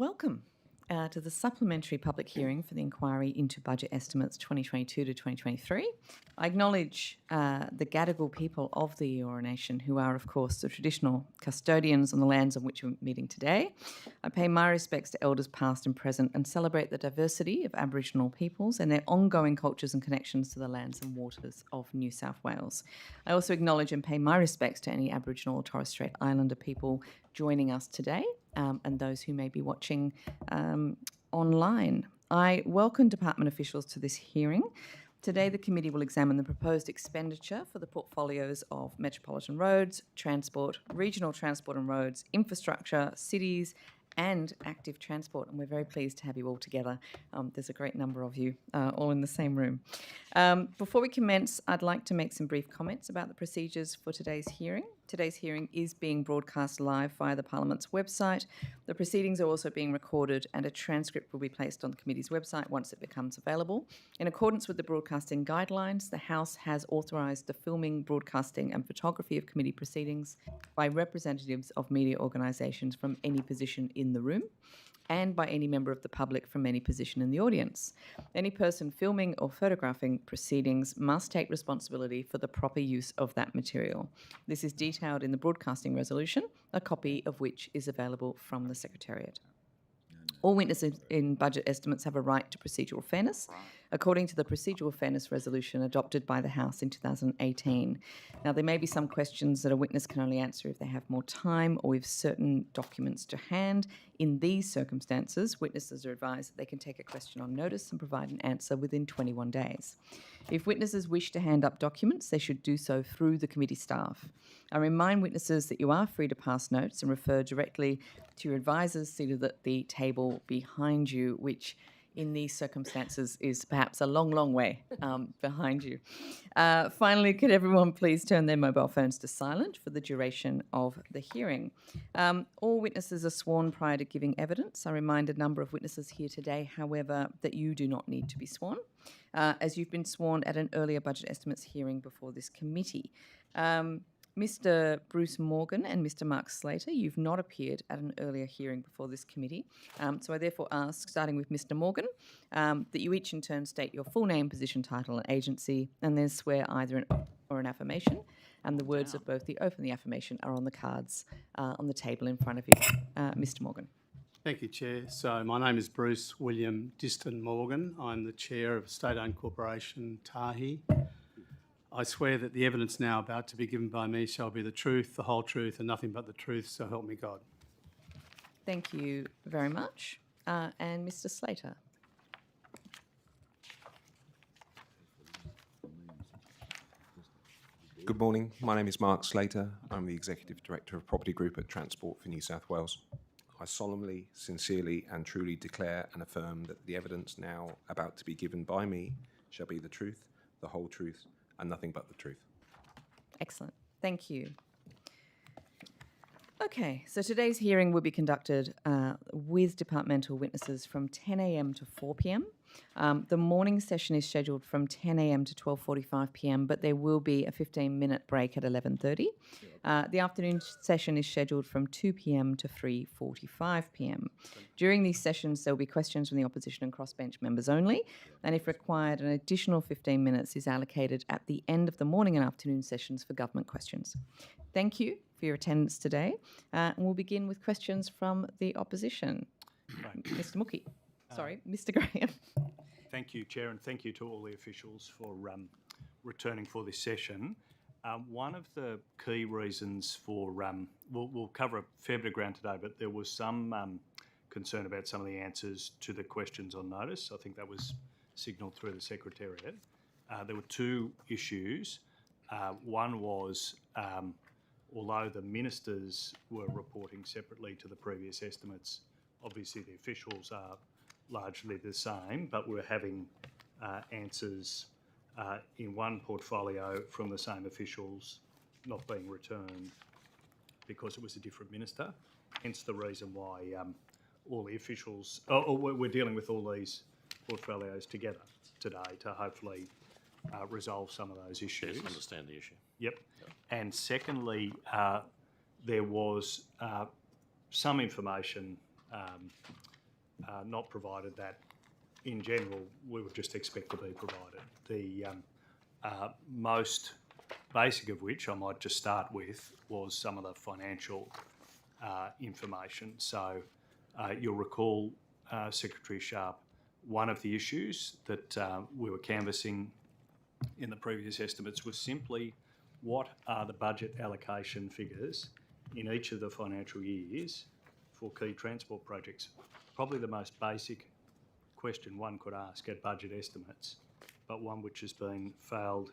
Welcome to the supplementary public hearing for the inquiry into budget estimates 2022 to 2023. I acknowledge the Gadigal people of the Eora Nation, who are, of course, the traditional custodians on the lands on which we're meeting today. I pay my respects to elders past and present and celebrate the diversity of Aboriginal peoples and their ongoing cultures and connections to the lands and waters of New South Wales. I also acknowledge and pay my respects to any Aboriginal or Torres Strait Islander people joining us today, and those who may be watching online. I welcome department officials to this hearing. Today, the committee will examine the proposed expenditure for the portfolios of Metropolitan roads, transport, regional transport and roads, infrastructure, cities, and active transport. And we're very pleased to have you all together. There's a great number of you all in the same room. Before we commence, I'd like to make some brief comments about the procedures for today's hearing. Today's hearing is being broadcast live via the Parliament's website. The proceedings are also being recorded and a transcript will be placed on the committee's website once it becomes available. In accordance with the broadcasting guidelines, the House has authorised the filming, broadcasting and photography of committee proceedings by representatives of media organisations from any position in the room and by any member of the public from any position in the audience. Any person filming or photographing proceedings must take responsibility for the proper use of that material. This is detailed in the broadcasting resolution, a copy of which is available from the Secretariat. All witnesses in budget estimates have a right to procedural fairness, according to the Procedural Fairness Resolution adopted by the House in 2018. Now, there may be some questions that a witness can only answer if they have more time or with certain documents to hand. In these circumstances, witnesses are advised that they can take a question on notice and provide an answer within 21 days. If witnesses wish to hand up documents, they should do so through the committee staff. I remind witnesses that you are free to pass notes and refer directly to your advisors seated at the table behind you, which in these circumstances is perhaps a long, long way behind you. Finally, could everyone please turn their mobile phones to silent for the duration of the hearing? All witnesses are sworn prior to giving evidence. I remind a number of witnesses here today, however, that you do not need to be sworn, as you've been sworn at an earlier budget estimates hearing before this committee. Mr. Bruce Morgan and Mr. Mark Slater, you've not appeared at an earlier hearing before this committee. So I therefore ask, starting with Mr. Morgan, that you each in turn state your full name, position, title and agency, and then swear either an oath or an affirmation. And the words of both the oath and the affirmation are on the cards on the table in front of you. Mr. Morgan. Thank you, Chair. So my name is Bruce William Diston Morgan. I'm the Chair of State-Owned Corporation Tahi. I swear that the evidence now about to be given by me shall be the truth, the whole truth, and nothing but the truth, so help me God. Thank you very much. And Mr. Slater. Good morning. My name is Mark Slater. I'm the Executive Director of Property Group at Transport for New South Wales. I solemnly, sincerely and truly declare and affirm that the evidence now about to be given by me shall be the truth, the whole truth, and nothing but the truth. Excellent. Thank you. Okay, so today's hearing will be conducted with departmental witnesses from 10 a.m. to 4 p.m. The morning session is scheduled from 10 a.m. to 12:45 p.m, but there will be a 15-minute break at 11:30. The afternoon session is scheduled from 2 p.m. to 3:45 p.m. During these sessions, there will be questions from the opposition and crossbench members only, and if required, an additional 15 minutes is allocated at the end of the morning and afternoon sessions for government questions. Thank you for your attendance today, and we'll begin with questions from the opposition. Right. Mr. Mookie. Mr. Graham. Thank you, Chair, and thank you to all the officials for returning for this session. One of the key reasons for, we'll cover a fair bit of ground today, but there was some concern about some of the answers to the questions on notice. I think that was signalled through the Secretariat. There were two issues. One was, although the ministers were reporting separately to the previous estimates, obviously the officials are largely the same, but we're having answers in one portfolio from the same officials not being returned because it was a different minister. Hence the reason why all the officials, we're dealing with all these portfolios together today to hopefully resolve some of those issues. Yes, understand the issue. Yep. And secondly, there was some information not provided that, in general, we would just expect to be provided. The most basic of which I might just start with was some of the financial information. So you'll recall, Secretary Sharp, one of the issues that we were canvassing in the previous estimates was simply what are the budget allocation figures in each of the financial years for key transport projects. Probably the most basic question one could ask at budget estimates, but one which has been failed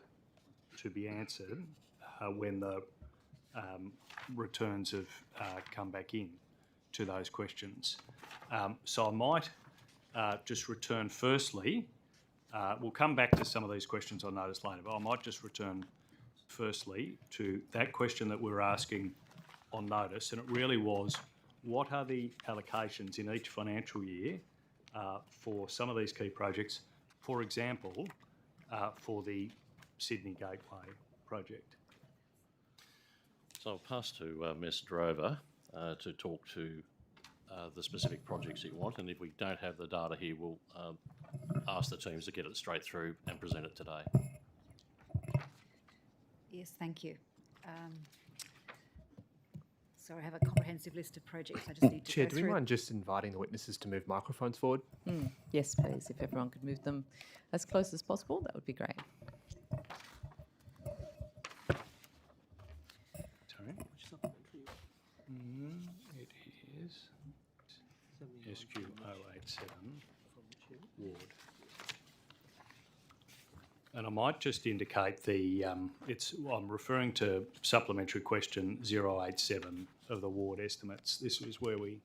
to be answered when the returns have come back in to those questions. So I might just return firstly, we'll come back to some of these questions on notice later, but I might just return firstly to that question that we were asking on notice, and it really was, what are the allocations in each financial year for some of these key projects, for example, for the Sydney Gateway project? So I'll pass to Ms Drover to talk to the specific projects that you want, and if we don't have the data here, we'll ask the teams to get it straight through and present it today. Yes, thank you. So I have a comprehensive list of projects. I just need to Chair, go do we through. mind just inviting the witnesses to move microphones forward? Yes, please. If everyone could move them as close as possible, that would be great. Sorry? It is SQ 087 Ward. And I might just indicate the, I'm referring to supplementary question 087 of the ward estimates. This was where we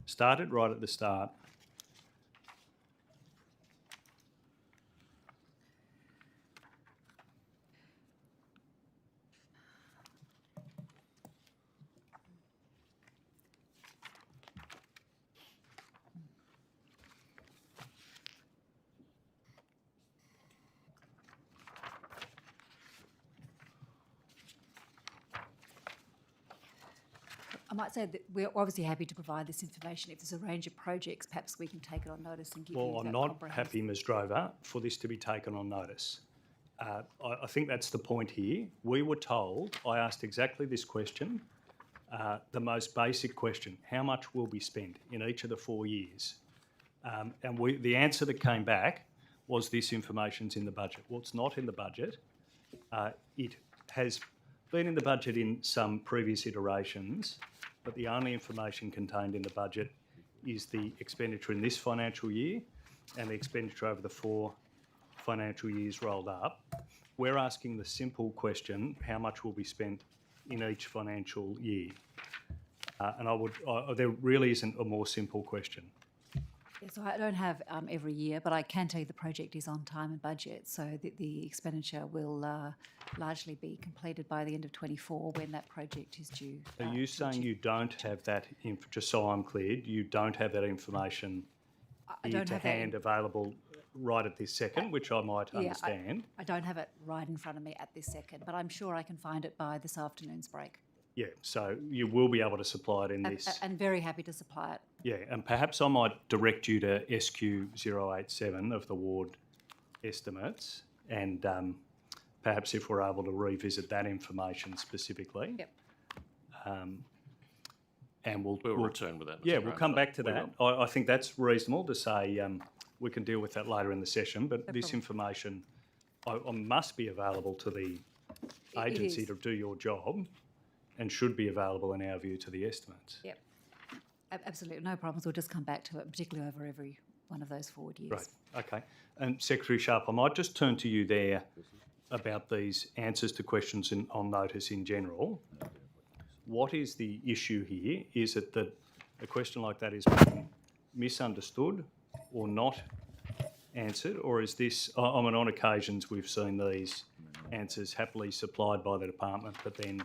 started right at the start. I might say that we're obviously happy to provide this information. If there's a range of projects, perhaps we can take it on notice and give you Well, I'm that not comprehensive- happy, Ms Drover, for this to be taken on notice. I think that's the point here. We were told, I asked exactly this question, the most basic question, how much will be spent in each of the 4 years? And the answer that came back was this information's in the budget. Well, it's not in the budget. It has been in the budget in some previous iterations, but the only information contained in the budget is the expenditure in this financial year and the expenditure over the 4 financial years rolled up. We're asking the simple question, how much will be spent in each financial year? And there really isn't a more simple question. Yeah, so I don't have every year, but I can tell you the project is on time and budget, so the expenditure will largely be completed by the end of 24 when that project is due. Are you saying you don't have that, just so I'm cleared, you don't have that information I here don't to have that hand available right at this second, which I might understand? I don't have it right in front of me at this second, but I'm sure I can find it by this afternoon's break. Yeah, so you will be able to supply it in this. And very happy to supply it. Yeah, and perhaps I might direct you to SQ 087 of the ward estimates, and perhaps if we're able to revisit that information specifically. Yep. And we'll return with that. Yeah, Mr. we'll Grant. come back to We that. will. I think that's reasonable to say we can deal with that later in the session, but this problem. information I must be available to the It agency is. to do your job, and should be available in our view to the estimates. Yep. Absolutely, no problems. We'll just come back to it, particularly over every one of those forward years. Right, okay. And Secretary Sharp, I might just turn to you there about these answers to questions on notice in general. What is the issue here? Is it that a question like that is being misunderstood or not answered, or is this, I mean, on occasions we've seen these answers happily supplied by the department but then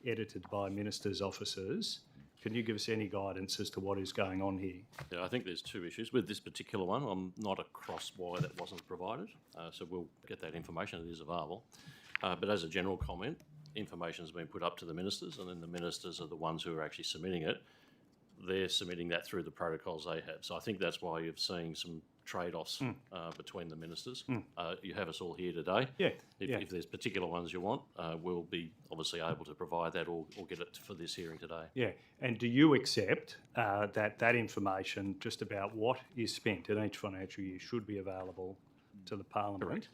edited by ministers' officers. Can you give us any guidance as to what is going on here? Yeah, I think there's 2 issues. With this particular one, I'm not across why that wasn't provided, so we'll get that information. It is available. But as a general comment, information has been put up to the ministers, and then the ministers are the ones who are actually submitting it. they're submitting that through the protocols they have. So I think that's why you're seeing some trade-offs between the ministers. You have us all here today. Yeah. If there's particular ones you want, we'll be obviously able to provide that or get it for this hearing today. Yeah. And do you accept that information just about what is spent in each financial year should be available to the Parliament? Correct.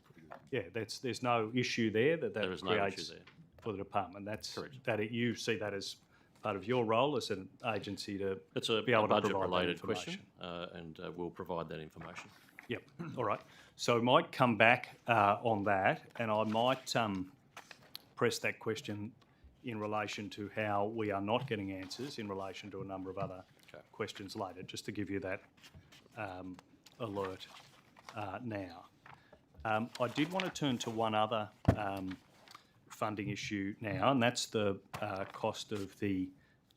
Yeah, there's no issue there that There is no creates issue there. for the department. That's Correct. You see that as part of your role as an agency to It's a be able to provide that budget-related question, information. and we'll provide that information. Yep. All right. So I might come back on that, and I might press that question in relation to how we are not getting answers in relation to a number of other questions later, just to give you that alert now. I did want to turn to one other funding issue now, and that's the cost of the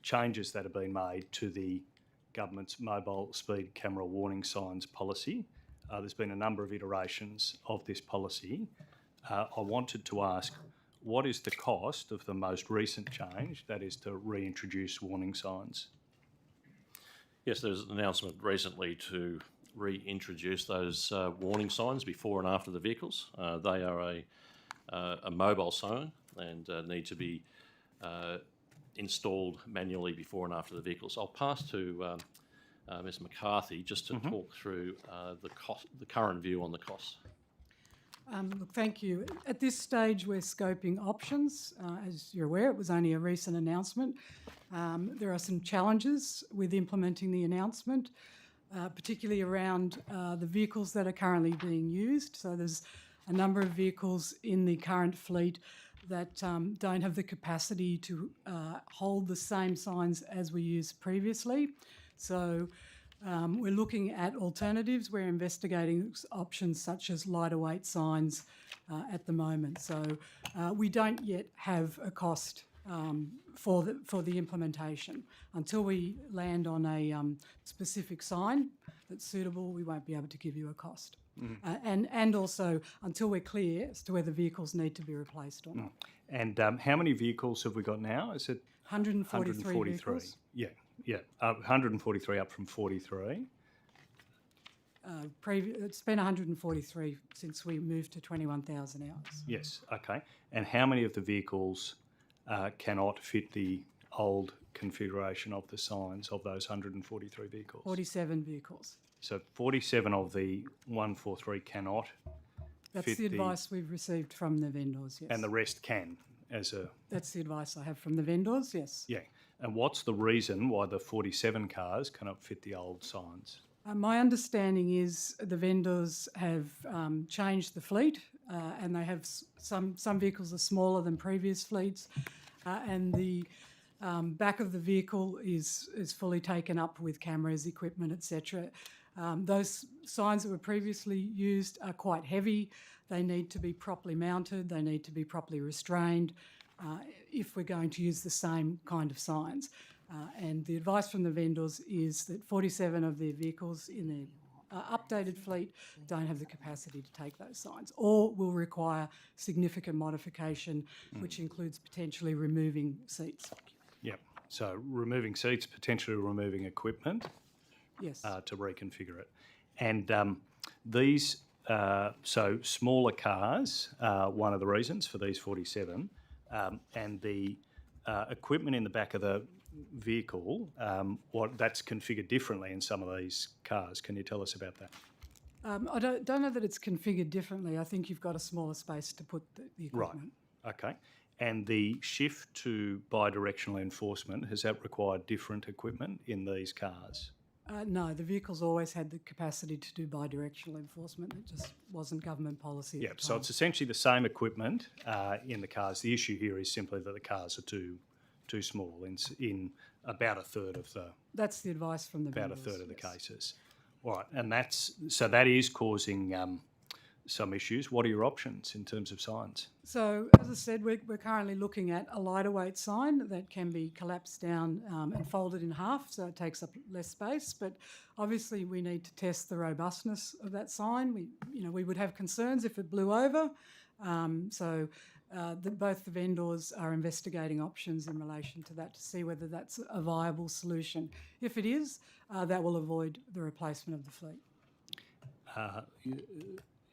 changes that have been made to the government's mobile speed camera warning signs policy. There's been a number of iterations of this policy. I wanted to ask, what is the cost of the most recent change, that is to reintroduce warning signs? Yes, there's an announcement recently to reintroduce those warning signs before and after the vehicles. They are a mobile sign and need to be installed manually before and after the vehicles. I'll pass to Ms McCarthy just to talk through the current view on the costs. Look, thank you. At this stage, we're scoping options. As you're aware, it was only a recent announcement. There are some challenges with implementing the announcement, particularly around the vehicles that are currently being used. So there's a number of vehicles in the current fleet that don't have the capacity to hold the same signs as we used previously. So we're looking at alternatives. We're investigating options such as lighter weight signs at the moment. So we don't yet have a cost for the implementation. Until we land on a specific sign that's suitable, we won't be able to give you a cost. And also until we're clear as to whether vehicles need to be replaced or not. And how many vehicles have we got now? Is it 143 vehicles. Yeah. 143 up from 43. It's been 143 since we moved to 21,000 hours. Yes, okay. And how many of the vehicles cannot fit the old configuration of the signs of those 143 vehicles? 47 vehicles. So 47 of the 143 cannot That's fit the advice we've received from the vendors, yes. and the rest can as a... That's the advice I have from the vendors, yes. Yeah. And what's the reason why the 47 cars cannot fit the old signs? My understanding is the vendors have changed the fleet and they have some vehicles are smaller than previous fleets and the back of the vehicle is fully taken up with cameras, equipment, etc. Those signs that were previously used are quite heavy. They need to be properly mounted. They need to be properly restrained if we're going to use the same kind of signs. And the advice from the vendors is that 47 of their vehicles in their updated fleet don't have the capacity to take those signs or will require significant modification, which includes potentially removing seats. Yep. So removing seats, potentially removing equipment. Yes. To reconfigure it. And these, so smaller cars are one of the reasons for these 47, and the equipment in the back of the vehicle, that's configured differently in some of these cars. Can you tell us about that? I don't know that it's configured differently. I think you've got a smaller space to put the equipment. Right. Okay. And the shift to bidirectional enforcement, has that required different equipment in these cars? No, the vehicles always had the capacity to do bidirectional enforcement. It just wasn't government policy. Yeah, so it's essentially the same equipment in the cars. The issue here is simply that the cars are too small in about a third of the... That's the advice from the About vendors, a third of the yes. cases. All right, and that is causing some issues. What are your options in terms of signs? So, as I said, we're currently looking at a lighter weight sign that can be collapsed down and folded in half, so it takes up less space. But obviously, we need to test the robustness of that sign. We would have concerns if it blew over. So, both the vendors are investigating options in relation to that to see whether that's a viable solution. If it is, that will avoid the replacement of the fleet.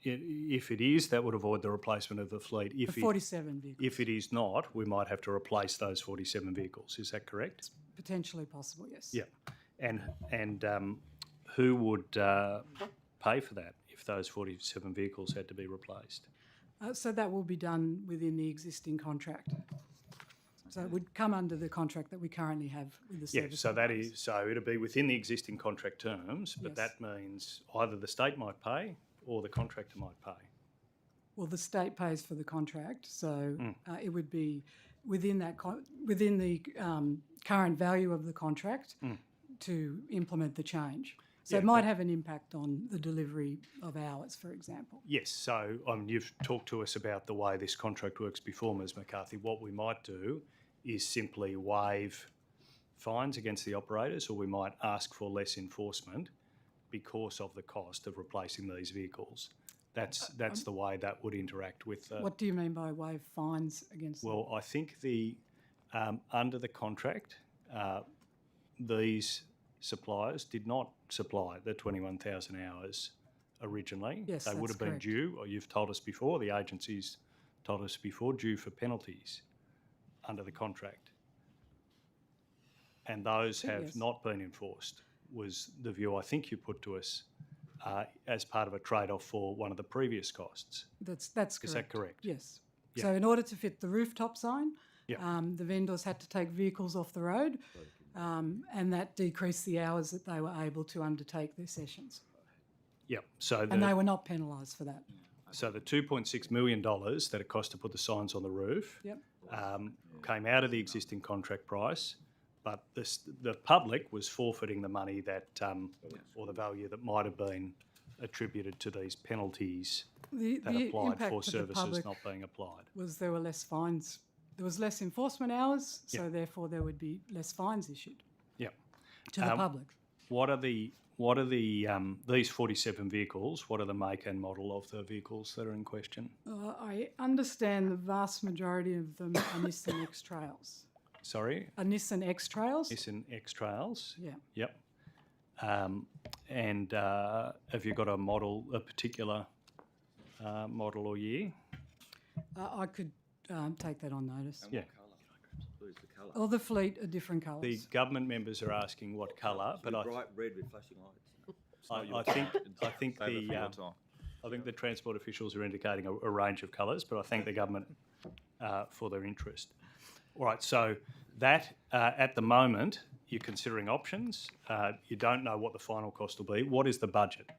If it is, that would avoid the replacement of the fleet. The 47 vehicles. If it is not, we might have to replace those 47 vehicles. Is that correct? Potentially possible, yes. Yeah. And who would pay for that if those 47 vehicles had to be replaced? So that will be done within the existing contract. So it would come under the contract that we currently have with the service providers. So it'll be within the existing contract terms, but Yes. that means either the state might pay or the contractor might pay. Well, the state pays for the contract, so it would be within that within the current value of the contract to implement the change. So it might have an impact on the delivery of hours, for example. Yes, so you've talked to us about the way this contract works before, Ms McCarthy. What we might do is simply waive fines against the operators, or we might ask for less enforcement because of the cost of replacing these vehicles. That's the way that would interact with... What do you mean by waive fines against them? Well, I think under the contract, these suppliers did not supply the 21,000 hours originally. Yes, they would that's have been correct. due, or you've told us before, the agencies told us before, due for penalties under the contract. And those have Yes. not been enforced, was the view I think you put to us as part of a trade-off for one of the previous costs. That's correct. Is that correct? Yes. Yeah. So in order to fit the rooftop sign, Yeah. the vendors had to take vehicles off the road, and that decreased the hours that they were able to undertake their sessions. Yep. So And they were not penalised for that. So the $2.6 million that it cost to put the signs on the roof Yep. came out of the existing contract price, but the public was forfeiting the money that, or the value that might have been attributed to these penalties that The applied impact for to the services public not being applied. was there were less fines. There was less enforcement hours, so Yeah. therefore there would be less fines issued Yep. to the public. What are the these 47 vehicles? What are the make and model of the vehicles that are in question? I understand the vast majority of them are Nissan X-Trails. Sorry, Are Nissan X-Trails? Nissan X-Trails. Yeah. Yep. And have you got a particular model or year? I could take that on notice. Yeah. Or the fleet are different The colours. government members are asking what colour, but bright red with flashing lights. I think the transport officials are indicating a range of colours, but I thank the government for their interest. All right, so that at the moment you're considering options. You don't know what the final cost will be. What is the budget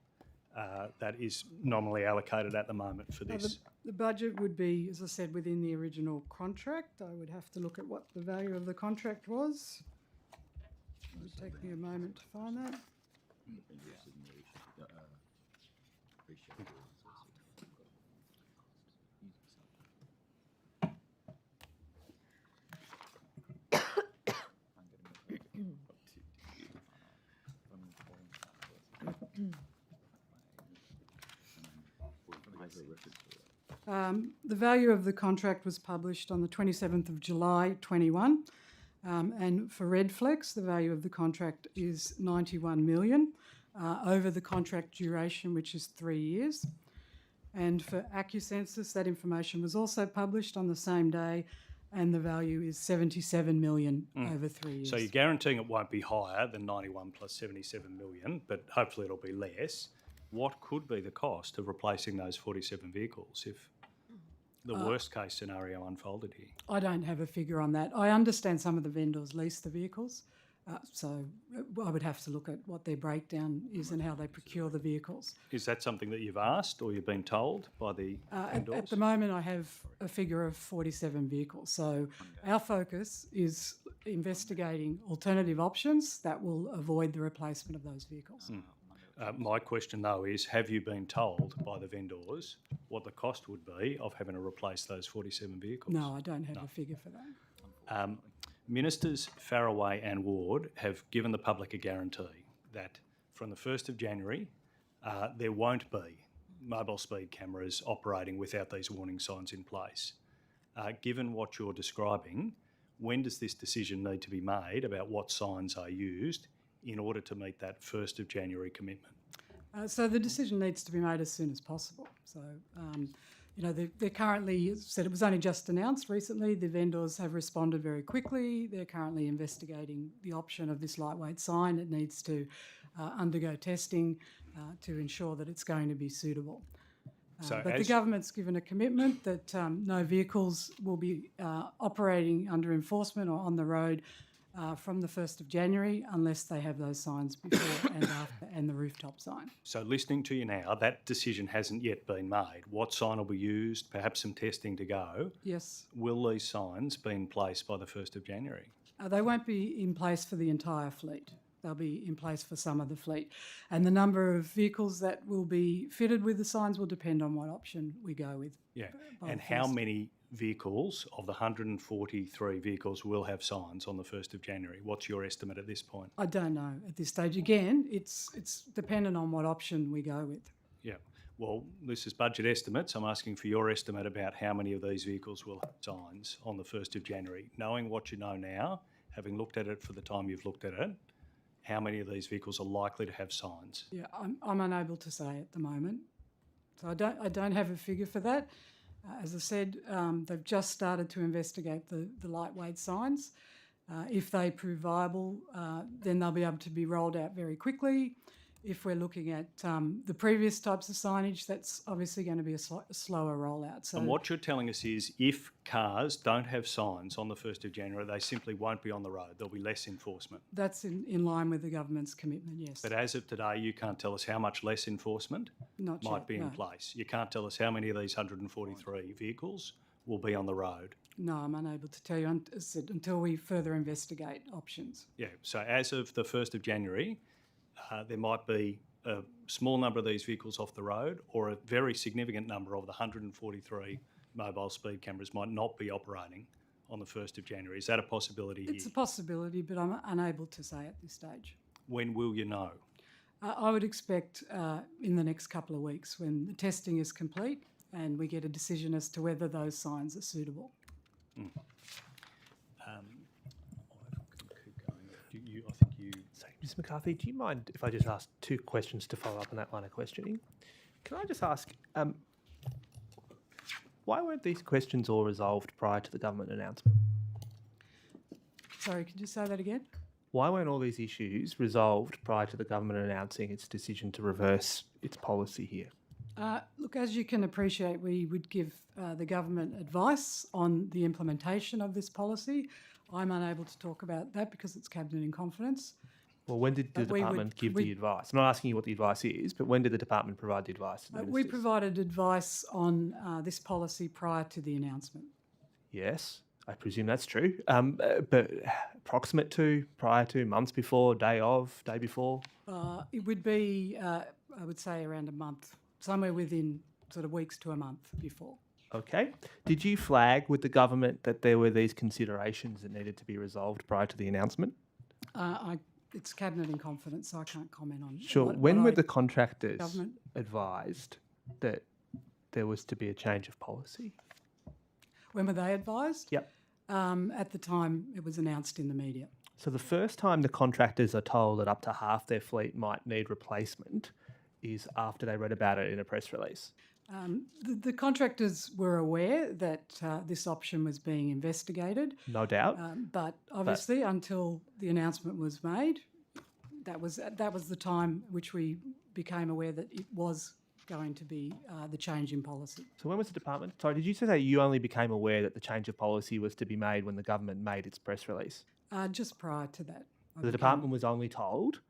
that is nominally allocated at the moment for this? The budget would be, as I said, within the original contract. I would have to look at what the value of the contract was. It would take me a moment to find that. The value of the contract was published on the 27th of July 21, and for Redflex, the value of the contract is 91 million over the contract duration, which is 3 years. And for AccuSensus, that information was also published on the same day, and the value is 77 million over 3 years. So you're guaranteeing it won't be higher than 91 plus 77 million, but hopefully it'll be less. What could be the cost of replacing those 47 vehicles if the worst case scenario unfolded here? I don't have a figure on that. I understand some of the vendors lease the vehicles, so I would have to look at what their breakdown is and how they procure the vehicles. Is that something that you've asked or you've been told by the vendors? At the moment, I have a figure of 47 vehicles. So our focus is investigating alternative options that will avoid the replacement of those vehicles. My question, though, is have you been told by the vendors what the cost would be of having to replace those 47 vehicles? No, I don't have a figure for that. Ministers Farraway and Ward have given the public a guarantee that from the 1st of January, there won't be mobile speed cameras operating without these warning signs in place. Given what you're describing, when does this decision need to be made about what signs are used in order to meet that 1st of January commitment? So the decision needs to be made as soon as possible. So, they're currently, as I said, it was only just announced recently. The vendors have responded very quickly. They're currently investigating the option of this lightweight sign. It needs to undergo testing to ensure that it's going to be suitable. But the government's given a commitment that no vehicles will be operating under enforcement or on the road from the 1st of January unless they have those signs before and after and the rooftop sign. So listening to you now, that decision hasn't yet been made. What sign will be used, perhaps some testing to go. Yes. Will these signs be in place by the 1st of January? They won't be in place for the entire fleet. They'll be in place for some of the fleet. And the number of vehicles that will be fitted with the signs will depend on what option we go with. Yeah. And how many vehicles of the 143 vehicles will have signs on the 1st of January? What's your estimate at this point? I don't know at this stage. Again, it's dependent on what option we go with. Yeah. Well, this is budget estimates. I'm asking for your estimate about how many of these vehicles will have signs on the 1st of January. Knowing what you know now, having looked at it for the time you've looked at it, how many of these vehicles are likely to have signs? Yeah, I'm unable to say at the moment. So I don't have a figure for that. As I said, they've just started to investigate the lightweight signs. If they prove viable, then they'll be able to be rolled out very quickly. If we're looking at the previous types of signage, that's obviously going to be a slower rollout. So, and what you're telling us is if cars don't have signs on the 1st of January, they simply won't be on the road. There'll be less enforcement. That's in line with the government's commitment, yes. But as of today, you can't tell us how much less enforcement might be in place. You can't tell us how many of these 143 vehicles will be on the road. No, I'm unable to tell you until we further investigate options. Yeah, so as of the 1st of January, there might be a small number of these vehicles off the road, or a very significant number of the 143 mobile speed cameras might not be operating on the 1st of January. Is that a possibility here? It's a possibility, but I'm unable to say at this stage. When will you know? I would expect in the next couple of weeks when the testing is complete and we get a decision as to whether those signs are suitable. I think you. Sorry, Ms McCarthy, do you mind if I just ask 2 questions to follow up on that line of questioning? Can I just ask, why weren't these questions all resolved prior to the government announcement? Sorry, could you say that again? Why weren't all these issues resolved prior to the government announcing its decision to reverse its policy here? Look, as you can appreciate, we would give the government advice on the implementation of this policy. I'm unable to talk about that because it's cabinet in confidence. Well, when did the department give the advice? I'm not asking you what the advice is, but when did the department provide the advice to the We ministers? provided advice on this policy prior to the announcement. Yes, I presume that's true. But approximate to, prior to, months before, day of, day before? It would be, I would say, around a month, somewhere within sort of weeks to a month before. Okay. Did you flag with the government that there were these considerations that needed to be resolved prior to the announcement? It's cabinet in confidence, so I can't comment on. Sure. When were the contractors advised that there was to be a change of policy? When were they advised? Yep. At the time it was announced in the media. So the first time the contractors are told that up to half their fleet might need replacement is after they read about it in a press release. The contractors were aware that this option was being investigated. No doubt. But obviously, until the announcement was made, that was the time which we became aware that it was going to be the change in policy. So when was the department? Sorry, did you say that you only became aware that the change of policy was to be made when the government made its press release? Just prior to that. The department was only told.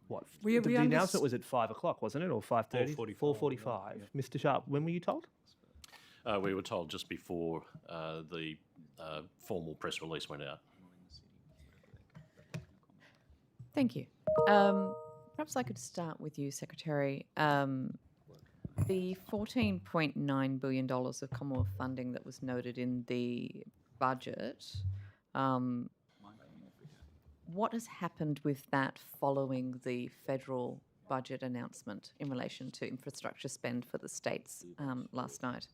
What? The announcement was at 5 o'clock, wasn't it, or 5:30? 4:45. Yeah. Mr. Sharp, when were you told? We were told just before the formal press release went out. Thank you. Perhaps I could start with you, Secretary. The $14.9 billion of Commonwealth funding that was noted in the budget, what has happened with that following the federal budget announcement in relation to infrastructure spend for the states last night?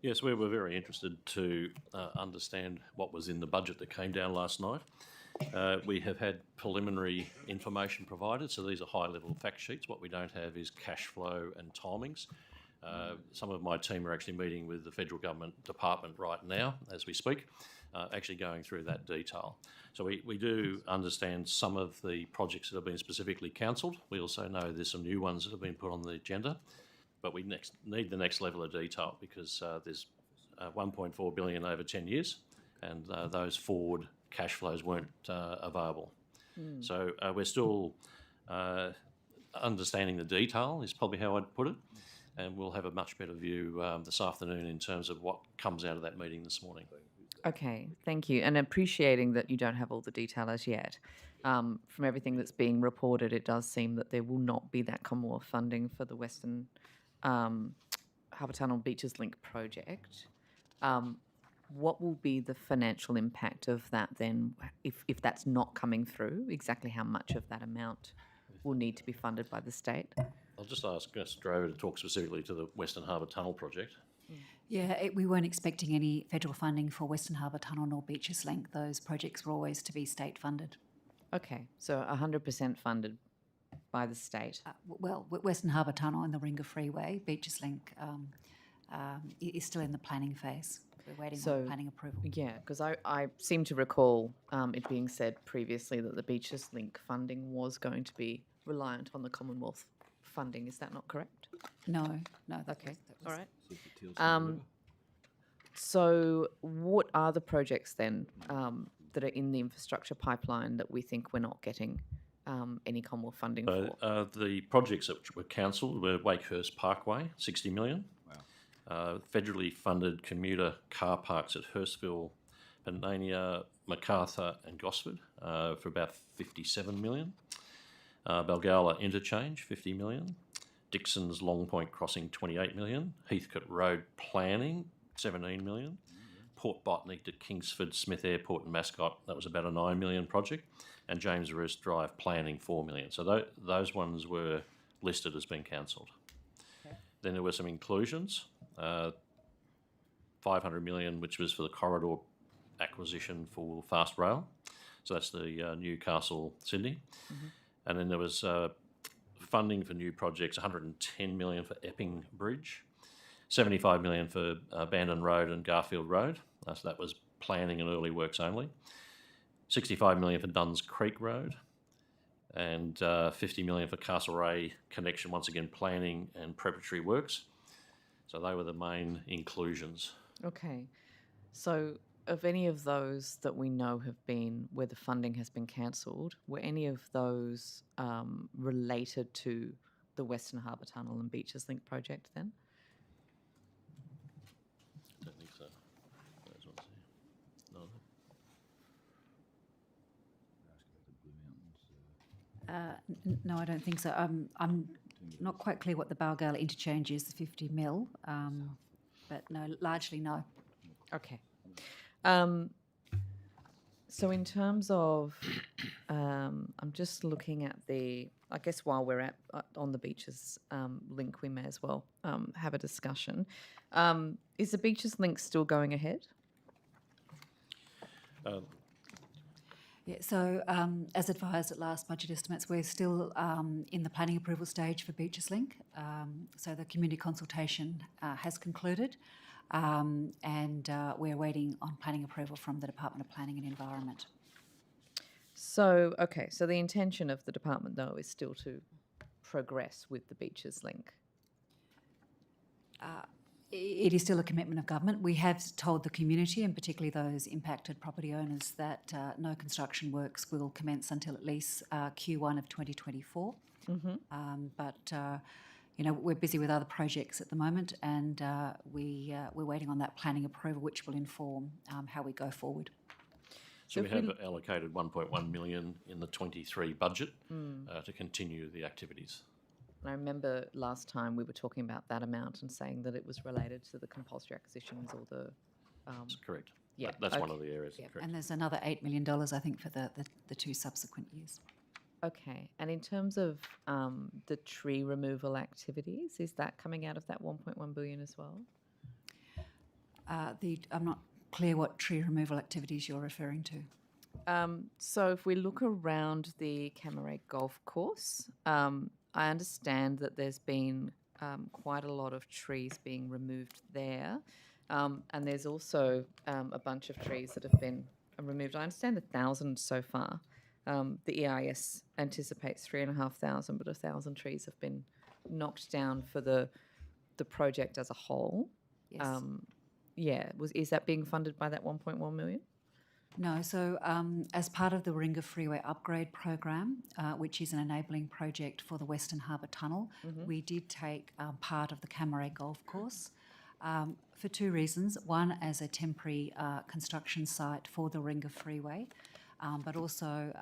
Yes, we were very interested to understand what was in the budget that came down last night. We have had preliminary information provided, so these are high-level fact sheets. What we don't have is cash flow and timings. Some of my team are actually meeting with the federal government department right now as we speak, actually going through that detail. So we do understand some of the projects that have been specifically cancelled. We also know there's some new ones that have been put on the agenda, but we need the next level of detail because there's 1.4 billion over 10 years, and those forward cash flows weren't available. So we're still understanding the detail is probably how I'd put it, and we'll have a much better view this afternoon in terms of what comes out of that meeting this morning. Okay, thank you. And appreciating that you don't have all the detail as yet. From everything that's being reported, it does seem that there will not be that Commonwealth funding for the Western Harbour Tunnel Beaches Link project. What will be the financial impact of that then, if that's not coming through? Exactly how much of that amount will need to be funded by the state? I'll just ask Mr. Drover to talk specifically to the Western Harbour Tunnel project. Yeah, we weren't expecting any federal funding for Western Harbour Tunnel nor Beaches Link. Those projects were always to be state funded. Okay, so 100% funded by the state. Well, Western Harbour Tunnel and the Ringa Freeway, Beaches Link, is still in the planning phase. We're waiting on planning approval. Yeah, because I seem to recall it being said previously that the Beaches Link funding was going to be reliant on the Commonwealth funding. Is that not correct? No. Okay, all right. So what are the projects then that are in the infrastructure pipeline that we think we're not getting any Commonwealth funding for? The projects that were cancelled were Wakehurst Parkway, 60 million. Wow. Federally funded commuter car parks at Hurstville, Penania, Macarthur and Gosford for about 57 million. Balgowlah Interchange, 50 million. Dixon's Long Point Crossing, 28 million. Heathcote Road Planning, 17 million. Port Botany to Kingsford Smith Airport and Mascot, that was about a 9 million project. And James Rist Drive Planning, 4 million. So those ones were listed as being cancelled. Okay. Then there were some inclusions, 500 million, which was for the corridor acquisition for Fast Rail. So that's the Newcastle-Sydney. Mm-hmm. And then there was funding for new projects, 110 million for Epping Bridge, 75 million for Bandon Road and Garfield Road. So that was planning and early works only. 65 million for Duns Creek Road, and 50 million for Castlereagh connection, once again planning and preparatory works. So they were the main inclusions. Okay. So of any of those that we know have been where the funding has been cancelled, were any of those related to the Western Harbour Tunnel and Beaches Link project then? I don't think so. Those ones here. No. No, I don't think so. I'm not quite clear what the Balgowlah interchange is, the 50 mil, but no, largely no. Okay. So in terms of, I'm just looking at I guess while we're on the Beaches Link, we may as well have a discussion. Is the Beaches Link still going ahead? Yeah, so as advised at last budget estimates, we're still in the planning approval stage for Beaches Link. So the community consultation has concluded, and we're waiting on planning approval from the Department of Planning and Environment. So, okay, so the intention of the department, though, is still to progress with the Beaches Link? It is still a commitment of government. We have told the community, and particularly those impacted property owners, that no construction works will commence until at least Q1 of 2024. Mm-hmm. But we're busy with other projects at the moment, and we're waiting on that planning approval, which will inform how we go forward. So we have allocated 1.1 million in the 23 budget to continue the activities. I remember last time we were talking about that amount and saying that it was related to the compulsory acquisitions or the... That's correct. Yeah, that's one of the areas. Yeah. Correct. And there's another $8 million, I think, for the 2 subsequent years. Okay. And in terms of the tree removal activities, is that coming out of that 1.1 billion as well? I'm not clear what tree removal activities you're referring to. So if we look around the Camaret Golf Course, I understand that there's been quite a lot of trees being removed there, and there's also a bunch of trees that have been removed. I understand 1,000 so far. The EIS anticipates 3,500, but 1,000 trees have been knocked down for the project as a whole. Yes. Is that being funded by that 1.1 million? No, so as part of the Warringah Freeway Upgrade Program, which is an enabling project for the Western Harbour Tunnel, we did take part of the Camaret Golf Course for two reasons. One, as a temporary construction site for the Warringah Freeway, but also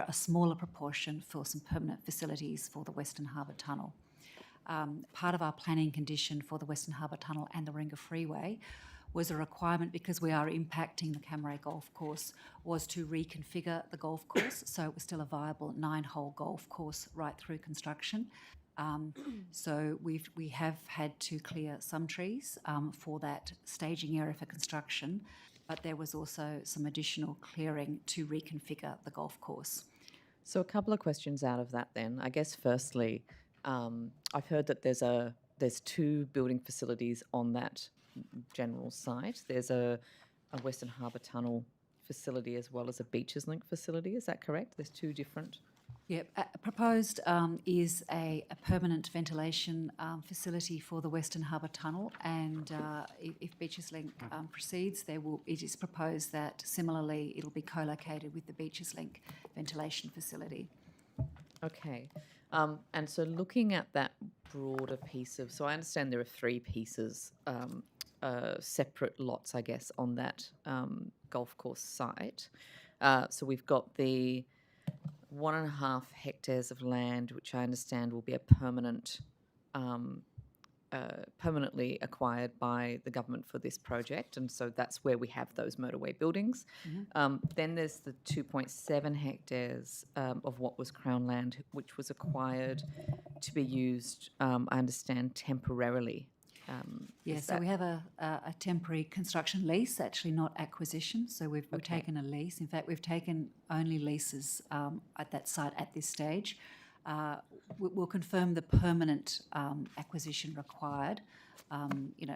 a smaller proportion for some permanent facilities for the Western Harbour Tunnel. Part of our planning condition for the Western Harbour Tunnel and the Warringah Freeway was a requirement, because we are impacting the Camaret Golf Course, was to reconfigure the golf course so it was still a viable 9-hole golf course right through construction. So we have had to clear some trees for that staging area for construction, but there was also some additional clearing to reconfigure the golf course. So a couple of questions out of that then. I guess firstly, I've heard that there's 2 building facilities on that general site. There's a Western Harbour Tunnel facility as well as a Beaches Link facility. Is that correct? There's 2 different. Yep. Proposed is a permanent ventilation facility for the Western Harbour Tunnel, and if Beaches Link proceeds, it is proposed that similarly it'll be co-located with the Beaches Link ventilation facility. Okay. And so looking at that broader piece of, so I understand there are 3 pieces, separate lots, I guess, on that golf course site. So we've got the 1.5 hectares of land, which I understand will be a permanently acquired by the government for this project, and so that's where we have those motorway buildings. Then there's the 2.7 hectares of what was Crown land, which was acquired to be used, I understand, temporarily. So we have a temporary construction lease, actually not acquisition. So we've taken a lease. In fact, we've taken only leases at that site at this stage. We'll confirm the permanent acquisition required,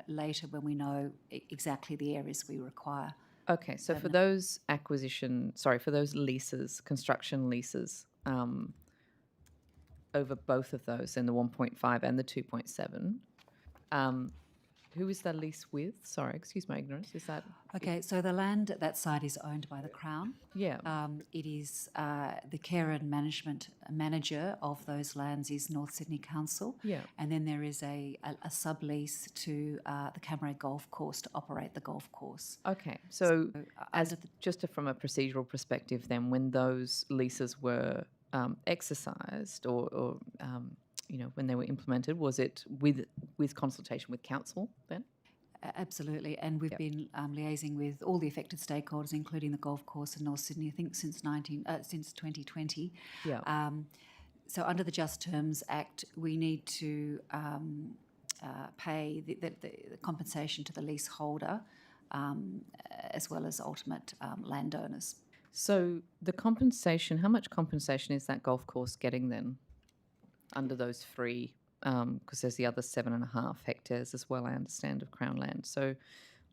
later when we know exactly the areas we require. Okay, so for those leases, construction leases, over both of those, in the 1.5 and the 2.7, who is that lease with? Sorry, excuse my ignorance. Is that... Okay, so the land at that site is owned by the Crown. Yeah. It is the care and management manager of those lands is North Sydney Council. Yeah. And then there is a sublease to the Camaret Golf Course to operate the golf course. Okay, so from a procedural perspective then, when those leases were exercised or when they were implemented, was it with consultation with council then? Absolutely, and we've been liaising with all the affected stakeholders, including the golf course in North Sydney, I think since 2020. Yeah. So under the Just Terms Act, we need to pay the compensation to the leaseholder as well as ultimate landowners. So the compensation, how much compensation is that golf course getting then? Under those 3, because there's the other 7.5 hectares as well, I understand, of Crown land. So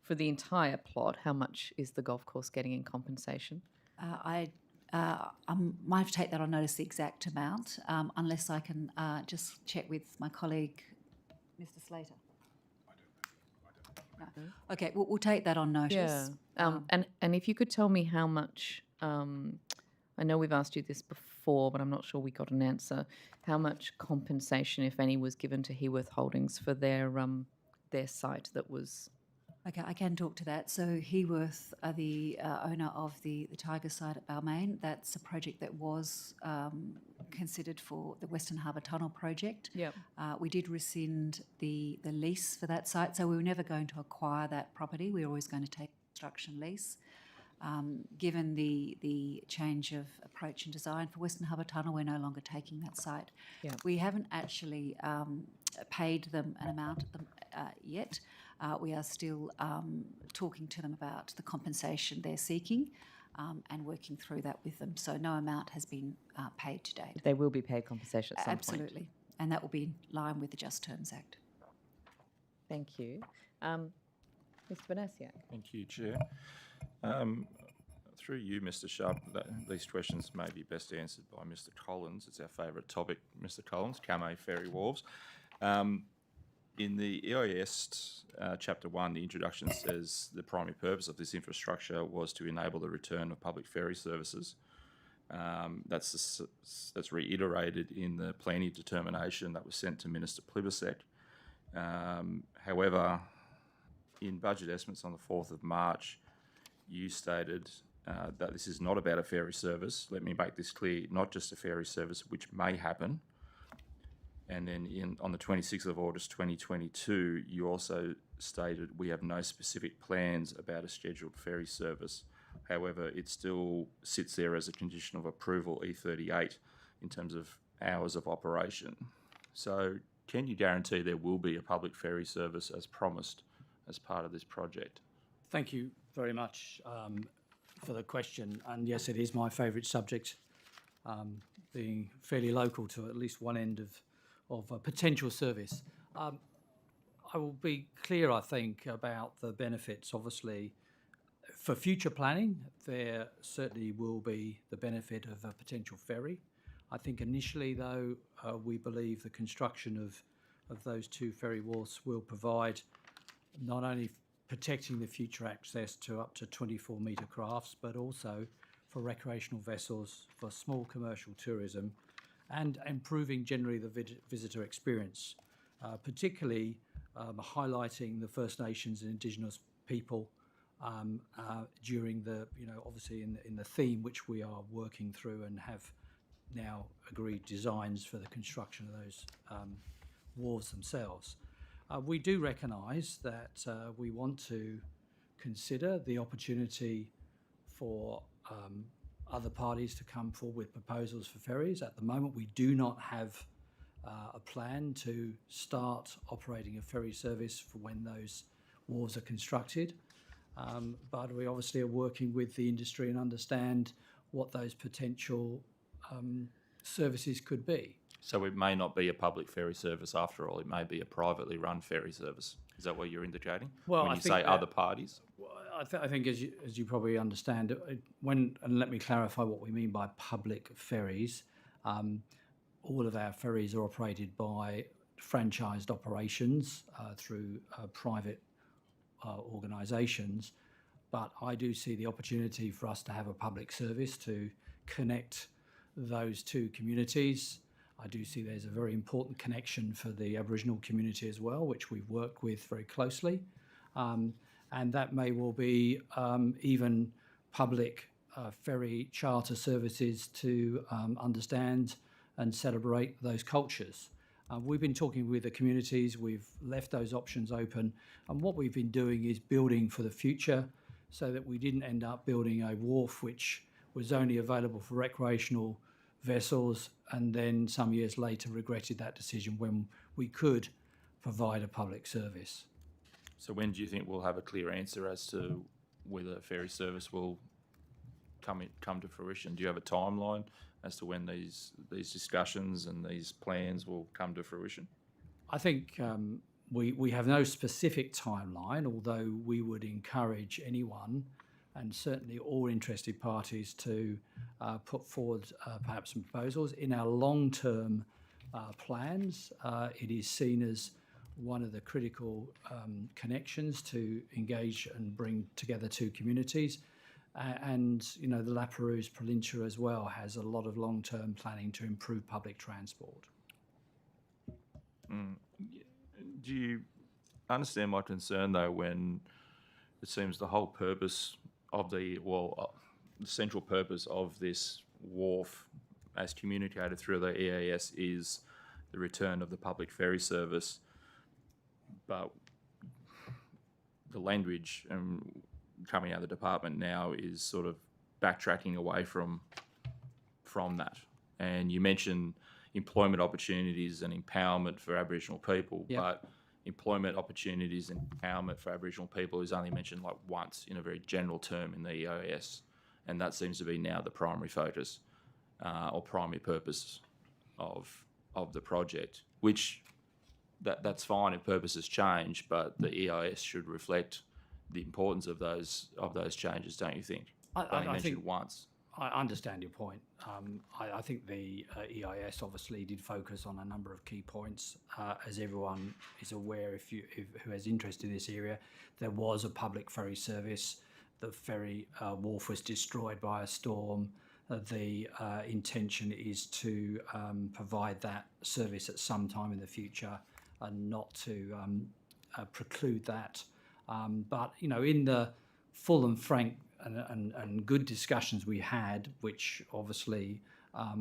for the entire plot, how much is the golf course getting in compensation? I might have to take that on notice, the exact amount, unless I can just check with my colleague, Mr. Slater. I don't know. No. Okay, we'll take that on notice. Yeah. And if you could tell me how much, I know we've asked you this before, but I'm not sure we got an answer. How much compensation, if any, was given to Heworth Holdings for their site that was... Okay, I can talk to that. So Heworth are the owner of the Tiger site at Balmain. That's a project that was considered for the Western Harbour Tunnel project. Yep. We did rescind the lease for that site, so we were never going to acquire that property. We were always going to take a construction lease. Given the change of approach and design for Western Harbour Tunnel, we're no longer taking that site. Yeah. We haven't actually paid them an amount yet. We are still talking to them about the compensation they're seeking and working through that with them. So no amount has been paid to date. They will be paid compensation at some point. Absolutely. And that will be in line with the Just Terms Act. Thank you. Mr. Benasiak. Thank you, Chair. Through you, Mr. Sharp, these questions may be best answered by Mr. Collins. It's our favourite topic, Mr. Collins, Kamei Ferry Wharves. In the EIS Chapter 1, the introduction says the primary purpose of this infrastructure was to enable the return of public ferry services. That's reiterated in the planning determination that was sent to Minister Plibersek. However, in budget estimates on the 4th of March, you stated that this is not about a ferry service. Let me make this clear, not just a ferry service which may happen. And then on the 26th of August 2022, you also stated we have no specific plans about a scheduled ferry service. However, it still sits there as a condition of approval, E38, in terms of hours of operation. So can you guarantee there will be a public ferry service as promised as part of this project? Thank you very much for the question. And yes, it is my favourite subject, being fairly local to at least one end of a potential service. I will be clear, I think, about the benefits. Obviously, for future planning, there certainly will be the benefit of a potential ferry. I think initially, though, we believe the construction of those two ferry wharfs will provide not only protecting the future access to up to 24-metre crafts, but also for recreational vessels, for small commercial tourism, and improving generally the visitor experience, particularly highlighting the First Nations and Indigenous people during the, obviously in the theme which we are working through and have now agreed designs for the construction of those wharves themselves. We do recognise that we want to consider the opportunity for other parties to come forward with proposals for ferries. At the moment, we do not have a plan to start operating a ferry service for when those wharves are constructed. But we obviously are working with the industry and understand what those potential services could be. So it may not be a public ferry service after all. It may be a privately run ferry service. Is that what you're indicating? Well, when you say other parties? Well, I think, as you probably understand, and let me clarify what we mean by public ferries. All of our ferries are operated by franchised operations through private organisations, but I do see the opportunity for us to have a public service to connect those two communities. I do see there's a very important connection for the Aboriginal community as well, which we've worked with very closely. And that may well be even public ferry charter services to understand and celebrate those cultures. We've been talking with the communities, we've left those options open, and what we've been doing is building for the future so that we didn't end up building a wharf which was only available for recreational vessels and then some years later regretted that decision when we could provide a public service. So when do you think we'll have a clear answer as to whether a ferry service will come to fruition? Do you have a timeline as to when these discussions and these plans will come to fruition? I think we have no specific timeline, although we would encourage anyone and certainly all interested parties to put forward perhaps some proposals. In our long-term plans, it is seen as one of the critical connections to engage and bring together two communities. And, the La Perouse Peninsula as well has a lot of long-term planning to improve public transport. Do you understand my concern, though, when it seems the whole purpose of the central purpose of this wharf, as communicated through the EAS, is the return of the public ferry service, but the language coming out of the department now is sort of backtracking away from that. And you mentioned employment opportunities and empowerment for Aboriginal people, Yep. but employment opportunities and empowerment for Aboriginal people is only mentioned like once in a very general term in the EIS, and that seems to be now the primary focus or primary purpose of the project, which that's fine if purposes change, but the EIS should reflect the importance of those changes, don't you think? Only mentioned once. I understand your point. I think the EIS obviously did focus on a number of key points. As everyone is aware, who has interest in this area, there was a public ferry service. The ferry wharf was destroyed by a storm. The intention is to provide that service at some time in the future and not to preclude that. But, you know, in the full and frank and good discussions we had, which obviously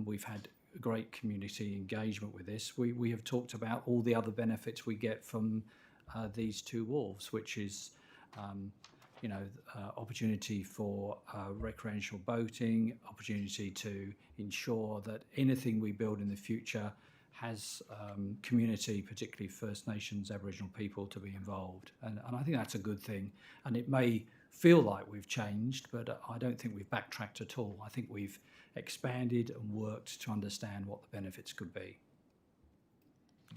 we've had great community engagement with this, we have talked about all the other benefits we get from these two wharves, which is opportunity for recreational boating, opportunity to ensure that anything we build in the future has community, particularly First Nations, Aboriginal people, to be involved. And I think that's a good thing. And it may feel like we've changed, but I don't think we've backtracked at all. I think we've expanded and worked to understand what the benefits could be.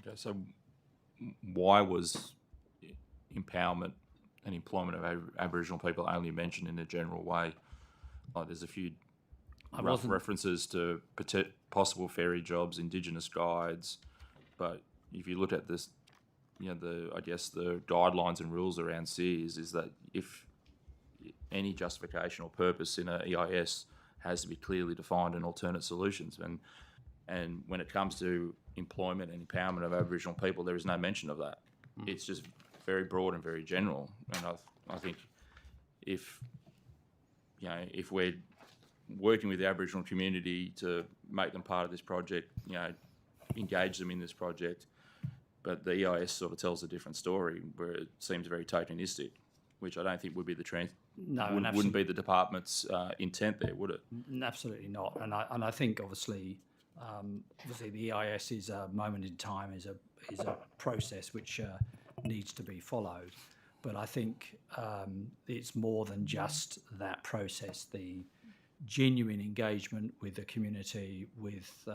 Okay, so why was empowerment and employment of Aboriginal people only mentioned in a general way? Like there's a few rough references to possible ferry jobs, Indigenous guides, but if you look at this, I guess the guidelines and rules around SEARS is that if any justification or purpose in an EIS has to be clearly defined and alternate solutions, and when it comes to employment and empowerment of Aboriginal people, there is no mention of that. It's just very broad and very general, and I think if we're working with the Aboriginal community to make them part of this project, engage them in this project, but the EIS sort of tells a different story where it seems very tokenistic, which I don't think would be wouldn't be the department's intent there, would it? Absolutely not. And I think obviously the EIS is a moment in time, is a process which needs to be followed. But I think it's more than just that process. The genuine engagement with the community, with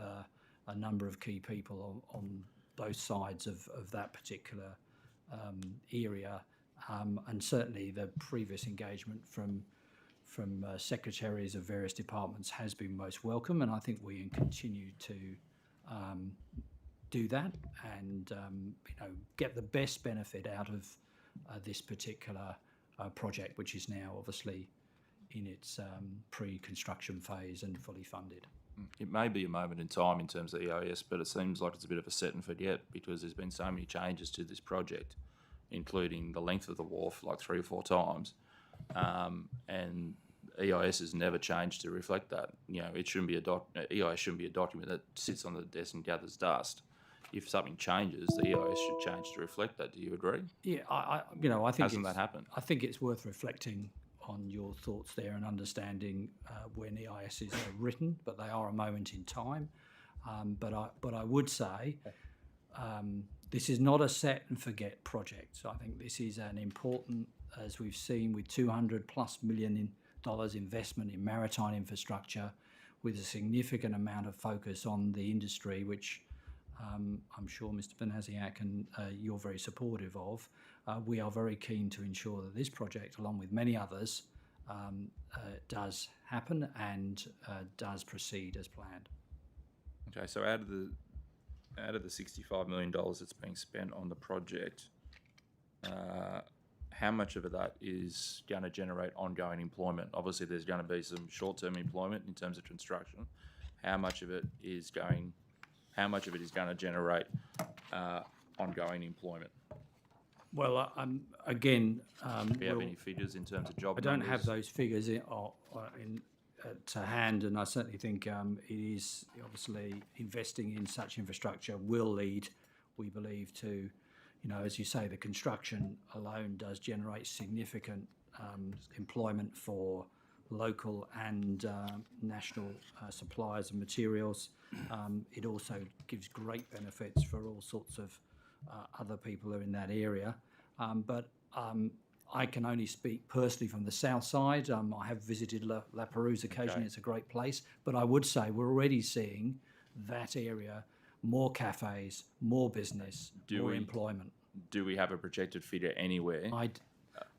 a number of key people on both sides of that particular area, and certainly the previous engagement from secretaries of various departments has been most welcome, and I think we continue to do that and get the best benefit out of this particular project, which is now obviously in its pre-construction phase and fully funded. It may be a moment in time in terms of EIS, but it seems like it's a bit of a set and forget because there's been so many changes to this project, including the length of the wharf like 3 or 4 times, and EIS has never changed to reflect that. It shouldn't be EIS shouldn't be a document that sits on the desk and gathers dust. If something changes, the EIS should change to reflect that. Do you agree? Yeah, I think hasn't that happened? I think it's worth reflecting on your thoughts there and understanding when EISs are written, but they are a moment in time. But I would say this is not a set and forget project. So I think this is an important, as we've seen, with $200+ million investment in maritime infrastructure, with a significant amount of focus on the industry, which I'm sure Mr. Benasiak and you're very supportive of. We are very keen to ensure that this project, along with many others, does happen and does proceed as planned. Okay, so out of the $65 million that's being spent on the project, how much of that is going to generate ongoing employment? Obviously, there's going to be some short-term employment in terms of construction. How much of it is going to generate ongoing employment? Well, again, do you have any figures in terms of job numbers? I don't have those figures to hand, and I certainly think it is obviously investing in such infrastructure will lead, we believe, to, as you say, the construction alone does generate significant employment for local and national suppliers of materials. It also gives great benefits for all sorts of other people are in that area. But I can only speak personally from the south side. I have visited La Perouse occasionally. Okay. It's a great place. But I would say we're already seeing that area, more cafes, more business, more employment. Do we have a projected figure anywhere in I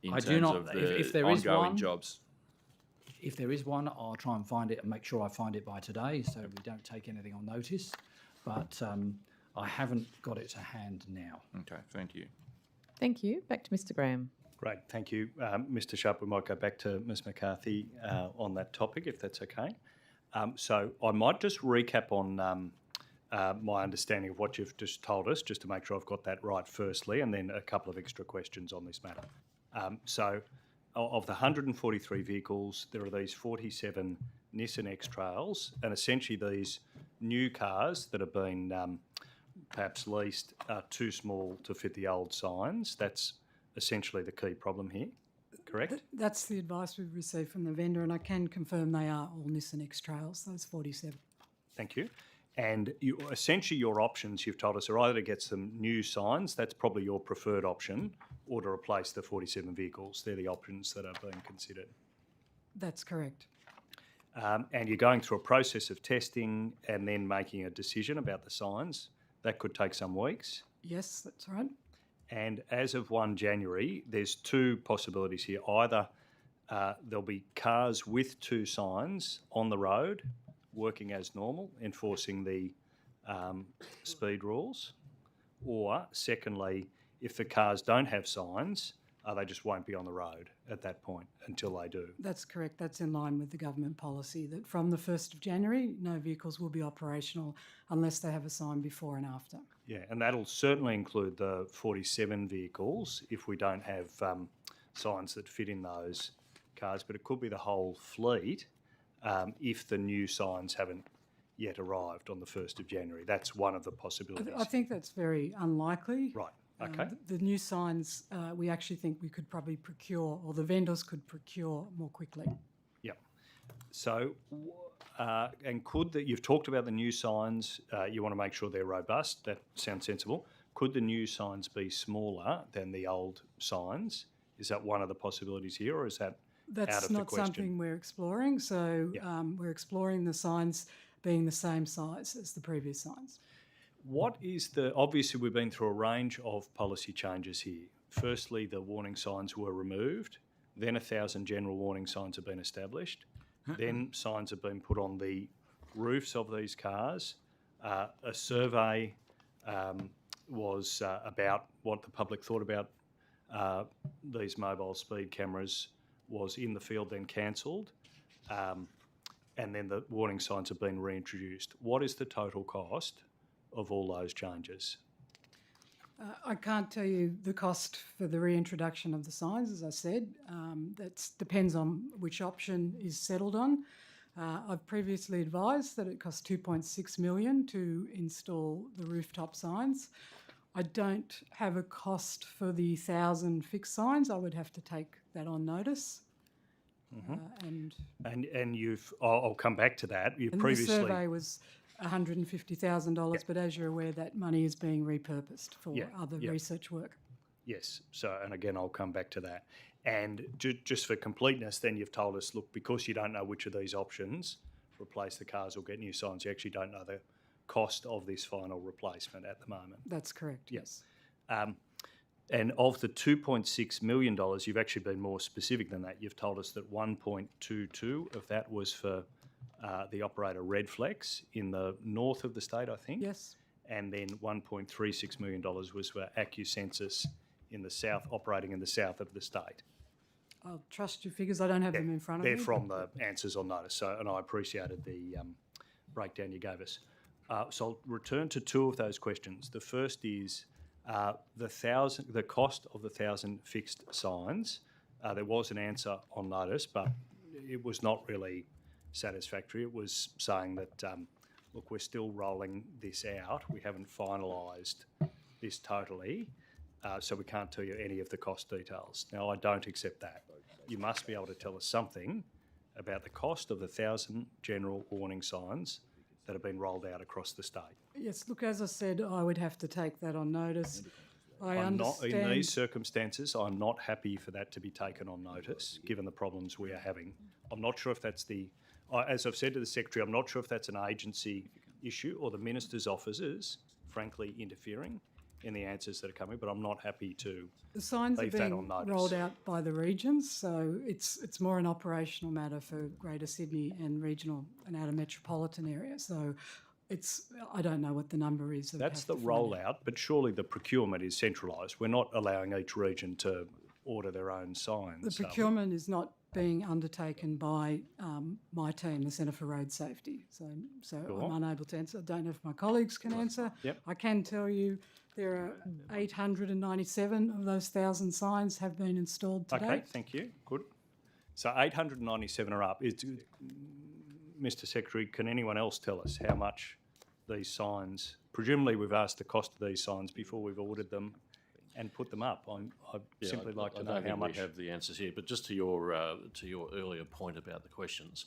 terms do not. of the If there is ongoing one, jobs? If there is one, I'll try and find it and make sure I find it by today so we don't take anything on notice. But I haven't got it to hand now. Okay, thank you. Thank you. Back to Mr. Graham. Great, thank you. Mr Sharp, we might go back to Ms McCarthy on that topic, if that's okay. So I might just recap on my understanding of what you've just told us, just to make sure I've got that right firstly, and then a couple of extra questions on this matter. So of the 143 vehicles, there are these 47 Nissan X-Trails, and essentially these new cars that have been perhaps leased are too small to fit the old signs. That's essentially the key problem here, correct? That's the advice we've received from the vendor, and I can confirm they are all Nissan X-Trails, those 47. Thank you. And essentially your options, you've told us, are either to get some new signs, that's probably your preferred option, or to replace the 47 vehicles. They're the options that are being considered. That's correct. And you're going through a process of testing and then making a decision about the signs. That could take some weeks. Yes, that's right. And as of 1 January, there's two possibilities here. Either there'll be cars with two signs on the road, working as normal, enforcing the speed rules. Or secondly, if the cars don't have signs, they just won't be on the road at that point until they do. That's correct. That's in line with the government policy that from the 1st of January, no vehicles will be operational unless they have a sign before and after. Yeah, and that'll certainly include the 47 vehicles if we don't have signs that fit in those cars, but it could be the whole fleet if the new signs haven't yet arrived on the 1st of January. That's one of the possibilities. I think that's very unlikely. Right, okay. The new signs, we actually think we could probably procure, or the vendors could procure more quickly. Yep. So, and you've talked about the new signs, you want to make sure they're robust, that sounds sensible. Could the new signs be smaller than the old signs? Is that one of the possibilities here, or is that out of the question? That's not something we're exploring, so we're exploring the signs being the same size as the previous signs. What is obviously we've been through a range of policy changes here. Firstly, the warning signs were removed, then 1,000 general warning signs have been established, then signs have been put on the roofs of these cars. A survey was about what the public thought about these mobile speed cameras was in the field, then cancelled. And then the warning signs have been reintroduced. What is the total cost of all those changes? I can't tell you the cost for the reintroduction of the signs, as I said. That depends on which option is settled on. I've previously advised that it costs $2.6 million to install the rooftop signs. I don't have a cost for the 1,000 fixed signs. I would have to take that on notice. And I'll come back to that. The survey was $150,000, but as you're aware, that money is being repurposed for other research work. Yes. So, and again, I'll come back to that. And just for completeness, then you've told us, look, because you don't know which of these options, replace the cars or get new signs, you actually don't know the cost of this final replacement at the moment. That's correct, yes. And of the $2.6 million, you've actually been more specific than that. You've told us that 1.22 of that was for the operator Redflex in the north of the state, I think. Yes. And then $1.36 million was for AccuSensus in the south, operating in the south of the state. I'll trust your figures. I don't have them in front of me. They're from the answers on notice, and I appreciated the breakdown you gave us. So I'll return to two of those questions. The first is the cost of the 1,000 fixed signs. There was an answer on notice, but it was not really satisfactory. It was saying that, look, we're still rolling this out. We haven't finalised this totally, so we can't tell you any of the cost details. Now, I don't accept that. You must be able to tell us something about the cost of the 1,000 general warning signs that have been rolled out across the state. Yes, look, as I said, I would have to take that on notice. I I'm not, understand. in these circumstances, I'm not happy for that to be taken on notice, given the problems we are having. I'm not sure if that's as I've said to the Secretary, I'm not sure if that's an agency issue or the Minister's offices, frankly, interfering in the answers that are coming, but I'm not happy to The signs are leave that on being notice. rolled out by the regions, so it's more an operational matter for Greater Sydney and regional and outer metropolitan area. So I don't know what the number is. That's the rollout, but surely the procurement is centralised. We're not allowing each region to order their own signs. The procurement is not being undertaken by my team, the Centre for Road Safety. So I'm unable to answer. I don't know if my colleagues can answer. Yep. I can tell you there are 897 of those 1,000 signs have been installed to Okay, date. thank you. Good. So 897 are up. Mr. Secretary, can anyone else tell us how much these signs, presumably we've asked the cost of these signs before we've ordered them and put them up. I'd simply like to know how much. We have the answers here, but just to your earlier point about the questions,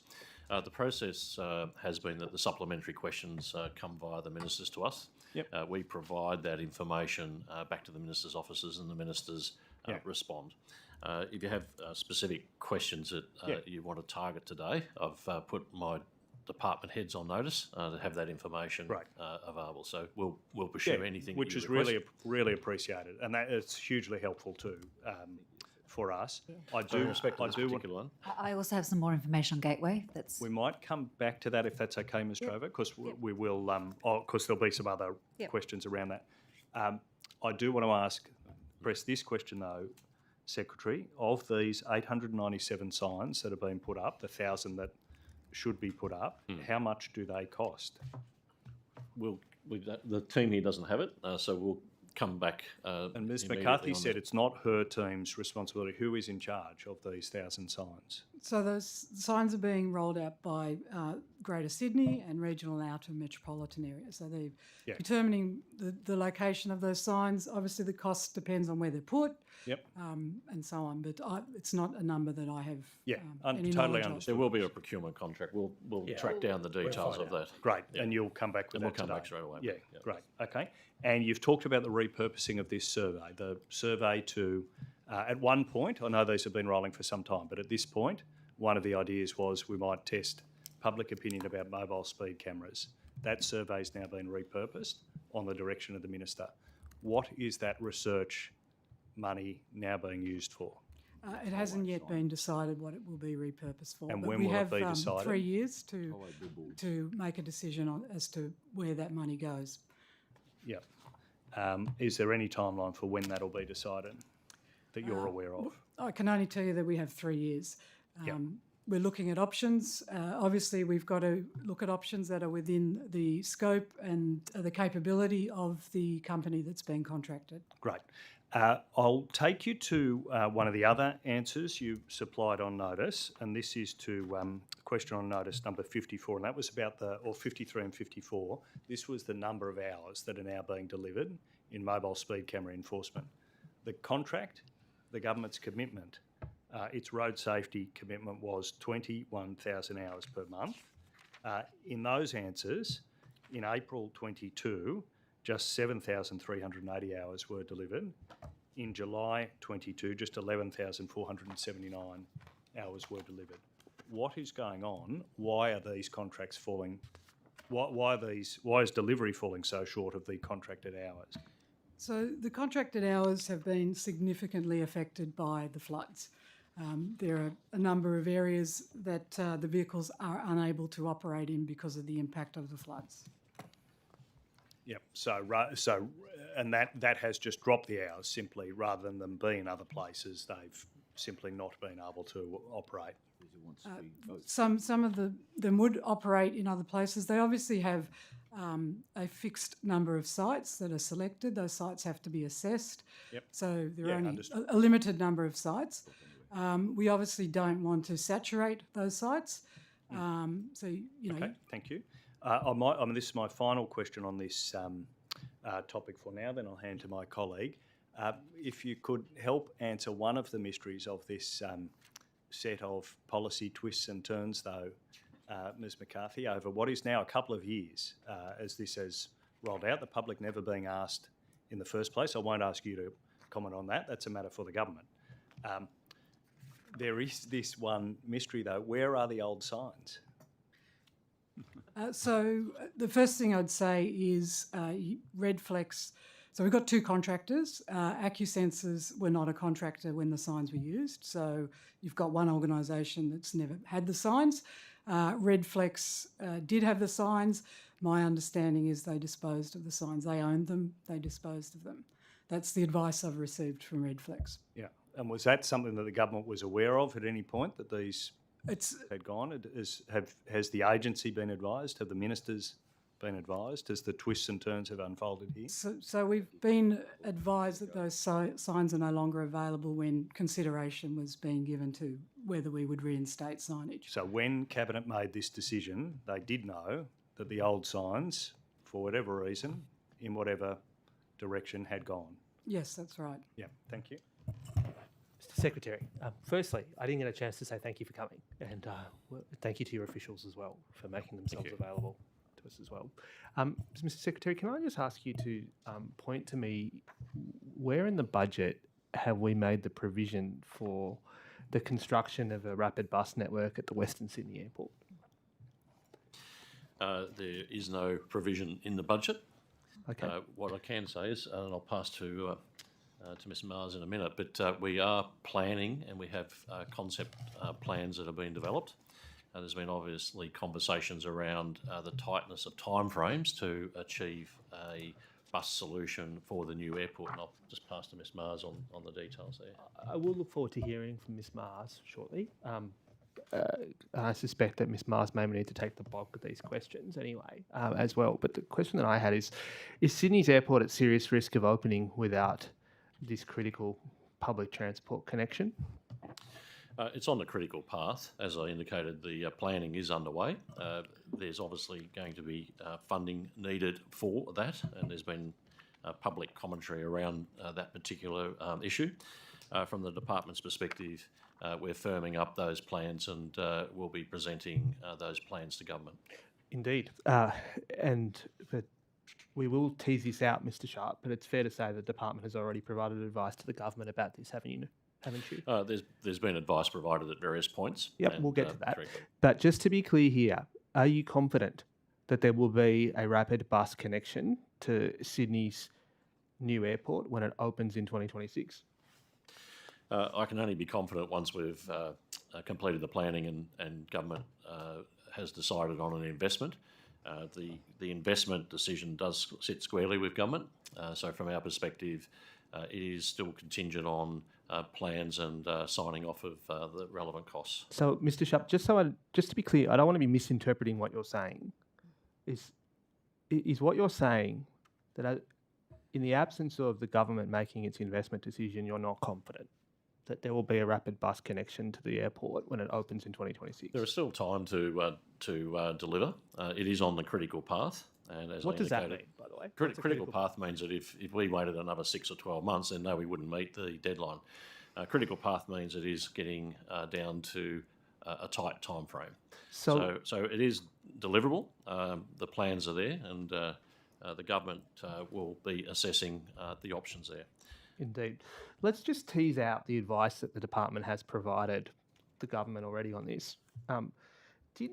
the process has been that the supplementary questions come via the ministers to us. Yep. We provide that information back to the ministers' offices, and the ministers respond. If you have specific questions that you want to target today, I've put my department heads on notice to have that information available. So we'll pursue anything which you is request. really appreciated, and that it's hugely helpful too for us. I So in respect to this want. particular one. I also have some more information on Gateway. We might come back to that if that's okay, Ms. Drover, because we will. Of course, there'll be some other questions around that. I do want to press this question though, Secretary. Of these 897 signs that have been put up, the 1,000 that should be put up, how much do they cost? The team here doesn't have it, so we'll come back. And Ms. immediately McCarthy on said that. it's not her team's responsibility. Who is in charge of these 1,000 signs? So those signs are being rolled out by Greater Sydney and regional and outer metropolitan areas. So they're determining the location of those signs. Obviously, the cost depends on where they're put, and so on. But it's not a number that I have any totally knowledge of. understood. There will be a procurement contract. We'll track down the details of that. Great, and you'll come back with And that we'll come back today. straight away. Yeah, Yeah. great, okay. And you've talked about the repurposing of this survey. The survey to, at one point, I know these have been rolling for some time, but at this point, one of the ideas was we might test public opinion about mobile speed cameras. That survey's now been repurposed on the direction of the Minister. What is that research money now being used for? It hasn't yet been decided what it will be repurposed for. And but when we will it have be decided? 3 years to make a decision as to where that money goes. Yep. Is there any timeline for when that'll be decided that you're aware of? I can only tell you that we have 3 years. We're looking at options. Obviously, we've got to look at options that are within the scope and the capability of the company that's been contracted. Great. I'll take you to one of the other answers you supplied on notice, and this is to question on notice number 54, and that was about or 53 and 54. This was the number of hours that are now being delivered in mobile speed camera enforcement. The contract, the government's commitment, its road safety commitment was 21,000 hours per month. In those answers, in April 22, just 7,380 hours were delivered. In July 22, just 11,479 hours were delivered. What is going on? Why are these contracts falling? Why is delivery falling so short of the contracted hours? So the contracted hours have been significantly affected by the floods. There are a number of areas that the vehicles are unable to operate in because of the impact of the floods. Yep. And that has just dropped the hours simply, rather than them being in other places, they've simply not been able to operate. Some of them would operate in other places. They obviously have a fixed number of sites that are selected. Those sites have to be assessed. Yep. So there are only understood. a limited number of sites. We obviously don't want to saturate those sites. Okay, thank you. This is my final question on this topic for now, then I'll hand to my colleague. If you could help answer one of the mysteries of this set of policy twists and turns, though, Ms McCarthy, over what is now a couple of years as this has rolled out, the public never being asked in the first place. I won't ask you to comment on that. That's a matter for the government. There is this one mystery, though. Where are the old signs? So the first thing I'd say is Redflex. So we've got two contractors. AccuSensors were not a contractor when the signs were used. So you've got one organisation that's never had the signs. Redflex did have the signs. My understanding is they disposed of the signs. They owned them. They disposed of them. That's the advice I've received from Redflex. Yeah. And was that something that the government was aware of at any point, that these had gone? Has the agency been advised? Have the ministers been advised as the twists and turns have unfolded here? So we've been advised that those signs are no longer available when consideration was being given to whether we would reinstate signage. So when Cabinet made this decision, they did know that the old signs, for whatever reason, in whatever direction, had gone. Yes, that's right. Yeah, thank you. Mr Secretary, firstly, I didn't get a chance to say thank you for coming, and thank you to your officials as well for making themselves available to us as well. Mr Secretary, can I just ask you to point to me where in the budget have we made the provision for the construction of a rapid bus network at the Western Sydney Airport? There is no provision in the budget. Okay. What I can say is, and I'll pass to Mr Mars in a minute, but we are planning and we have concept plans that are being developed. There's been obviously conversations around the tightness of timeframes to achieve a bus solution for the new airport, and I'll just pass to Ms Mars on the details there. I will look forward to hearing from Ms Mars shortly. I suspect that Ms Mars may need to take the bulk of these questions anyway as well. But the question that I had is Sydney's airport at serious risk of opening without this critical public transport connection? It's on the critical path. As I indicated, the planning is underway. There's obviously going to be funding needed for that, and there's been public commentary around that particular issue. From the department's perspective, we're firming up those plans and we'll be presenting those plans to government. Indeed. But we will tease this out, Mr Sharp, but it's fair to say the department has already provided advice to the government about this, haven't you? There's been advice provided at various points. Yep, we'll get to that. But just to be clear here, are you confident that there will be a rapid bus connection to Sydney's new airport when it opens in 2026? I can only be confident once we've completed the planning and government has decided on an investment. The investment decision does sit squarely with government. So from our perspective, it is still contingent on plans and signing off of the relevant costs. So, Mr Sharp, just to be clear, I don't want to be misinterpreting what you're saying. Is what you're saying that in the absence of the government making its investment decision, you're not confident that there will be a rapid bus connection to the airport when it opens in 2026? There is still time to deliver. It is on the critical path. And as what does that mean, by the way? Critical path means that if we waited another 6 or 12 months, then no, we wouldn't meet the deadline. Critical path means it is getting down to a tight time frame. So it is deliverable. The plans are there, and the government will be assessing the options there. Indeed. Let's just tease out the advice that the department has provided the government already on this. Did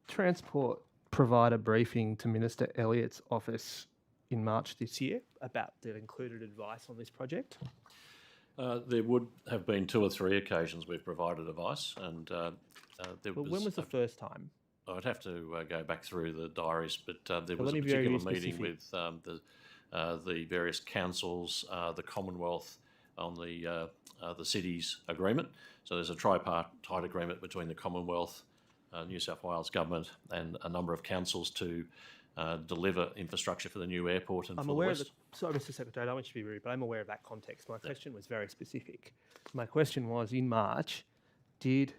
Transport provide a briefing to Minister Elliott's office in March this year about the included advice on this project? There would have been 2 or 3 occasions we've provided advice, and when was the first time? I'd have to go back through the diaries, but there was a particular meeting with the various councils, the Commonwealth on the city's agreement. So there's a tripartite agreement between the Commonwealth, New South Wales government, and a number of councils to deliver infrastructure for the new airport and I'm for aware the West. Sorry, Mr Secretary, I don't want you to be rude, but I'm aware of that context. My question was very specific. My question was, in March, did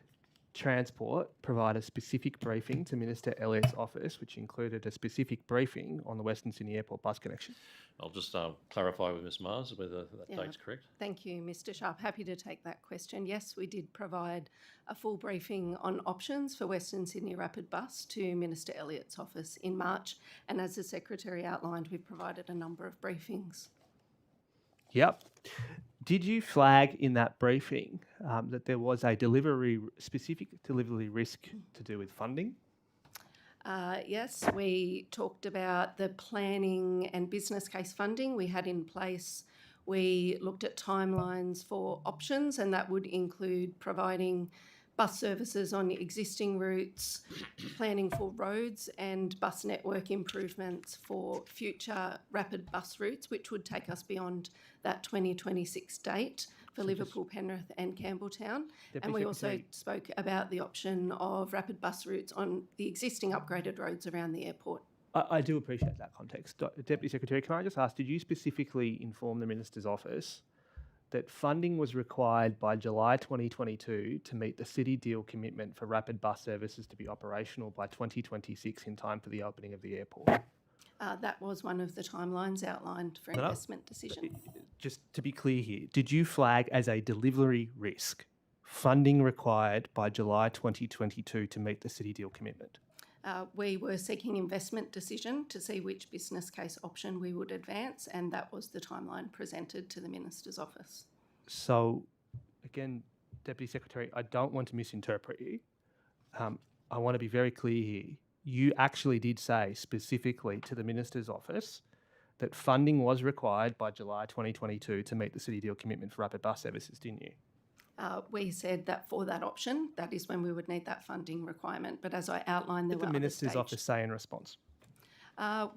Transport provide a specific briefing to Minister Elliott's office, which included a specific briefing on the Western Sydney Airport bus connection? I'll just clarify with Ms Mars whether that Yeah. date's correct. Thank you, Mr Sharp. Happy to take that question. Yes, we did provide a full briefing on options for Western Sydney Rapid Bus to Minister Elliott's office in March, and as the Secretary outlined, we provided a number of briefings. Yep. Did you flag in that briefing that there was a specific delivery risk to do with funding? Yes, we talked about the planning and business case funding we had in place. We looked at timelines for options, and that would include providing bus services on existing routes, planning for roads and bus network improvements for future rapid bus routes, which would take us beyond that 2026 date for Liverpool, Penrith and Campbelltown. And we also spoke about the option of rapid bus routes on the existing upgraded roads around the airport. I do appreciate that context. Deputy Secretary, can I just ask, did you specifically inform the Minister's office that funding was required by July 2022 to meet the city deal commitment for rapid bus services to be operational by 2026 in time for the opening of the airport? That was one of the timelines outlined for investment decision. Just to be clear here, did you flag as a delivery risk funding required by July 2022 to meet the city deal commitment? We were seeking investment decision to see which business case option we would advance, and that was the timeline presented to the Minister's office. So, again, Deputy Secretary, I don't want to misinterpret you. I want to be very clear here. You actually did say specifically to the Minister's office that funding was required by July 2022 to meet the city deal commitment for rapid bus services, didn't you? We said that for that option, that is when we would need that funding requirement. But as I outlined, there What were did the other Minister's office say in response?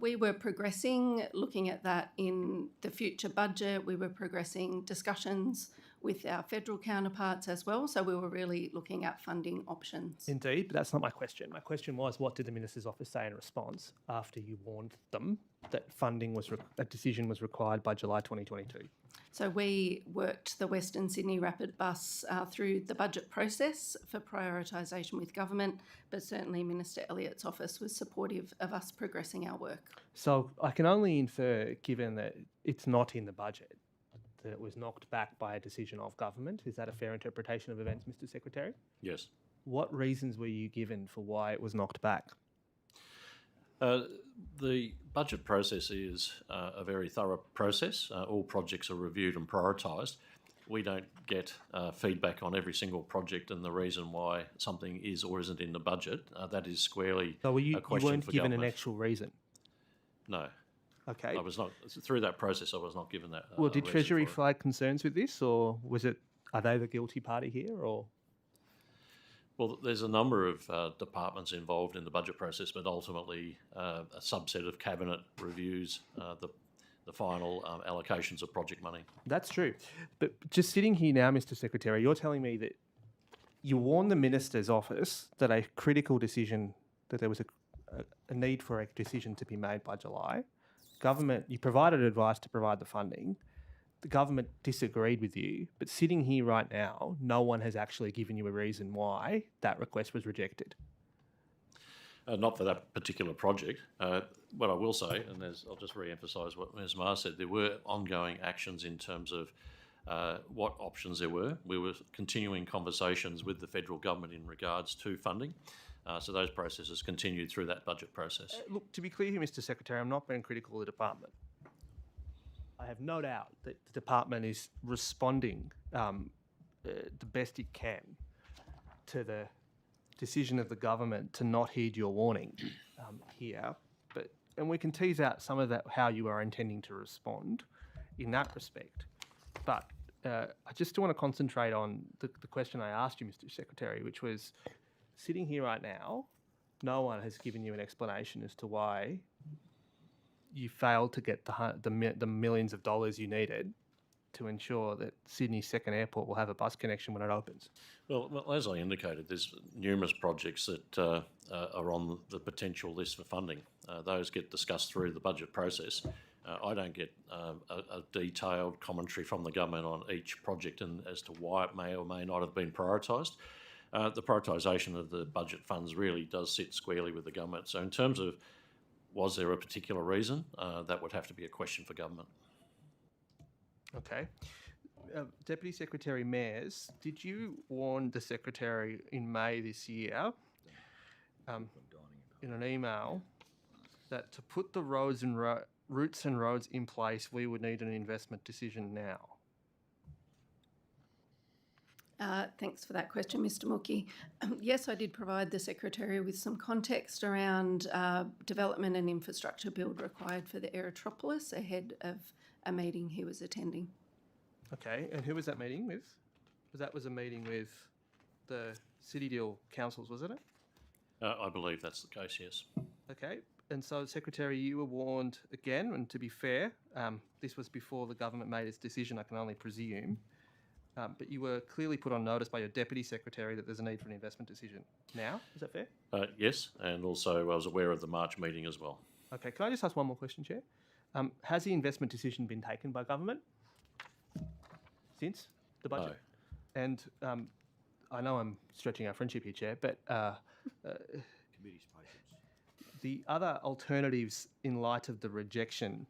We were progressing, looking at that in the future budget. We were progressing discussions with our federal counterparts as well. So we were really looking at funding options. Indeed, but that's not my question. My question was, what did the Minister's office say in response after you warned them that funding was that decision was required by July 2022? So we worked the Western Sydney Rapid Bus through the budget process for prioritisation with government, but certainly Minister Elliott's office was supportive of us progressing our work. So I can only infer, given that it's not in the budget, that it was knocked back by a decision of government. Is that a fair interpretation of events, Mr. Secretary? Yes. What reasons were you given for why it was knocked back? The budget process is a very thorough process. All projects are reviewed and prioritised. We don't get feedback on every single project and the reason why something is or isn't in the budget. That is squarely So a question you weren't for given government. an actual reason? No. Okay. I was not, through that process, I was not given that. Well, did reason Treasury for it. flag concerns with this, or are they the guilty party here, or? Well, there's a number of departments involved in the budget process, but ultimately a subset of cabinet reviews the final allocations of project money. That's true. But just sitting here now, Mr. Secretary, you're telling me that you warned the Minister's office that a critical decision, that there was a need for a decision to be made by July. Government, you provided advice to provide the funding. The government disagreed with you, but sitting here right now, no one has actually given you a reason why that request was rejected. Not for that particular project. What I will say, and I'll just re-emphasise what Ms Mars said, there were ongoing actions in terms of what options there were. We were continuing conversations with the federal government in regards to funding. So those processes continued through that budget process. Look, to be clear here, Mr. Secretary, I'm not being critical of the department. I have no doubt that the department is responding the best it can to the decision of the government to not heed your warning here. And we can tease out some of that, how you are intending to respond in that respect. But I just want to concentrate on the question I asked you, Mr. Secretary, which was, sitting here right now, no one has given you an explanation as to why you failed to get the millions of dollars you needed to ensure that Sydney's second airport will have a bus connection when it opens. Well, as I indicated, there's numerous projects that are on the potential list for funding. Those get discussed through the budget process. I don't get a detailed commentary from the government on each project and as to why it may or may not have been prioritised. The prioritisation of the budget funds really does sit squarely with the government. So in terms of was there a particular reason, that would have to be a question for government. Okay. Deputy Secretary Mayers, did you warn the Secretary in May this year in an email that to put the roads and routes and roads in place, we would need an investment decision now? Thanks for that question, Mr Mookie. Yes, I did provide the Secretary with some context around development and infrastructure build required for the Aerotropolis ahead of a meeting he was attending. Okay, and who was that meeting with? That was a meeting with the City Deal councils, wasn't it? I believe that's the case, yes. Okay, and so, Secretary, you were warned again, and to be fair, this was before the government made its decision, I can only presume, but you were clearly put on notice by your Deputy Secretary that there's a need for an investment decision now. Is that fair? Yes, and also I was aware of the March meeting as well. Okay, can I just ask one more question, Chair? Has the investment decision been taken by government since the budget? No. And I know I'm stretching our friendship here, Chair, but Committee's patience. the other alternatives in light of the rejection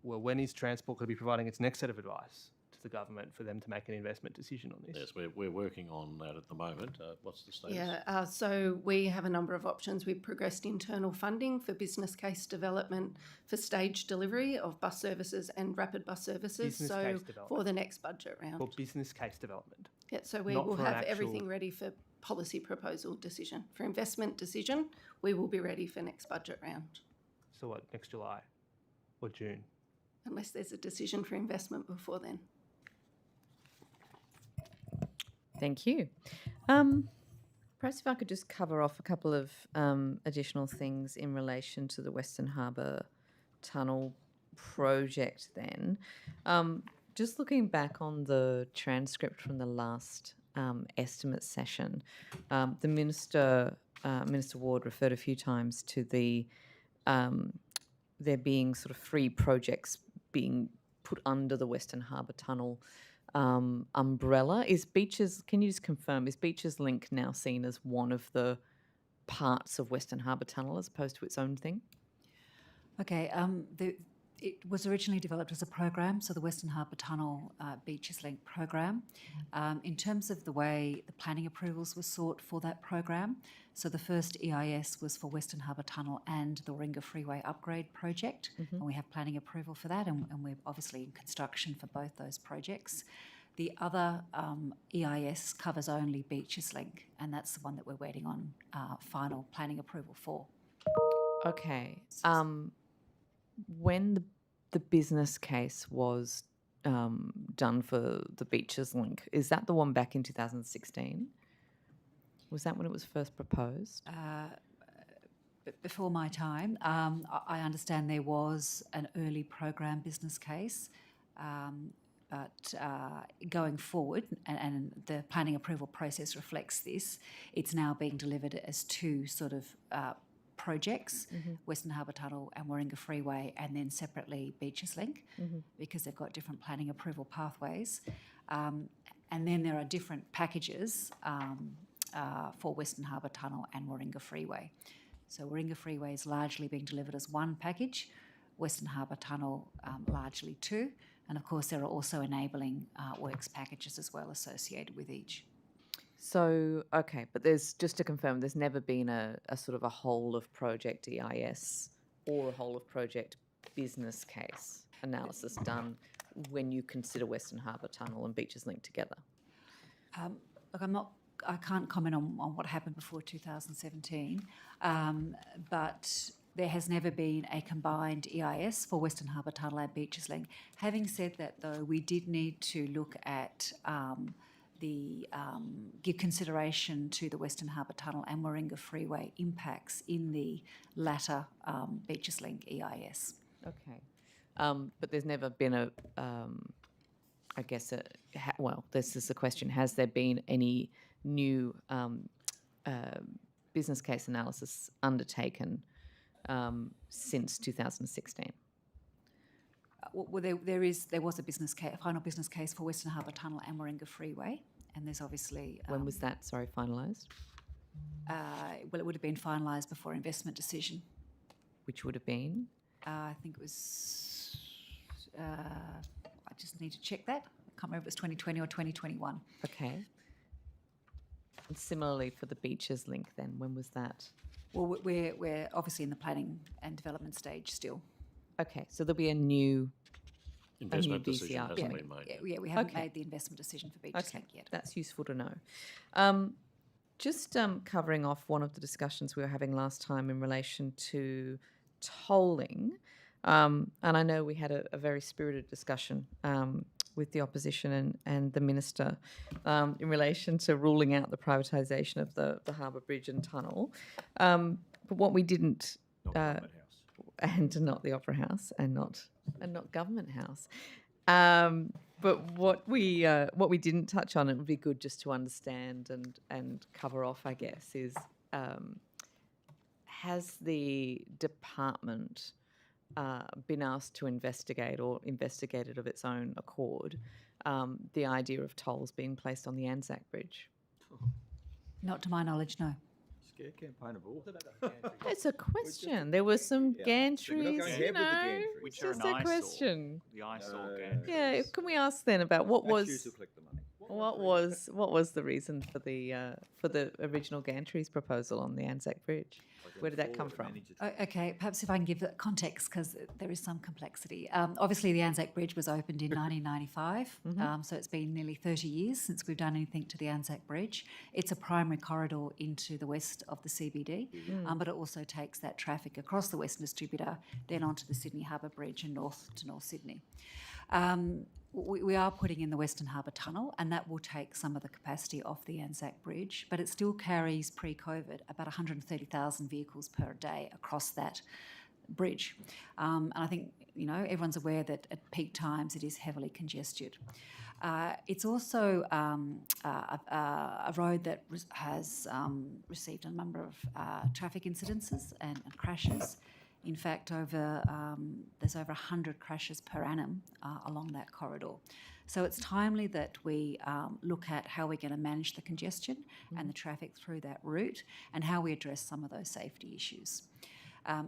were when is Transport going to be providing its next set of advice to the government for them to make an investment decision on this? Yes, we're working on that at the moment. What's the status? Yeah, so we have a number of options. We've progressed internal funding for business case development for stage delivery of bus services and rapid bus services. Business case development. For the next budget round. For business case development. Yeah, so we Not will for an have everything actual- ready for policy proposal decision. For investment decision, we will be ready for next budget round, So what, next July or June? unless there's a decision for investment before then. Thank you. Perhaps if I could just cover off a couple of additional things in relation to the Western Harbour Tunnel project then. Just looking back on the transcript from the last estimate session, the Minister Ward referred a few times to there being sort of 3 projects being put under the Western Harbour Tunnel umbrella. Can you just confirm, is Beaches Link now seen as one of the parts of Western Harbour Tunnel as opposed to its own thing? Okay, it was originally developed as a program, so the Western Harbour Tunnel Beaches Link program. In terms of the way the planning approvals were sought for that program, so the first EIS was for Western Harbour Tunnel and the Warringah Freeway upgrade project, and we have planning approval for that, and we're obviously in construction for both those projects. The other EIS covers only Beaches Link, and that's the one that we're waiting on final planning approval for. Okay. When the business case was done for the Beaches Link, is that the one back in 2016? Was that when it was first proposed? Before my time, I understand there was an early program business case, but going forward, and the planning approval process reflects this, it's now being delivered as 2 sort of projects, Western Harbour Tunnel and Warringah Freeway, and then separately Beaches Link, because they've got different planning approval pathways. And then there are different packages for Western Harbour Tunnel and Warringah Freeway. So Warringah Freeway is largely being delivered as one package, Western Harbour Tunnel largely 2, and of course there are also enabling works packages as well associated with each. So, okay, but there's, just to confirm, there's never been a sort of a whole of project EIS or a whole of project business case analysis done when you consider Western Harbour Tunnel and Beaches Link together? Look, I can't comment on what happened before 2017, but there has never been a combined EIS for Western Harbour Tunnel and Beaches Link. Having said that, though, we did need to look at give consideration to the Western Harbour Tunnel and Warringah Freeway impacts in the latter Beaches Link EIS. Okay. But there's never been this is the question, has there been any new business case analysis undertaken since 2016? Well, there was a final business case for Western Harbour Tunnel and Warringah Freeway, And there's obviously When was that, finalised? well, it would have been finalised before investment decision. Which would have been? I think it was. I just need to check that. I can't remember if it was 2020 or 2021. Okay. And similarly for the beaches link then, when was that? Well, we're obviously in the planning and development stage still. Okay, so there'll be a new Investment decision VCR. hasn't been made. Yeah, we haven't Okay. made the investment decision for beaches Okay, link yet. that's useful to know. Just covering off one of the discussions we were having last time in relation to tolling, and I know we had a very spirited discussion with the opposition and the minister in relation to ruling out the privatisation of the Harbour Bridge and Tunnel. But what we didn't, and not the Opera House, and not Government House. But what we didn't touch on, it would be good just to understand and cover off, I guess, is has the department been asked to investigate or investigated of its own accord the idea of tolls being placed on the Anzac Bridge? Not to my knowledge, no. Scare campaign of all. It's a question. There were some gantries, ahead you with the know. gantries. It's Which are just an a eyesore. question. The eyesore No. gantries. Yeah, can we ask then about what Choose was to collect the money. what was the reason for the original gantries proposal on the Anzac Bridge? Where did that come from? Okay, perhaps if I can give that context, because there is some complexity. Obviously, the Anzac Bridge was opened in 1995, so it's been nearly 30 years since we've done anything to the Anzac Bridge. It's a primary corridor into the west of the CBD, but it also takes that traffic across the Western Distributor, then onto the Sydney Harbour Bridge and north to North Sydney. We are putting in the Western Harbour Tunnel, and that will take some of the capacity off the Anzac Bridge, but it still carries, pre-COVID, about 130,000 vehicles per day across that bridge. And I think, everyone's aware that at peak times it is heavily congested. It's also a road that has received a number of traffic incidences and crashes. In fact, there's over 100 crashes per annum along that corridor. So it's timely that we look at how we're going to manage the congestion and the traffic through that route and how we address some of those safety issues.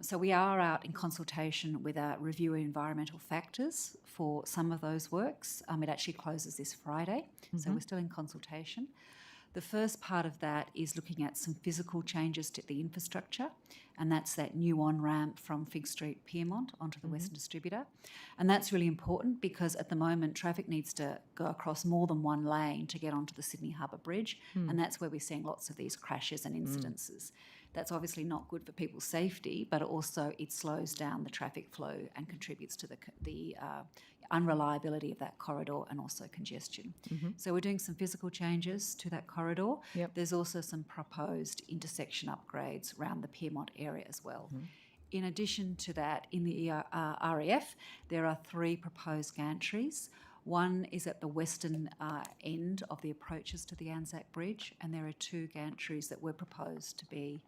So we are out in consultation with a review of environmental factors for some of those works. It actually closes this Friday, so we're still in consultation. The first part of that is looking at some physical changes to the infrastructure, and that's that new on-ramp from Fig Street, Piermont, onto the Western Distributor. And that's really important because at the moment traffic needs to go across more than one lane to get onto the Sydney Harbour Bridge, and that's where we're seeing lots of these crashes and incidences. That's obviously not good for people's safety, but also it slows down the traffic flow and contributes to the unreliability of that corridor and also congestion. So we're doing some physical changes to that corridor. Yep. There's also some proposed intersection upgrades around the Piermont area as well. In addition to that, in the RAF, there are 3 proposed gantries. One is at the western end of the approaches to the Anzac Bridge, and there are 2 gantries that were proposed to be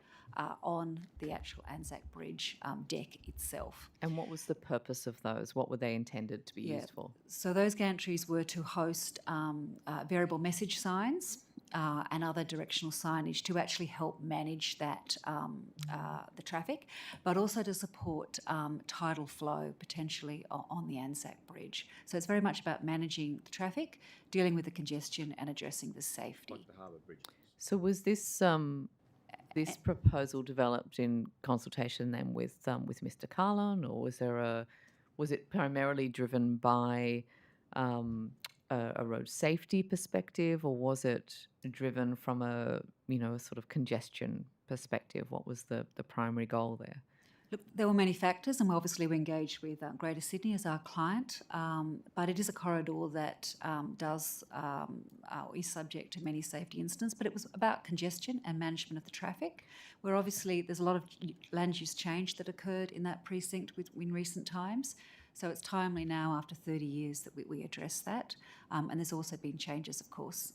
on the actual Anzac Bridge deck itself. And what was the purpose of those? What were they intended to be used for? So those gantries were to host variable message signs and other directional signage to actually help manage that the traffic, but also to support tidal flow potentially on the Anzac Bridge. So it's very much about managing the traffic, dealing with the congestion, and addressing the safety. Like the Harbour Bridge. So was this proposal developed in consultation then with Mr. Carlin, or was it primarily driven by a road safety perspective, or was it driven from a sort of congestion perspective? What was the primary goal there? Look, there were many factors, and obviously we engaged with Greater Sydney as our client, but it is a corridor that is subject to many safety incidents, but it was about congestion and management of the traffic, where obviously there's a lot of land use change that occurred in that precinct in recent times. So it's timely now, after 30 years, that we address that. And there's also been changes, of course,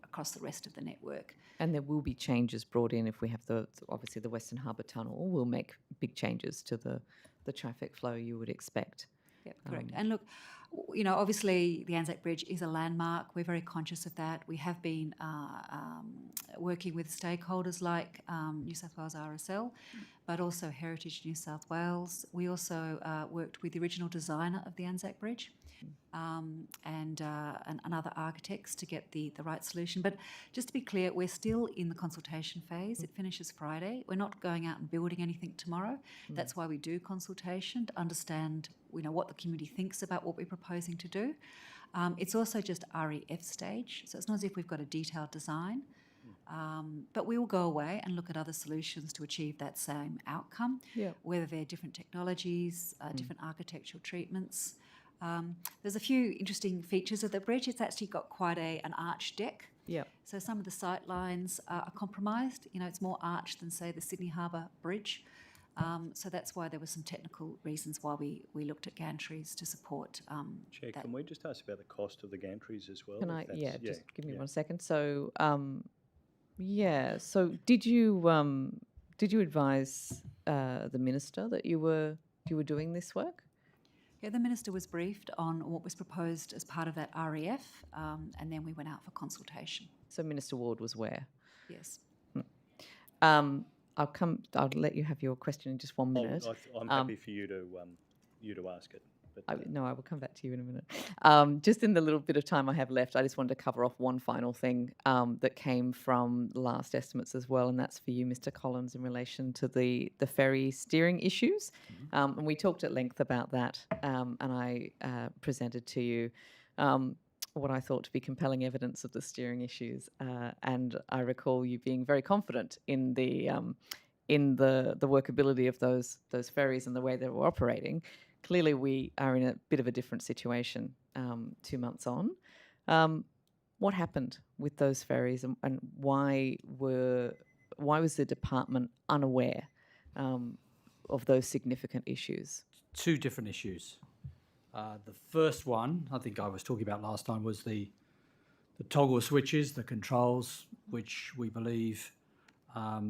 across the rest of the network. And there will be changes brought in if we have obviously the Western Harbour Tunnel will make big changes to the traffic flow you would expect. Yeah, correct. And look, Obviously the Anzac Bridge is a landmark. We're very conscious of that. We have been working with stakeholders like New South Wales RSL, but also Heritage New South Wales. We also worked with the original designer of the Anzac Bridge and other architects to get the right solution. But just to be clear, we're still in the consultation phase. It finishes Friday. We're not going out and building anything tomorrow. That's why we do consultation, to understand what the community thinks about what we're proposing to do. It's also just REF stage, so it's not as if we've got a detailed design. But we will go away and look at other solutions to achieve that same outcome, whether they're different technologies, different architectural treatments. There's a few interesting features of the bridge. It's actually got quite an arch deck. So some of the sight lines are compromised. It's more arched than, say, the Sydney Harbour Bridge. So that's why there were some technical reasons why we looked at gantries to support Chair, that. can we just ask about the cost of the gantries as well? Can I? Just give me 1 second. So, so did you advise the minister that you were doing this work? Yeah, the minister was briefed on what was proposed as part of that REF, and then we went out for consultation. So Minister Ward was aware. Yes. I'll let you have your question in just 1 minute. I'm happy for you to ask it. But, I will come back to you in a minute. Just in the little bit of time I have left, I just wanted to cover off one final thing that came from last estimates as well, and that's for you, Mr. Collins, in relation to the ferry steering issues. And we talked at length about that, and I presented to you what I thought to be compelling evidence of the steering issues. And I recall you being very confident in the workability of those ferries and the way they were operating. Clearly, we are in a bit of a different situation 2 months on. What happened with those ferries, and why was the department unaware of those significant issues? Two different issues. The first one, I think I was talking about last time, was the toggle switches, the controls, which we believe, are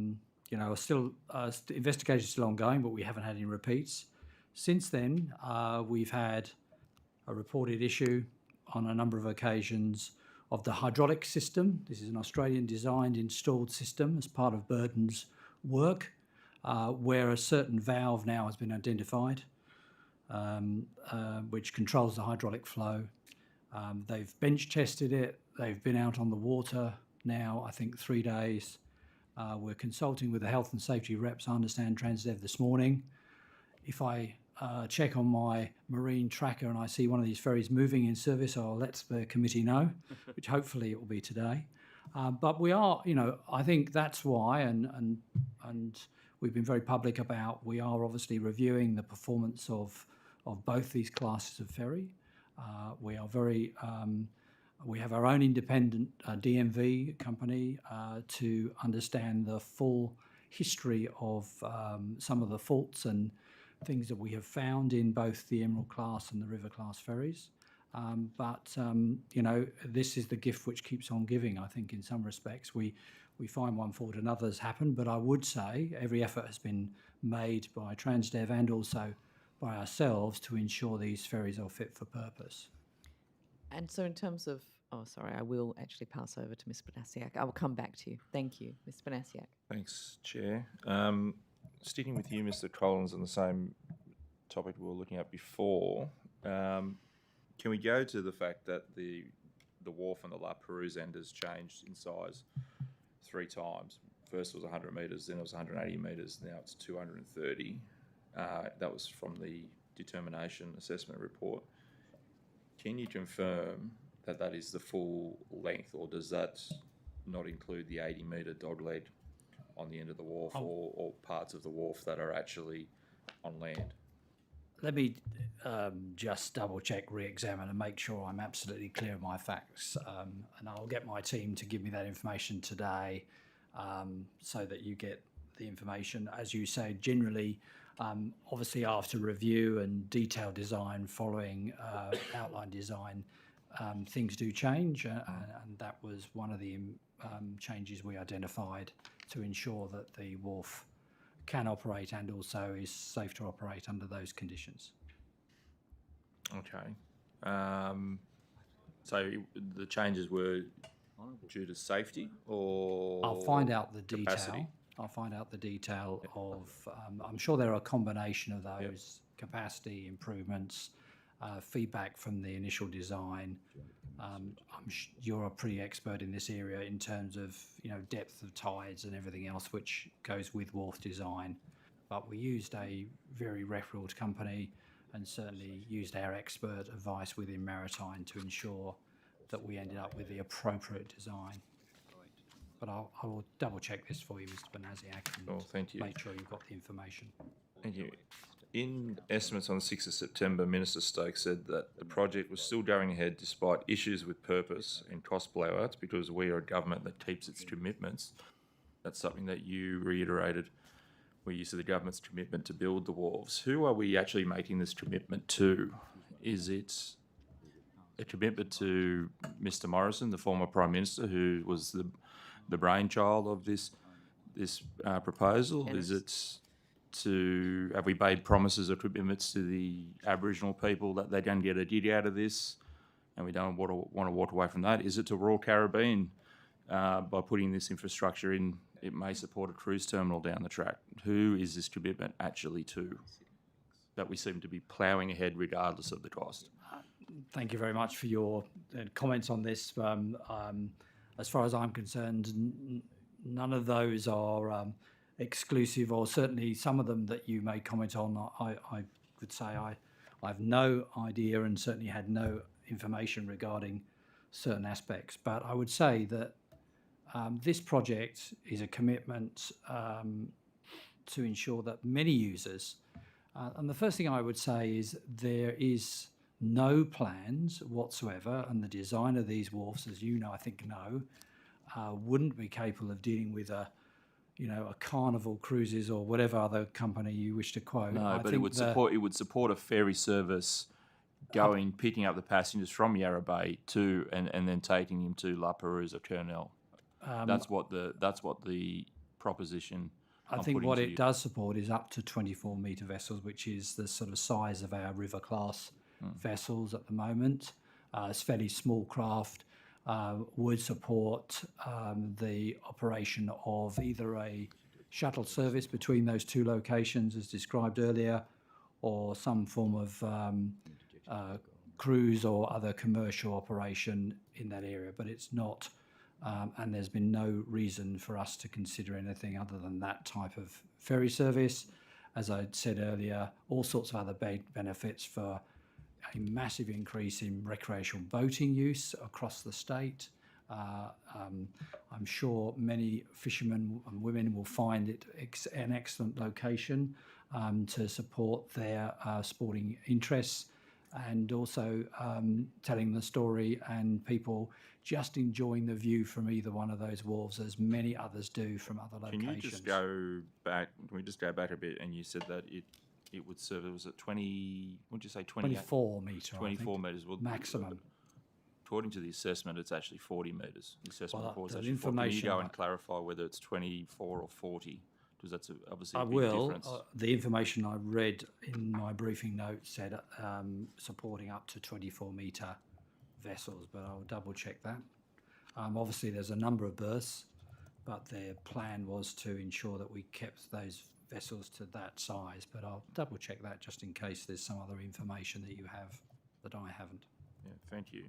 still investigation is still ongoing, but we haven't had any repeats. Since then, we've had a reported issue on a number of occasions of the hydraulic system. This is an Australian-designed installed system as part of Burden's work, where a certain valve now has been identified, which controls the hydraulic flow. They've bench tested it. They've been out on the water now, I think, 3 days. We're consulting with the health and safety reps, I understand, Transdev this morning. If I check on my marine tracker and I see one of these ferries moving in service, I'll let the committee know, which hopefully it will be today. But we are, I think that's why, and we've been very public about, we are obviously reviewing the performance of both these classes of ferry. We are very, we have our own independent DMV company to understand the full history of some of the faults and things that we have found in both the Emerald class and the River class ferries. But this is the gift which keeps on giving, I think, in some respects. We find one fault and others happen, but I would say every effort has been made by Transdev and also by ourselves to ensure these ferries are fit for purpose. And so in terms of, I will actually pass over to Ms. Banasiak. I will come back to you. Thank you, Ms. Banasiak. Thanks, Chair. Sticking with you, Mr. Collins, on the same topic we were looking at before, can we go to the fact that the wharf on the La Perouse end has changed in size 3 times? First it was 100 metres, then it was 180 metres, now it's 230. That was from the determination assessment report. Can you confirm that that is the full length, or does that not include the 80-metre dogleg on the end of the wharf, or parts of the wharf that are actually on land? Let me just double-check, re-examine and make sure I'm absolutely clear of my facts. And I'll get my team to give me that information today so that you get the information. As you say, generally, obviously after review and detailed design following outline design, things do change, and that was one of the changes we identified to ensure that the wharf can operate and also is safe to operate under those conditions. Okay. So the changes were due to safety, or I'll find out the detail. capacity? I'll find out the detail of. I'm sure there are a combination of those capacity improvements, feedback from the initial design. You're a pretty expert in this area in terms of depth of tides and everything else which goes with wharf design. But we used a very reputable company and certainly used our expert advice within Maritime to ensure that we ended up with the appropriate design. But I will double check this for you, Mr. Benaziac, and thank you. make sure you've got the information. Thank you. In estimates on the 6th of September, Minister Stokes said that the project was still going ahead despite issues with purpose and cost blowouts because we are a government that keeps its commitments. That's something that you reiterated where you said the government's commitment to build the wharves. Who are we actually making this commitment to? Is it a commitment to Mr. Morrison, the former Prime Minister, who was the brainchild of this proposal? Yes. Is it have we made promises or commitments to the Aboriginal people that they're going to get a gig out of this and we don't want to walk away from that? Is it to Royal Caribbean by putting this infrastructure in? It may support a cruise terminal down the track. Who is this commitment actually to that we seem to be ploughing ahead regardless of the cost? Thank you very much for your comments on this. As far as I'm concerned, none of those are exclusive, or certainly some of them that you may comment on, I would say I have no idea and certainly had no information regarding certain aspects. But I would say that this project is a commitment to ensure that many users, and the first thing I would say is there is no plans whatsoever, and the design of these wharfs, as you know, I think wouldn't be capable of dealing with a Carnival Cruises or whatever other company you wish to quote. No, but it would support a ferry service picking up the passengers from Yarra Bay and then taking them to La Perouse or Kurnell. That's what the proposition. I think what it does support is up to 24-metre vessels, which is the sort of size of our river class vessels at the moment. It's fairly small craft. Would support the operation of either a shuttle service between those two locations as described earlier, or some form of cruise or other commercial operation in that area. But it's not, and there's been no reason for us to consider anything other than that type of ferry service. As I said earlier, all sorts of other benefits for a massive increase in recreational boating use across the state. I'm sure many fishermen and women will find it an excellent location to support their sporting interests, and also telling the story and people just enjoying the view from either one of those wharves, as many others do from other locations. Can you just go back? Can we just go back a bit? And you said that it would serve. Was it 20? What did you say? 24 metre. 24 metres. Well, maximum. According to the assessment, it's actually 40 metres. The assessment report is the actually 40. Can you go information- and clarify whether it's 24 or 40? Because that's obviously I a big will. difference. The information I read in my briefing notes said supporting up to 24-metre vessels, but I'll double check that. Obviously, there's a number of berths, but their plan was to ensure that we kept those vessels to that size. But I'll double check that just in case there's some other information that you have that I haven't. Yeah, thank you.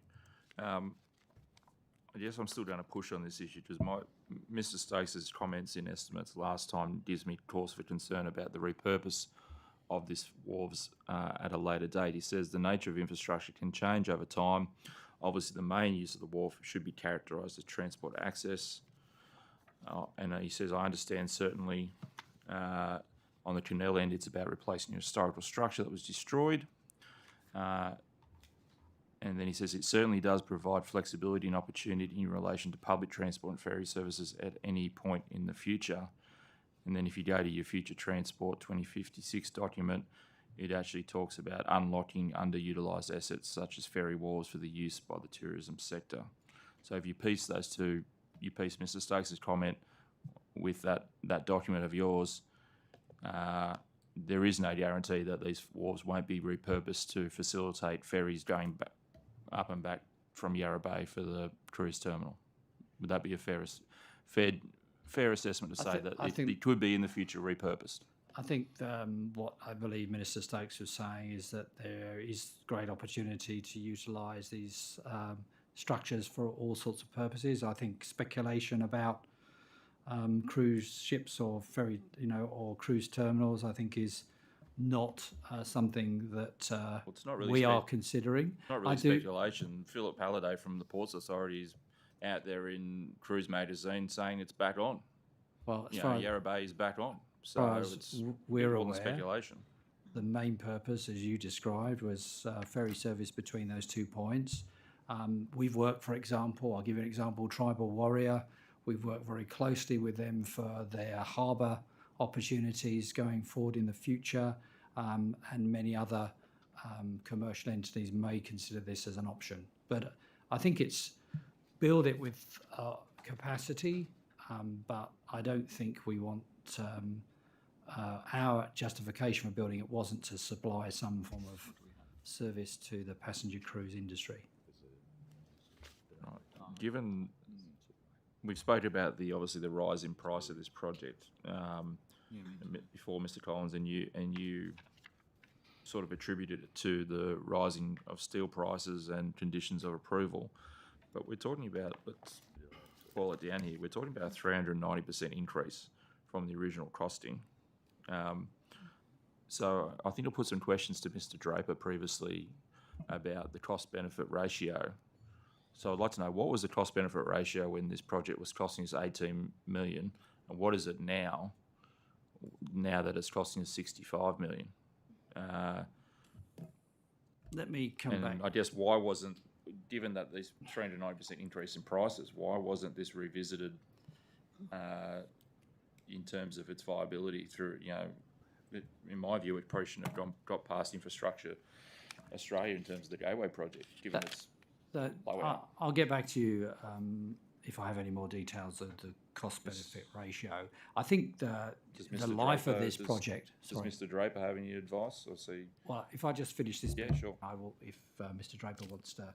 I guess I'm still going to push on this issue because Mr. Stokes' comments in estimates last time gives me cause for concern about the repurpose of this wharves at a later date. He says the nature of infrastructure can change over time. Obviously, the main use of the wharf should be characterised as transport access. And he says, I understand certainly on the canal end, it's about replacing a historical structure that was destroyed. And then he says it certainly does provide flexibility and opportunity in relation to public transport and ferry services at any point in the future. And then if you go to your Future Transport 2056 document, it actually talks about unlocking underutilised assets such as ferry wharves for the use by the tourism sector. So if you piece those two, you piece Mr. Stokes' comment with that document of yours, there is no guarantee that these wharves won't be repurposed to facilitate ferries going up and back from Yarra Bay for the cruise terminal. Would that be a fair assessment to say that it could be in the future repurposed? I think what I believe Minister Stokes was saying is that there is great opportunity to utilise these structures for all sorts of purposes. I think speculation about cruise ships or or cruise terminals, I think, is not something that It's not really we are considering. Not really speculation. Philip Halliday from the Ports Authority is out there in Cruise Magazine saying it's back on. Well, Yarra Bay is back on. So it's we're more than aware, speculation. the main purpose, as you described, was ferry service between those 2 points. We've worked, for example, I'll give you an example, Tribal Warrior. We've worked very closely with them for their harbour opportunities going forward in the future, and many other commercial entities may consider this as an option. But I think it's build it with capacity, but I don't think we want our justification for building it wasn't to supply some form of service to the passenger cruise industry. Right. Given we've spoken about obviously the rise in price of this project before, Mr. Collins, and you sort of attributed it to the rising of steel prices and conditions of approval, but we're talking about, let's boil it down here, we're talking about a 390% increase from the original costing. So I think I'll put some questions to Mr. Draper previously about the cost-benefit ratio. So I'd like to know, what was the cost-benefit ratio when this project was costing us $18 million, and what is it now that it's costing us $65 million? Let me come back. I guess why wasn't, given that this 390% increase in prices, why wasn't this revisited in terms of its viability through, in my view, it probably shouldn't have got past Infrastructure Australia in terms of the Gateway project, given its I'll get back to you if I have any more details of the cost-benefit ratio. I think the life of this project... Does Mr. Draper have any advice? Well, if I just finish this... Yeah, sure. I will, if Mr. Draper wants to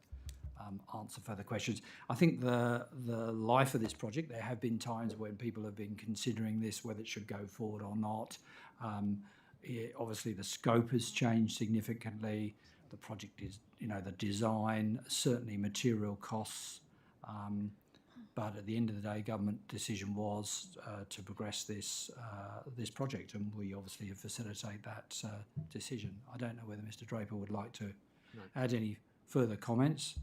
answer further questions. I think the life of this project, there have been times when people have been considering this, whether it should go forward or not. Obviously, the scope has changed significantly. The project is, the design, certainly material costs. But at the end of the day, government decision was to progress this project, and we obviously have facilitated that decision. I don't know whether Mr. Draper would like to add any further comments,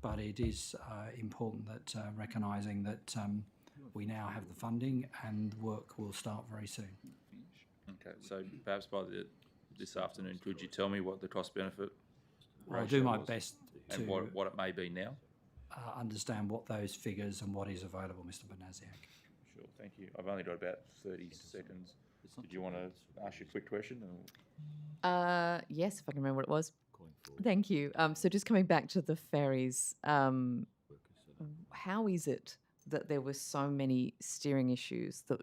but it is important that recognising that we now have the funding and work will start very soon. Okay, so perhaps by this afternoon, could you tell me what the cost-benefit ratio I'll do my was, best to and what it may be now? Understand what those figures and what is available, Mr. Bonasiak. Sure, thank you. I've only got about 30 seconds. Did you want to ask you a quick question? Yes, if I can remember what it was. Thank you. So just coming back to the ferries, how is it that there were so many steering issues that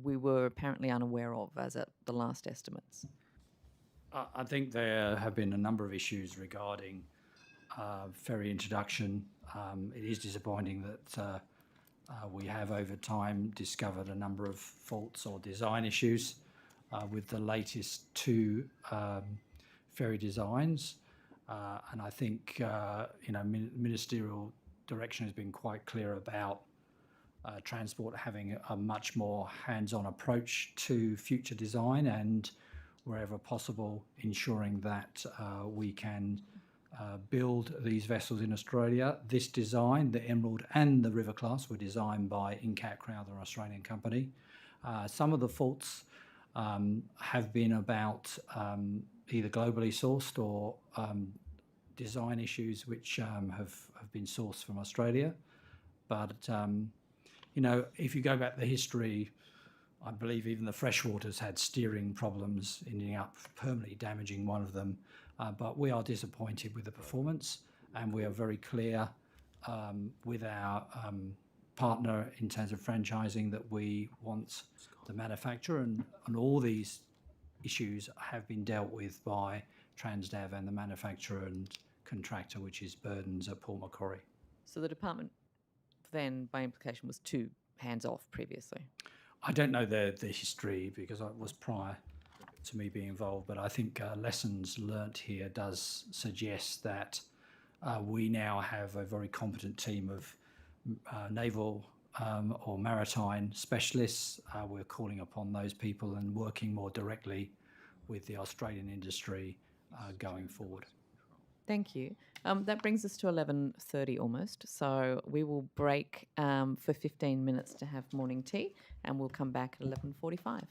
we were apparently unaware of as at the last estimates? I think there have been a number of issues regarding ferry introduction. It is disappointing that we have over time discovered a number of faults or design issues with the latest two ferry designs. And I think, ministerial direction has been quite clear about Transport having a much more hands-on approach to future design, and wherever possible ensuring that we can build these vessels in Australia. This design, the Emerald and the River class, were designed by Incat Crowther, an Australian company. Some of the faults have been about either globally sourced or design issues which have been sourced from Australia. But, if you go back to the history, I believe even the freshwaters had steering problems, ending up permanently damaging one of them. But we are disappointed with the performance, and we are very clear with our partner in terms of franchising that we want the manufacturer, and all these issues have been dealt with by Transdav and the manufacturer, and contractor, which is Burdens at Port Macquarie. So the department then, by implication, was too hands-off previously. I don't know the history because it was prior to me being involved, but I think lessons learnt here does suggest that we now have a very competent team of naval or maritime specialists. We're calling upon those people and working more directly with the Australian industry going forward. Thank you. That brings us to 11:30 almost. So we will break for 15 minutes to have morning tea, and we'll come back at 11:45.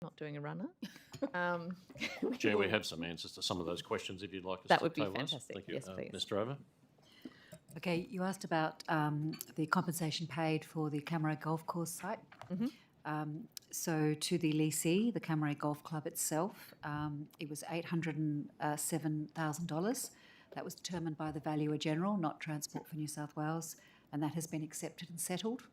Not doing a runner. Chair, we have some answers to some of those questions if you'd like us That to would be table us. fantastic. Thank you. Yes, please. Ms. Drover? Okay, you asked about the compensation paid for the Camaray Golf Course site. So to the leasee, the Camaray Golf Club itself, it was $807,000. That was determined by the Valuer General, not Transport for New South Wales, and that has been accepted and settled.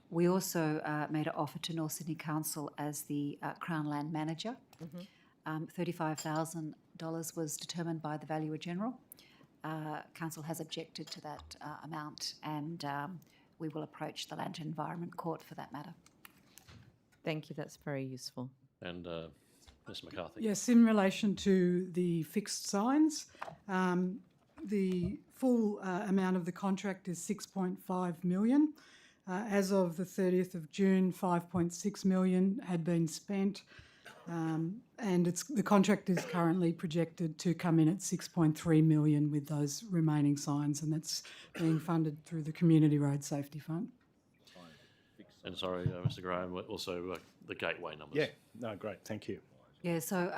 We also made an offer to North Sydney Council as the Crown Land Manager. $35,000 was determined by the Valuer General. Council has objected to that amount, and we will approach the Land and Environment Court for that matter. Thank you. That's very useful. And Ms. McCarthy? Yes, in relation to the fixed signs, the full amount of the contract is $6.5 million. As of the 30th of June, $5.6 million had been spent, and the contract is currently projected to come in at $6.3 million with those remaining signs, and that's being funded through the Community Road Safety Fund. And sorry, Mr. Graham, also the gateway numbers. Yeah, no, great, thank you. Yeah, so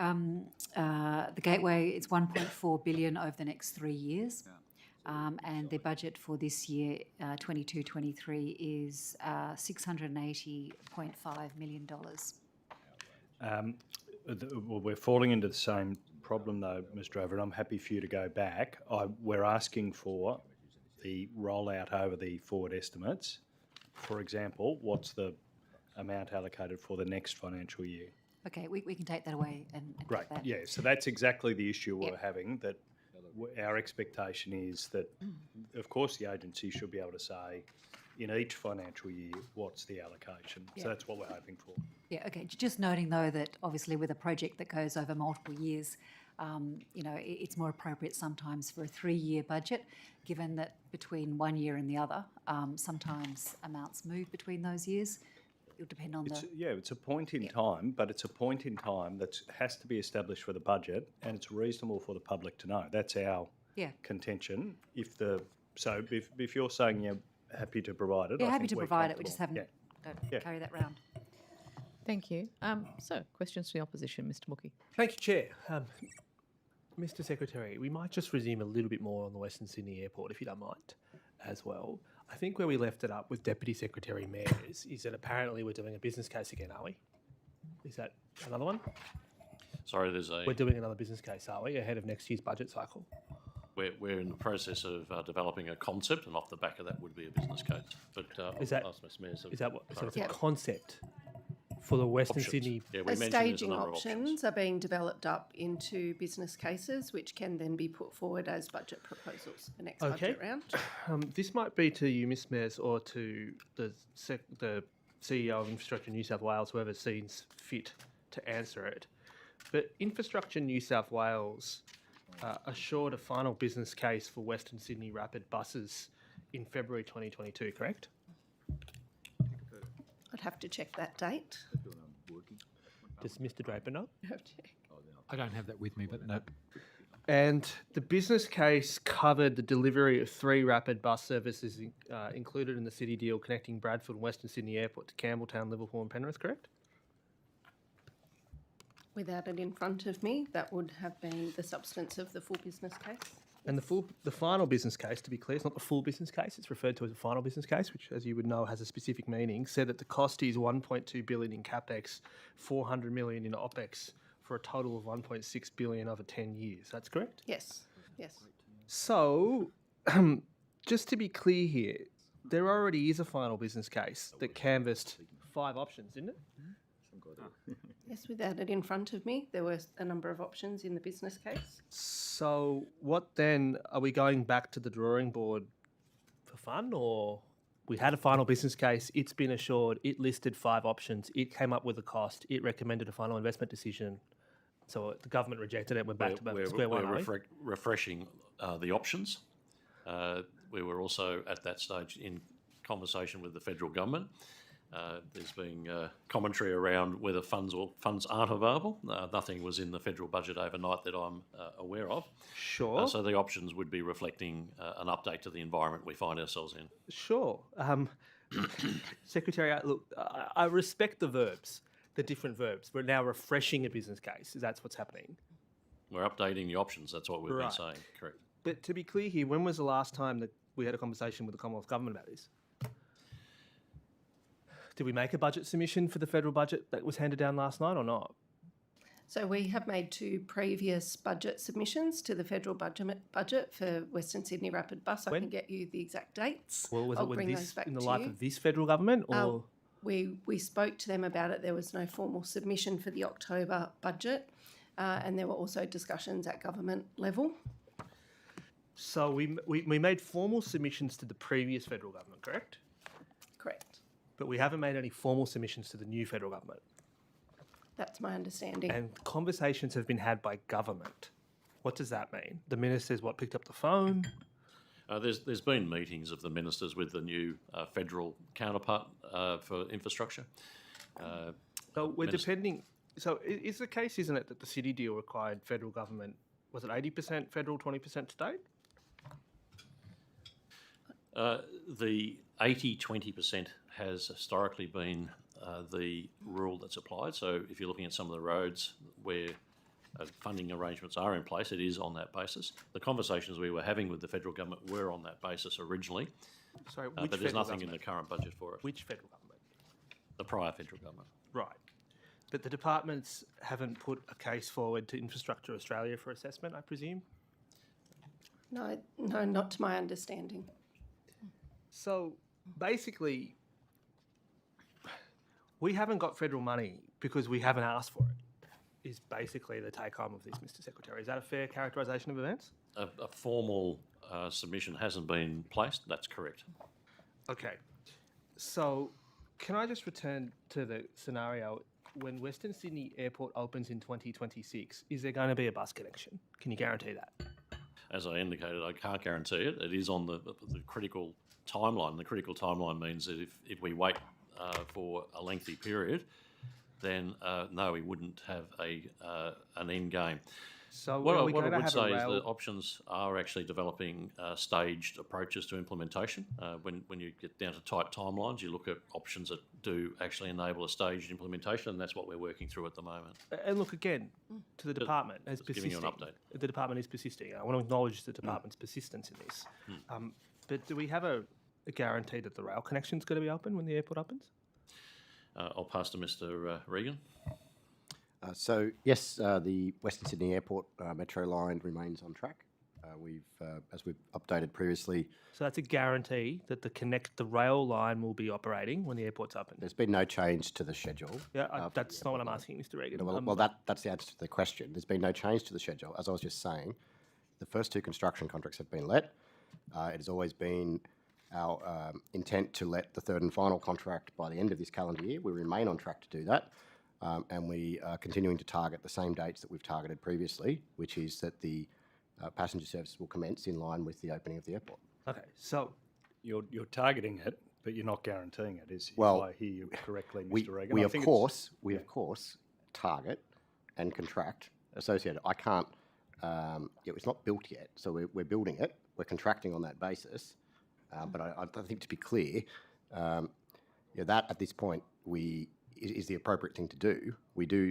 the Gateway, it's $1.4 billion over the next 3 years. And the budget for this year, 22-23, is $680.5 million. Well, we're falling into the same problem though, Ms. Drover, and I'm happy for you to go back. We're asking for the rollout over the forward estimates. For example, what's the amount allocated for the next financial year? Okay, we can take that away and Great, get that. yeah, so that's exactly the issue we're Yep. having, that our expectation is that, of course, the agency should be able to say in each financial year, what's the allocation? Yeah. So that's what we're hoping for. Yeah, okay. Just noting though that obviously with a project that goes over multiple years, it's more appropriate sometimes for a 3-year budget, given that between one year and the other, sometimes amounts move between those years. It'll depend on It's a point in time, but it's a point in time that has to be established for the budget, and it's reasonable for the public to know. That's our contention. If you're saying you're happy to provide it, Yeah, I happy think to we're provide it. We just comfortable. haven't got to carry that round. Thank you. So, questions from the opposition, Mr. Mookie. Thank you, Chair. Mr. Secretary, we might just resume a little bit more on the Western Sydney Airport, if you don't mind, as well. I think where we left it up with Deputy Secretary Mayers is that apparently we're doing a business case again, are we? Is that another one? Sorry, We're doing another business case, are we, ahead of next year's budget cycle? We're in the process of developing a concept, and off the back of that would be a business case. But Is that- I'll ask Ms. Mayers. Is that what? So it's Yeah. a concept for the Western Options. Sydney. Yeah, we The mentioned there's a staging number of options are being developed up into business cases, which can then be put forward as budget proposals for next Okay. budget round. This might be to you, Ms. Mayers, or to the CEO of Infrastructure New South Wales, whoever seems fit to answer it. But Infrastructure New South Wales assured a final business case for Western Sydney Rapid buses in February 2022, correct? I'd have to check that date. Does Mr. Draper know? I don't have that with me, but no. And the business case covered the delivery of 3 rapid bus services included in the city deal connecting Bradford and Western Sydney Airport to Campbelltown, Liverpool and Penrith, correct? Without it in front of me, that would have been the substance of the full business case. And the final business case, to be clear, it's not the full business case, it's referred to as a final business case, which, as you would know, has a specific meaning, said that the cost is $1.2 billion in CapEx, $400 million in OpEx, for a total of $1.6 billion over 10 years. That's correct? Yes. So, just to be clear here, there already is a final business case that canvassed 5 options, isn't it? Yes, without it in front of me, there were a number of options in the business case. So, what then? Are we going back to the drawing board for fun, or we had a final business case, it's been assured, it listed 5 options, it came up with a cost, it recommended a final investment decision, so the government rejected it, we're back to square one, are we? refreshing the options. We were also at that stage in conversation with the federal government. There's been commentary around whether funds aren't available. Nothing was in the federal budget overnight that I'm aware of. Sure. So the options would be reflecting an update to the environment we find ourselves in. Sure. Secretary, look, I respect the verbs. the different verbs. We're now refreshing a business case. That's what's happening. We're updating the options. That's what we've been Right. saying. Correct. But to be clear here, when was the last time that we had a conversation with the Commonwealth Government about this? Did we make a budget submission for the federal budget that was handed down last night or not? So we have made 2 previous budget submissions to the federal budget for Western Sydney Rapid Bus. I When? can get you the exact dates. Well, was I'll it with bring this, those back in the to life you. of this federal government or? We spoke to them about it. There was no formal submission for the October budget, and there were also discussions at government level. So we made formal submissions to the previous federal government, correct? Correct. But we haven't made any formal submissions to the new federal government. That's my understanding. And conversations have been had by government. What does that mean? The minister's picked up the phone? There's been meetings of the ministers with the new federal counterpart for infrastructure. So we're Minister- depending. So is the case, isn't it, that the city deal required federal government? Was it 80% federal, 20% state? The 80-20% has historically been the rule that's applied. So if you're looking at some of the roads where funding arrangements are in place, it is on that basis. The conversations we were having with the federal government were on that basis originally, Sorry, which but there's federal nothing in government? the current budget for it. Which federal government? The prior federal government. Right. But the departments haven't put a case forward to Infrastructure Australia for assessment, I presume? No, not to my understanding. So basically, we haven't got federal money because we haven't asked for it, is basically the take home of this, Mr. Secretary. Is that a fair characterisation of events? A formal submission hasn't been placed. That's correct. Okay. So can I just return to the scenario when Western Sydney Airport opens in 2026, is there going to be a bus connection? Can you guarantee that? As I indicated, I can't guarantee it. It is on the critical timeline. The critical timeline means that if we wait for a lengthy period, then no, we wouldn't have an end game. So What are I we going to would have say a is rail? that options are actually developing staged approaches to implementation. When you get down to tight timelines, you look at options that do actually enable a staged implementation, and that's what we're working through at the moment. And look again to the department as just giving persisting. you an update. The department is persisting. I want to acknowledge the department's persistence in this. But do we have a guarantee that the rail connection is going to be open when the airport opens? I'll pass to Mr. Regan. So yes, the Western Sydney Airport metro line remains on track. As we've updated previously, So that's a guarantee that the rail line will be operating when the airport's open. there's been no change to the schedule. Yeah, that's not what I'm asking, Mr. Regan. Well, that's the answer to the question. There's been no change to the schedule. As I was just saying, the first 2 construction contracts have been let. It has always been our intent to let the 3rd and final contract by the end of this calendar year. We remain on track to do that. And we are continuing to target the same dates that we've targeted previously, which is that the passenger services will commence in line with the opening of the airport. Okay, so You're targeting it, but you're not guaranteeing it, if Well, I hear you correctly, Mr. We, Regan. we I of think course target and contract associated. I can't. It's not built yet, so we're building it. We're contracting on that basis. But I think to be clear, that at this point is the appropriate thing to do.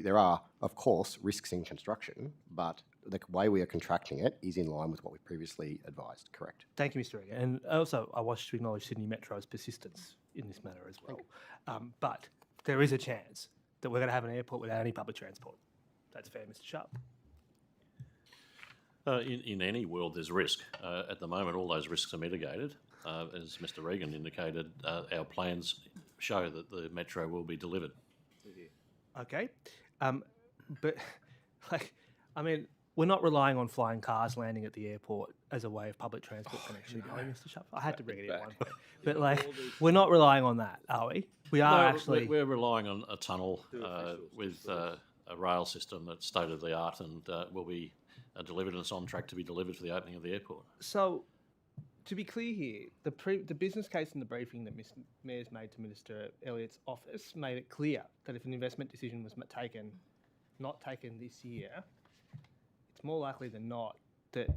There are, of course, risks in construction, but the way we are contracting it is in line with what we previously advised. Correct. thank you, Mr. Regan. And also, I wish to acknowledge Sydney Metro's persistence in this matter as well. But there is a chance that we're going to have an airport without any public transport. That's fair, Mr. Sharp. In any world, there's risk. At the moment, all those risks are mitigated. As Mr. Regan indicated, our plans show that the metro will be delivered. Okay, but we're not relying on flying cars landing at the airport as a way of public transport connection, are we, Mr. Sharp? I had to bring it in at one point, but we're not relying on that, are we? We are actually. We're relying on a tunnel with a rail system that's state of the art and will be delivered, and it's on track to be delivered for the opening of the airport. So, to be clear here, the business case in the briefing that Ms. Mayor's made to Minister Elliott's office made it clear that if an investment decision was not taken this year, it's more likely than not that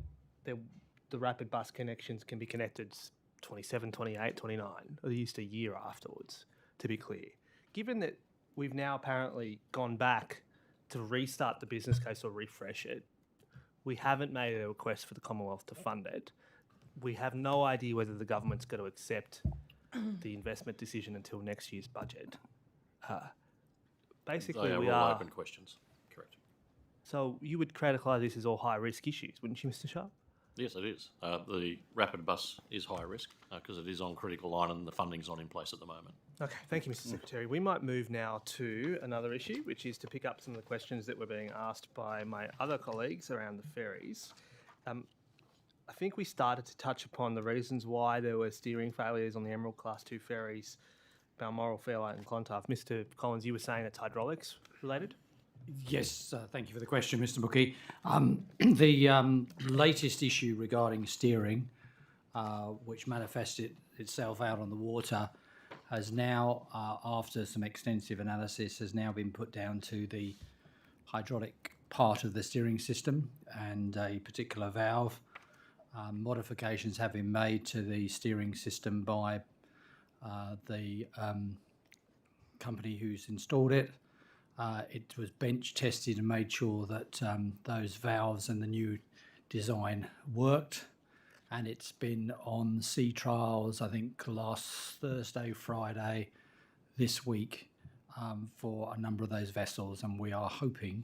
the rapid bus connections can be connected 27, 28, 29, or at least a year afterwards, to be clear. Given that we've now apparently gone back to restart the business case or refresh it. We haven't made a request for the Commonwealth to fund it. We have no idea whether the government's going to accept the investment decision until next year's budget. Basically, They are we all are. open questions. Correct. So you would categorise this as all high-risk issues, wouldn't you, Mr. Sharp? Yes, it is. The rapid bus is high risk because it is on critical line and the funding's not in place at the moment. Okay, thank you, Mr. Secretary. We might move now to another issue, which is to pick up some of the questions that were being asked by my other colleagues around the ferries. I think we started to touch upon the reasons why there were steering failures on the Emerald Class 2 ferries, Balmoral, Fairlight and Clontarf. Mr. Collins, you were saying it's hydraulics related? Yes, thank you for the question, Mr. Mookie. The latest issue regarding steering, which manifested itself out on the water, has now, after some extensive analysis, has now been put down to the hydraulic part of the steering system and a particular valve. Modifications have been made to the steering system by the company who's installed it. It was bench tested and made sure that those valves and the new design worked. And it's been on sea trials, I think, last Thursday, Friday, this week, for a number of those vessels. And we are hoping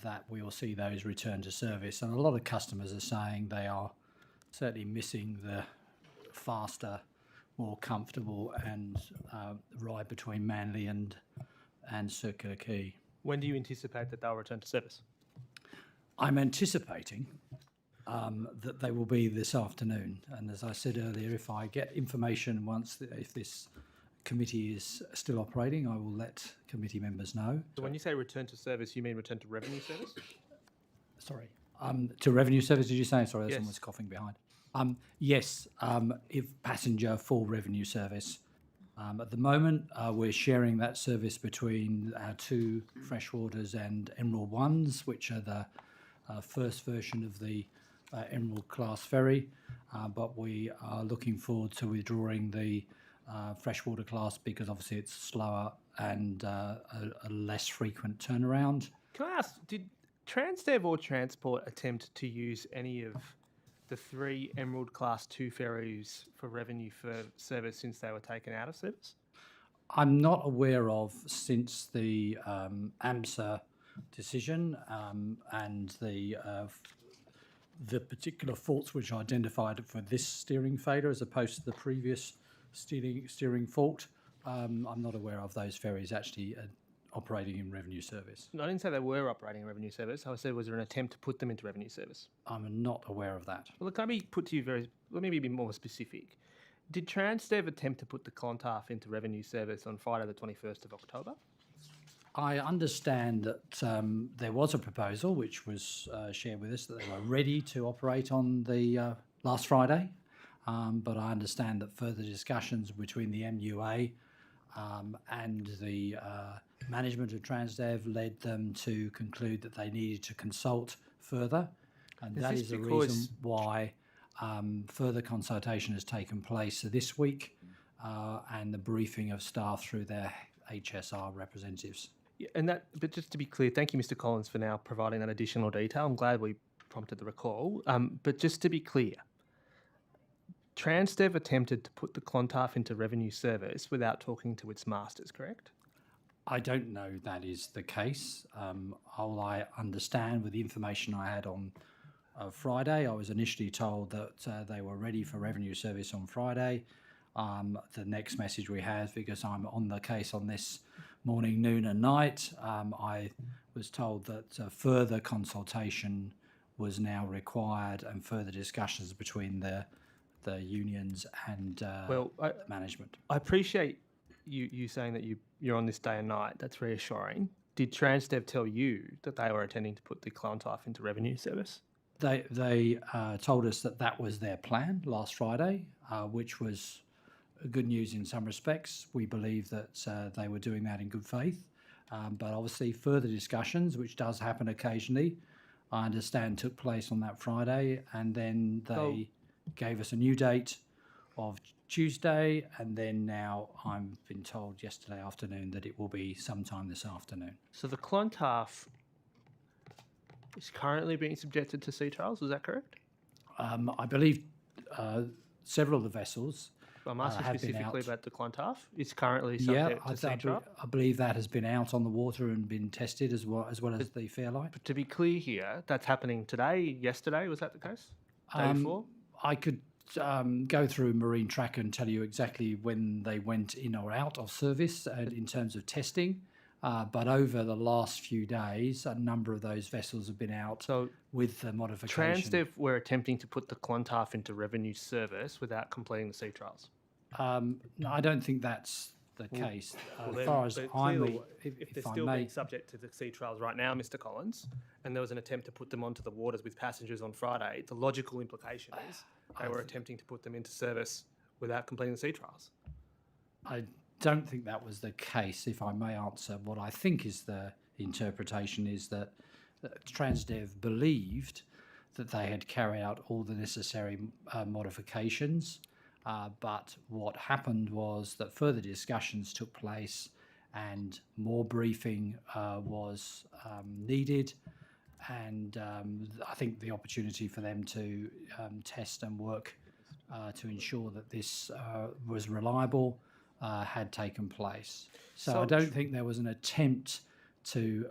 that we will see those return to service. And a lot of customers are saying they are certainly missing the faster, more comfortable and ride between Manly and Circular Quay. When do you anticipate that they'll return to service? I'm anticipating that they will be this afternoon. And as I said earlier, if I get information if this committee is still operating, I will let committee members know. So when you say return to service, you mean return to revenue service? Sorry. To revenue service, did you say? Sorry, Yes. someone's coughing behind. Yes, if passenger full revenue service. At the moment, we're sharing that service between our two Freshwaters and Emerald Ones, which are the first version of the Emerald class ferry. But we are looking forward to withdrawing the Freshwater class because obviously it's slower and a less frequent turnaround. Can I ask, did Transdev or Transport attempt to use any of the 3 Emerald Class 2 ferries for revenue for service since they were taken out of service? I'm not aware of, since the AMSA decision and the particular faults which are identified for this steering failure as opposed to the previous steering fault. I'm not aware of those ferries actually operating in revenue service. No, I didn't say they were operating in revenue service. I said, was there an attempt to put them into revenue service? I'm not aware of that. Well, can I be put to you let me be more specific. Did Transdev attempt to put the Clontarf into revenue service on Friday the 21st of October? I understand that there was a proposal which was shared with us that they were ready to operate on the last Friday, but I understand that further discussions between the MUA and the management of Transdev led them to conclude that they needed to consult further, and that is the reason why further consultation has taken place this week and the briefing of staff through their HSR representatives. Yeah, but just to be clear, thank you, Mr. Collins, for now providing that additional detail. I'm glad we prompted the recall. But just to be clear, Transdev attempted to put the Clontarf into revenue service without talking to its masters, correct? I don't know that is the case. All I understand with the information I had on Friday, I was initially told that they were ready for revenue service on Friday. The next message we had, because I'm on the case on this morning, noon and night, I was told that further consultation was now required and further discussions between the unions and management. I appreciate you saying that you're on this day and night. That's reassuring. Did Transdev tell you that they were intending to put the Clontarf into revenue service? They told us that was their plan last Friday, which was good news in some respects. We believe that they were doing that in good faith. But obviously further discussions, which does happen occasionally, I understand took place on that Friday, and then they gave us a new date of Tuesday, and then now I've been told yesterday afternoon that it will be sometime this afternoon. So the Clontarf is currently being subjected to sea trials, is that correct? I believe several of the vessels I'm asking have been specifically out. about the Clontarf. It's currently Yeah, subject to sea trial. I believe that has been out on the water and been tested as well as the Fairlight. But to be clear here, that's happening today, yesterday, was that the case? Day before? I could go through Marine Tracker and tell you exactly when they went in or out of service in terms of testing. But over the last few days, a number of those vessels have been out with the modification. Transdev were attempting to put the Clontarf into revenue service without completing the sea trials. No, I don't think that's the case. As far as I'm clearly, aware, if they're if I still may, being subject to the sea trials right now, Mr. Collins, and there was an attempt to put them onto the waters with passengers on Friday, the logical implication is they were attempting to put them into service without completing the sea trials. I don't think that was the case. If I may answer, what I think is the interpretation is that Transdev believed that they had carried out all the necessary modifications. But what happened was that further discussions took place and more briefing was needed. And I think the opportunity for them to test and work to ensure that this was reliable had taken place. So I don't think there was an attempt to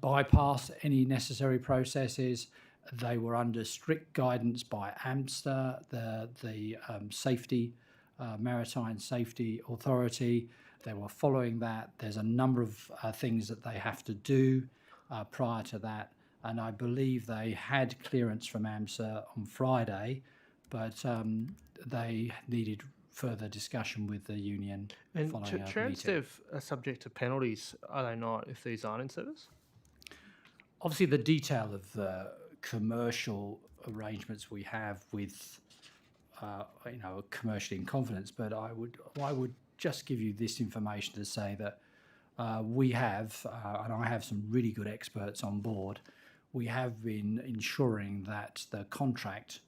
bypass any necessary processes. They were under strict guidance by AMSTA, the safety, Maritime Safety Authority. They were following that. There's a number of things that they have to do prior to that. And I believe they had clearance from AMSA on Friday, but they needed further discussion with the union And following a meeting. Transdev are subject to penalties, are they not, if these aren't in service? Obviously, the detail of the commercial arrangements we have with, commercially in confidence, but I would just give you this information to say that we have, and I have some really good experts on board, we have been ensuring that the contract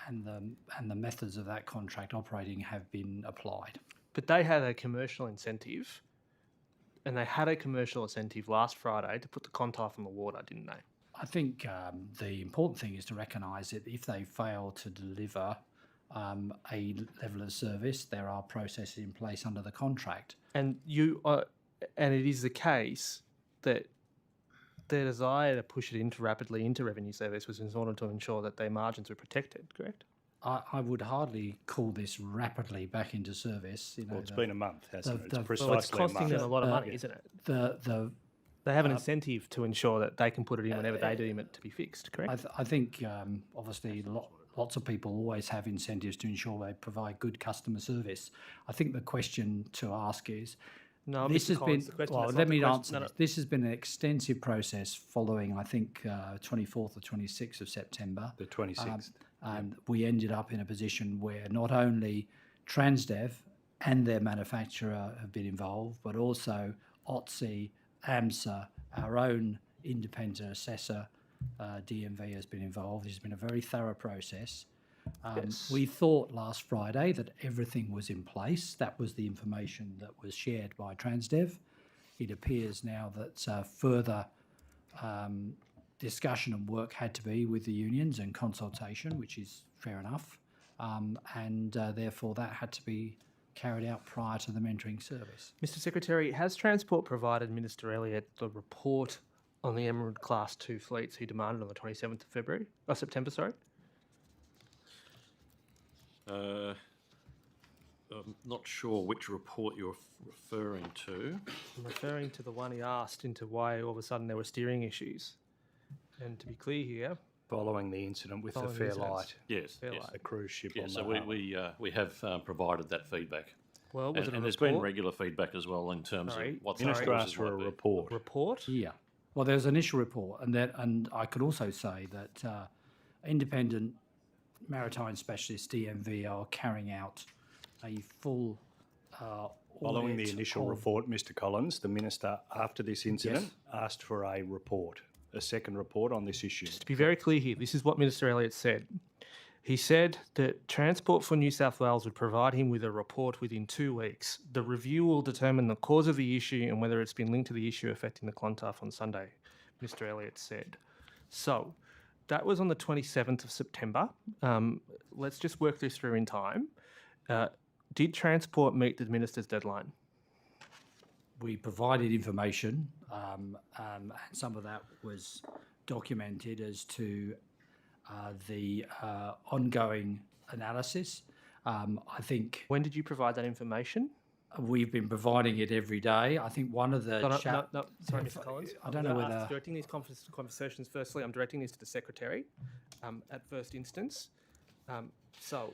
and the methods of that contract operating have been applied. But they had a commercial incentive, and they had a commercial incentive last Friday to put the Clontarf on the water, didn't they? I think the important thing is to recognise that if they fail to deliver a level of service, there are processes in place under the contract. And and it is the case that their desire to push it rapidly into revenue service was in order to ensure that their margins were protected, correct? I would hardly call this rapidly back into service. Well, it's been a month, hasn't it? It's precisely Well, it's costing them a lot of money, isn't it? They have an incentive to ensure that they can put it in whenever they deem it to be fixed, correct? I think obviously lots of people always have incentives to ensure they provide good customer service. I think the question to ask is, No, this Mr. has Collins, been, the question- well, that's let not the me question. answer No, no. this. This has been an extensive process following, I think, 24th or 26th of September. The 26th. And we ended up in a position where not only Transdev and their manufacturer have been involved, but also OTSI, AMSA, our own independent assessor, DMV, has been involved. It's been a very thorough process. Yes. We thought last Friday that everything was in place. That was the information that was shared by Transdev. It appears now that further discussion and work had to be with the unions and consultation, which is fair enough. And therefore that had to be carried out prior to them entering service. Mr. Secretary, has Transport provided Minister Elliott the report on the Emerald Class 2 fleets he demanded on the 27th of September, sorry? I'm not sure which report you're referring to. I'm referring to the one he asked into why all of a sudden there were steering issues. And to be clear here, Following the incident with the Following the Fairlight, Yes, Fairlight. yes. the cruise ship Yeah, on so the harbour. we have provided that feedback. well, was And, it a and there's been report? regular feedback as well in terms Sorry, of what's Minister happened asked for a might be. report. Report? Yeah. Well, there's an initial report, and I could also say that independent maritime specialists, DMV, are carrying out a full Following the audit initial of- report, Mr. Collins, the Minister, after this incident, asked for a report, a second report on this issue. To be very clear here, this is what Minister Elliott said. He said that Transport for New South Wales would provide him with a report within 2 weeks. The review will determine the cause of the issue and whether it's been linked to the issue affecting the Clontarf on Sunday, Mr. Elliott said. So that was on the 27th of September. Let's just work this through in time. Did Transport meet the Minister's deadline? We provided information, and some of that was documented as to the ongoing analysis. I think When did you provide that information? we've been providing it every day. I think one of the Sorry, Mr. Collins. I don't know whether I'm directing these conversations. Firstly, I'm directing this to the Secretary at first instance. So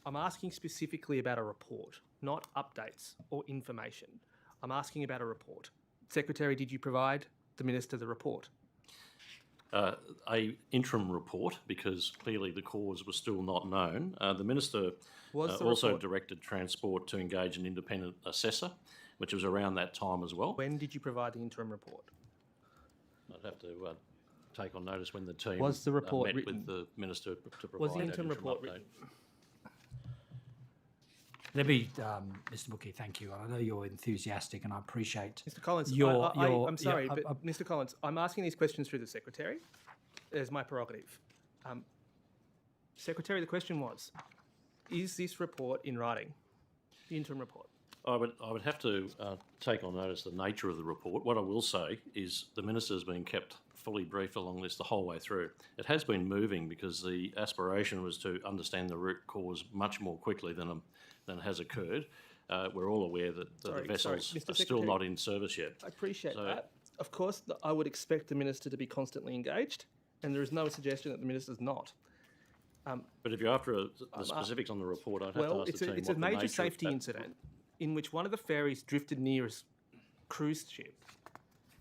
I'm asking specifically about a report, not updates or information. I'm asking about a report. Secretary, did you provide the Minister the report? A interim report, because clearly the cause was still not known. The Minister also directed Transport to engage an independent assessor, which was around that time as well. When did you provide the interim report? I'd have to take on notice when the team Was the report met written? with the Minister to provide Was the that interim report update. written? Let me, Mr. Mookie, thank you. I know you're enthusiastic, and I appreciate Mr. Collins, your. I'm sorry, but Mr. Collins, I'm asking these questions through the Secretary as my prerogative. Secretary, the question was, is this report in writing, the interim report? I would have to take on notice the nature of the report. What I will say is the Minister has been kept fully briefed along this the whole way through. It has been moving because the aspiration was to understand the root cause much more quickly than has occurred. We're all aware that the vessels are still not in service yet. I appreciate that. Of course, I would expect the Minister to be constantly engaged, and there is no suggestion that the Minister's not. But if you're after the specifics on the report, I'd have to ask the team it's what a the major nature of safety that- incident in which one of the ferries drifted near a cruise ship.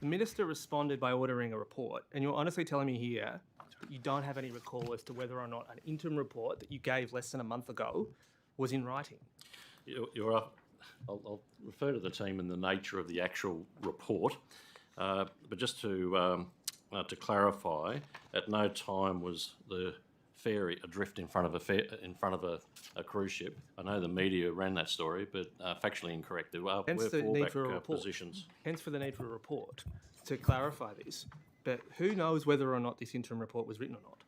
The Minister responded by ordering a report, and you're honestly telling me here that you don't have any recall as to whether or not an interim report that you gave less than a month ago was in writing. I'll refer to the team and the nature of the actual report, but just to clarify, at no time was the ferry adrift in front of a cruise ship. I know the media ran that story, but factually incorrect. There were Hence the need for a fallback report. positions. Hence for the need for a report to clarify this. But who knows whether or not this interim report was written or not?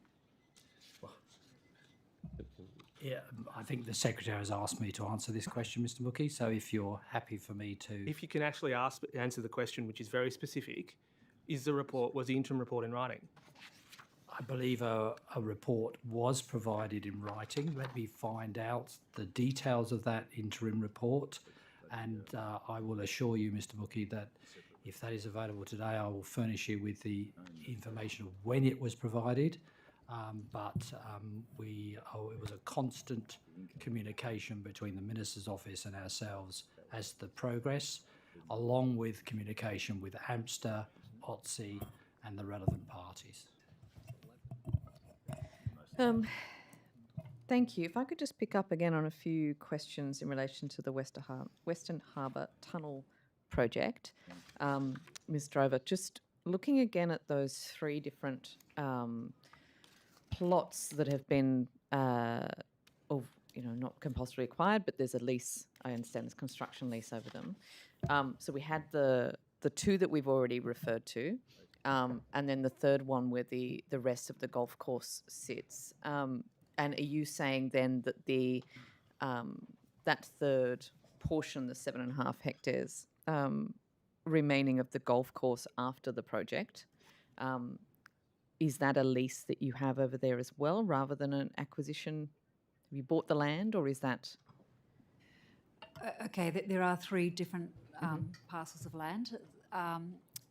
Yeah, I think the Secretary has asked me to answer this question, Mr. Mookie. So if you're happy for me to, If you can actually answer the question, which is very specific, was the interim report in writing? I believe a report was provided in writing. Let me find out the details of that interim report, and I will assure you, Mr. Mookie, that if that is available today, I will furnish you with the information of when it was provided. It was a constant communication between the Minister's office and ourselves as to the progress, along with communication with AMSTA, OTSI, and the relevant parties. Thank you. If I could just pick up again on a few questions in relation to the Western Harbour Tunnel project. Ms. Drover, just looking again at those three different plots that have been, not compulsory acquired, but there's a lease, I understand there's construction lease over them. So we had the two that we've already referred to, and then the third one where the rest of the golf course sits. And are you saying then that that third portion, the 7.5 hectares remaining of the golf course after the project, is that a lease that you have over there as well, rather than an acquisition? Have you bought the land, or is that? Okay, there are three different parcels of land.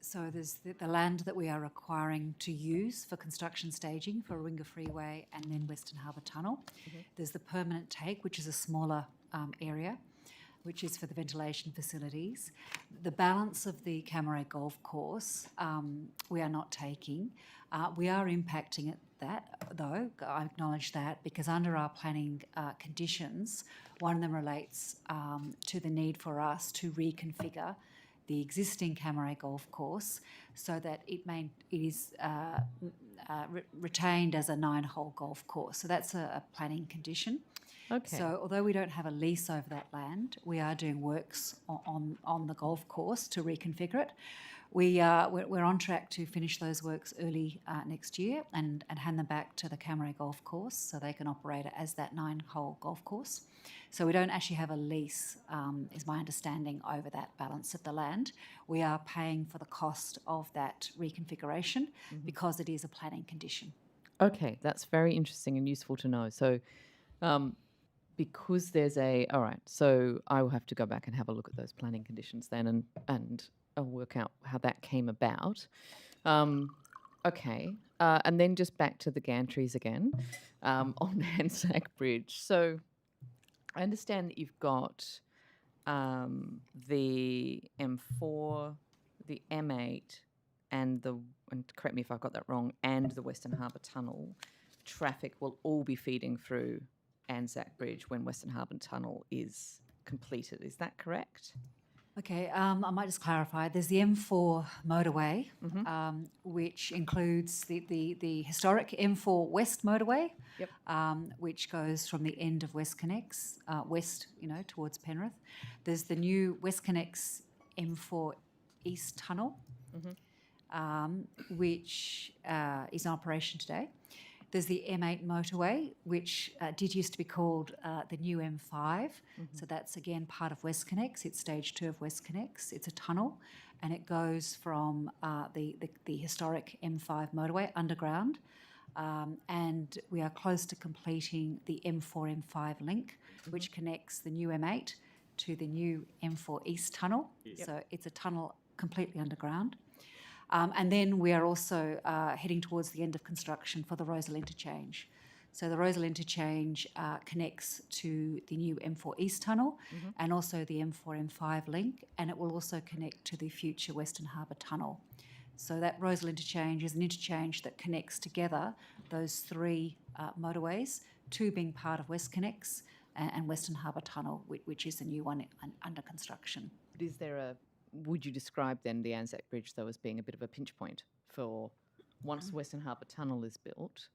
So there's the land that we are acquiring to use for construction staging for Warringah Freeway and then Western Harbour Tunnel. There's the permanent take, which is a smaller area, which is for the ventilation facilities. The balance of the Camaray Golf Course we are not taking. We are impacting that, though, I acknowledge that, because under our planning conditions, one of them relates to the need for us to reconfigure the existing Camaray Golf Course so that it is retained as a 9-hole golf course. So that's a planning condition. Okay. So although we don't have a lease over that land, we are doing works on the golf course to reconfigure it. We're on track to finish those works early next year and hand them back to the Camaray Golf Course so they can operate it as that 9-hole golf course. So we don't actually have a lease, is my understanding, over that balance of the land. We are paying for the cost of that reconfiguration because it is a planning condition. Okay, that's very interesting and useful to know. So, because there's all right, so I will have to go back and have a look at those planning conditions then and I'll work out how that came about. Okay, and then just back to the gantries again on the Anzac Bridge. So I understand that you've got the M4, the M8, and correct me if I've got that wrong, and the Western Harbour Tunnel traffic will all be feeding through Anzac Bridge when Western Harbour Tunnel is completed. Is that correct? Okay, I might just clarify. There's the M4 motorway, which includes the historic M4 West motorway, which goes from the end of WestConnex west, towards Penrith. There's the new WestConnex M4 East Tunnel, which is in operation today. There's the M8 motorway, which did used to be called the new M5. So that's, again, part of WestConnex. It's stage 2 of WestConnex. It's a tunnel, and it goes from the historic M5 motorway underground. And we are close to completing the M4, M5 link, which connects the new M8 to the new M4 East tunnel. So it's a tunnel completely underground. And then we are also heading towards the end of construction for the Rosal Interchange. So the Rosal Interchange connects to the new M4 East Tunnel and also the M4, M5 link, and it will also connect to the future Western Harbour Tunnel. So that Rosal Interchange is an interchange that connects together those 3 motorways, 2 being part of WestConnex and Western Harbour Tunnel, which is the new one under construction. But would you describe then the Anzac Bridge, though, as being a bit of a pinch point for once Western Harbour Tunnel is built,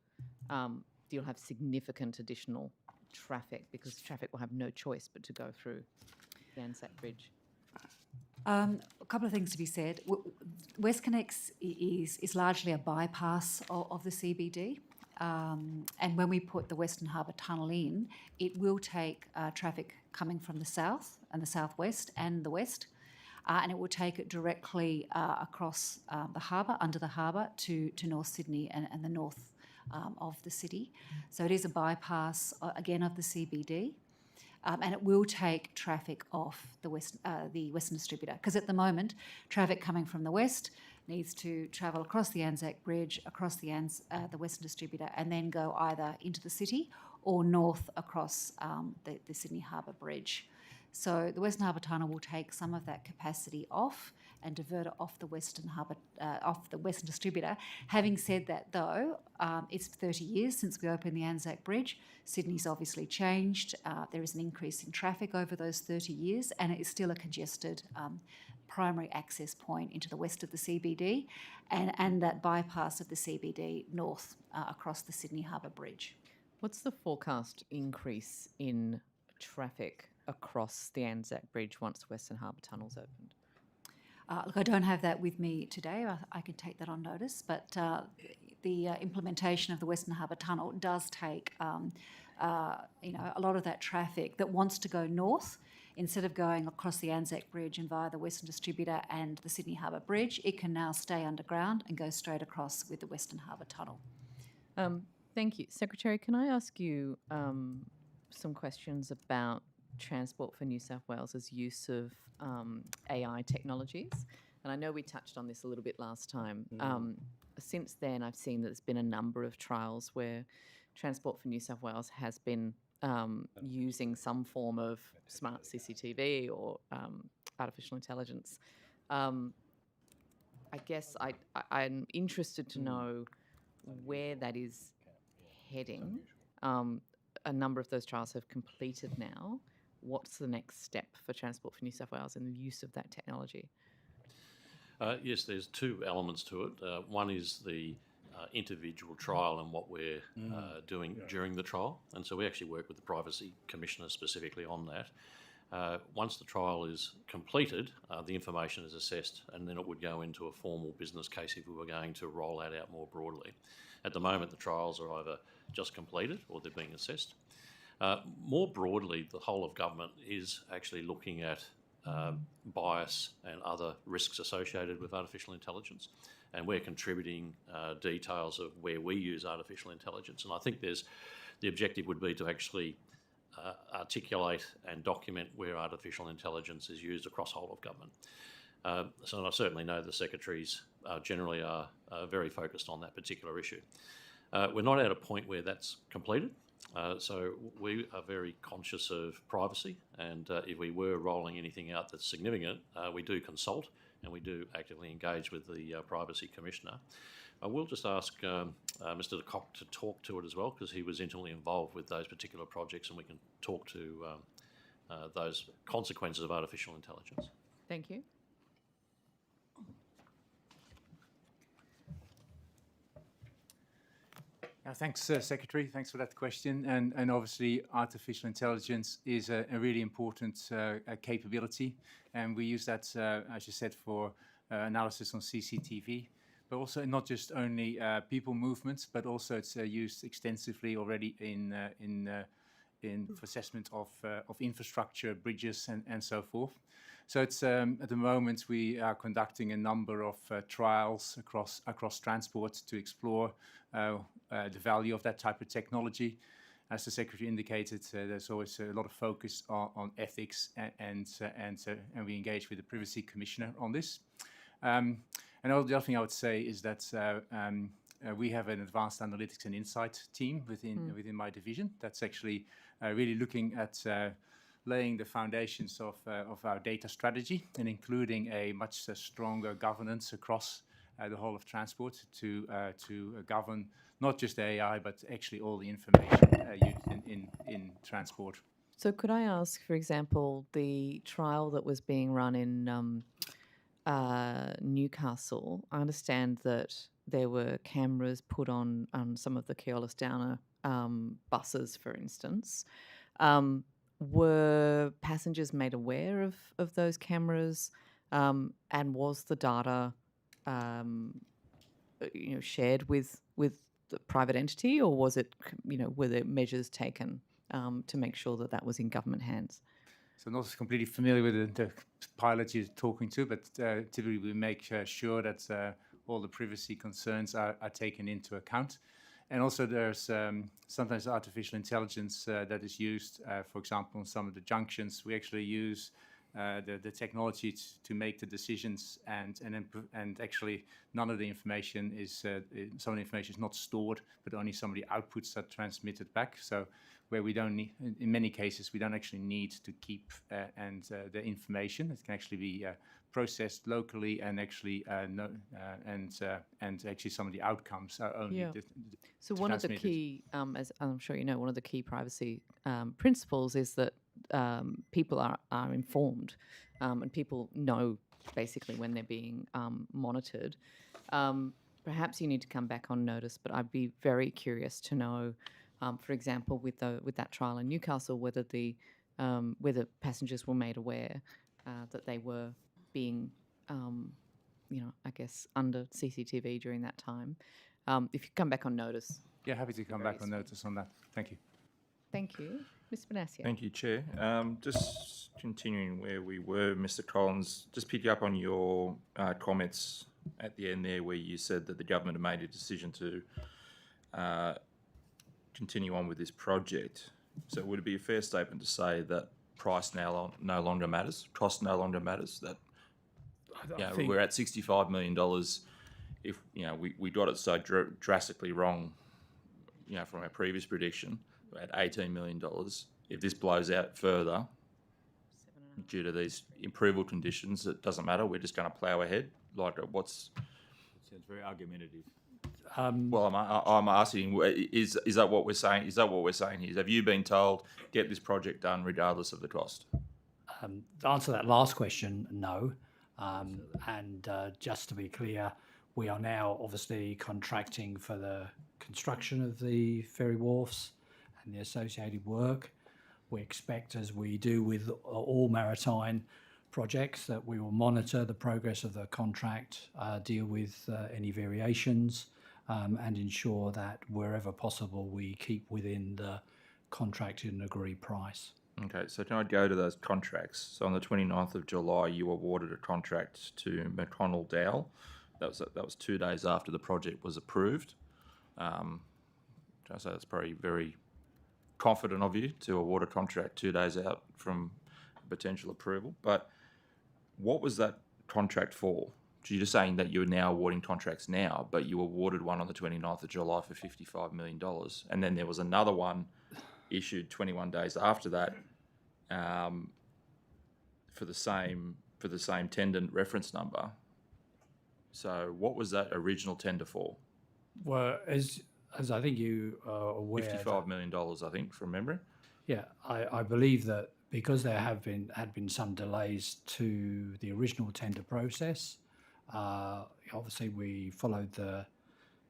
you'll have significant additional traffic because traffic will have no choice but to go through the Anzac Bridge? A couple of things to be said. WestConnex is largely a bypass of the CBD. And when we put the Western Harbour Tunnel in, it will take traffic coming from the south and the southwest and the west. And it will take it directly across the harbour, under the harbour, to North Sydney and the north of the city. So it is a bypass, again, of the CBD. And it will take traffic off the Western Distributor, because at the moment, traffic coming from the west needs to travel across the Anzac Bridge, across the Western Distributor, and then go either into the city or north across the Sydney Harbour Bridge. So the Western Harbour Tunnel will take some of that capacity off and divert it off the Western Harbour, off the Western Distributor. Having said that, though, it's 30 years since we opened the Anzac Bridge. Sydney's obviously changed. There is an increase in traffic over those 30 years, and it is still a congested primary access point into the west of the CBD and that bypass of the CBD north across the Sydney Harbour Bridge. What's the forecast increase in traffic across the Anzac Bridge once Western Harbour Tunnel's opened? Look, I don't have that with me today. I can take that on notice, but the implementation of the Western Harbour Tunnel does take a lot of that traffic that wants to go north. Instead of going across the Anzac Bridge and via the Western Distributor and the Sydney Harbour Bridge, it can now stay underground and go straight across with the Western Harbour Tunnel. Thank you. Secretary, can I ask you some questions about Transport for New South Wales's use of AI technologies? And I know we touched on this a little bit last time. Since then, I've seen that there's been a number of trials where Transport for New South Wales has been using some form of smart CCTV or artificial intelligence. I guess I'm interested to know where that is heading. A number of those trials have completed now. What's the next step for Transport for New South Wales in the use of that technology? Yes, there's 2 elements to it. One is the individual trial and what we're doing during the trial. And so we actually work with the Privacy Commissioner specifically on that. Once the trial is completed, the information is assessed, and then it would go into a formal business case if we were going to roll that out more broadly. At the moment, the trials are either just completed or they're being assessed. More broadly, the whole of government is actually looking at bias and other risks associated with artificial intelligence, and we're contributing details of where we use artificial intelligence. And I think the objective would be to actually articulate and document where artificial intelligence is used across whole of government. So I certainly know the secretaries generally are very focused on that particular issue. We're not at a point where that's completed. So we are very conscious of privacy, and if we were rolling anything out that's significant, we do consult and we do actively engage with the Privacy Commissioner. I will just ask Mr. De Kock to talk to it as well, because he was intimately involved with those particular projects, and we can talk to those consequences of artificial intelligence. Thank you. Thanks, Secretary. Thanks for that question. And obviously, artificial intelligence is a really important capability, and we use that, as you said, for analysis on CCTV, but also not just only people movements, but also it's used extensively already for assessment of infrastructure, bridges, and so forth. So it's at the moment we are conducting a number of trials across transport to explore the value of that type of technology. As the Secretary indicated, there's always a lot of focus on ethics, and we engage with the Privacy Commissioner on this. And the other thing I would say is that we have an advanced analytics and insight team within my division that's actually really looking at laying the foundations of our data strategy, and including a much stronger governance across the whole of transport to govern not just AI, but actually all the information used in transport. So could I ask, for example, the trial that was being run in Newcastle, I understand that there were cameras put on some of the Keolis Downer buses, for instance. Were passengers made aware of those cameras, and was the data shared with the private entity, or was it, were there measures taken to make sure that that was in government hands? So I'm not completely familiar with the pilot you're talking to, but typically we make sure that all the privacy concerns are taken into account. And also there's sometimes artificial intelligence that is used, for example, on some of the junctions. We actually use the technology to make the decisions, and actually none of the information is, some of the information is not stored, but only some of the outputs are transmitted back. So where we don't need, in many cases, we don't actually need to keep the information. It can actually be processed locally, and actually and actually some of the outcomes are only So one of the key, as I'm sure you know, one of the key privacy principles is that people are informed, and people know basically when they're being monitored. Perhaps you need to come back on notice, but I'd be very curious to know, for example, with that trial in Newcastle, whether passengers were made aware that they were being, I guess, under CCTV during that time. If you come back on notice. Yeah, happy to come back on notice on that. Thank you. Thank you. Mr. Bonacia. Thank you, Chair. Just continuing where we were, Mr. Collins, just pick up on your comments at the end there, where you said that the government had made a decision to continue on with this project. So would it be a fair statement to say that price now no longer matters, cost no longer matters, that we're at $65 million. If we got it so drastically wrong, from our previous prediction, we're at $18 million. If this blows out further due to these approval conditions, it doesn't matter. We're just going to plough ahead. Like, what's? It sounds very argumentative. Well, I'm asking, is that what we're saying? Is that what we're saying here? Have you been told get this project done regardless of the cost? To answer that last question, no. And just to be clear, We are now obviously contracting for the construction of the ferry wharfs and the associated work. We expect, as we do with all maritime projects, that we will monitor the progress of the contract, deal with any variations, and ensure that wherever possible we keep within the contracted and agreed price. Okay, so can I go to those contracts? So on the 29th of July, you awarded a contract to McConnell. That was 2 days after the project was approved. So that's probably very confident of you to award a contract 2 days out from potential approval. But what was that contract for? So you're just saying that you're now awarding contracts now, but you awarded one on the 29th of July for $55 million. And then there was another one issued 21 days after that for the same tender reference number. So what was that original tender for? Well, as I think you are aware, $55 million, I think, from memory. Yeah, I believe that because there had been some delays to the original tender process, obviously we followed the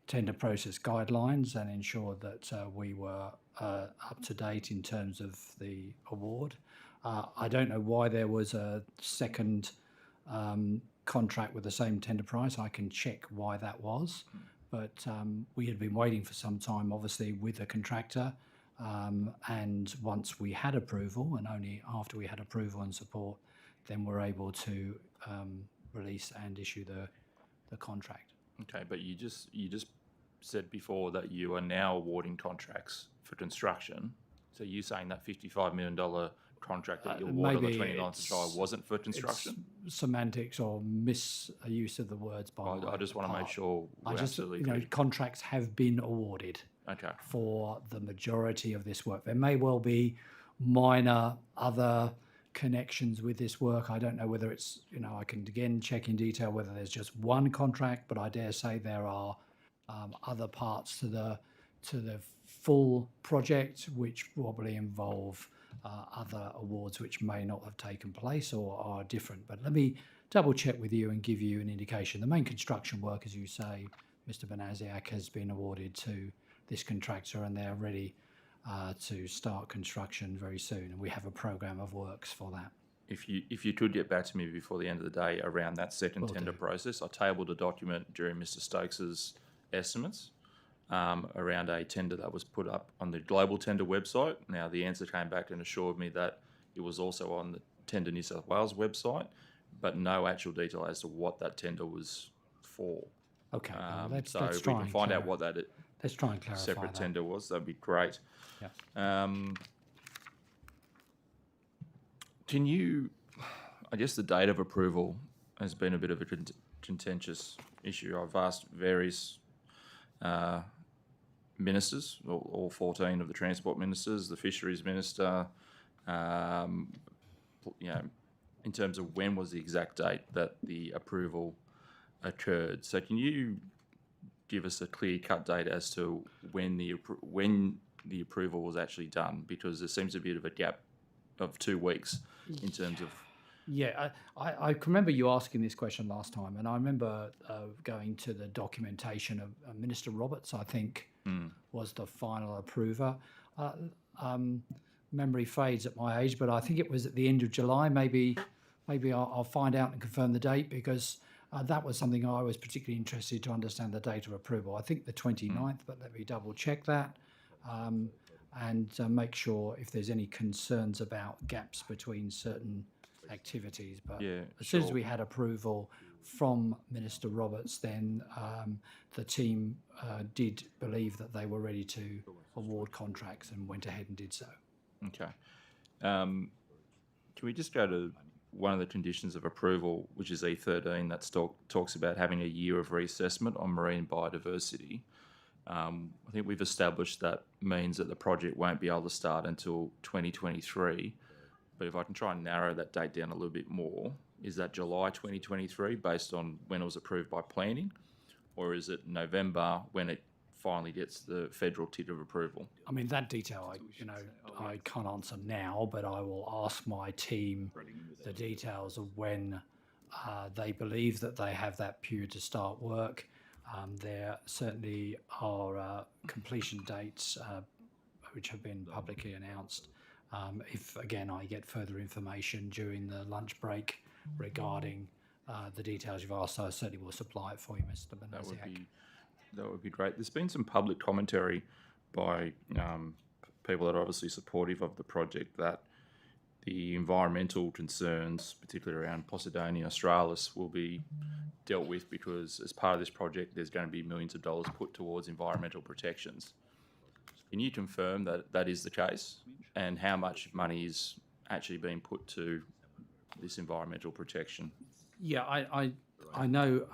tender process guidelines and ensured that we were up to date in terms of the award. I don't know why there was a second contract with the same tender price. I can check why that was, but we had been waiting for some time, obviously, with the contractor, and once we had approval, and only after we had approval and support, then we're able to release and issue the contract. Okay, but you just said before that you are now awarding contracts for construction. So you're saying that $55 million contract that you awarded on the 29th of July wasn't for construction? It's semantics or misuse of the words by I just want to make sure we're absolutely clear. Contracts have been awarded for the majority of this work. There may well be minor other connections with this work. I don't know whether it's, I can again check in detail whether there's just one contract, but I dare say there are other parts to the full project which probably involve other awards which may not have taken place or are different. But let me double check with you and give you an indication. The main construction work, as you say, Mr. Banasiak, has been awarded to this contractor, and they're ready to start construction very soon, and we have a program of works for that. If you could get back to me before the end of the day around that second tender process, I tabled a document during Mr. Stokes's estimates around a tender that was put up on the Global Tender website. Now, the answer came back and assured me that it was also on the Tender New South Wales website, but no actual detail as to what that tender was for. Okay, let's if we can find out what that let's try and clarify separate tender was, that'd be great. Yeah. Can you, I guess the date of approval has been a bit of a contentious issue. I've asked various ministers, all 14 of the transport ministers, the fisheries minister, in terms of when was the exact date that the approval occurred. So can you give us a clear-cut date as to when the approval was actually done? Because there seems to be a bit of a gap of 2 weeks in terms of... Yeah, I can remember you asking this question last time, and I remember going to the documentation of Minister Roberts, I think, was the final approver. Memory fades at my age, but I think it was at the end of July. Maybe I'll find out and confirm the date, because that was something I was particularly interested to understand the date of approval. I think the 29th, but let me double check that. And make sure if there's any concerns about gaps between certain activities. But as soon as we had approval from Minister Roberts, then the team did believe that they were ready to award contracts and went ahead and did so. Okay. Can we just go to one of the conditions of approval, which is E13, that talks about having a year of reassessment on marine biodiversity? I think we've established that means that the project won't be able to start until 2023. But if I can try and narrow that date down a little bit more, is that July 2023 based on when it was approved by planning, or is it November when it finally gets the federal tick of approval? I mean, that detail, I can't answer now, but I will ask my team the details of when they believe that they have that period to start work. There certainly are completion dates which have been publicly announced. If, again, I get further information during the lunch break regarding the details you've asked, I certainly will supply it for you, Mr. Benasiak. That would be great. There's been some public commentary by people that are obviously supportive of the project that the environmental concerns, particularly around Posidonia australis, will be dealt with because as part of this project there's going to be millions of dollars put towards environmental protections. Can you confirm that that is the case and how much money is actually being put to this environmental protection? Yeah, I know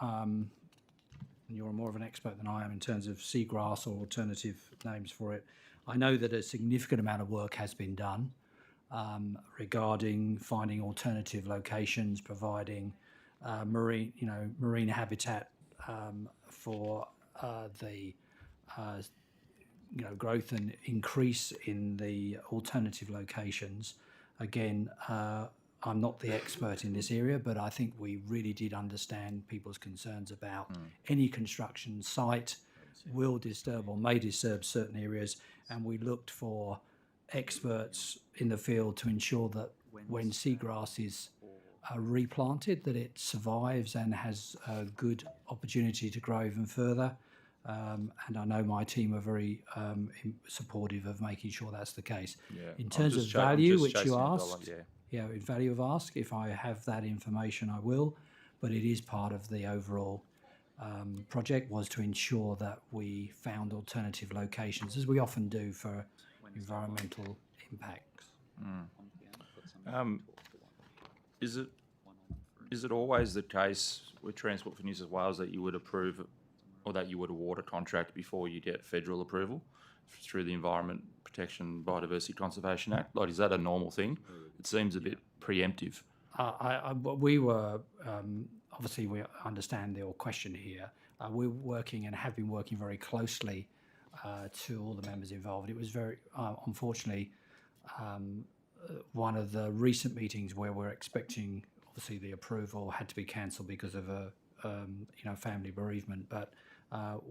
you're more of an expert than I am in terms of seagrass or alternative names for it. I know that a significant amount of work has been done regarding finding alternative locations, providing marine habitat for the growth and increase in the alternative locations. Again, I'm not the expert in this area, but I think we really did understand people's concerns about any construction site will disturb or may disturb certain areas, and we looked for experts in the field to ensure that when seagrass is replanted, that it survives and has a good opportunity to grow even further. And I know my team are very supportive of making sure that's the case. Yeah, in terms of value, which you asked, in value of ask, if I have that information, I will. But it is part of the overall project was to ensure that we found alternative locations, as we often do for environmental impacts. Is it always the case with Transport for New South Wales that you would approve or that you would award a contract before you get federal approval through the Environment Protection Biodiversity Conservation Act? Like, is that a normal thing? It seems a bit preemptive. We were, obviously we understand your question here. We're working and have been working very closely to all the members involved. It was very, unfortunately, one of the recent meetings where we're expecting, obviously the approval had to be cancelled because of a family bereavement, but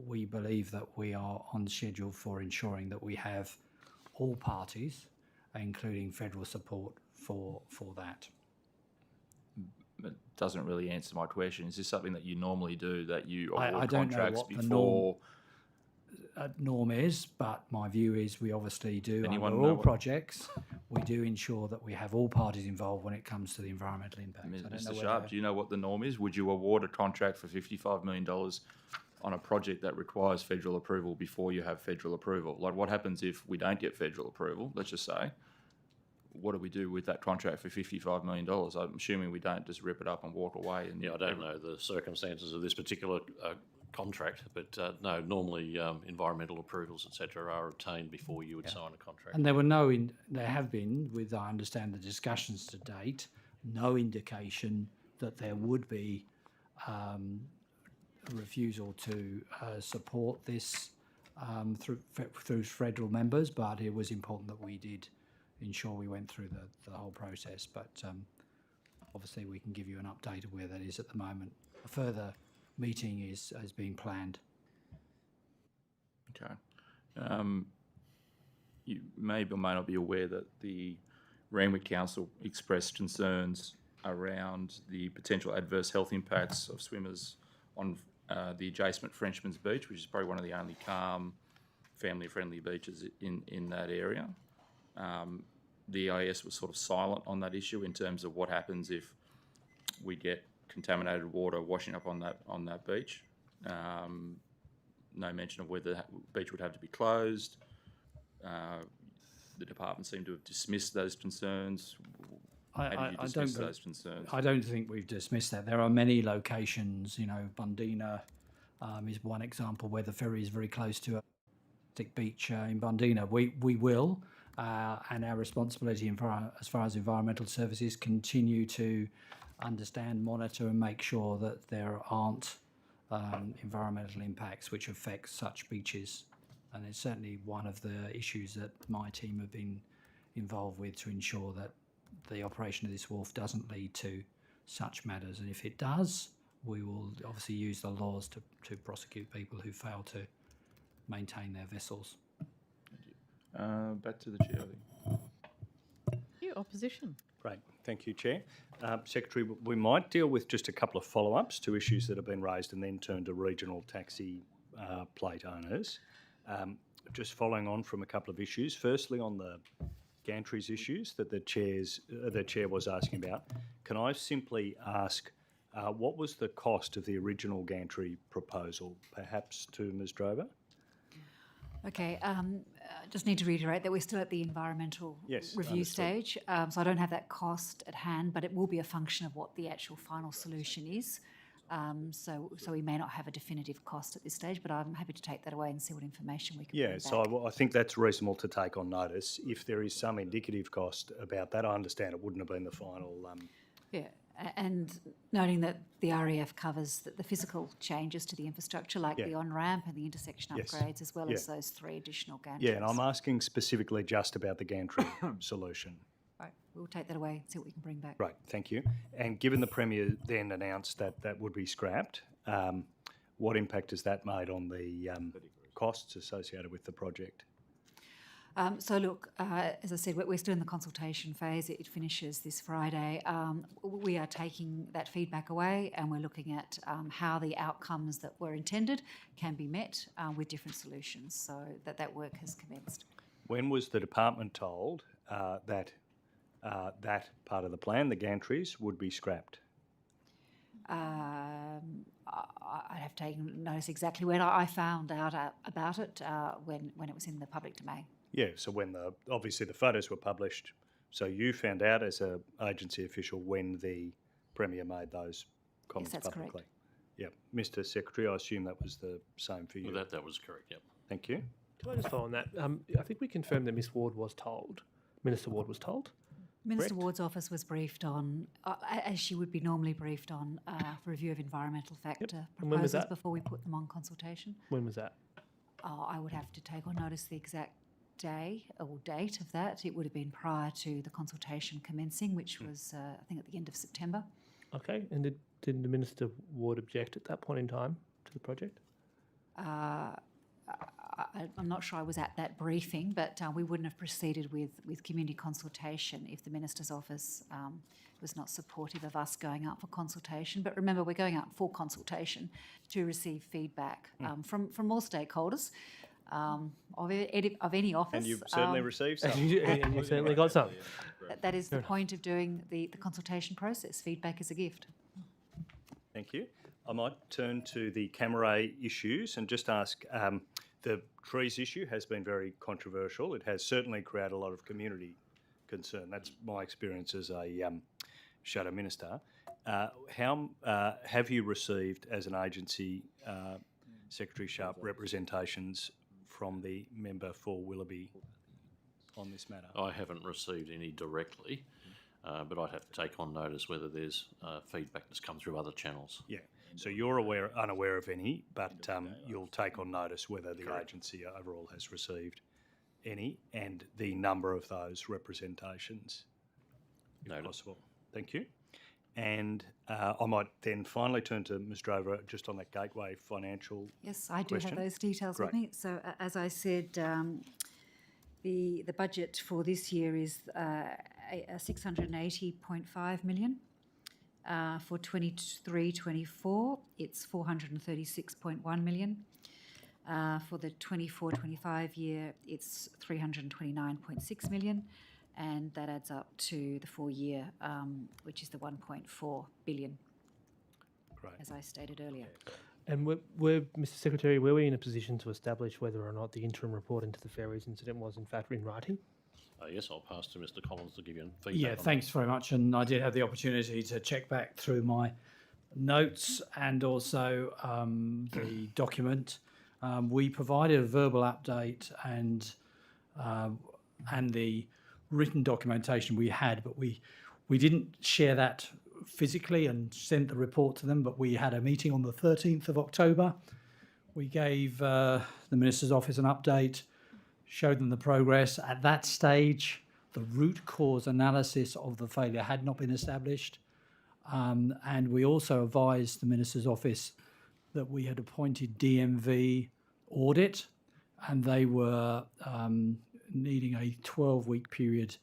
we believe that we are on schedule for ensuring that we have all parties, including federal support for that. It doesn't really answer my question. Is this something that you normally do, that you award I don't contracts know what before? The norm is, but my view is we obviously do Anyone under know all what- projects. We do ensure that we have all parties involved when it comes to the environmental impact. Mr. Sharp, do you know what the norm is? Would you award a contract for $55 million on a project that requires federal approval before you have federal approval? Like, what happens if we don't get federal approval, let's just say? What do we do with that contract for $55 million? I'm assuming we don't just rip it up and walk away. And I don't know the circumstances of this particular contract, but no, normally environmental approvals, etc., are obtained before you would sign a contract. And there have been, with I understand the discussions to date, no indication that there would be a refusal to support this through federal members, but it was important that we did ensure we went through the whole process. But obviously we can give you an update of where that is at the moment. A further meeting is being planned. Okay. You may or may not be aware that the Randwick Council expressed concerns around the potential adverse health impacts of swimmers on the adjacent Frenchman's Beach, which is probably one of the only calm, family-friendly beaches in that area. The EIS was sort of silent on that issue in terms of what happens if we get contaminated water washing up on that beach. No mention of whether the beach would have to be closed. The department seemed to have dismissed those concerns. How did you dismiss those concerns? I don't think we've dismissed that. There are many locations, Bundina is one example where the ferry is very close to a beach in Bundina. We will, and our responsibility as far as environmental services, continue to understand, monitor and make sure that there aren't environmental impacts which affect such beaches. And it's certainly one of the issues that my team have been involved with to ensure that the operation of this wharf doesn't lead to such matters. And if it does, we will obviously use the laws to prosecute people who fail to maintain their vessels. Back to the chair. I think. You opposition. Great. Thank you, Chair. Secretary, we might deal with just a couple of follow-ups to issues that have been raised and then turn to regional taxi plate owners. Just following on from a couple of issues. Firstly, on the gantries issues that the Chair was asking about, can I simply ask what was the cost of the original gantry proposal, perhaps to Ms Drover? Okay, just need to reiterate that we're still at the environmental review stage, so I don't have that cost at hand, but it will be a function of what the actual final solution is. So we may not have a definitive cost at this stage, but I'm happy to take that away and see what information we can bring back. So I think that's reasonable to take on notice. If there is some indicative cost about that, I understand it wouldn't have been the final. And noting that the REF covers the physical changes to the infrastructure, like the on-ramp and the intersection upgrades, as well as those 3 additional gantries. Yeah, and I'm asking specifically just about the gantry solution. Right, we'll take that away and see what we can bring back. Right, thank you. And given the Premier then announced that that would be scrapped, what impact has that made on the costs associated with the project? So look, as I said, we're still in the consultation phase. It finishes this Friday. We are taking that feedback away and we're looking at how the outcomes that were intended can be met with different solutions. So that work has commenced. When was the department told that that part of the plan, the gantries, would be scrapped? I have taken notice exactly when I found out about it when it was in the public domain. Yeah, so when obviously the photos were published, so you found out as an agency official when the Premier made those comments yes, that's publicly. Correct. Yeah, Mr. Secretary, I assume that was the same for you. Well, that was correct. Yep. Thank you. Can I just follow on that? I think we confirmed that Ms Ward was told. Minister Ward was told. Minister Correct. Ward's office was briefed on, as she would be normally briefed on, review of environmental factor And when was proposals that? before we put them on consultation. When was that? I would have to take on notice the exact day or date of that. It would have been prior to the consultation commencing, which was, I think, at the end of September. Okay, and did the Minister Ward object at that point in time to the project? I'm not sure I was at that briefing, but we wouldn't have proceeded with community consultation if the Minister's office was not supportive of us going out for consultation. But remember, we're going out for consultation to receive feedback from all stakeholders of any office. And you've certainly received some. And you certainly got some. That is the point of doing the consultation process. Feedback is a gift. Thank you. I might turn to the Camera issues and just ask, the trees issue has been very controversial. It has certainly created a lot of community concern. That's my experience as a shadow minister. How have you received, as an agency, Secretary Sharp, representations from the member for Willoughby on this matter? I haven't received any directly, but I'd have to take on notice whether there's feedback that's come through other channels. Yeah. So you're unaware of any, but you'll take on notice whether the agency overall has received any and the number of those representations, if possible. Thank you. And I might then finally turn to Ms Drover just on that Gateway financial Yes, I do question. have those details with Great. me. So as I said, the budget for this year is 680.5 million. For 23-24, it's 436.1 million. For the 24-25 year, it's 329.6 million. And that adds up to the 4 year, which is the 1.4 billion, Great. as I stated earlier. And Mr Secretary, were we in a position to establish whether or not the interim report into the Farraways incident was in fact in writing? Yes, I'll pass to Mr Collins to give you feedback. Yeah, on thanks very much. And I did have the opportunity to check back through my notes and also the document. We provided a verbal update and the written documentation we had, but we didn't share that physically and sent the report to them, but we had a meeting on the 13th of October. We gave the Minister's Office an update, showed them the progress. At that stage, the root cause analysis of the failure had not been established. And we also advised the Minister's Office that we had appointed DMV audit, and they were needing a 12-week period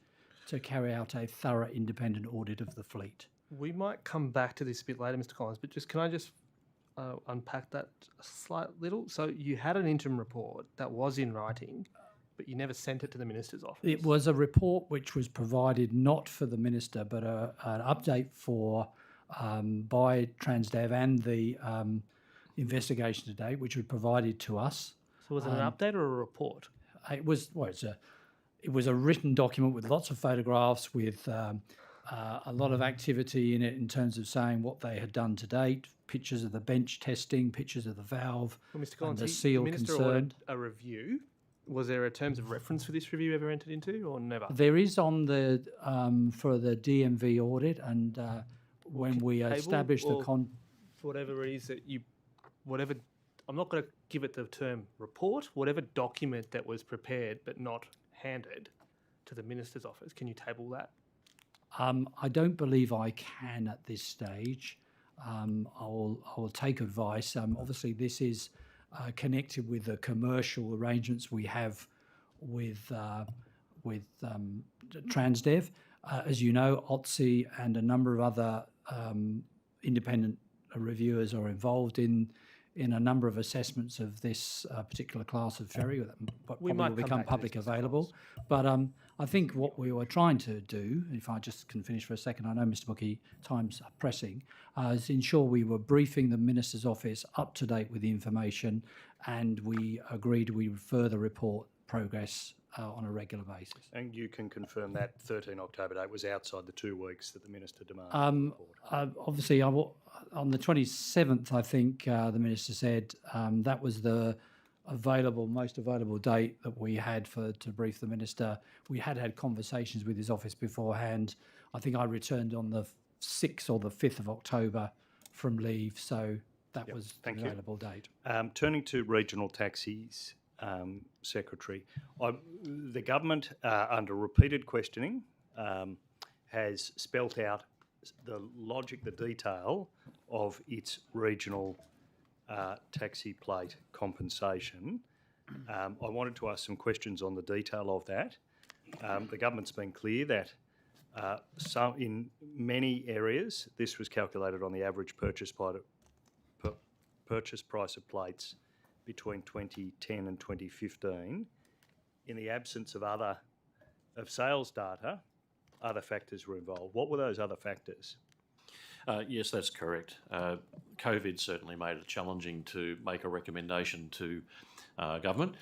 to carry out a thorough independent audit of the fleet. We might come back to this a bit later, Mr. Collins, but can I just unpack that a slight little? So you had an interim report that was in writing, but you never sent it to the Minister's Office. It was a report which was provided not for the Minister, but an update by Transdev and the investigation to date, which was provided to us. So was it an update or a report? It was a written document with lots of photographs, with a lot of activity in it in terms of saying what they had done to date, pictures of the bench testing, pictures of the valve, Well, Mr. and Collins, the the seal Minister concerned. ordered a review. Was there a terms of reference for this review ever entered into, or never? There is on the for the DMV audit, and when we Table established the or for whatever it is that I'm not going to give it the term report, whatever document that was prepared but not handed to the Minister's Office, can you table that? I don't believe I can at this stage. I will take advice. Obviously, this is connected with the commercial arrangements we have with Transdev. As you know, OTSI and a number of other independent reviewers are involved in a number of assessments of this particular class of ferry that probably might will come become back to public this, Mr. available. But I think what we were trying to do, if I just can finish for a second, I know, Mr. Bookie, time's pressing, is ensure we were briefing the Minister's Office up to date with the information, and we agreed we would further report progress on a regular basis. And you can confirm that 13 October date was outside the 2 weeks that the Minister demanded. Obviously, on the 27th, I think the Minister said that was the most available date that we had to brief the Minister. We had conversations with his office beforehand. I think I returned on the 6th or the 5th of October from leave, so that was the available date. Turning to regional taxis, Secretary, the government, under repeated questioning, has spelt out the logic, the detail of its regional taxi plate compensation. I wanted to ask some questions on the detail of that. The government's been clear that in many areas this was calculated on the average purchase price of plates between 2010 and 2015. In the absence of sales data, other factors were involved. What were those other factors? Yes, that's correct. COVID certainly made it challenging to make a recommendation to government.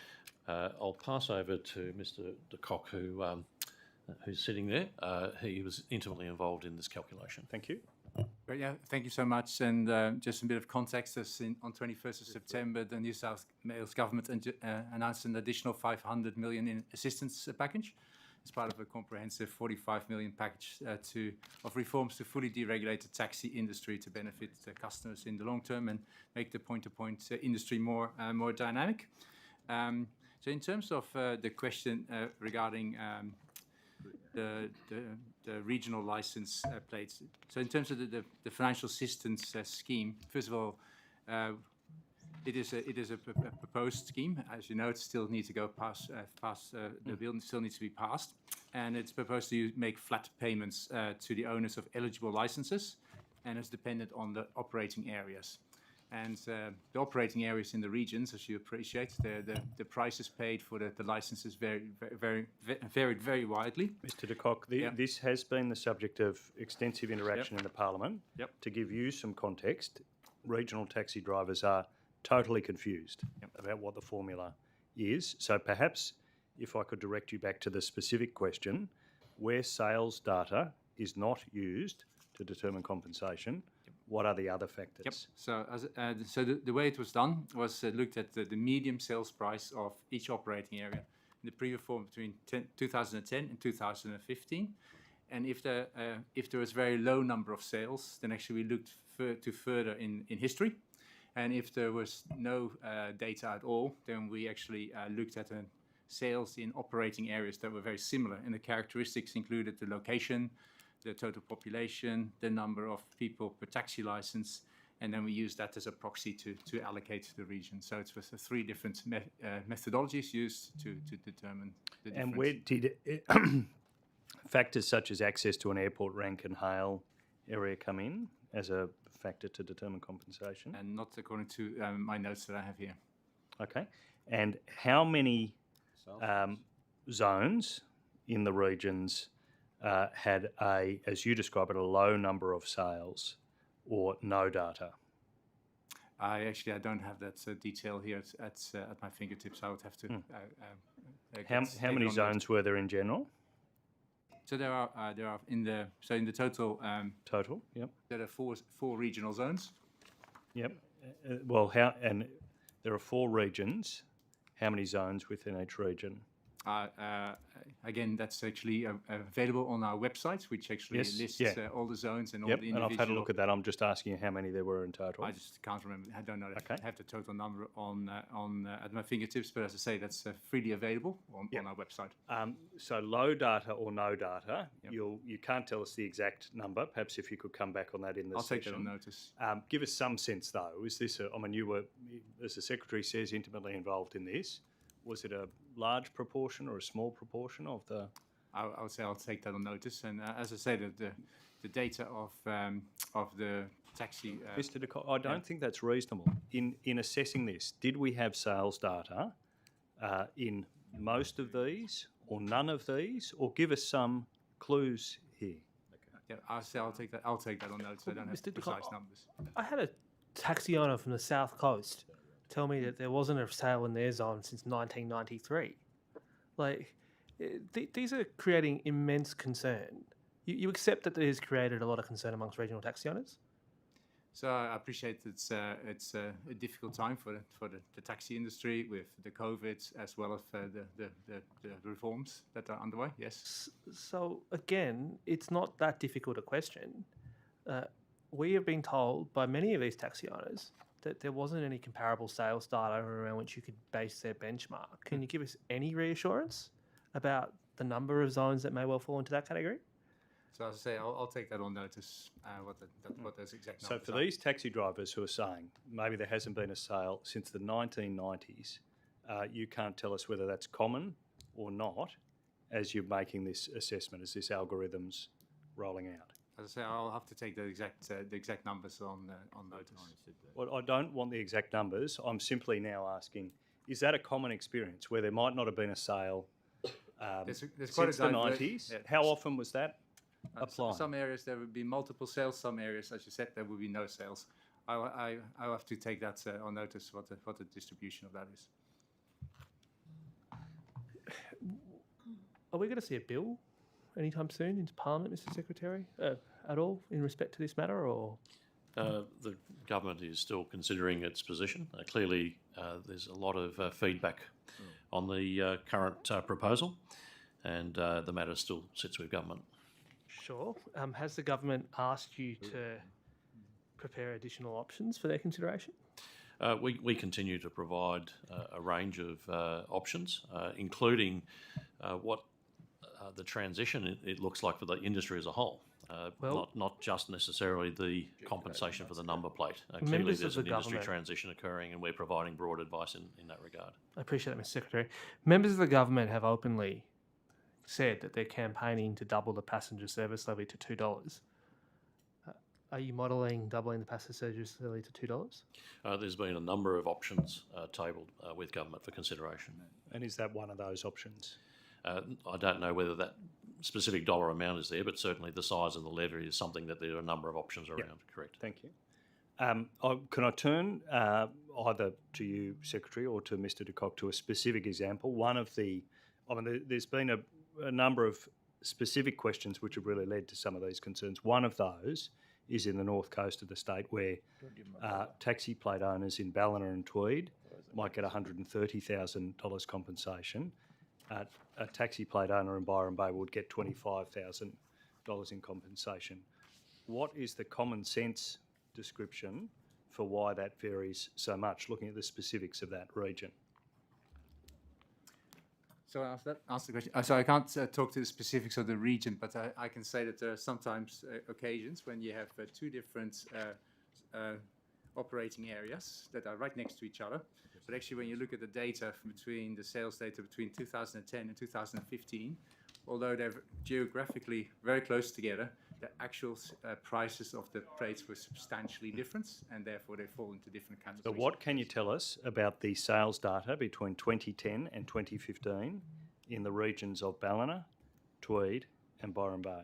I'll pass over to Mr. de Kock, who's sitting there. He was intimately involved in this calculation. Thank you. Great, yeah, thank you so much. And just a bit of context, on 21st of September, the New South Wales government announced an additional $500 million in assistance package as part of a comprehensive $45 million package of reforms to fully deregulate the taxi industry to benefit the customers in the long term and make the point-to-point industry more dynamic. So in terms of the question regarding the regional license plates. So in terms of the financial assistance scheme, first of all, it is a proposed scheme. As you know, it still needs to go past the bill, still needs to be passed, and it's proposed to make flat payments to the owners of eligible licenses, and it's dependent on the operating areas. And the operating areas in the regions, as you appreciate, the prices paid for the licenses varied very widely. Mr. de Kock, this has been the subject of extensive interaction in the Parliament. To give you some context, regional taxi drivers are totally confused about what the formula is. So perhaps if I could direct you back to the specific question, where sales data is not used to determine compensation, what are the other factors? So, the way it was done was looked at the medium sales price of each operating area in the previous form between 2010 and 2015. And if there was very low number of sales, then actually we looked further in history. And if there was no data at all, then we actually looked at sales in operating areas that were very similar. And the characteristics included the location, the total population, the number of people per taxi license, and then we use that as a proxy to allocate to the region. So it's with the three different methodologies used to determine the difference. And where did factors such as access to an airport rank and hail area come in as a factor to determine compensation? And not according to my notes that I have here. Okay. And how many zones in the regions had as you describe it, a low number of sales or no data? I don't have that detail here at my fingertips. I would have to. How many zones were there in general? So there are in the total. Total, yep. There are four regional zones. Yep. And there are 4 regions. How many zones within each region? Again, that's actually available on our website, which actually lists all the zones and all the individual... and I've had a look at that. I'm just asking you how many there were in total. I just can't remember. I don't know. Okay. I have the total number at my fingertips, but as I say, that's freely available on our website. So low data or no data, you can't tell us the exact number. Perhaps if you could come back on that in the I'll take session. that on notice. Give us some sense, though. Is this you were, as the Secretary says, intimately involved in this. Was it a large proportion or a small proportion of the... I would say I'll take that on notice. And as I say, the data of the taxi... Mr. De Kock, I don't think that's reasonable. In assessing this, did we have sales data in most of these or none of these? Or give us some clues here. Yeah, I'll take that on notice. I don't have precise numbers. I had a taxi owner from the South Coast tell me that there wasn't a sale in their zone since 1993. These are creating immense concern. You accept that it has created a lot of concern amongst regional taxi owners? So I appreciate it's a difficult time for the taxi industry with the COVID as well as the reforms that are underway. Yes. So again, it's not that difficult a question. We have been told by many of these taxi owners that there wasn't any comparable sales data around which you could base their benchmark. Can you give us any reassurance about the number of zones that may well fall into that category? So as I say, I'll take that on notice, what those exact numbers So for these taxi drivers who are saying maybe there hasn't been a sale since the 1990s, you can't tell us whether that's common or not as you're making this assessment, as this algorithm's rolling out. As I say, I'll have to take the exact numbers on notice. Well, I don't want the exact numbers. I'm simply now asking, is that a common experience where there might not have been a sale there's since the 90s? How often was that applied? Some areas there would be multiple sales. Some areas, as you said, there would be no sales. I'll have to take that on notice what the distribution of that is. Are we going to see a bill anytime soon into Parliament, Mr. Secretary, at all in respect to this matter, or? The government is still considering its position. Clearly, there's a lot of feedback on the current proposal, and the matter still sits with government. Sure. Has the government asked you to prepare additional options for their consideration? We continue to provide a range of options, including what the transition it looks like for the industry as a whole. Not just necessarily the compensation for the number plate. Clearly there's an industry transition occurring, and we're providing broad advice in that regard. I appreciate that, Mr. Secretary. Members of the government have openly said that they're campaigning to double the passenger service levy to $2. Are you modelling doubling the passenger service levy to $2? There's been a number of options tabled with government for consideration. And is that one of those options? I don't know whether that specific dollar amount is there, but certainly the size of the levy is something that there are a number of options around. Yep. Correct. Thank you. Can I turn either to you, Secretary, or to Mr. De Kock to a specific example? There's been a number of specific questions which have really led to some of these concerns. One of those is in the north coast of the state, where taxi plate owners in Ballina and Tweed might get $130,000 compensation. A taxi plate owner in Byron Bay would get $25,000 in compensation. What is the common sense description for why that varies so much, looking at the specifics of that region? So answer the question. So I can't talk to the specifics of the region, but I can say that there are sometimes occasions when you have two different operating areas that are right next to each other. But actually, when you look at the data between the sales data between 2010 and 2015, although they're geographically very close together, the actual prices of the trades were substantially different, and therefore they fall into different categories. So what can you tell us about the sales data between 2010 and 2015 in the regions of Ballina, Tweed and Byron Bay?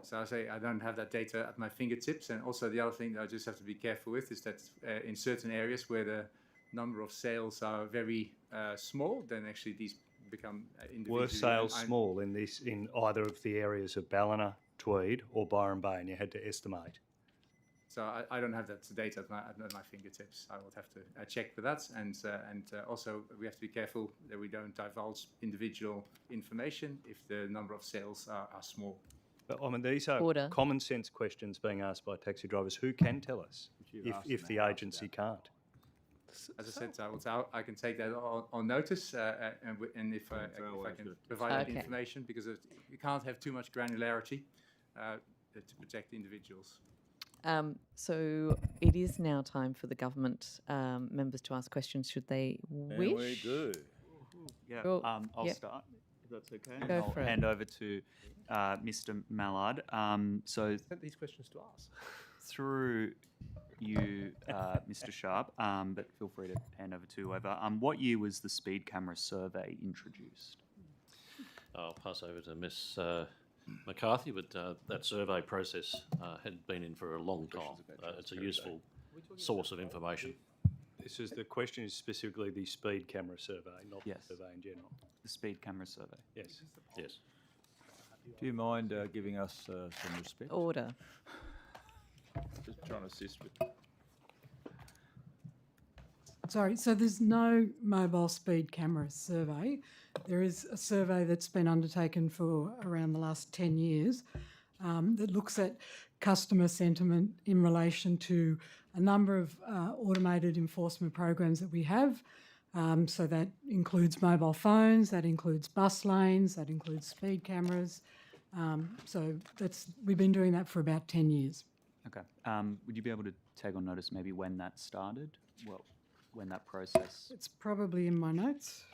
So I say I don't have that data at my fingertips, and also the other thing that I just have to be careful with is that in certain areas where the number of sales are very small, then actually these become individual. Were sales small in either of the areas of Ballina, Tweed or Byron Bay, and you had to estimate? So I don't have that data at my fingertips. I will have to check for that, and also we have to be careful that we don't divulge individual information if the number of sales are small. But, I mean, these are common sense questions being asked by taxi drivers. Who can tell us if the agency can't? As I said, I can take that on notice, and if I can provide that information, because you can't have too much granularity to protect individuals. So it is now time for the government members to ask questions, should they wish. And we do. Yeah, Cool. I'll Yep. start, if that's okay. Go I'll for it. hand over to Mr. Mallard. So Sent these questions to us. through you, Mr. Sharp, but feel free to hand over to whoever. What year was the speed camera survey introduced? I'll pass over to Miss McCarthy, but that survey process had been in for a long time. It's a useful source of information. The question is specifically the speed camera survey, not Yes. the survey in general. The speed camera survey. Yes. Yes. Do you mind giving us some respect? Order. Just trying to assist with. Sorry, so there's no mobile speed camera survey. There is a survey that's been undertaken for around the last 10 years that looks at customer sentiment in relation to a number of automated enforcement programs that we have. So that includes mobile phones, that includes bus lanes, that includes speed cameras. So we've been doing that for about 10 years. Okay. Would you be able to take on notice maybe when that started? Well, when that process? It's probably in my notes.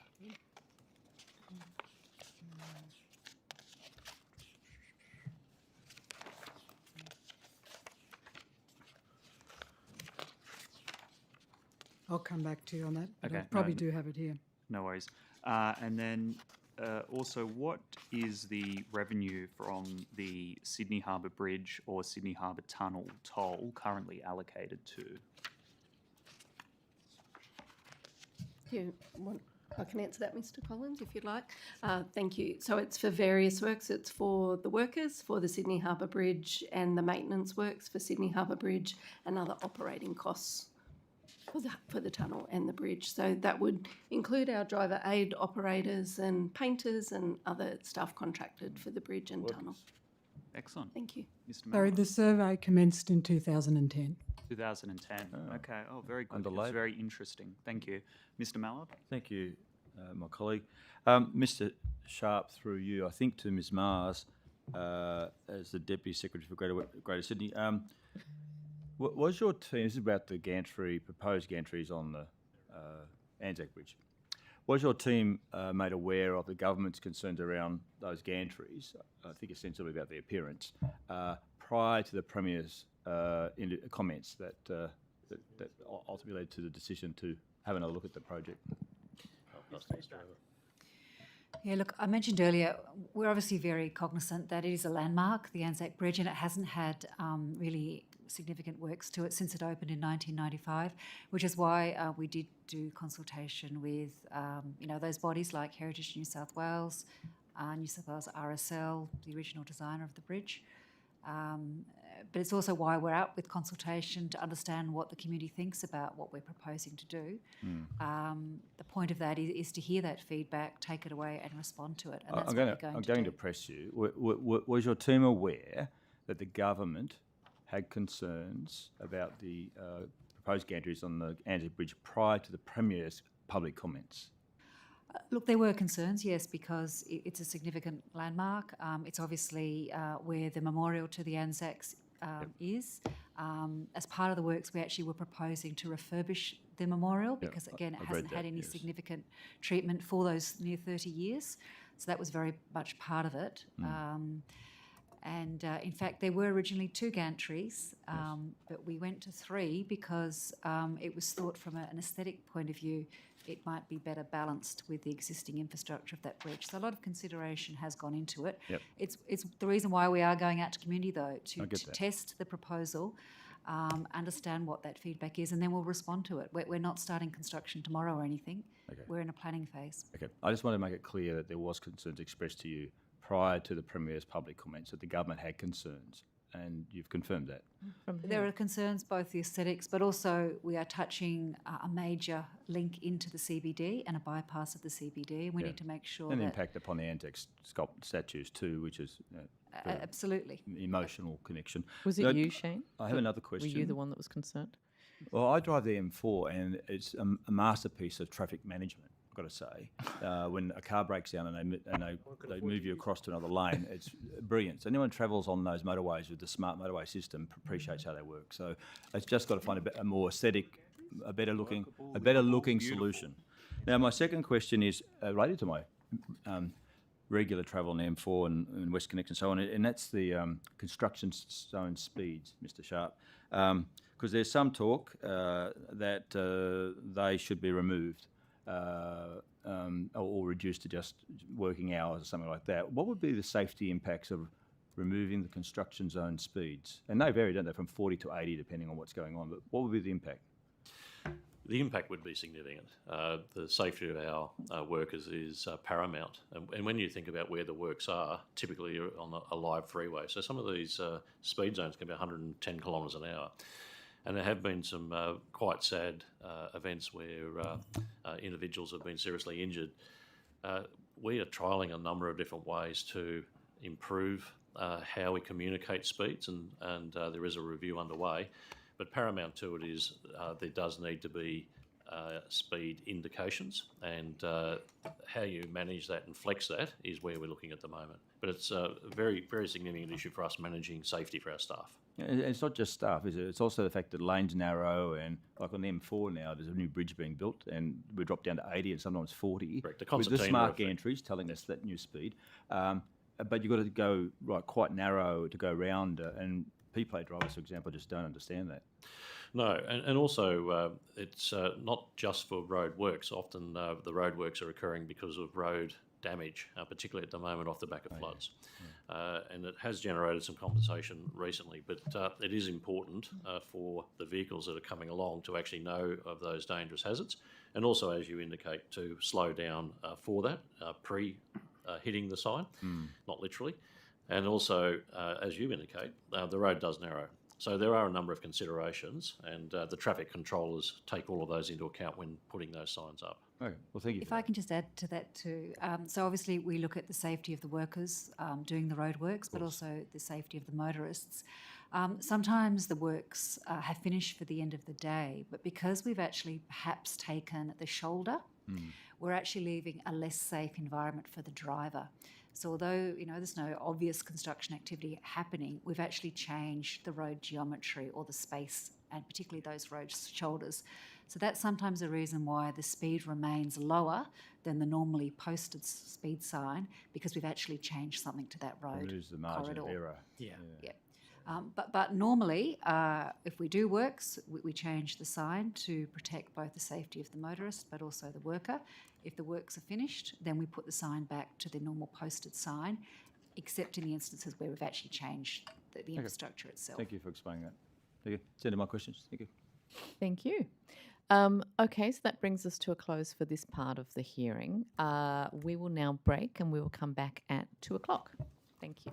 I'll come back to you on that. But I Okay, probably do have it here. No worries. And then also, what is the revenue from the Sydney Harbour Bridge or Sydney Harbour Tunnel toll currently allocated to? I can answer that, Mr. Collins, if you'd like. Thank you. So it's for various works. It's for the workers for the Sydney Harbour Bridge and the maintenance works for Sydney Harbour Bridge and other operating costs for the tunnel and the bridge. So that would include our driver aid operators and painters and other staff contracted for the bridge and tunnel. Excellent. Thank you. Mr. Sorry, Mallard. the survey commenced in 2010. 2010. Okay. Oh, very good. Under It's Labor. very interesting. Thank you. Mr. Mallard? Thank you, my colleague. Mr. Sharp, through you, I think to Ms. Mars, as the Deputy Secretary for Greater Sydney, was your team, this is about the gantry, proposed gantries on the Anzac Bridge, was your team made aware of the government's concerns around those gantries, I think ostensibly about the appearance, prior to the Premier's comments that ultimately led to the decision to have another look at the project? Yeah, look, I mentioned earlier, we're obviously very cognizant that it is a landmark, the Anzac Bridge, and it hasn't had really significant works to it since it opened in 1995, which is why we did do consultation with, those bodies like Heritage New South Wales RSL, the original designer of the bridge. But it's also why we're out with consultation to understand what the community thinks about what we're proposing to do. The point of that is to hear that feedback, take it away and respond to it. And that's I'm going to press you. Was your team aware that the government had concerns about the proposed gantries on the Anzac Bridge prior to the Premier's public comments? Look, there were concerns, yes, because it's a significant landmark. It's obviously where the memorial to the Anzacs is. As part of the works, we actually were proposing to refurbish the memorial because, again, it hasn't had any significant treatment for those near 30 years. So that was very much part of it. In fact, there were originally 2 gantries, but we went to 3 because it was thought from an aesthetic point of view it might be better balanced with the existing infrastructure of that bridge. So a lot of consideration has gone into it. Yep. It's the reason why we are going out to community, though, to test the proposal, understand what that feedback is, and then we'll respond to it. We're not starting construction tomorrow or anything. Okay. We're in a planning phase. Okay. I just want to make it clear that there was concerns expressed to you prior to the Premier's public comments that the government had concerns, and you've confirmed that. There are concerns, both the aesthetics, but also we are touching a major link into the CBD and a bypass of the CBD. We need to make sure and that... impact upon the Anzac statues too, which is absolutely emotional connection. Was it you, Shane? I have another question. Were you the one that was concerned? Well, I drive the M4 and it's a masterpiece of traffic management, I've got to say. When a car breaks down and they move you across to another lane, it's brilliant. So anyone who travels on those motorways with the smart motorway system appreciates how they work. So it's just got to find a more aesthetic, a better looking solution. Now, my second question is related to my regular travel on the M4 and West Connect and so on, and that's the construction zone speeds, Mr. Sharp. Because there's some talk that they should be removed or reduced to just working hours or something like that. What would be the safety impacts of removing the construction zone speeds? And they vary, don't they, from 40 to 80 depending on what's going on, but what would be the impact? The impact would be significant. The safety of our workers is paramount. And when you think about where the works are, typically you're on a live freeway. So some of these speed zones can be 110 kilometres an hour. And there have been some quite sad events where individuals have been seriously injured. We are trialling a number of different ways to improve how we communicate speeds, and there is a review underway. But paramount to it is there does need to be speed indications, and how you manage that and flex that is where we're looking at the moment. But it's a very, very significant issue for us managing safety for our staff. And it's not just staff, is it? It's also the fact that lanes narrow, and like on the M4 now, there's a new bridge being built, and we dropped down to 80 and sometimes 40. Correct. With the smart gantries telling us that new speed. But you've got to go quite narrow to go around, and P-plate drivers, for example, just don't understand that. No, and also it's not just for road works. Often the road works are occurring because of road damage, particularly at the moment off the back of floods. And it has generated some compensation recently, but it is important for the vehicles that are coming along to actually know of those dangerous hazards, and also, as you indicate, to slow down for that, hitting the sign, not literally. And also, as you indicate, the road does narrow. So there are a number of considerations, and the traffic controllers take all of those into account when putting those signs up. Okay, well, thank you. If I can just add to that too. So obviously we look at the safety of the workers doing the road works, but also the safety of the motorists. Sometimes the works have finished for the end of the day, but because we've actually perhaps taken the shoulder, we're actually leaving a less safe environment for the driver. So although, there's no obvious construction activity happening, we've actually changed the road geometry or the space, and particularly those road shoulders. So that's sometimes a reason why the speed remains lower than the normally posted speed sign, because we've actually changed something to that road Lose the margin corridor. of error. Yeah. But normally, if we do works, we change the sign to protect both the safety of the motorist but also the worker. If the works are finished, then we put the sign back to the normal posted sign, except in the instances where we've actually changed the infrastructure itself. Thank you for explaining that. Thank you. That's the end of my questions. Thank you. Thank you. Okay, so that brings us to a close for this part of the hearing. We will now break and we will come back at 2:00. Thank you.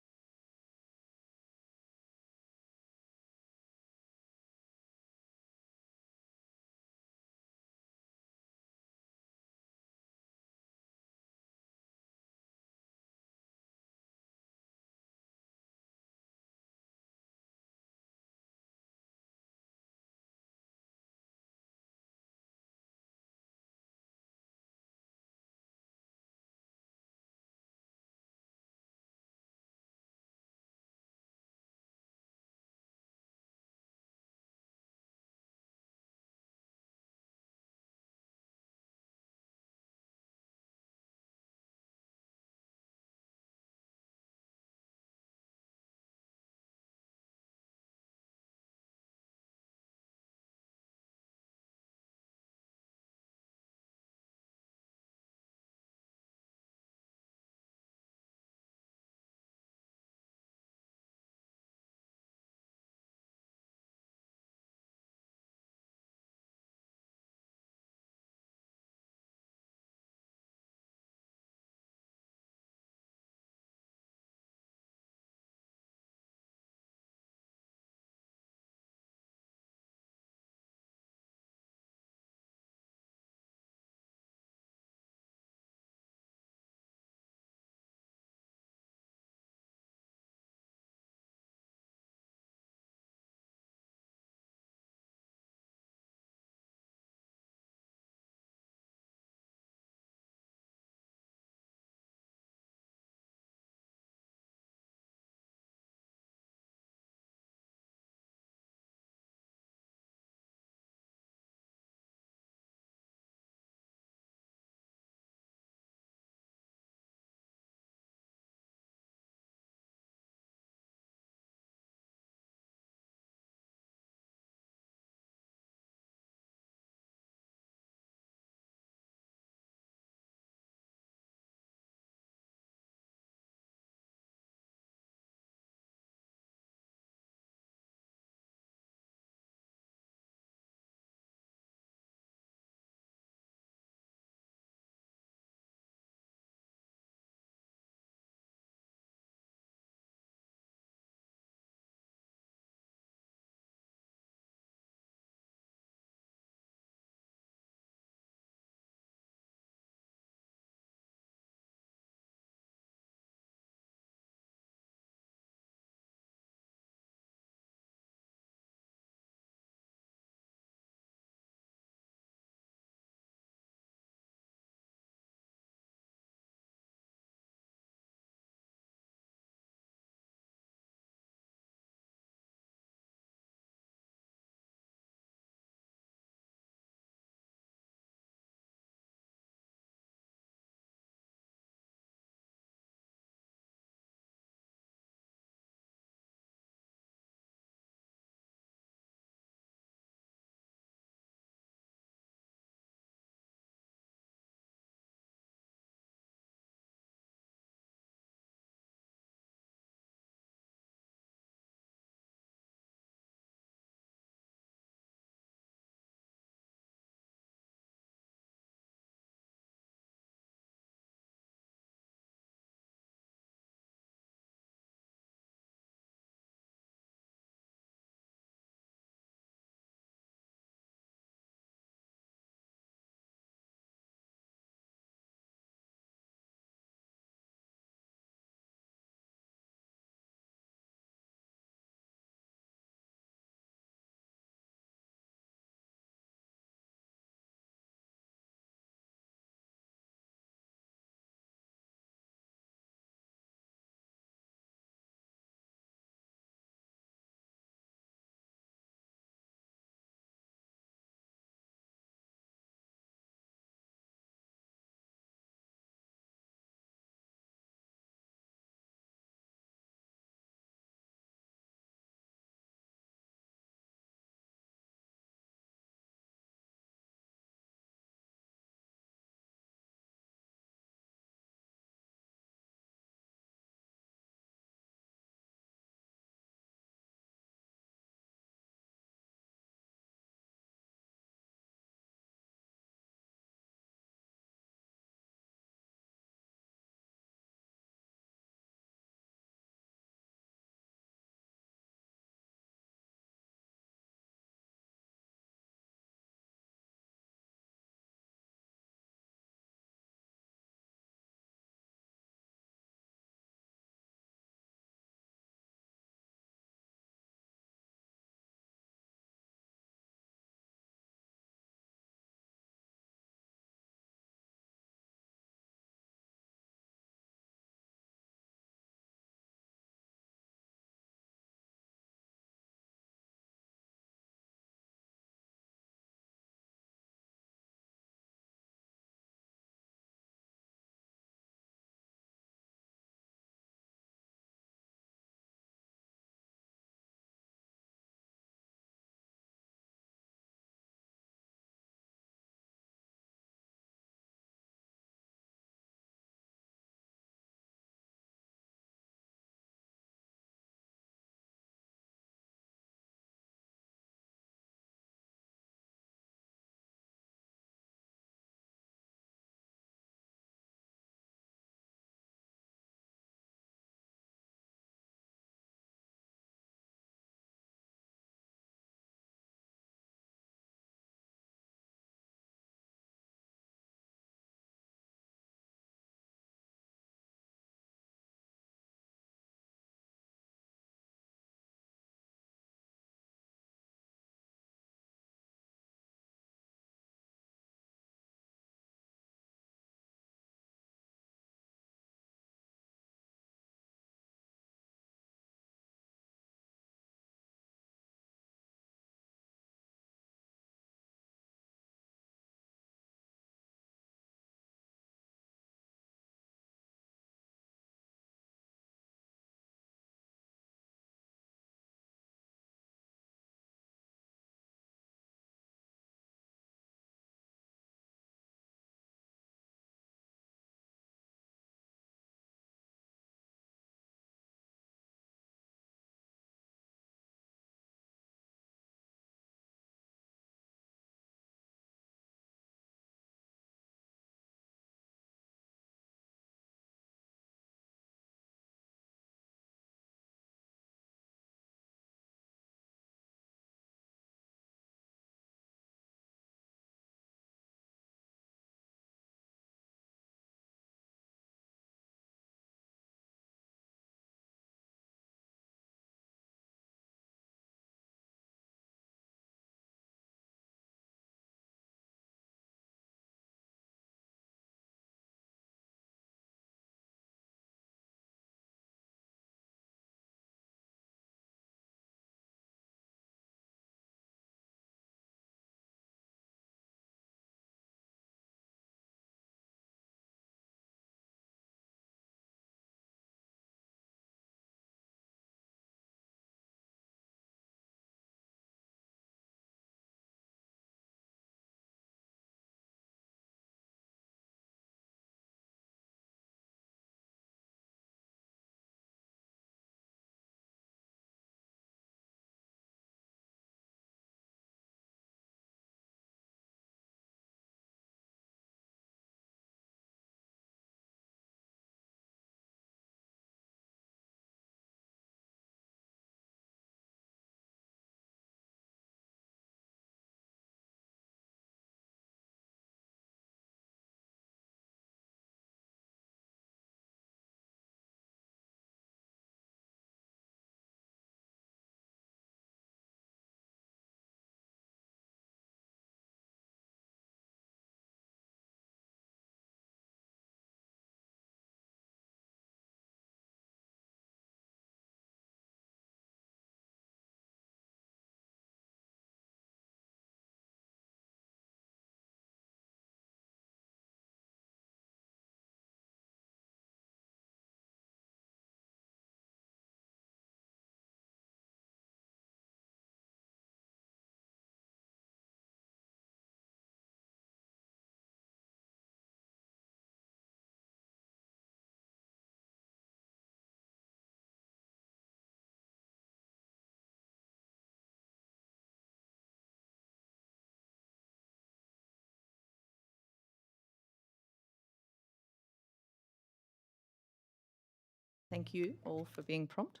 Thank you all for being prompt.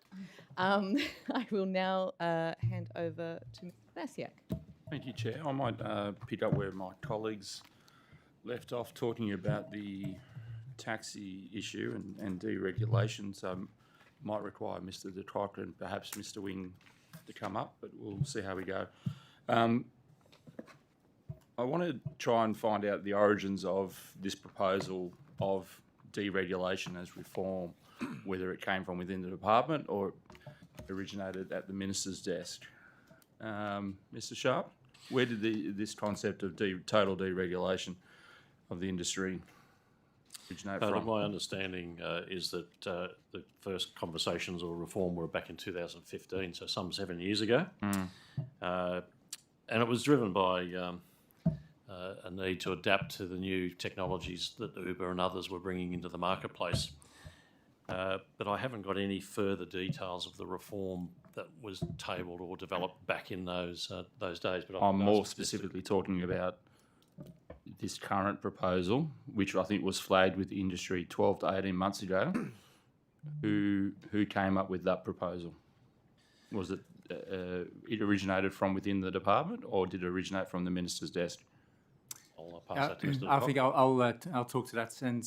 I will now hand over to Mr. Nasiak. Thank you, Chair. I might pick up where my colleagues left off talking about the taxi issue and deregulation. So might require Mr. de Kock and perhaps Mr. Wing to come up, but we'll see how we go. I want to try and find out the origins of this proposal of deregulation as reform, whether it came from within the department or originated at the Minister's desk. Mr. Sharp, where did this concept of total deregulation of the industry originate from? My understanding is that the first conversations or reform were back in 2015, so some 7 years ago. And it was driven by a need to adapt to the new technologies that Uber and others were bringing into the marketplace. But I haven't got any further details of the reform that was tabled or developed back in those days. But I'm more specifically talking about this current proposal, which I think was flagged with the industry 12 to 18 months ago. Who came up with that proposal? Was it it originated from within the department, or did it originate from the Minister's desk? I'll pass that to Mr. I think I'll talk to that. And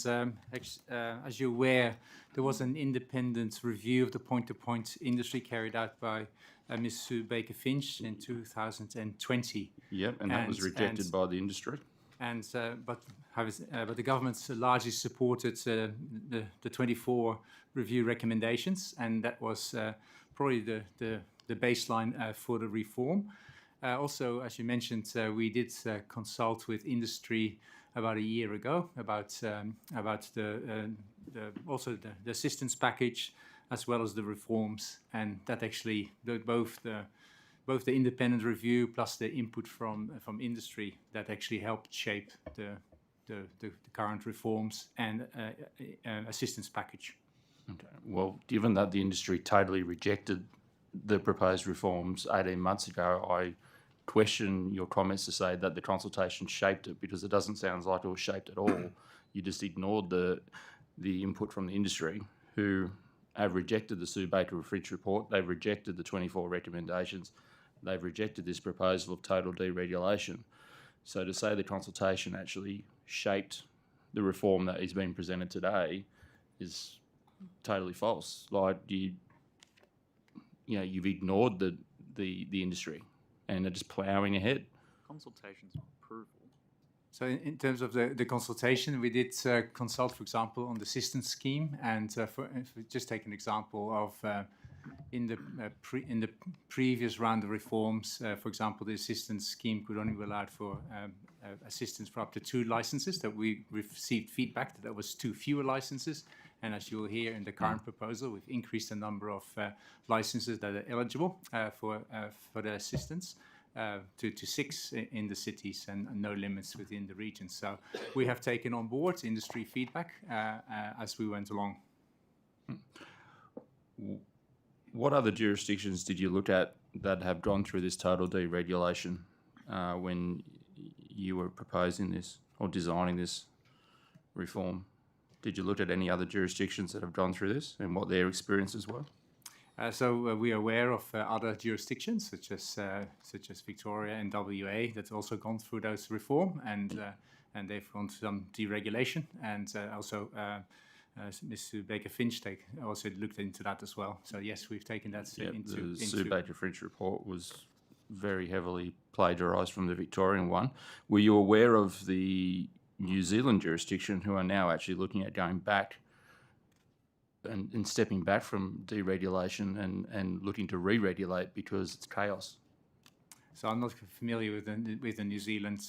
as you're aware, there was an independent review of the point-to-point industry carried out by Ms. Sue Baker-Finch in 2020. Yep, and that was rejected by the industry. And but the government's largely supported the 24 review recommendations, and that was probably the baseline for the reform. Also, as you mentioned, we did consult with industry about a year ago about the assistance package as well as the reforms, and that actually both the independent review plus the input from industry that actually helped shape the current reforms and assistance package. Okay. Well, given that the industry totally rejected the proposed reforms 18 months ago, I question your comments to say that the consultation shaped it, because it doesn't sound like it was shaped at all. You just ignored the input from the industry, who have rejected the Sue Baker-Finch report. They've rejected the 24 recommendations. They've rejected this proposal of total deregulation. So to say the consultation actually shaped the reform that is being presented today is totally false. Like, you've ignored the industry and are just ploughing ahead. Consultation's not approval. So in terms of the consultation, we did consult, for example, on the assistance scheme, and if we just take an example of in the previous round of reforms, for example, the assistance scheme could only be allowed for assistance for up to 2 licenses. That we received feedback that was 2 fewer licenses. And as you'll hear in the current proposal, we've increased the number of licenses that are eligible for the assistance to 6 in the cities, and no limits within the region. So we have taken on board industry feedback as we went along. What other jurisdictions did you look at that have gone through this total deregulation when you were proposing this or designing this reform? Did you look at any other jurisdictions that have gone through this and what their experiences were? So we are aware of other jurisdictions such as Victoria and WA that's also gone through those reform, and they've gone through some deregulation, and also Ms. Baker-Finch also looked into that as well. So yes, we've taken that into the Sue Baker-Finch report was very heavily plagiarised from the Victorian one. Were you aware of the New Zealand jurisdiction who are now actually looking at going back and stepping back from deregulation and looking to re-regulate because it's chaos? So I'm not familiar with the New Zealand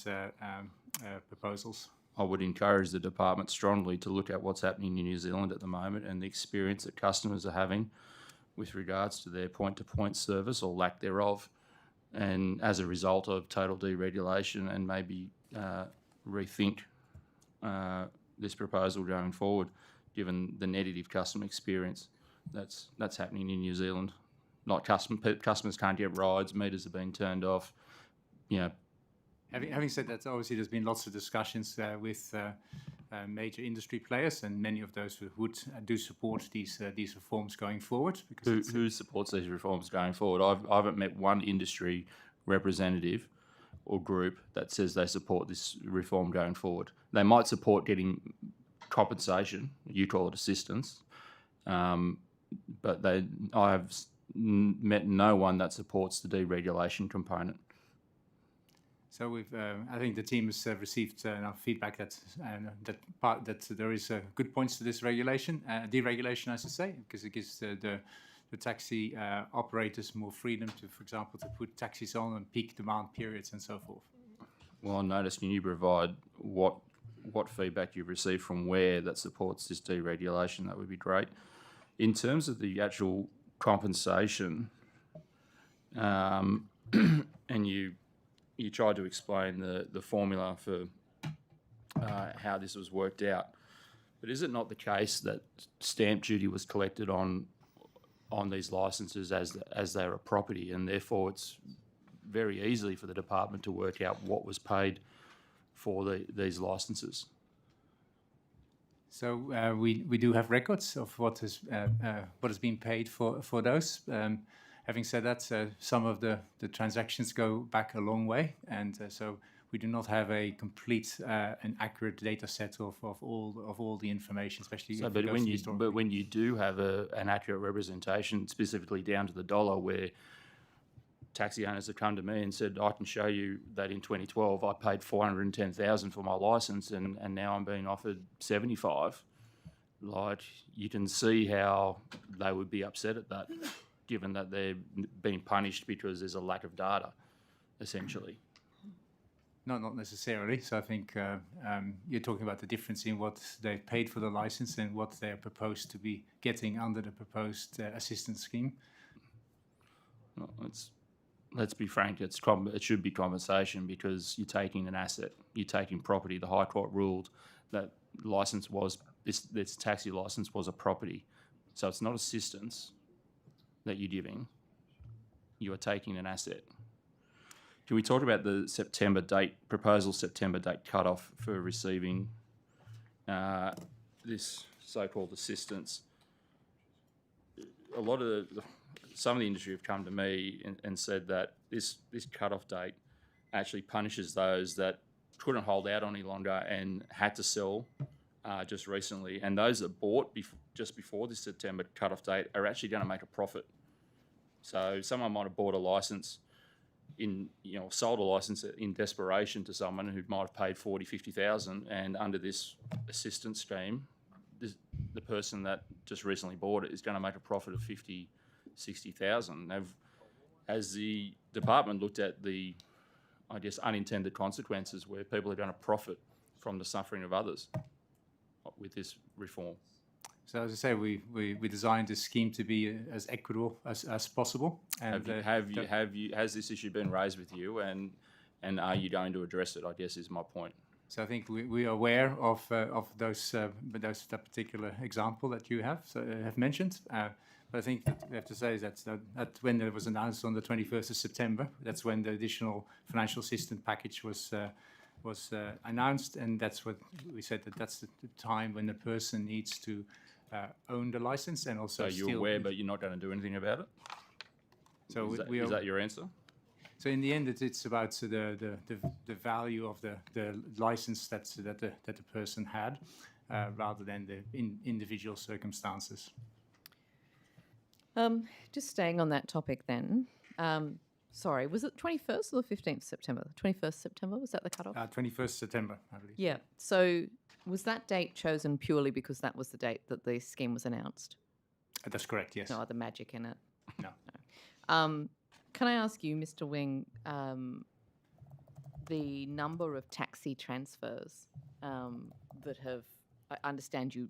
proposals. I would encourage the department strongly to look at what's happening in New Zealand at the moment and the experience that customers are having with regards to their point-to-point service or lack thereof, and as a result of total deregulation, and maybe rethink this proposal going forward, given the negative customer experience that's happening in New Zealand. Like customers can't get rides, meters have been turned off. Having said that, obviously there's been lots of discussions with major industry players, and many of those would do support these reforms going forward. Because Who supports these reforms going forward? I haven't met one industry representative or group that says they support this reform going forward. They might support getting compensation, you call it assistance, but I have met no one that supports the deregulation component. So I think the team has received enough feedback that there is good points to this deregulation, I should say, because it gives the taxi operators more freedom to, for example, to put taxis on peak demand periods and so forth. Well, I noticed, can you provide what feedback you've received from where that supports this deregulation? That would be great. In terms of the actual compensation, and you tried to explain the formula for how this was worked out, but is it not the case that stamp duty was collected on these licences as they're a property, and therefore it's very easy for the department to work out what was paid for these licences? So we do have records of what has been paid for those. Having said that, some of the transactions go back a long way, and so we do not have a complete and accurate data set of all the information, especially. So, but when you do have an accurate representation, specifically down to the dollar, where taxi owners have come to me and said, I can show you that in 2012 I paid $410,000 for my licence, and now I'm being offered 75. Like, you can see how they would be upset at that, given that they're being punished because there's a lack of data, essentially. No, not necessarily. So I think you're talking about the difference in what they've paid for the license and what they're proposed to be getting under the proposed assistance scheme. Well, let's be frank, it should be compensation, because you're taking an asset, you're taking property. The High Court ruled that this taxi licence was a property. So it's not assistance that you're giving, you are taking an asset. Can we talk about the proposal September date cutoff for receiving this so-called assistance? Some of the industry have come to me and said that this cutoff date actually punishes those that couldn't hold out any longer and had to sell just recently, and those that bought just before this September cutoff date are actually going to make a profit. So someone might have bought a license sold a license in desperation to someone who might have paid 40, 50,000, and under this assistance scheme, the person that just recently bought it is going to make a profit of 50, 60,000. Has the department looked at the, I guess, unintended consequences where people are going to profit from the suffering of others with this reform? So as I say, we designed this scheme to be as equitable as possible. And has this issue been raised with you, and are you going to address it, I guess, is my point. So I think we are aware of that particular example that you have mentioned. But I think that we have to say that when it was announced on the 21st of September, that's when the additional financial assistance package was announced, and that's what we said, that's the time when the person needs to own the license and also. So you're aware, but you're not going to do anything about it? So is that your answer? So in the end, it's about the value of the license that the person had, rather than the individual circumstances. Just staying on that topic then. Sorry, was it 21st or the 15th September? 21st September, was that the cutoff? 21st September, I believe. Yeah. So was that date chosen purely because that was the date that the scheme was announced? That's correct, yes. No other magic in it? No. Can I ask you, Mr. Wing, the number of taxi transfers that have, I understand you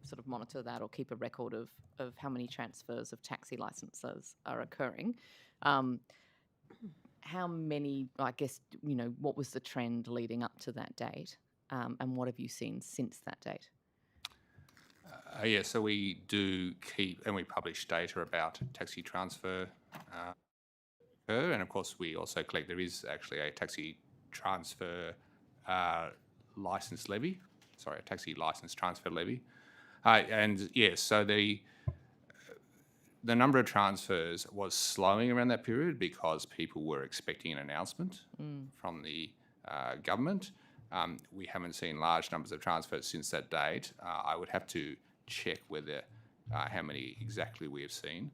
sort of monitor that or keep a record of how many transfers of taxi licenses are occurring. How many, I guess, what was the trend leading up to that date, and what have you seen since that date? Yeah, so we do keep and we publish data about taxi transfer and of course we also collect, there is actually a taxi transfer licence levy taxi license transfer levy. And yes, so the number of transfers was slowing around that period because people were expecting an announcement from the government. We haven't seen large numbers of transfers since that date. I would have to check whether how many exactly we have seen.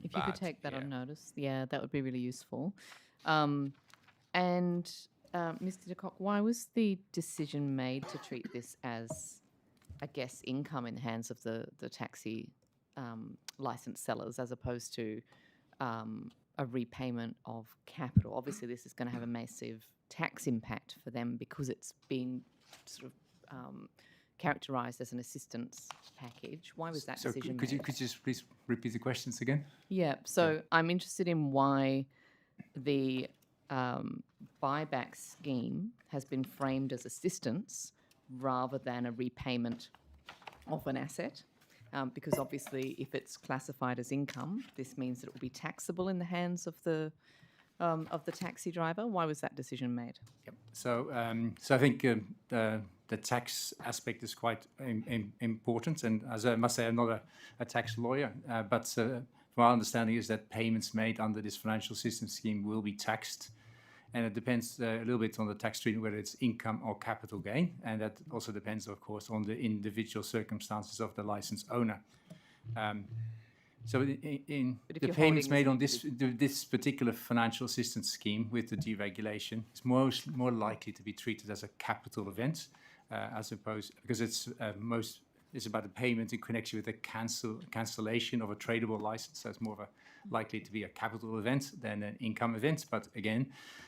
If you could take that on notice, that would be really useful. And Mr. de Kock, why was the decision made to treat this as, I guess, income in the hands of the taxi licensed sellers as opposed to a repayment of capital? Obviously, this is going to have a massive tax impact for them because it's been sort of characterised as an assistance package. Why was that decision made? Could you just please repeat the questions again? Yeah, so I'm interested in why the buyback scheme has been framed as assistance rather than a repayment of an asset. Because obviously, if it's classified as income, this means that it will be taxable in the hands of the taxi driver. Why was that decision made? Yep. So I think the tax aspect is quite important. And as I must say, I'm not a tax lawyer, but from our understanding is that payments made under this financial assistance scheme will be taxed. And it depends a little bit on the tax treatment, whether it's income or capital gain. And that also depends, of course, on the individual circumstances of the license owner. So in the payments made on this particular financial assistance scheme with the deregulation, it's more likely to be treated as a capital event, as opposed, because it's about a payment in connection with the cancellation of a tradable license. So it's more of a likely to be a capital event than an income event. But again,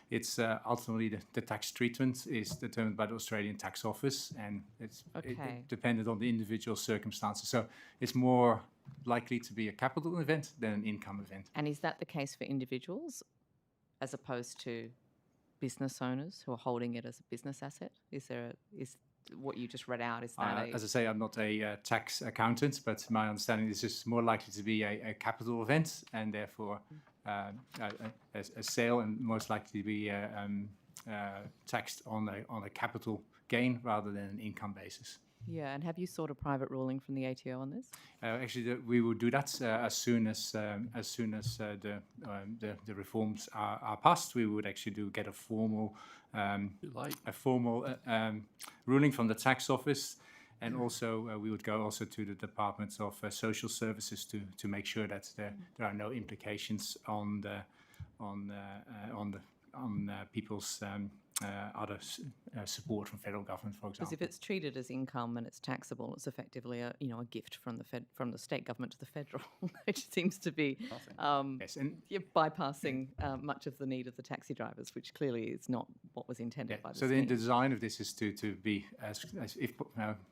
it's ultimately the tax treatment is determined by the Australian Tax Office, and it's dependent on the individual circumstances. So it's more likely to be a capital event than an income event. And is that the case for individuals as opposed to business owners who are holding it as a business asset? Is what you just read out, is that as I say, I'm not a tax accountant, but my understanding is it's more likely to be a capital event and therefore a sale, and most likely to be taxed on a capital gain rather than an income basis. Yeah, and have you sought a private ruling from the ATO on this? Actually, we will do that as soon as the reforms are passed. We would actually get a formal ruling from the tax office, and also we would go also to the Department of Social Services to make sure that there are no implications on people's other support from federal government, for example. Because if it's treated as income and it's taxable, it's effectively a gift from the state government to the federal, which seems to be bypassing much of the need of the taxi drivers, which clearly is not what was intended by the scheme. So the design of this is to be as if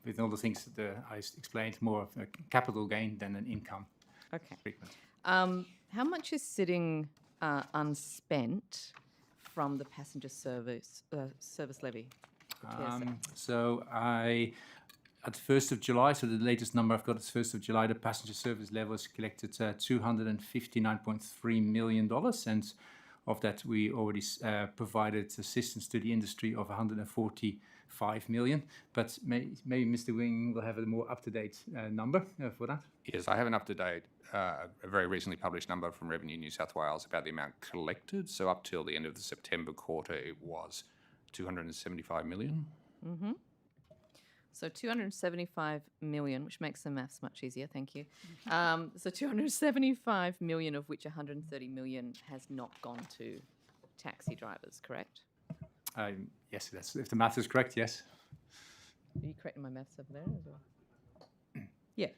with all the things that I explained, more of a capital gain than an income treatment. How much is sitting unspent from the passenger service levy? So at the 1st of July, so the latest number I've got is 1st of July, the passenger service level is collected $259.3 million. And of that, we already provided assistance to the industry of $145 million. But maybe Mr. Wing will have a more up-to-date number for that. Yes, I have an up-to-date, a very recently published number from Revenue New South Wales about the amount collected. So up till the end of the September quarter, it was $275 million. Mm-hmm. So 275 million, which makes the maths much easier, thank you. So 275 million, of which 130 million has not gone to taxi drivers, correct? Yes, if the math is correct, yes. Are you correcting my maths over there as well? Yeah.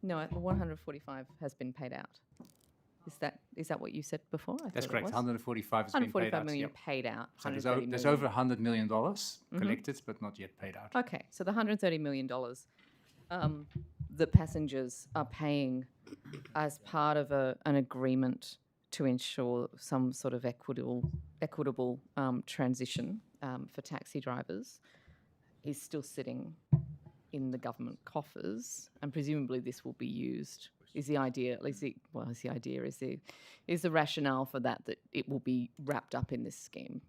No, 145 has been paid out. Is that what you said before? That's correct. 145 has been paid out. 145 million paid out. So there's over $100 million collected, but not yet paid out. Okay, so the $130 million the passengers are paying as part of an agreement to ensure some sort of equitable transition for taxi drivers is still sitting in the government coffers, and presumably this will be used. Is the rationale for that it will be wrapped up in this scheme?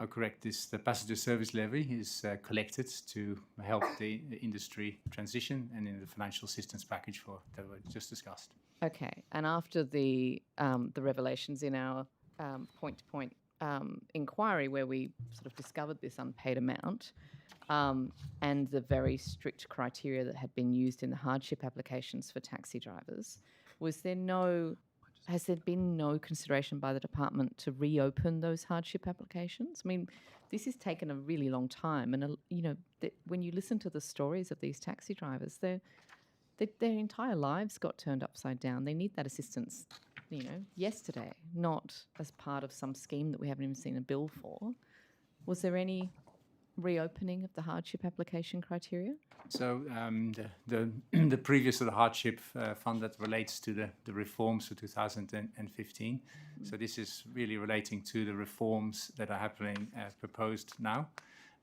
correct. The passenger service levy is collected to help the industry transition and in the financial assistance package that we just discussed. Okay, and after the revelations in our point-to-point inquiry, where we sort of discovered this unpaid amount, and the very strict criteria that had been used in the hardship applications for taxi drivers, has there been no consideration by the department to reopen those hardship applications? I mean, this has taken a really long time, and when you listen to the stories of these taxi drivers, their entire lives got turned upside down. They need that assistance, yesterday, not as part of some scheme that we haven't even seen a bill for. Was there any reopening of the hardship application criteria? So the previous to the hardship fund that relates to the reforms for 2015. So this is really relating to the reforms that are happening proposed now.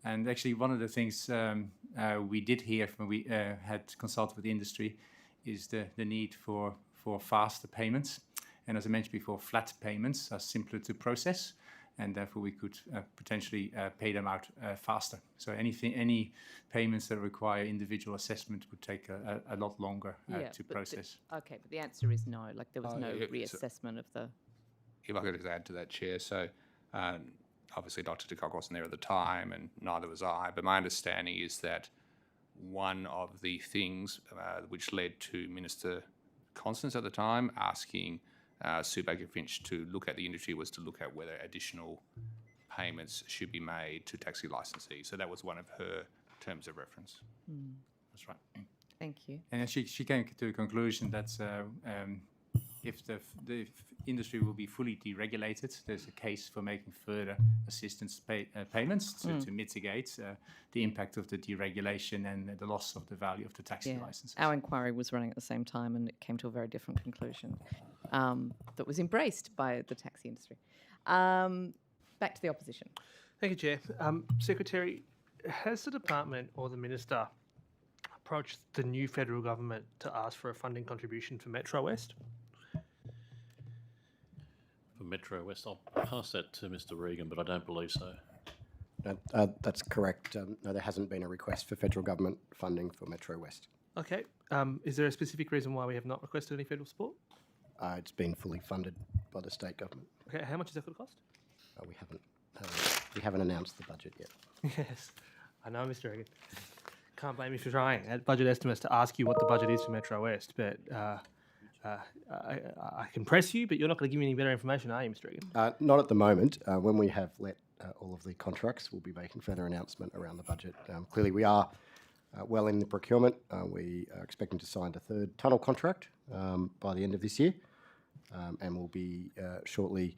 And actually, one of the things we did hear when we had consulted with the industry is the need for faster payments. And as I mentioned before, flat payments are simpler to process, and therefore we could potentially pay them out faster. So any payments that require individual assessment would take a lot longer to process. But the answer is no. Like there was no reassessment of the. If I could just add to that, Chair. So obviously Dr. de Kock wasn't there at the time, and neither was I. But my understanding is that one of the things which led to Minister Constance at the time asking Sue Baker-Finch to look at the industry was to look at whether additional payments should be made to taxi licensees. So that was one of her terms of reference. That's right. Thank you. And she came to a conclusion that if the industry will be fully deregulated, there's a case for making further assistance payments to mitigate the impact of the deregulation and the loss of the value of the taxi licenses. Our inquiry was running at the same time, and it came to a very different conclusion that was embraced by the taxi industry. Back to the opposition. Thank you, Chair. Secretary, has the department or the minister approached the new federal government to ask for a funding contribution for Metro West? For Metro West, I'll pass that to Mr. Regan, but I don't believe so. That's correct. No, there hasn't been a request for federal government funding for Metro West. Okay. Is there a specific reason why we have not requested any federal support? It's been fully funded by the state government. Okay. How much is that going to cost? We haven't announced the budget yet. Yes, I know, Mr. Regan. Can't blame you for trying at budget estimates to ask you what the budget is for Metro West, but I can press you, but you're not going to give me any better information, are you, Mr. Regan? Not at the moment. When we have let all of the contracts, we'll be making further announcement around the budget. Clearly, we are well in the procurement. We are expecting to sign the third tunnel contract by the end of this year, and we'll be shortly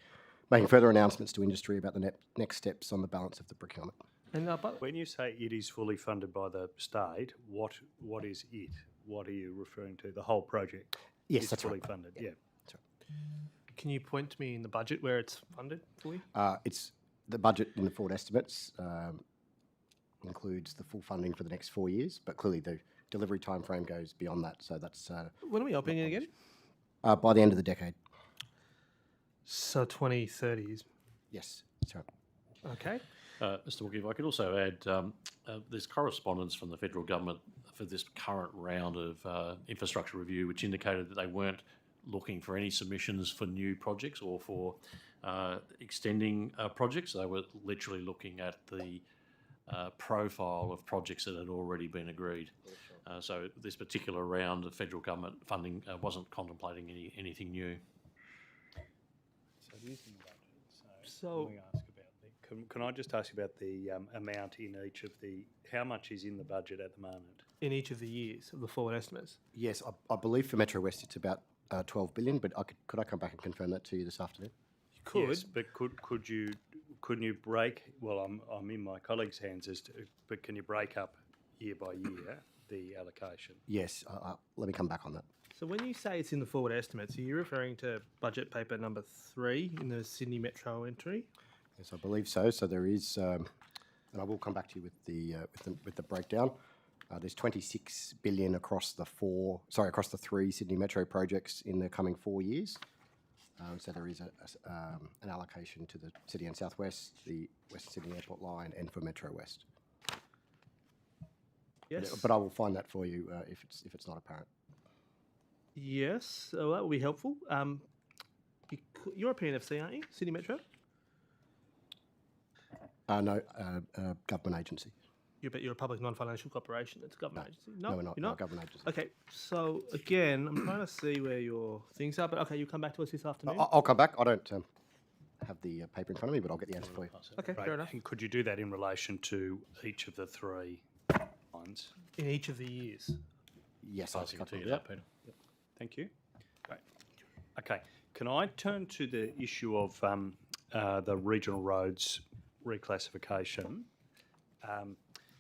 making further announcements to industry about the next steps on the balance of the procurement. And when you say it is fully funded by the state, what is it? What are you referring to? The whole project? Yes, is that's fully right. funded. Yeah. That's right. Can you point to me in the budget where it's funded fully? It's the budget in the forward estimates includes the full funding for the next 4 years, but clearly the delivery timeframe goes beyond that. So that's when are we opening it again? By the end of the decade. So 2030s. Yes, that's right. Okay. Mr. Wilkie, if I could also add, there's correspondence from the federal government for this current round of infrastructure review, which indicated that they weren't looking for any submissions for new projects or for extending projects. They were literally looking at the profile of projects that had already been agreed. So this particular round of federal government funding wasn't contemplating anything new. So it is in the budget. So can we ask about can I just ask you about the amount in each of the, how much is in the budget at the moment? In each of the years of the forward estimates? Yes, I believe for Metro West it's about 12 billion, but could I come back and confirm that to you this afternoon? You could. Yes, but couldn't you break, well, I'm in my colleague's hands but can you break up year by year the allocation? Yes, let me come back on that. So when you say it's in the forward estimates, are you referring to budget paper number 3 in the Sydney Metro entry? Yes, I believe so. So there is, and I will come back to you with the breakdown. There's 26 billion across the 3 Sydney Metro projects in the coming 4 years. So there is an allocation to the City and South West, the Western Sydney Airport line, and for Metro West. Yes. But I will find that for you if it's not apparent. Yes, so that will be helpful. You're a PNFC, aren't you? Sydney Metro? No, government agency. You're a public non-financial corporation. That's a government agency. No, we're not. You're No, not? government agency. Okay, so again, I'm trying to see where your things are, but okay, you'll come back to us this afternoon. I'll come back. I don't have the paper in front of me, but I'll get the answer for you. Okay, Right, fair enough. and could you do that in relation to each of the three lines? In each of the years. Yes, I'll I'll give it cut to you, it. Peter. Thank you. Great. Okay, can I turn to the issue of the regional roads reclassification?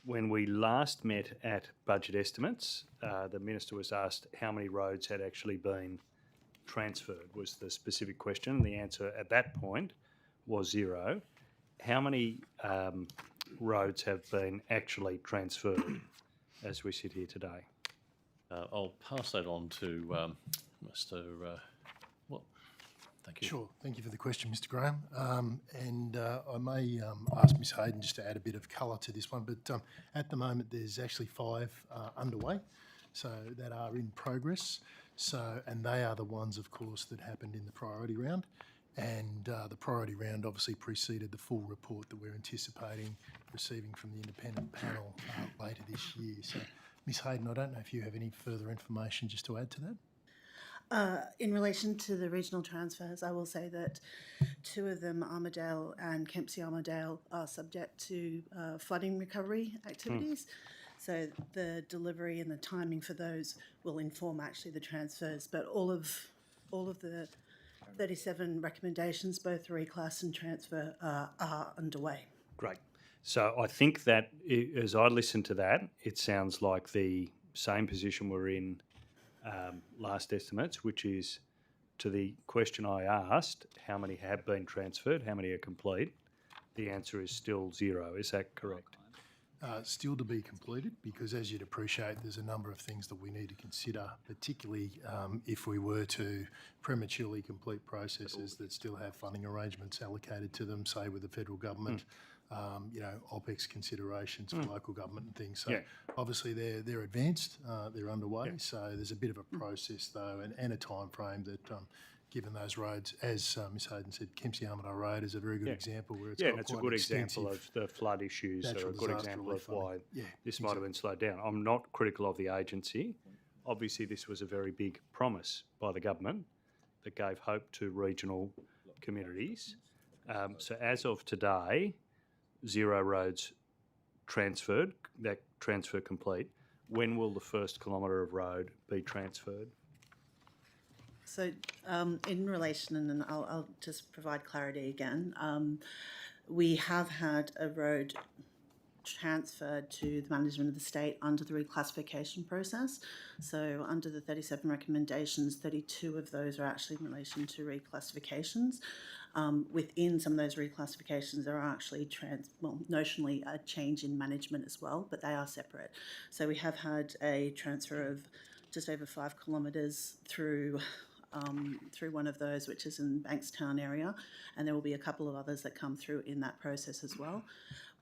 When we last met at budget estimates, the Minister was asked how many roads had actually been transferred, was the specific question. The answer at that point was 0. How many roads have been actually transferred as we sit here today? I'll pass that on to Mr. Thank you. Sure. Thank you for the question, Mr. Graham. I may ask Ms Hayden just to add a bit of colour to this one, but at the moment there's actually 5 underway, so that are in progress. And they are the ones, of course, that happened in the priority round. And the priority round obviously preceded the full report that we're anticipating receiving from the independent panel later this year. So, Ms Hayden, I don't know if you have any further information just to add to that? In relation to the regional transfers, I will say that 2 of them, Armidale and Kempsey Armidale, are subject to flooding recovery activities. So the delivery and the timing for those will inform actually the transfers. But all of the 37 recommendations, both reclass and transfer, are underway. Great. So I think that as I listen to that, it sounds like the same position we're in last estimates, which is to the question I asked, how many have been transferred, how many are complete? The answer is still 0. Is that correct? Still to be completed, because as you'd appreciate, there's a number of things that we need to consider, particularly if we were to prematurely complete processes that still have funding arrangements allocated to them, say with the federal government, OPEX considerations for local government and things. So obviously they're advanced, they're underway. So there's a bit of a process though, and a time frame that given those roads, as Ms Hayden said, Kempsey Armidale Road is a very good example where it's got and it's a quite good an example of extensive the flood issues, or a natural good disaster example relief of why funding. this might have been slowed down. I'm not critical of the agency. Obviously, this was a very big promise by the government that gave hope to regional communities. So as of today, 0 roads transferred, that transfer complete. When will the first kilometre of road be transferred? So in relation, and I'll just provide clarity again, we have had a road transferred to the management of the state under the reclassification process. So under the 37 recommendations, 32 of those are actually in relation to reclassifications. Within some of those reclassifications, there are actually notionally a change in management as well, but they are separate. So we have had a transfer of just over 5 kilometres through one of those, which is in Bankstown area, and there will be a couple of others that come through in that process as well.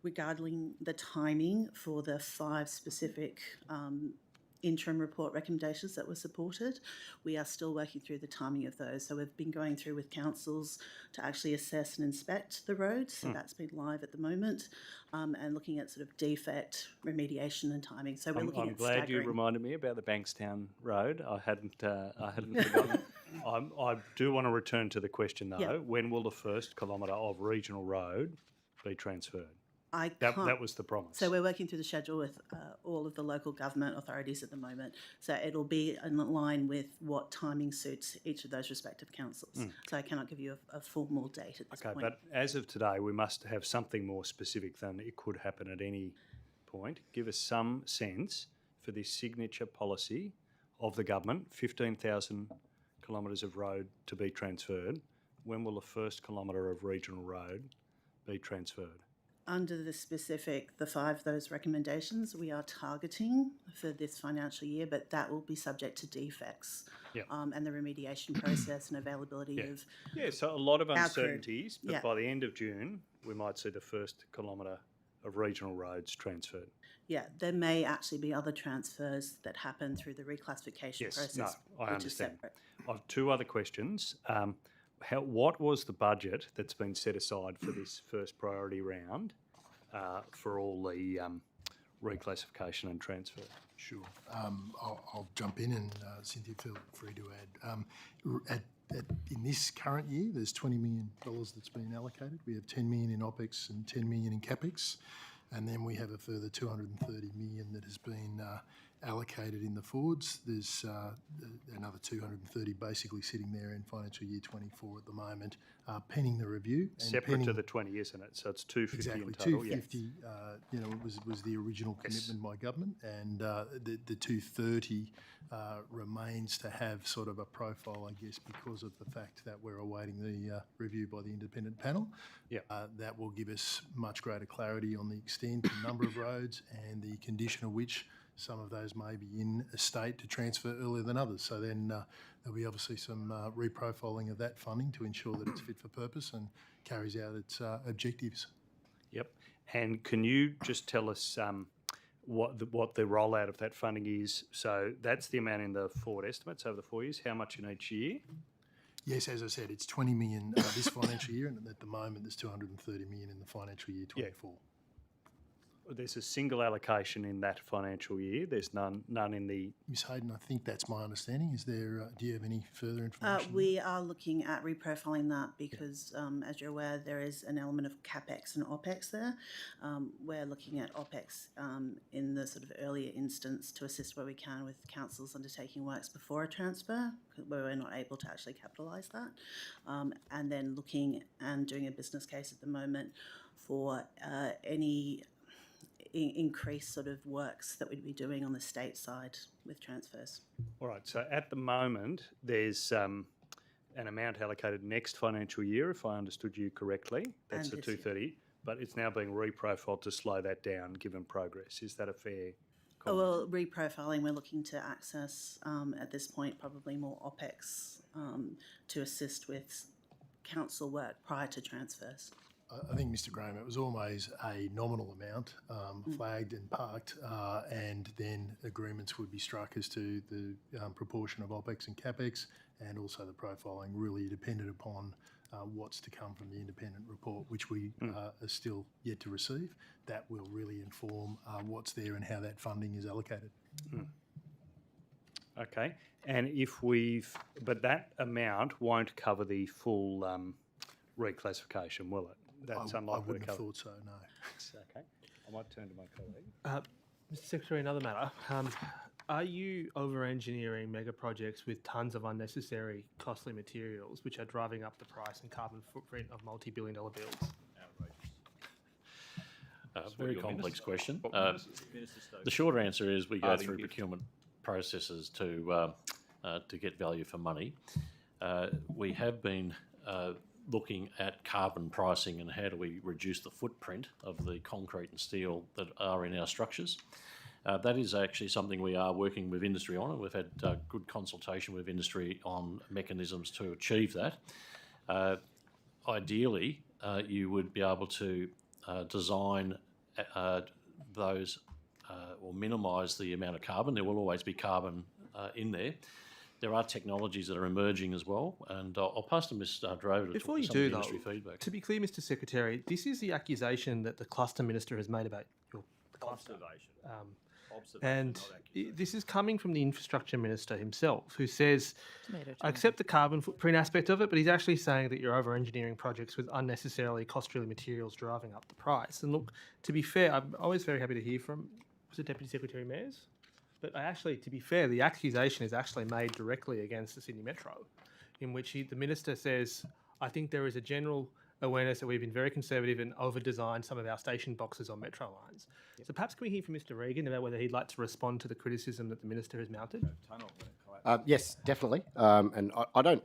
Regarding the timing for the 5 specific interim report recommendations that were supported, we are still working through the timing of those. So we've been going through with councils to actually assess and inspect the roads. So that's been live at the moment, and looking at sort of defect remediation and timing. So we're looking I'm at glad staggering. you reminded me about the Bankstown Road. I hadn't forgotten. I do want to return to the question though. Yeah. When will the first kilometre of regional road be transferred? That was the promise. So we're working through the schedule with all of the local government authorities at the moment. So it'll be in line with what timing suits each of those respective councils. So I cannot give you a formal date at this point. But as of today, we must have something more specific than it could happen at any point. Give us some sense for this signature policy of the government, 15,000 kilometres of road to be transferred. When will the first kilometre of regional road be transferred? under the specific, the 5 those recommendations we are targeting for this financial year, but that will be subject to defects and the remediation process and availability of. Yeah, so a lot of our crew. uncertainties, but Yeah. by the end of June, we might see the first kilometre of regional roads transferred. Yeah, there may actually be other transfers that happen through the reclassification Yes, process. no, I which is understand. separate. I've 2 other questions. What was the budget that's been set aside for this first priority round for all the reclassification and transfer? Sure. I'll jump in and Cynthia, feel free to add. In this current year, there's $20 million that's been allocated. We have $10 million in OPEX and $10 million in CAPEX. And then we have a further $230 million that has been allocated in the forwards. There's another 230 basically sitting there in financial year 24 at the moment, pending the review. And Separate to the 20, isn't it? So it's 250 exactly, in total. 250, was the original commitment by government, and the 230 remains to have sort of a profile, I guess, because of the fact that we're awaiting the review by the independent panel. That will give us much greater clarity on the extent and number of roads and the condition of which some of those may be in a state to transfer earlier than others. So then there'll be obviously some reprofiling of that funding to ensure that it's fit for purpose and carries out its objectives. Yep. And can you just tell us what the rollout of that funding is? So that's the amount in the forward estimates over the 4 years. How much in each year? Yes, as I said, it's 20 million this financial year, and at the moment there's 230 million in the financial year 24. There's a single allocation in that financial year. There's none in the. Ms. Hayden, I think that's my understanding. Is there? Do you have any further information? We are looking at reprofiling that because, as you're aware, there is an element of CAPEX and OPEX there. We're looking at OPEX in the sort of earlier instance to assist where we can with councils undertaking works before a transfer, where we're not able to actually capitalise that, and then looking and doing a business case at the moment for any increased sort of works that we'd be doing on the state side with transfers. All right. So at the moment, there's an amount allocated next financial year, if I understood you correctly. That's the 230, but it's now being reprofiled to slow that down given progress. Is that a fair comment? Well, reprofiling, we're looking to access at this point probably more OPEX to assist with council work prior to transfers. I think, Mr. Graham, it was always a nominal amount flagged and parked, and then agreements would be struck as to the proportion of OPEX and CAPEX, and also the profiling really depended upon what's to come from the independent report, which we are still yet to receive. That will really inform what's there and how that funding is allocated. Okay. And but that amount won't cover the full reclassification, will it? That's unlikely I wouldn't to have cover. thought so, no. Okay. I might turn to my colleague. Mr. Secretary, another matter. Are you over-engineering mega projects with tons of unnecessary costly materials which are driving up the price and carbon footprint of multi-billion-dollar bills? Very complex question. The short answer is we go through procurement processes to get value for money. We have been looking at carbon pricing and how do we reduce the footprint of the concrete and steel that are in our structures. That is actually something we are working with industry on, and we've had good consultation with industry on mechanisms to achieve that. Ideally, you would be able to design those or minimise the amount of carbon. There will always be carbon in there. There are technologies that are emerging as well, and I'll pass to Ms. Drover to Before talk you to some do, of the industry though, feedback. to be clear, Mr. Secretary, this is the accusation that the cluster minister has made about your cluster. And this is coming from the infrastructure minister himself, who says, I accept the carbon footprint aspect of it, but he's actually saying that you're over-engineering projects with unnecessarily costly materials driving up the price. And look, to be fair, I'm always very happy to hear from the Deputy Secretary Mayors. But to be fair, the accusation is actually made directly against the Sydney Metro, in which the minister says, I think there is a general awareness that we've been very conservative and over-designed some of our station boxes on metro lines. Yep. So perhaps can we hear from Mr. Regan about whether he'd like to respond to the criticism that the minister has mounted? Yes, definitely. And I don't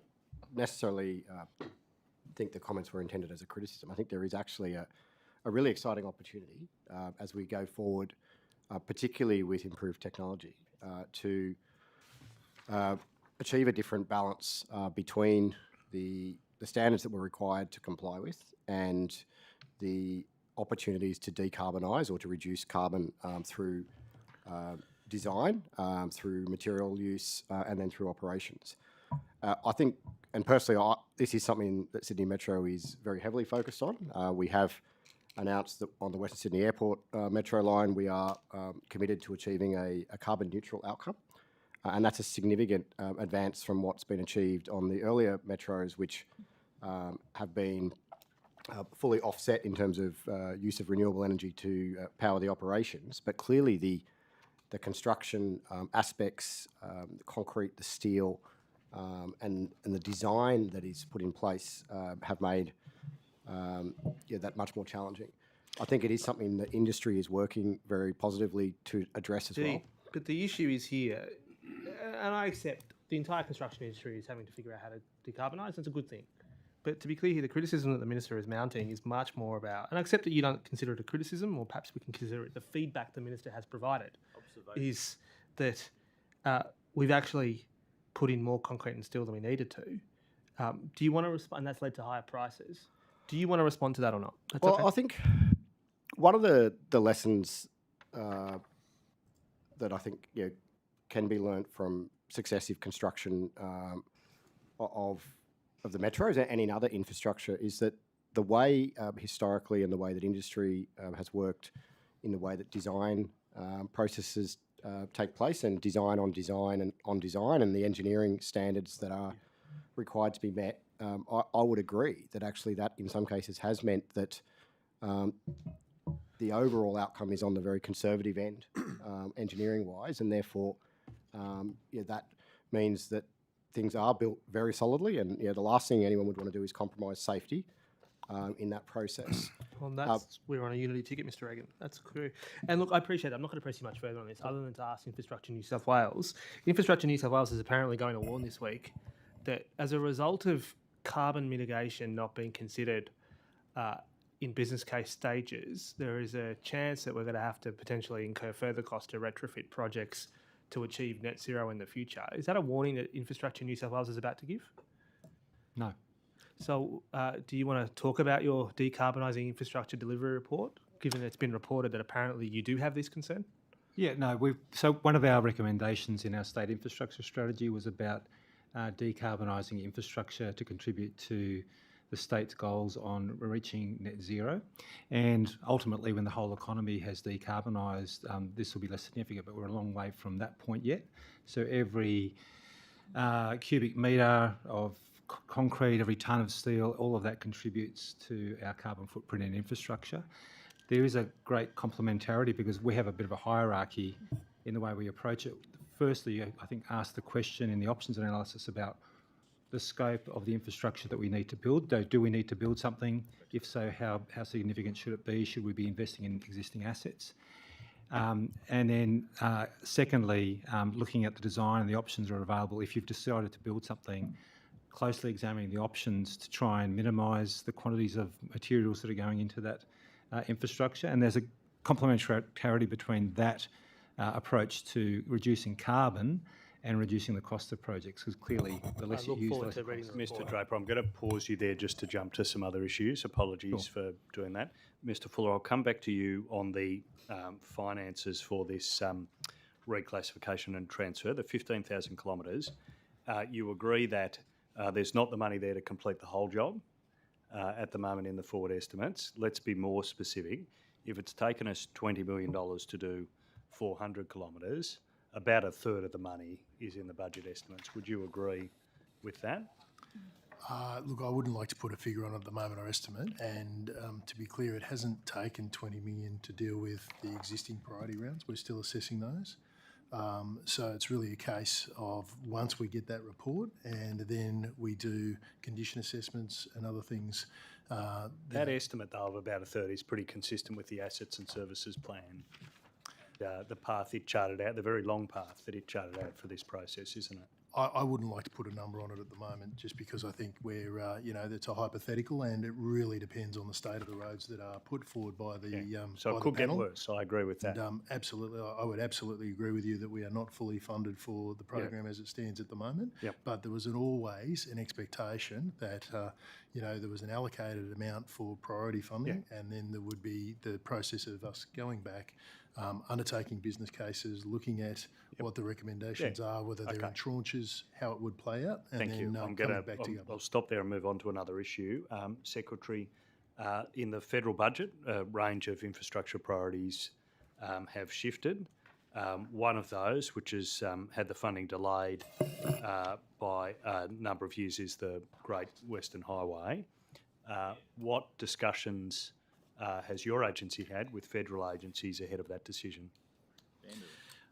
necessarily think the comments were intended as a criticism. I think there is actually a really exciting opportunity as we go forward, particularly with improved technology, to achieve a different balance between the standards that we're required to comply with and the opportunities to decarbonise or to reduce carbon through design, through material use, and then through operations. I think, and personally, this is something that Sydney Metro is very heavily focused on. We have announced that on the Western Sydney Airport Metro line, we are committed to achieving a carbon neutral outcome. And that's a significant advance from what's been achieved on the earlier metros, which have been fully offset in terms of use of renewable energy to power the operations. But clearly the construction aspects, the concrete, the steel, and the design that is put in place have made that much more challenging. I think it is something that industry is working very positively to address as well. But the issue is here, and I accept the entire construction industry is having to figure out how to decarbonise. That's a good thing. But to be clear here, the criticism that the Minister is mounting is much more about, and I accept that you don't consider it a criticism, or perhaps we can consider it the feedback the Minister has provided, is that we've actually put in more concrete and steel than we needed to. Do you want to respond? And that's led to higher prices. Do you want to respond to that or not? That's well, okay. I think one of the lessons that I think can be learnt from successive construction of the metros and in other infrastructure is that the way historically and the way that industry has worked in the way that design processes take place and design on design and the engineering standards that are required to be met, I would agree that actually that in some cases has meant that the overall outcome is on the very conservative end, engineering-wise, and therefore that means that things are built very solidly, and the last thing anyone would want to do is compromise safety in that process. Well, that's we're on a unity ticket, Mr. Reagan. That's true. And look, I appreciate it. I'm not going to press you much further on this, other than to ask Infrastructure New South Wales. Infrastructure New South Wales is apparently going to warn this week that as a result of carbon mitigation not being considered in business case stages, there is a chance that we're going to have to potentially incur further cost to retrofit projects to achieve net zero in the future. Is that a warning that Infrastructure New South Wales is about to give? No. So do you want to talk about your decarbonising infrastructure delivery report, given it's been reported that apparently you do have this concern? Yeah, no. So one of our recommendations in our state infrastructure strategy was about decarbonising infrastructure to contribute to the state's goals on reaching net zero. And ultimately, when the whole economy has decarbonised, this will be less significant, but we're a long way from that point yet. So every cubic metre of concrete, every tonne of steel, all of that contributes to our carbon footprint in infrastructure. There is a great complementarity because we have a bit of a hierarchy in the way we approach it. Firstly, I think ask the question in the options analysis about the scope of the infrastructure that we need to build. Do we need to build something? If so, how significant should it be? Should we be investing in existing assets? And then secondly, looking at the design and the options that are available. If you've decided to build something, closely examining the options to try and minimise the quantities of materials that are going into that infrastructure. And there's a complementarity between that approach to reducing carbon and reducing the cost of projects, because clearly the less you use, the less it costs. Mr. Draper, I'm going to pause you there just to jump to some other issues. Apologies for doing that. Mr. Fuller, I'll come back to you on the finances for this reclassification and transfer, the 15,000 kilometres. You agree that there's not the money there to complete the whole job at the moment in the forward estimates. Let's be more specific. If it's taken us $20 million to do 400 kilometres, about a third of the money is in the budget estimates. Would you agree with that? Look, I wouldn't like to put a figure on at the moment or estimate, and to be clear, it hasn't taken 20 million to deal with the existing priority rounds. We're still assessing those. So it's really a case of once we get that report and then we do condition assessments and other things. That estimate, though, of about a third is pretty consistent with the assets and services plan. The path it charted out, the very long path that it charted out for this process, isn't it? I wouldn't like to put a number on it at the moment, just because I think we're, it's a hypothetical, and it really depends on the state of the roads that are put forward by the So by it the could get panel. worse. I agree with that. And absolutely, I would absolutely agree with you that we are not fully funded for the program as it stands at the moment. Yep. But there was always an expectation that there was an allocated amount for priority funding, and then there would be the process of us going back, undertaking business cases, looking at what the recommendations are, whether they're in tranches, how it would play out, and Thank you. I'll stop there and move on to another issue. Secretary, in the federal budget, a range of infrastructure priorities have shifted. One of those, which has had the funding delayed by a number of years, is the Great Western Highway. What discussions has your agency had with federal agencies ahead of that decision?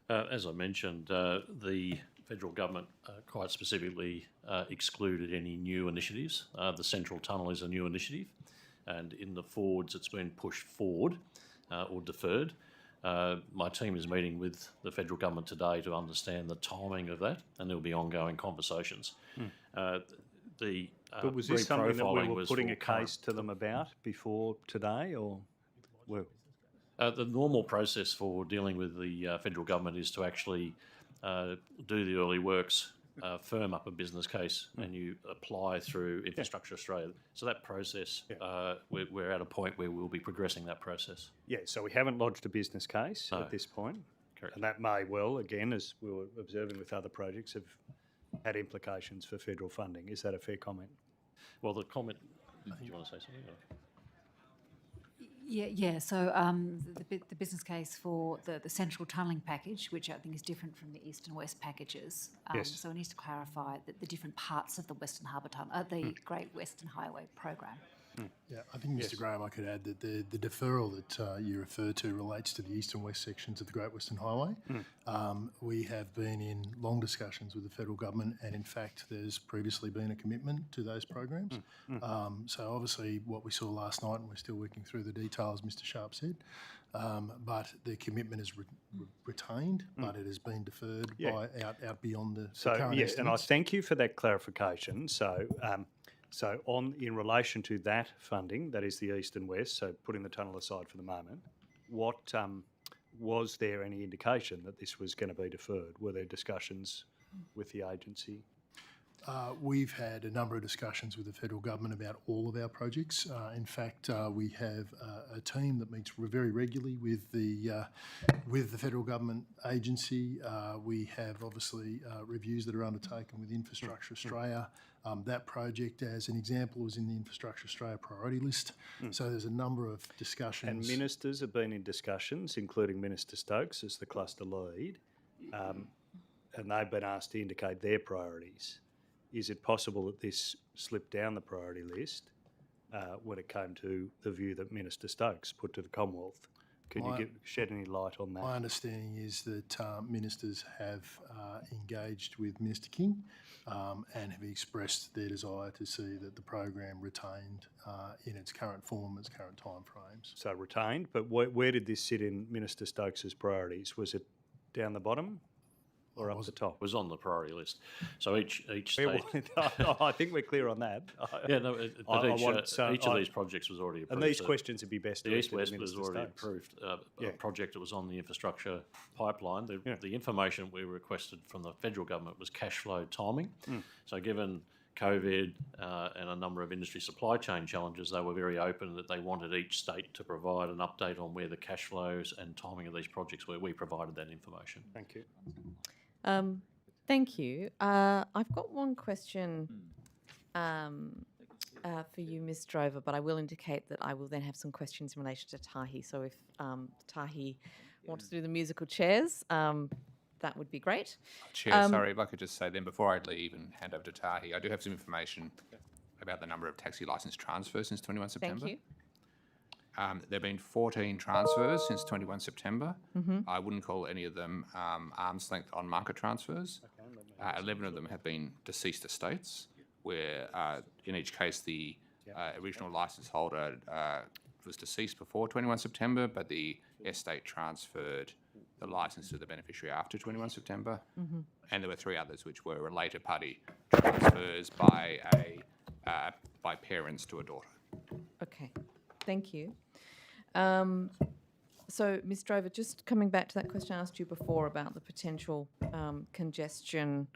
As I mentioned, the federal government quite specifically excluded any new initiatives. The Central Tunnel is a new initiative, and in the forwards it's been pushed forward or deferred. My team is meeting with the federal government today to understand the timing of that, and there will be ongoing conversations. But was this something that we were putting a case to them about before today, or? The normal process for dealing with the federal government is to actually do the early works, firm up a business case, and you apply through Infrastructure Australia. So that process, we're at a point where we'll be progressing that process. Yeah, so we haven't lodged a business case at this point. Correct. And that may well, again, as we were observing with other projects, have had implications for federal funding. Is that a fair comment? Well, the comment... Do you want to say something? Or? Yeah. So the business case for the central tunnelling package, which I think is different from the east and west packages. So it needs to clarify that the different parts of the Western Harbour Tunnel, the Great Western Highway program. Yeah, I think, Mr. Graham, I could add that the deferral that you refer to relates to the east and west sections of the Great Western Highway. We have been in long discussions with the federal government, and in fact there's previously been a commitment to those programs. So obviously what we saw last night, and we're still working through the details, Mr. Sharp said, but the commitment is retained, but it has been deferred by out beyond the current yes, and I estimates. thank you for that clarification. So in relation to that funding, that is the east and west, so putting the tunnel aside for the moment, what was there any indication that this was going to be deferred? Were there discussions with the agency? We've had a number of discussions with the federal government about all of our projects. In fact, we have a team that meets very regularly with the federal government agency. We have obviously reviews that are undertaken with Infrastructure Australia. That project, as an example, was in the Infrastructure Australia priority list. So there's a number of discussions. And ministers have been in discussions, including Minister Stokes as the cluster lead, and they've been asked to indicate their priorities. Is it possible that this slipped down the priority list when it came to the view that Minister Stokes put to the Commonwealth? Could you shed any light on that? My understanding is that ministers have engaged with Minister King and have expressed their desire to see that the program retained in its current form, its current timeframes. So retained, but where did this sit in Minister Stokes's priorities? Was it down the bottom or up the top? It was on the priority list. So each state... I think we're clear on that. Yeah, no, but each of these projects was already approved. And these questions would be best the East directed to West was Minister already Stokes. approved. A project that was on the infrastructure pipeline. The information we requested from the federal government was cash flow timing. So given COVID and a number of industry supply chain challenges, they were very open that they wanted each state to provide an update on where the cash flows and timing of these projects were. We provided that information. Thank you. Thank you. I've got one question for you, Ms. Drover, but I will indicate that I will then have some questions in relation to Tahi. So if Tahi wants to do the musical chairs, that would be great. Chair, sorry, if I could just say then before I leave and hand over to Tahi, I do have some information about the number of taxi licence transfers since 21 September. Thank you. There have been 14 transfers since 21 September. I wouldn't call any of them arm's length on market transfers. 11 of them have been deceased estates, where in each case the original licence holder was deceased before 21 September, but the estate transferred the licence to the beneficiary after 21 September. And there were 3 others which were related party transfers by parents to a daughter. Okay, thank you. So, Ms. Drover, just coming back to that question I asked you before about the potential congestion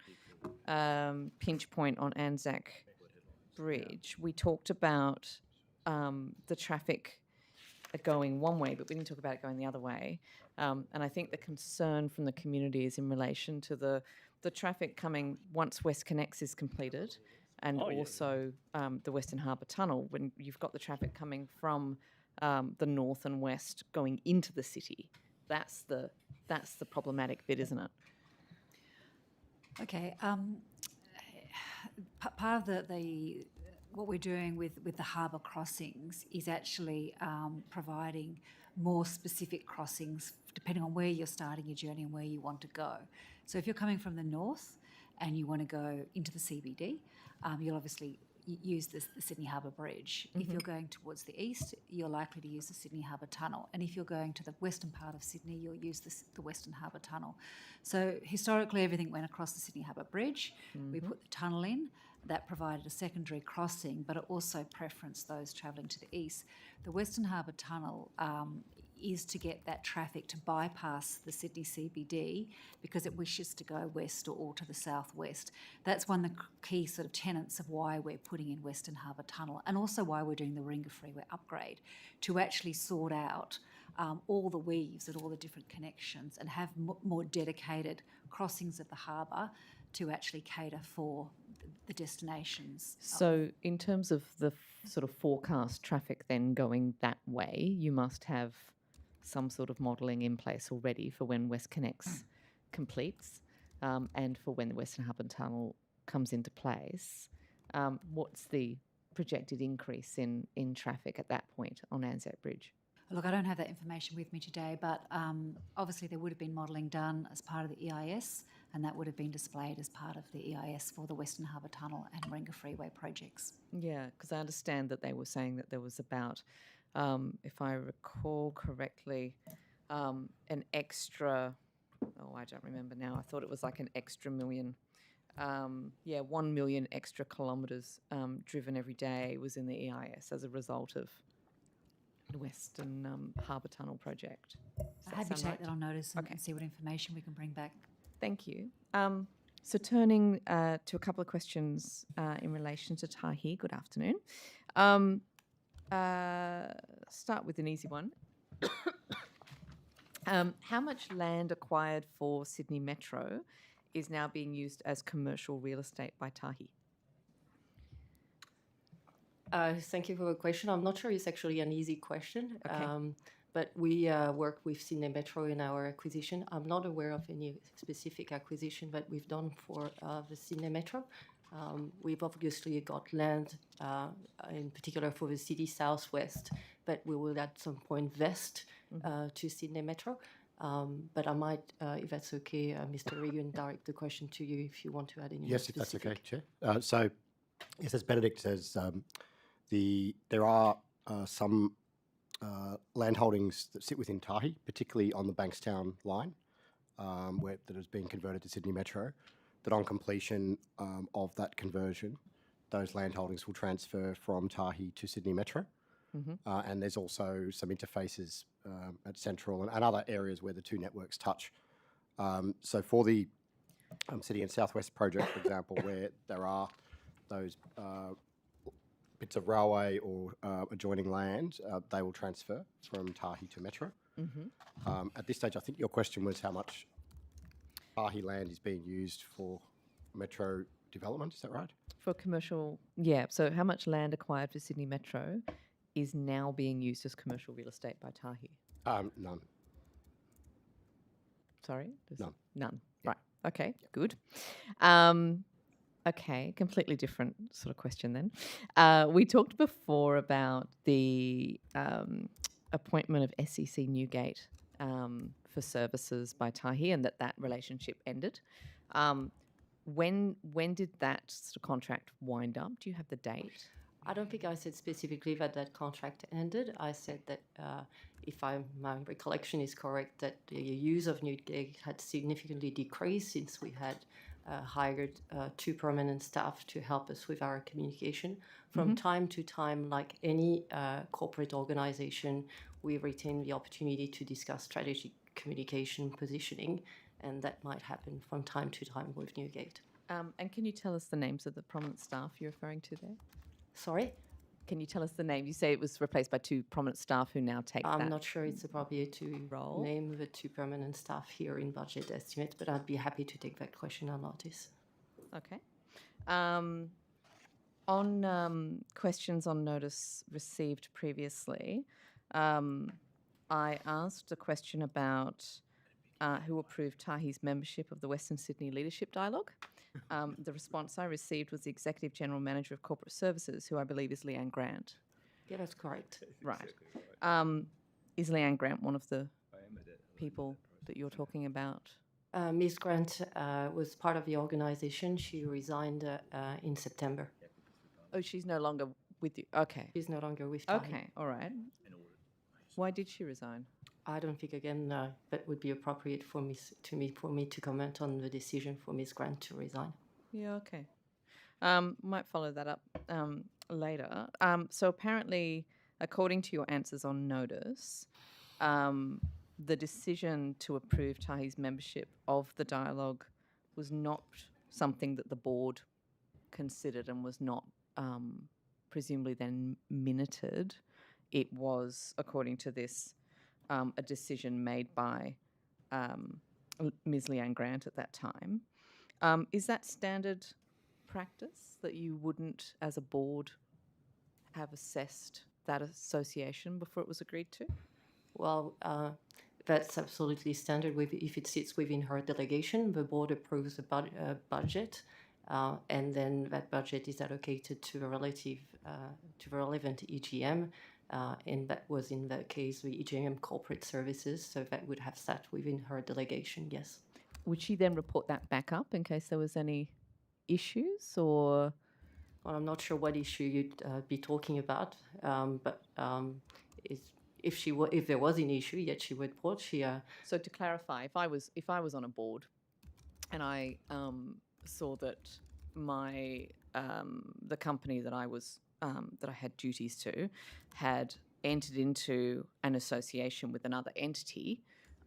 pinch point on Anzac Bridge, we talked about the traffic going one way, but we didn't talk about it going the other way. And I think the concern from the community is in relation to the traffic coming once WestConnex is completed, and also the Western Harbour Tunnel, when you've got the traffic coming from the north and west going into the city. That's the problematic bit, isn't it? Okay. Part of the what we're doing with the harbour crossings is actually providing more specific crossings depending on where you're starting your journey and where you want to go. So if you're coming from the north and you want to go into the CBD, you'll obviously use the Sydney Harbour Bridge. If you're going towards the east, you're likely to use the Sydney Harbour Tunnel. And if you're going to the western part of Sydney, you'll use the Western Harbour Tunnel. So historically, everything went across the Sydney Harbour Bridge. We put the tunnel in. That provided a secondary crossing, but it also preferenced those travelling to the east. The Western Harbour Tunnel is to get that traffic to bypass the Sydney CBD because it wishes to go west or to the southwest. That's one of the key sort of tenets of why we're putting in Western Harbour Tunnel, and also why we're doing the Warringah Freeway upgrade, to actually sort out all the weaves and all the different connections and have more dedicated crossings of the harbour to actually cater for the destinations. So in terms of the sort of forecast traffic then going that way, you must have some sort of modelling in place already for when WestConnex completes and for when the Western Harbour Tunnel comes into place. What's the projected increase in traffic at that point on Anzac Bridge? Look, I don't have that information with me today, but obviously there would have been modelling done as part of the EIS, and that would have been displayed as part of the EIS for the Western Harbour Tunnel and Warringah Freeway projects. Yeah, because I understand that they were saying that there was about, if I recall correctly, an extra, I don't remember now, I thought it was like an extra million. 1 million extra kilometres driven every day was in the EIS as a result of the Western Harbour Tunnel project. I'm happy to take that on notice and see what information we can bring back. Thank you. So turning to a couple of questions in relation to Tahi. Good afternoon. Start with an easy one. How much land acquired for Sydney Metro is now being used as commercial real estate by Tahi? Thank you for the question. I'm not sure it's actually an easy question, Okay. but we work with Sydney Metro in our acquisition. I'm not aware of any specific acquisition that we've done for the Sydney Metro. We've obviously got land, in particular for the city southwest, but we will at some point vest to Sydney Metro. But I might, if that's okay, Mr. Regan, direct the question to you if you want to add any Yes, if specific. that's okay, Chair. So, yes, as Benedict says, there are some land holdings that sit within Tahi, particularly on the Bankstown line, that has been converted to Sydney Metro, that on completion of that conversion, those land holdings will transfer from Tahi to Sydney Metro. And there's also some interfaces at Central and other areas where the two networks touch. So for the City and Southwest project, for example, where there are those bits of railway or adjoining land, they will transfer from Tahi to Metro. At this stage, I think your question was how much Tahi land is being used for Metro development, is that right? For commercial, yeah. So how much land acquired for Sydney Metro is now being used as commercial real estate by Tahi? None. Sorry? None. None. Right. Okay, good. Okay, completely different sort of question then. We talked before about the appointment of SEC Newgate for services by Tahi and that relationship ended. When did that sort of contract wind up? Do you have the date? I don't think I said specifically that that contract ended. I said that my recollection is correct, that the use of Newgate had significantly decreased since we had hired 2 permanent staff to help us with our communication. From time to time, like any corporate organization, we retain the opportunity to discuss strategic communication positioning, and that might happen from time to time with Newgate. And can you tell us the names of the prominent staff you're referring to there? Sorry? Can you tell us the name? You say it was replaced by 2 prominent staff who now take that I'm not sure it's appropriate to role. name the 2 permanent staff here in budget estimates, but I'd be happy to take that question on notice. Okay. On questions on notice received previously, I asked a question about who approved Tahi's membership of the Western Sydney Leadership Dialogue. The response I received was the Executive General Manager of Corporate Services, who I believe is Leanne Grant. Yeah, that's correct. Right. Is Leanne Grant one of the people that you're talking about? Ms. Grant was part of the organisation. She resigned in September. Oh, she's no longer with you. Okay. She's no longer with Tahi. Okay, all right. Why did she resign? I don't think, again, that would be appropriate for me to comment on the decision for Ms. Grant to resign. Yeah, okay. Might follow that up later. So apparently, according to your answers on notice, the decision to approve Tahi's membership of the dialogue was not something that the board considered and was not presumably then minuted. It was, according to this, a decision made by Ms. Leanne Grant at that time. Is that standard practice that you wouldn't, as a board, have assessed that association before it was agreed to? Well, that's absolutely standard. If it sits within her delegation, the board approves a budget, and then that budget is allocated to the relevant EGM. And that was in that case the EGM Corporate Services, so that would have sat within her delegation, yes. Would she then report that back up in case there was any issues, or? Well, I'm not sure what issue you'd be talking about, but if there was an issue, yet she would report. So to clarify, if I was on a board, and I saw that my the company that I was that I had duties to had entered into an association with another entity,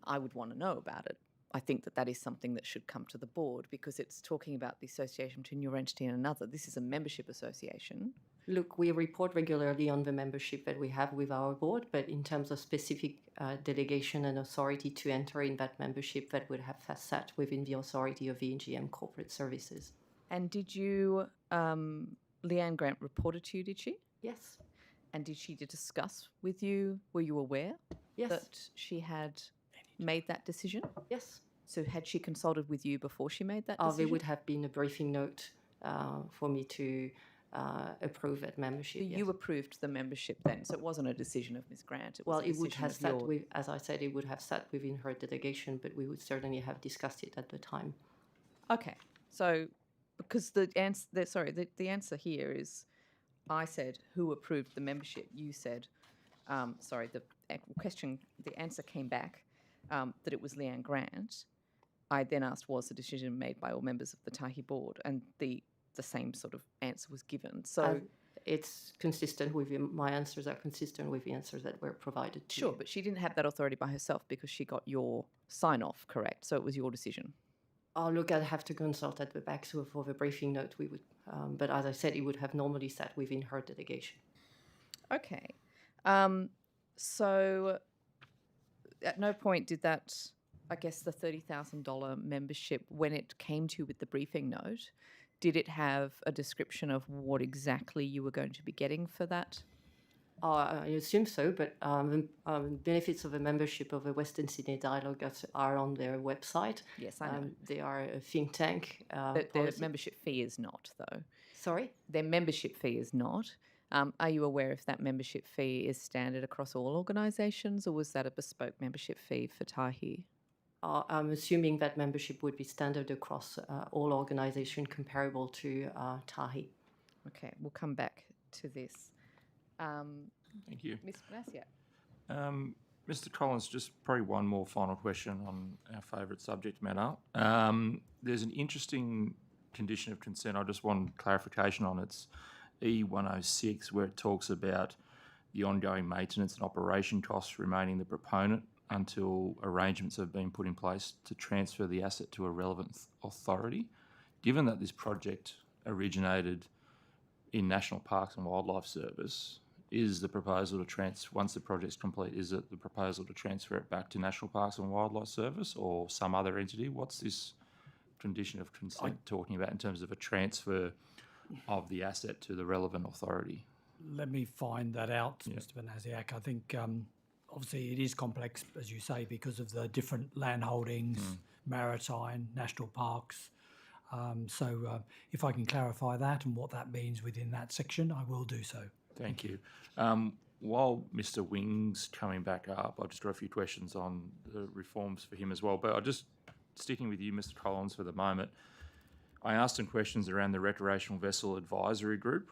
I would want to know about it. I think that is something that should come to the board because it's talking about the association between your entity and another. This is a membership association. Look, we report regularly on the membership that we have with our board, but in terms of specific delegation and authority to enter in that membership, that would have sat within the authority of the EGM Corporate Services. And did you, Leanne Grant reported to you, did she? Yes. And did she discuss with you, were you aware that she had made that decision? Yes. So had she consulted with you before she made that decision? There would have been a briefing note for me to approve that membership. So you approved the membership then, so it wasn't a decision of Ms. Grant. It would have sat as I said, it would have sat within her delegation, but we would certainly have discussed it at the time. Okay, so because the answer here is, I said who approved the membership. You said, the answer came back that it was Leanne Grant. I then asked, was the decision made by all members of the Tahi board? And the same sort of answer was given. So it's consistent with my answers are consistent with the answers that were provided to Sure, you. but she didn't have that authority by herself because she got your sign-off, correct? So it was your decision. Oh, look, I'd have to consult at the back for the briefing note. We would, but as I said, it would have normally sat within her delegation. Okay. So at no point did that, I guess, the $30,000 membership, when it came to you with the briefing note, did it have a description of what exactly you were going to be getting for that? I assume so, but benefits of a membership of a Western Sydney Dialogue are on their website. Yes, I know. They are a think tank. Their membership fee is not, though. Sorry? Their membership fee is not. Are you aware if that membership fee is standard across all organisations, or was that a bespoke membership fee for Tahi? I'm assuming that membership would be standard across all organisations comparable to Tahi. Okay, we'll come back to this. Thank you. Ms. Glacier. Mr. Collins, just probably one more final question on our favourite subject matter. There's an interesting condition of consent. I just want clarification on it's E106, where it talks about the ongoing maintenance and operation costs remaining the proponent until arrangements have been put in place to transfer the asset to a relevant authority. Given that this project originated in National Parks and Wildlife Service, is the proposal to once the project's complete, is it the proposal to transfer it back to National Parks and Wildlife Service or some other entity? What's this condition of consent talking about in terms of a transfer of the asset to the relevant authority? Let me find that out, Mr. Benasiak. I think obviously it is complex, as you say, because of the different land holdings, maritime, national parks. So if I can clarify that and what that means within that section, I will do so. Thank you. While Mr. Wing's coming back up, I've just got a few questions on the reforms for him as well. But I'll just, sticking with you, Mr. Collins, for the moment, I asked some questions around the Recreational Vessel Advisory Group,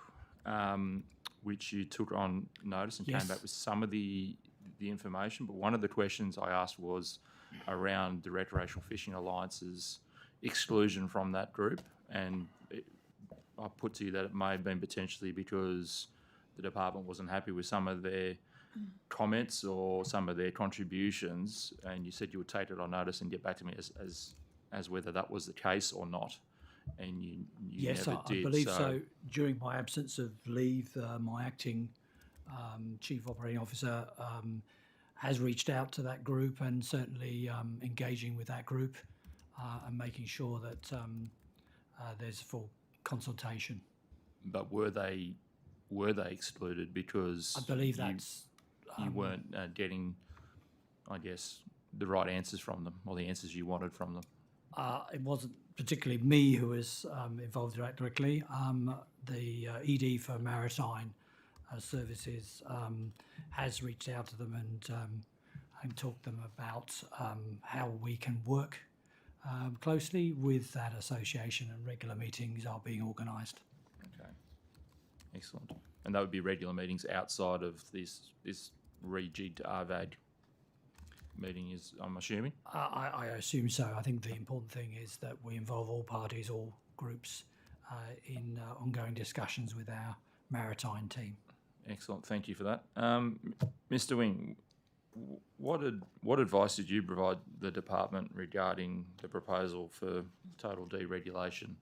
which you took on notice and came back with some of the information. But one of the questions I asked was around the Recreational Fishing Alliance's exclusion from that group. And I put to you that it may have been potentially because the department wasn't happy with some of their comments or some of their contributions, and you said you would take it on notice and get back to me as whether that was the case or not. And you yes, never did. I believe so. During my absence of leave, my acting Chief Operating Officer has reached out to that group and certainly engaging with that group and making sure that there's full consultation. But were they excluded because I believe you weren't getting, I guess, the right answers from them or the answers you wanted from them? It wasn't particularly me who was involved directly. The ED for Maritime Services has reached out to them and talked to them about how we can work closely with that association, and regular meetings are being organised. Okay, excellent. And that would be regular meetings outside of this rejigged RVAG meeting, is I'm assuming? I assume so. I think the important thing is that we involve all parties, all groups in ongoing discussions with our maritime team. Excellent, thank you for that. Mr. Wing, what advice did you provide the department regarding the proposal for total deregulation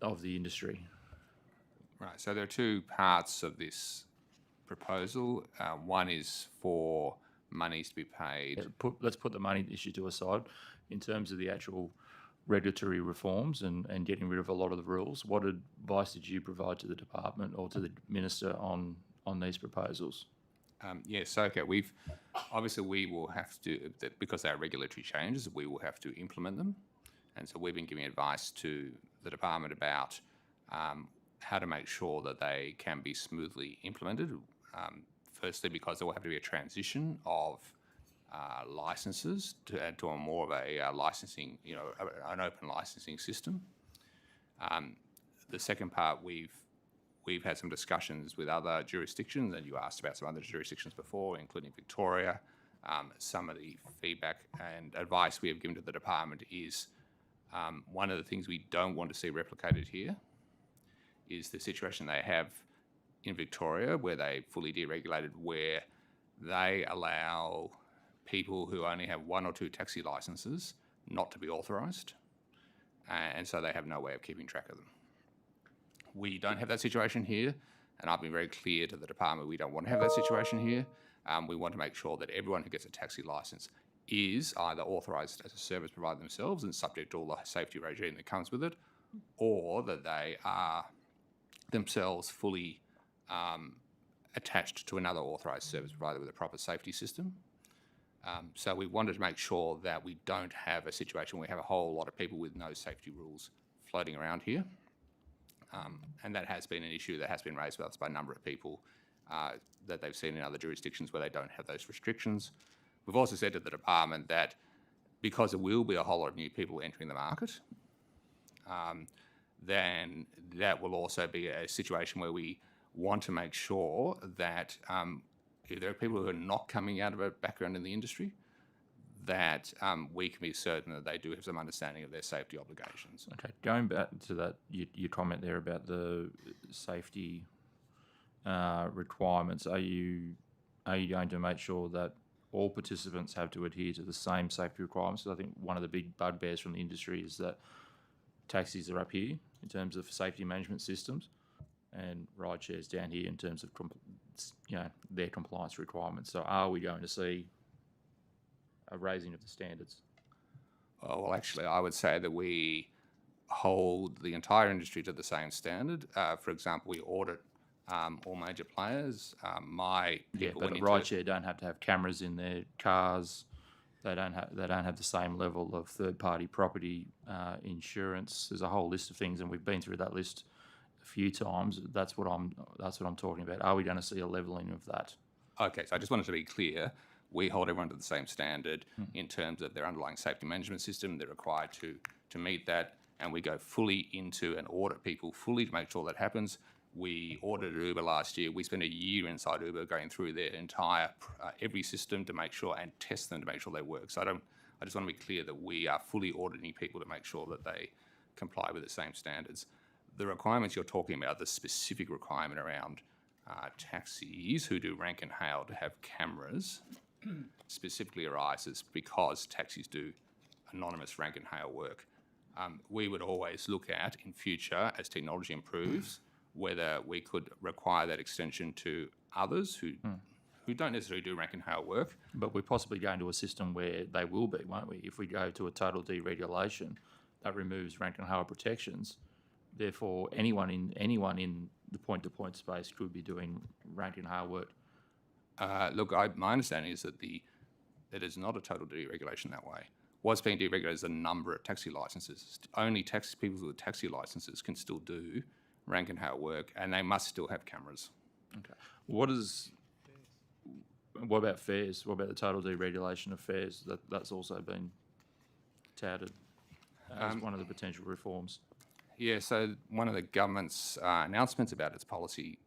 of the industry? Right, so there are two parts of this proposal. One is for monies to be paid. Let's put the money issue to a side. In terms of the actual regulatory reforms and getting rid of a lot of the rules, what advice did you provide to the department or to the minister on these proposals? Yes, okay. We will have to, because they are regulatory changes, we will have to implement them. And so we've been giving advice to the department about how to make sure that they can be smoothly implemented. Firstly, because there will have to be a transition of licenses to a more of a licensing, an open licensing system. The second part, we've had some discussions with other jurisdictions, and you asked about some other jurisdictions before, including Victoria. Some of the feedback and advice we have given to the department is one of the things we don't want to see replicated here is the situation they have in Victoria where they fully deregulated, where they allow people who only have one or two taxi licenses not to be authorised, and so they have no way of keeping track of them. We don't have that situation here, and I've been very clear to the department we don't want to have that situation here. We want to make sure that everyone who gets a taxi licence is either authorised as a service provider themselves and subject to all the safety regime that comes with it, or that they are themselves fully attached to another authorised service provider with a proper safety system. So we wanted to make sure that we don't have a situation where we have a whole lot of people with no safety rules floating around here. And that has been an issue that has been raised with us by a number of people that they've seen in other jurisdictions where they don't have those restrictions. We've also said to the department that because there will be a whole lot of new people entering the market, then that will also be a situation where we want to make sure that if there are people who are not coming out of a background in the industry, that we can be certain that they do have some understanding of their safety obligations. Okay, going back to that, your comment there about the safety requirements, are you going to make sure that all participants have to adhere to the same safety requirements? So I think one of the big bugbears from the industry is that taxis are up here in terms of safety management systems, and ride shares down here in terms of their compliance requirements. So are we going to see a raising of the standards? Well, actually, I would say that we hold the entire industry to the same standard. For example, we audit all major players. My people but the rideshare don't have to have cameras in their cars. They don't have the same level of third-party property insurance. There's a whole list of things, and we've been through that list a few times. That's what I'm talking about. Are we going to see a levelling of that? Okay, so I just wanted to be clear. We hold everyone to the same standard in terms of their underlying safety management system. They're required to meet that, and we go fully into and audit people fully to make sure that happens. We audited Uber last year. We spent a year inside Uber going through their entire every system to make sure and test them to make sure they work. So I just want to be clear that we are fully auditing people to make sure that they comply with the same standards. The requirements you're talking about, the specific requirement around taxis who do rank and hail to have cameras, specifically arises because taxis do anonymous rank and hail work. We would always look at in future, as technology improves, whether we could require that extension to others who don't necessarily do rank and hail work. But we're possibly going to a system where they will be, won't we? If we go to a total deregulation, that removes rank and hail protections. Therefore, anyone in the point-to-point space could be doing rank and hail work. Look, my understanding is that it is not a total deregulation that way. What's being deregulated is a number of taxi licenses. Only people with taxi licenses can still do rank and hail work, and they must still have cameras. Okay. What about fares? What about the total deregulation of fares? That's also been touted as one of the potential reforms. Yeah, so one of the government's announcements about its policy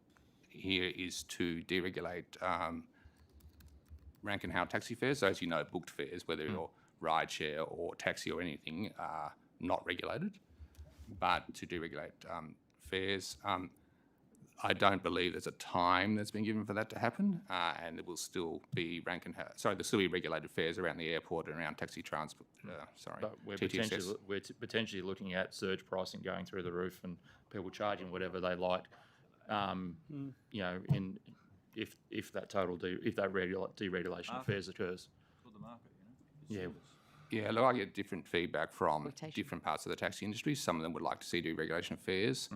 here is to deregulate rank and hail taxi fares. So as you know, booked fares, whether you're rideshare or taxi or anything, are not regulated, but to deregulate fares. I don't believe there's a time that's been given for that to happen, and there will still be there'll still be regulated fares around the airport and around taxi transport. But we're potentially looking at surge pricing going through the roof and people charging whatever they like. If that deregulation of fares occurs. Yeah, look, I get different feedback from different parts of the taxi industry. Some of them would like to see deregulation of fares,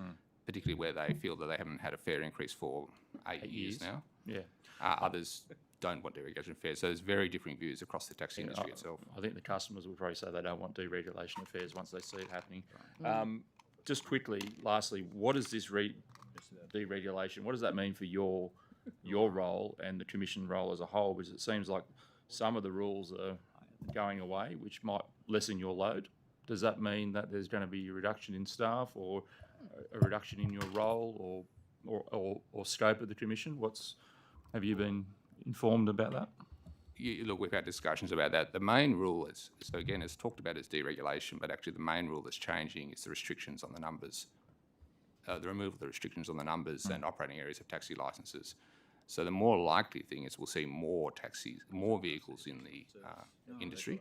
particularly where they feel that they haven't had a fare increase for 8 years now. Yeah. Others don't want deregulation of fares. So there's very different views across the taxi industry itself. I think the customers will probably say they don't want deregulation of fares once they see it happening. Just quickly, lastly, what is this deregulation? What does that mean for your role and the Commission role as a whole? Because it seems like some of the rules are going away, which might lessen your load. Does that mean that there's going to be a reduction in staff or a reduction in your role or scope of the Commission? Have you been informed about that? Yeah, look, we've had discussions about that. The main rule is, so again, it's talked about as deregulation, but actually the main rule that's changing is the restrictions on the numbers, the removal of the restrictions on the numbers and operating areas of taxi licences. So the more likely thing is we'll see more vehicles in the industry.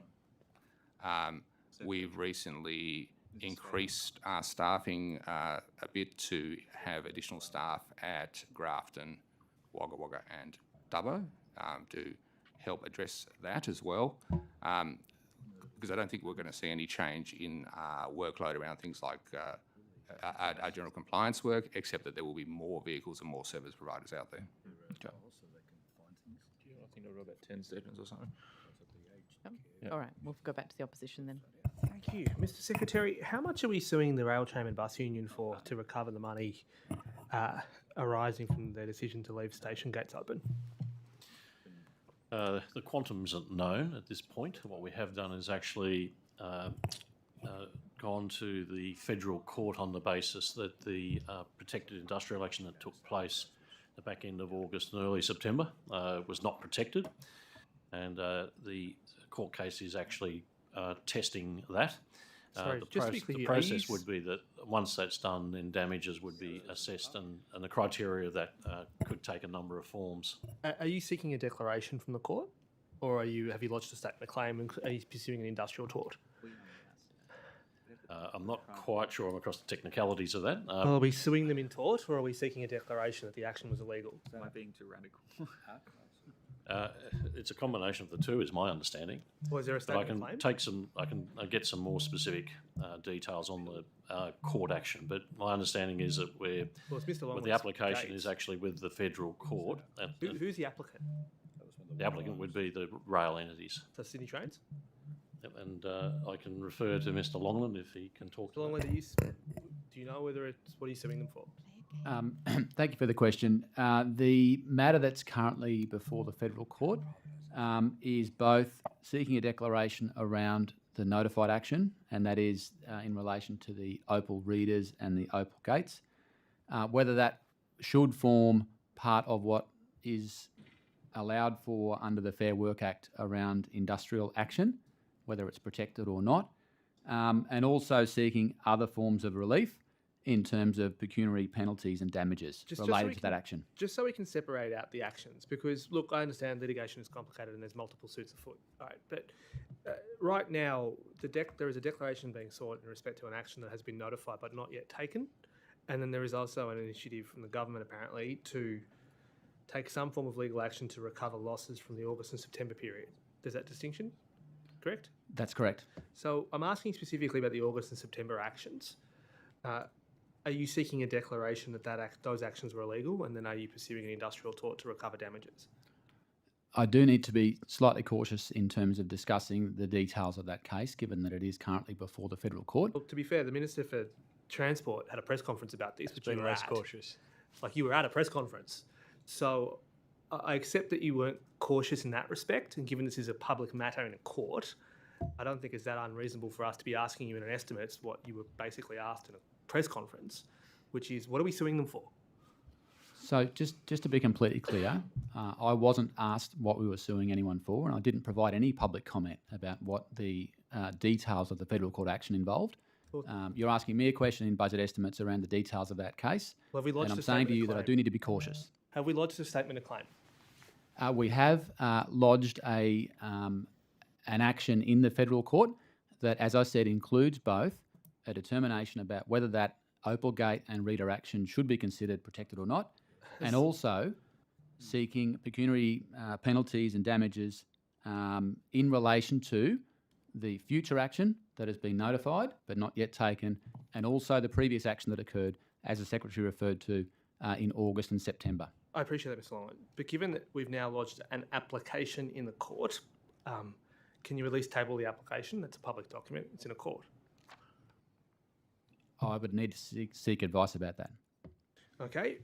We've recently increased our staffing a bit to have additional staff at Grafton, Wagga Wagga and Dubbo to help address that as well. Because I don't think we're going to see any change in workload around things like our general compliance work, except that there will be more vehicles and more service providers out there. Okay. I think I've got about 10 seconds or something. Yep. All right, we'll go back to the opposition then. Thank you. Mr Secretary, how much are we suing the Rail Tram and Bus Union for to recover the money arising from their decision to leave station gates open? The quantum isn't known at this point. What we have done is actually gone to the federal court on the basis that the protected industrial action that took place at the back end of August and early September was not protected, and the court case is actually testing that. Sorry, The just to be clear, are process you would be that once that's done, then damages would be assessed, and the criteria of that could take a number of forms. Are you seeking a declaration from the court, or have you lodged a statement of claim and are you pursuing an industrial tort? I'm not quite sure I'm across the technicalities of that. Well, are we suing them in tort, or are we seeking a declaration that the action was illegal? Am I being too radical? It's a combination of the two, is my understanding. Well, is there a But I statement can of claim? take some. I can get some more specific details on the court action. But my understanding is that Well, it's Mr. the Longley's application case. is actually with the federal court. And Who's the applicant? the applicant would be the rail entities. So Sydney Trains? Yep, and I can refer to Mr. Longland if he can talk to Mr. that. Longley, do you know whether it's what are you suing them for? Thank you for the question. The matter that's currently before the federal court is both seeking a declaration around the notified action, and that is in relation to the Opal readers and the Opal gates. Whether that should form part of what is allowed for under the Fair Work Act around industrial action, whether it's protected or not, and also seeking other forms of relief in terms of pecuniary penalties and damages related to that action. Just so we can separate out the actions, because look, I understand litigation is complicated and there's multiple suits afoot. All right, but right now there is a declaration being sought in respect to an action that has been notified but not yet taken, and then there is also an initiative from the government apparently to take some form of legal action to recover losses from the August and September period. There's that distinction, correct? That's correct. So I'm asking specifically about the August and September actions. Are you seeking a declaration that those actions were illegal, and then are you pursuing an industrial tort to recover damages? I do need to be slightly cautious in terms of discussing the details of that case, given that it is currently before the federal court. Well, to be fair, the Minister for Transport had a press conference about this, which you were less at. cautious. Like, you were at a press conference. So I accept that you weren't cautious in that respect, and given this is a public matter in a court, I don't think it's that unreasonable for us to be asking you in an estimate what you were basically asked in a press conference, which is, what are we suing them for? So just to be completely clear, I wasn't asked what we were suing anyone for, and I didn't provide any public comment about what the details of the federal court action involved. You're asking me a question in budget estimates around the details of that case, Well, have we lodged and I'm a saying to statement you of that I claim? do need to be cautious. Have we lodged a statement of claim? We have lodged an action in the federal court that, as I said, includes both a determination about whether that Opalgate and reader action should be considered protected or not, and also seeking pecuniary penalties and damages in relation to the future action that has been notified but not yet taken, and also the previous action that occurred, as the Secretary referred to, in August and September. I appreciate that, Mr. Longman. But given that we've now lodged an application in the court, can you at least table the application? That's a public document. It's in a court. I would need to seek advice about that. Okay.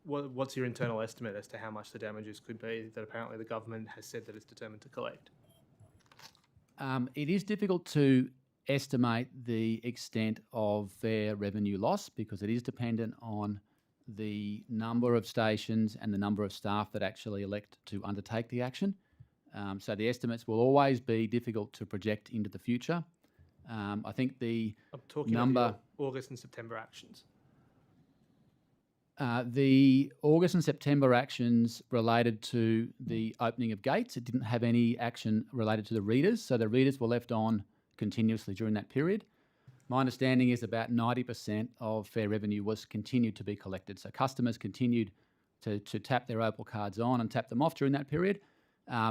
What's your internal estimate as to how much the damages could be that apparently the government has said that it's determined to collect? It is difficult to estimate the extent of their revenue loss because it is dependent on the number of stations and the number of staff that actually elect to undertake the action. So the estimates will always be difficult to project into the future. I think the I'm talking number... about the August and September actions. The August and September actions related to the opening of gates. It didn't have any action related to the readers, so the readers were left on continuously during that period. My understanding is about 90% of fair revenue was continued to be collected. So customers continued to tap their Opal cards on and tap them off during that period.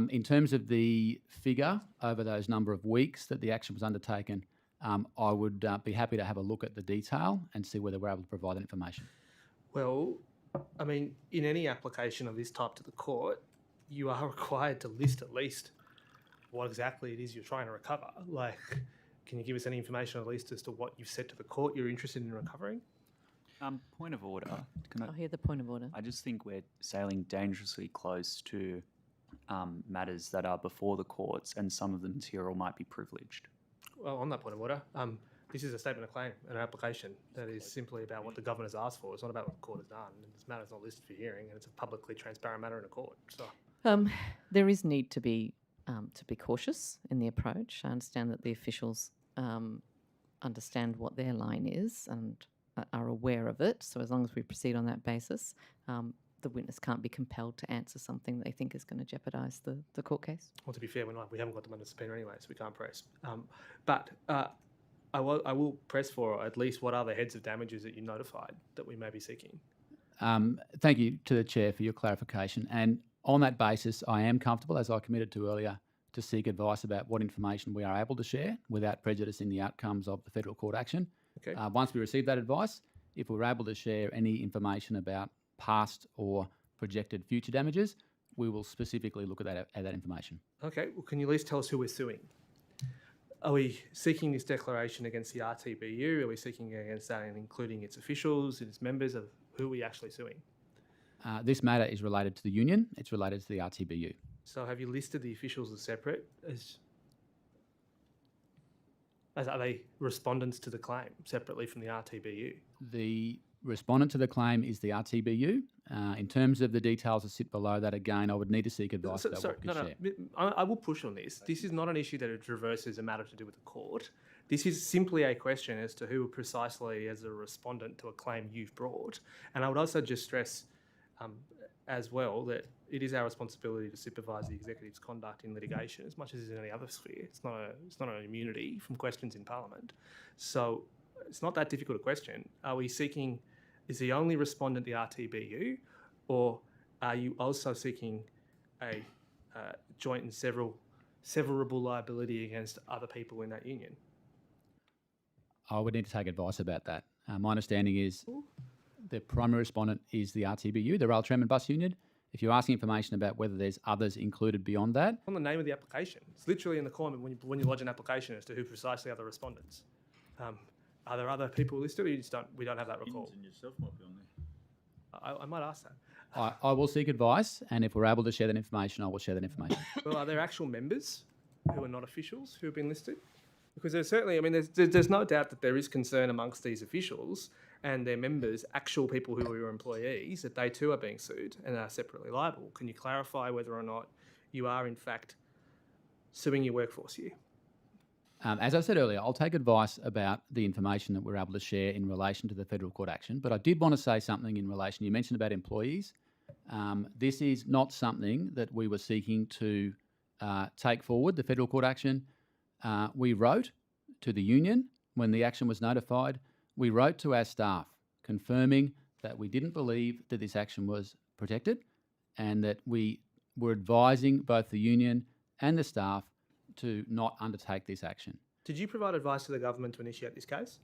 In terms of the figure over those number of weeks that the action was undertaken, I would be happy to have a look at the detail and see whether we're able to provide that information. Well, I mean, in any application of this type to the court, you are required to list at least what exactly it is you're trying to recover. Like, can you give us any information at least as to what you've said to the court you're interested in recovering? Point of order. I'll hear the point of order. I just think we're sailing dangerously close to matters that are before the courts, and some of the material might be privileged. Well, on that point of order, this is a statement of claim, an application that is simply about what the government has asked for. It's not about what the court has done. And this matter is not listed for hearing, and it's a publicly transparent matter in a court. So, There is need to be cautious in the approach. I understand that the officials understand what their line is and are aware of it. So as long as we proceed on that basis, the witness can't be compelled to answer something they think is going to jeopardise the court case. well, to be fair, we haven't got them under subpoena anyway, so we can't press. But I will press for at least what are the heads of damages that you notified that we may be seeking. Thank you to the Chair for your clarification. And on that basis, I am comfortable, as I committed to earlier, to seek advice about what information we are able to share without prejudicing the outcomes of the federal court action. Okay. Once we receive that advice, if we're able to share any information about past or projected future damages, we will specifically look at that information. Okay, well, can you at least tell us who we're suing? Are we seeking this declaration against the RTBU? Are we seeking against that and including its officials and its members? Of who are we actually suing? This matter is related to the union. It's related to the RTBU. So have you listed the officials as separate? Are they respondents to the claim separately from the RTBU? The respondent to the claim is the RTBU. In terms of the details that sit below that, again, I would need to seek advice about what we can share. I will push on this. This is not an issue that traverses a matter to do with the court. This is simply a question as to who precisely as a respondent to a claim you've brought. And I would also just stress as well that it is our responsibility to supervise the executive's conduct in litigation as much as is in any other sphere. It's not an immunity from questions in Parliament. So it's not that difficult a question. Are we seeking, is the only respondent the RTBU, or are you also seeking a joint and severable liability against other people in that union? I would need to take advice about that. My understanding is the primary respondent is the RTBU, the Rail, Tram and Bus Union. If you're asking information about whether there's others included beyond that, On the name of the application. It's literally in the column when you lodge an application as to who precisely are the respondents. Are there other people listed, or we don't have that recall? Yourself might be on there. I might ask that. I will seek advice, and if we're able to share that information, I will share that information. Well, are there actual members who are not officials who have been listed? Because there's certainly, there's no doubt that there is concern amongst these officials and their members, actual people who are your employees, that they too are being sued and are separately liable. Can you clarify whether or not you are in fact suing your workforce here? As I said earlier, I'll take advice about the information that we're able to share in relation to the federal court action, but I did want to say something in relation, you mentioned about employees. This is not something that we were seeking to take forward, the federal court action. We wrote to the union when the action was notified. We wrote to our staff confirming that we didn't believe that this action was protected and that we were advising both the union and the staff to not undertake this action. Did you provide advice to the government to initiate this case?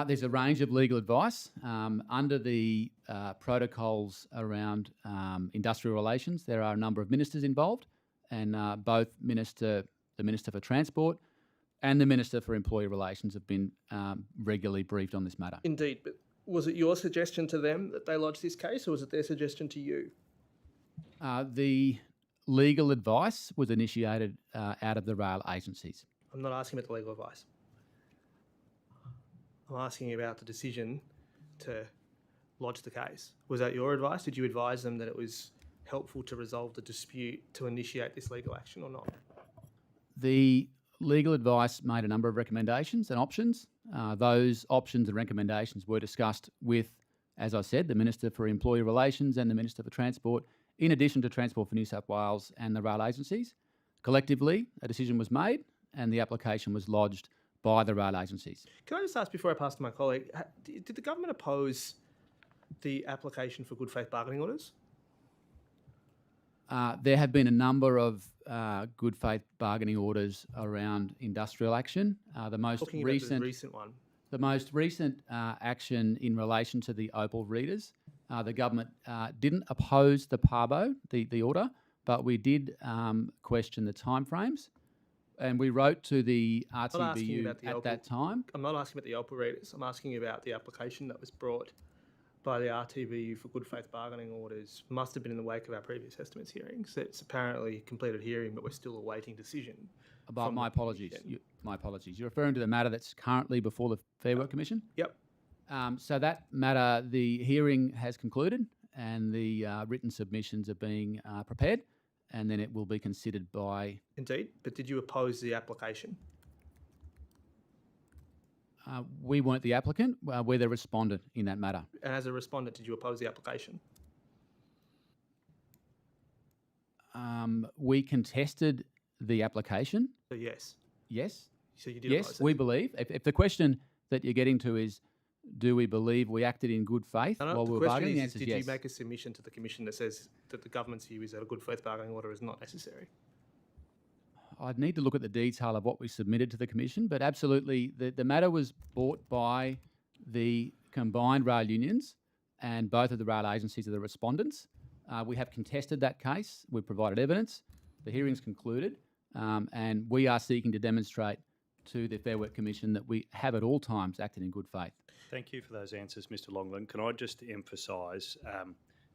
There's a range of legal advice. Under the protocols around industrial relations, there are a number of ministers involved, and both the Minister for Transport and the Minister for Employee Relations have been regularly briefed on this matter. Indeed, but was it your suggestion to them that they lodge this case, or was it their suggestion to you? The legal advice was initiated out of the rail agencies. I'm not asking about the legal advice. I'm asking about the decision to lodge the case. Was that your advice? Did you advise them that it was helpful to resolve the dispute to initiate this legal action or not? The legal advice made a number of recommendations and options. Those options and recommendations were discussed with, as I said, the Minister for Employee Relations and the Minister for Transport, in addition to Transport for New South Wales and the rail agencies. Collectively, a decision was made and the application was lodged by the rail agencies. Can I just ask before I pass to my colleague, did the government oppose the application for good faith bargaining orders? There have been a number of good faith bargaining orders around industrial action. The most recent one. The most recent action in relation to the Opal readers, the government didn't oppose the PARBO, the order, but we did question the timeframes. And we wrote to the RTBU at that time. I'm not asking about the Opal readers. I'm asking about the application that was brought by the RTBU for good faith bargaining orders. Must have been in the wake of our previous estimates hearings. It's apparently completed hearing, but we're still awaiting decision. My apologies. My apologies. You're referring to the matter that's currently before the Fair Work Commission? Yep. So that matter, the hearing has concluded and the written submissions are being prepared, and then it will be considered by... Indeed, but did you oppose the application? We weren't the applicant, we're the respondent in that matter. And as a respondent, did you oppose the application? We contested the application. So yes. Yes. So you did Yes, oppose it? we believe. If the question that you're getting to is, do we believe we acted in good faith No, while the we were question bargaining? The is, answer is did yes. you make a submission to the Commission that says that the government's view is that a good faith bargaining order is not necessary? I'd need to look at the detail of what we submitted to the Commission, but absolutely the matter was brought by the combined rail unions, and both of the rail agencies are the respondents. We have contested that case. We've provided evidence. The hearing's concluded, and we are seeking to demonstrate to the Fair Work Commission that we have at all times acted in good faith. Thank you for those answers, Mr. Longland. Can I just emphasise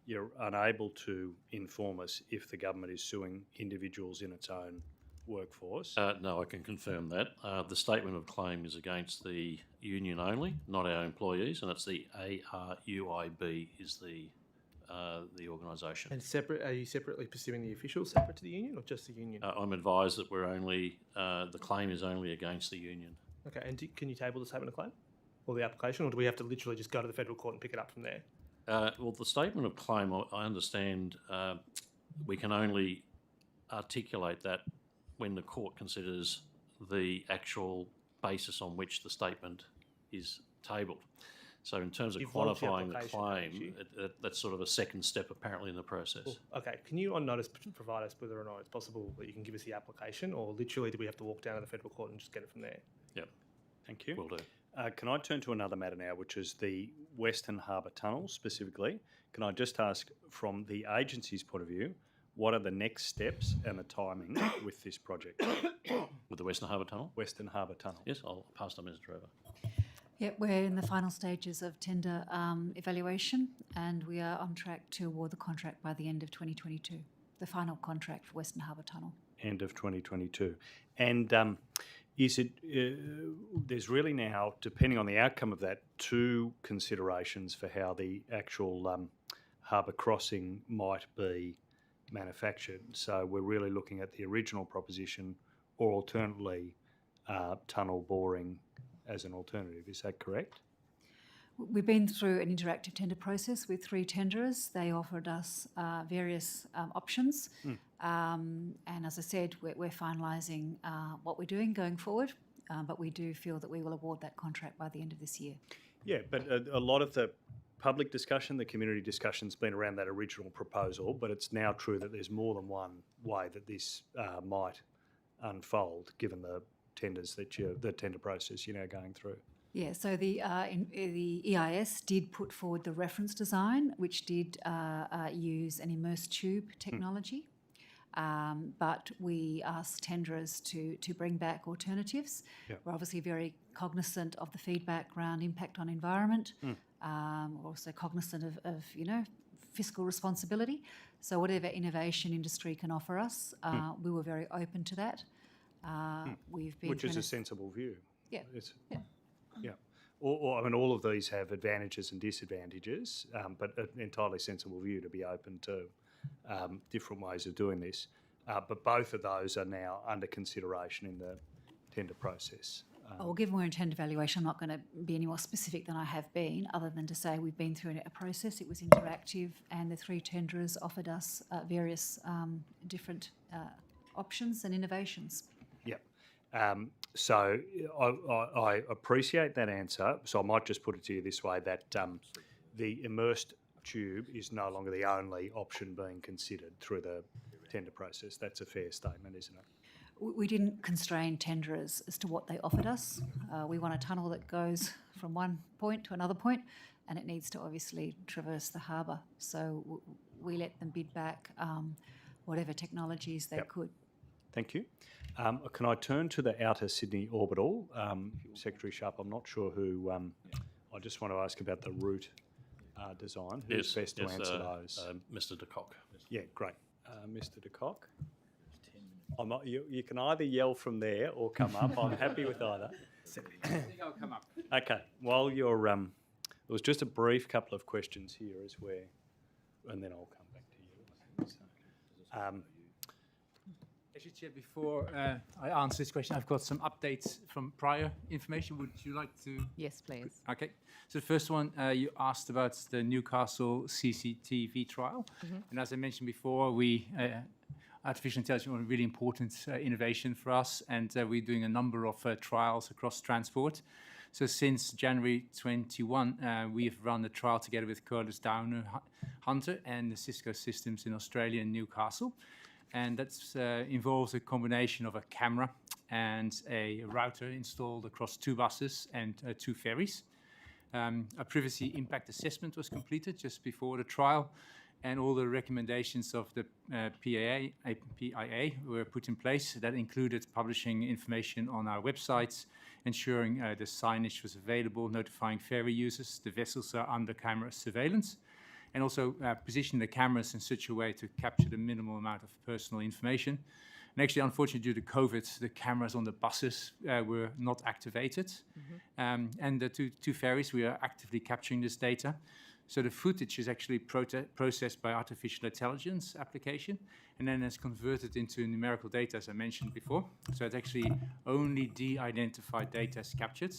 you're unable to inform us if the government is suing individuals in its own workforce? No, I can confirm that. The statement of claim is against the union only, not our employees, and it's the ARUIB is the organisation. And separate? Are you separately pursuing the officials separate to the union, or just the union? I'm advised that we're only the claim is only against the union. Okay, and can you table the statement of claim or the application, or do we have to literally just go to the federal court and pick it up from there? Well, the statement of claim, I understand we can only articulate that when the court considers the actual basis on which the statement is tabled. So in terms of quantifying the claim, that's sort of a second step apparently in the process. Cool. Okay, can you on notice provide us whether or not it's possible that you can give us the application, or literally do we have to walk down to the federal court and just get it from there? Yep. Thank you. Will do. Can I turn to another matter now, which is the Western Harbour Tunnel specifically? Can I just ask, from the agency's point of view, what are the next steps and the timing with this project? With the Western Harbour Tunnel? Western Harbour Tunnel. Yes, I'll pass to Mr. Drover. Yep, we're in the final stages of tender evaluation, and we are on track to award the contract by the end of 2022, the final contract for Western Harbour Tunnel. End of 2022. And is it, there's really now, depending on the outcome of that, two considerations for how the actual harbour crossing might be manufactured. So we're really looking at the original proposition, or alternatively tunnel boring as an alternative. Is that correct? We've been through an interactive tender process with 3 tenderers. They offered us various options. And as I said, we're finalising what we're doing going forward, but we do feel that we will award that contract by the end of this year. Yeah, but a lot of the public discussion, the community discussion's been around that original proposal, but it's now true that there's more than one way that this might unfold, given the tenders that the tender process you're now going through. Yeah, so the EIS did put forward the reference design, which did use an immersed tube technology, but we asked tenderers to bring back alternatives. Yep. We're obviously very cognisant of the feedback around impact on environment, also cognisant of fiscal responsibility. So whatever innovation industry can offer us, we were very open to that. We've been which is a sensible view. Yeah. Yeah. Or, I mean, all of these have advantages and disadvantages, but an entirely sensible view to be open to different ways of doing this. But both of those are now under consideration in the tender process. Well, given we're in tender evaluation, I'm not going to be any more specific than I have been, other than to say we've been through a process. It was interactive, and the 3 tenderers offered us various different options and innovations. Yep. So I appreciate that answer. So I might just put it to you this way, that the immersed tube is no longer the only option being considered through the tender process. That's a fair statement, isn't it? We didn't constrain tenderers as to what they offered us. We want a tunnel that goes from one point to another point, and it needs to obviously traverse the harbour. So we let them bid back whatever technologies they could. Thank you. Can I turn to the Outer Sydney Orbital? Secretary Sharp, I'm not sure who... I just want to ask about the route design. Who's best to answer those? Mr. de Kock. Yeah, great. Mr. de Kock. You can either yell from there or come up. I'm happy with either. I think I'll come up. Okay. While you're there was just a brief couple of questions here and then I'll come back to you. So, Actually, Chair, before I answer this question, I've got some updates from prior information. Would you like to? Yes, please. Okay. So the first one, you asked about the Newcastle CCTV trial. And as I mentioned before, artificial intelligence is a really important innovation for us, and we're doing a number of trials across transport. So since January 21, we've run a trial together with Curtis Downer Hunter and the Cisco Systems in Australia and Newcastle. And that involves a combination of a camera and a router installed across 2 buses and 2 ferries. A privacy impact assessment was completed just before the trial, and all the recommendations of the PIA were put in place. That included publishing information on our websites, ensuring the signage was available, notifying ferry users the vessels are under camera surveillance, and also positioning the cameras in such a way to capture the minimal amount of personal information. And actually, unfortunately, due to COVID, the cameras on the buses were not activated. And the two ferries, we are actively capturing this data. So the footage is actually processed by artificial intelligence application, and then it's converted into numerical data, as I mentioned before. So it's actually only de-identified data is captured.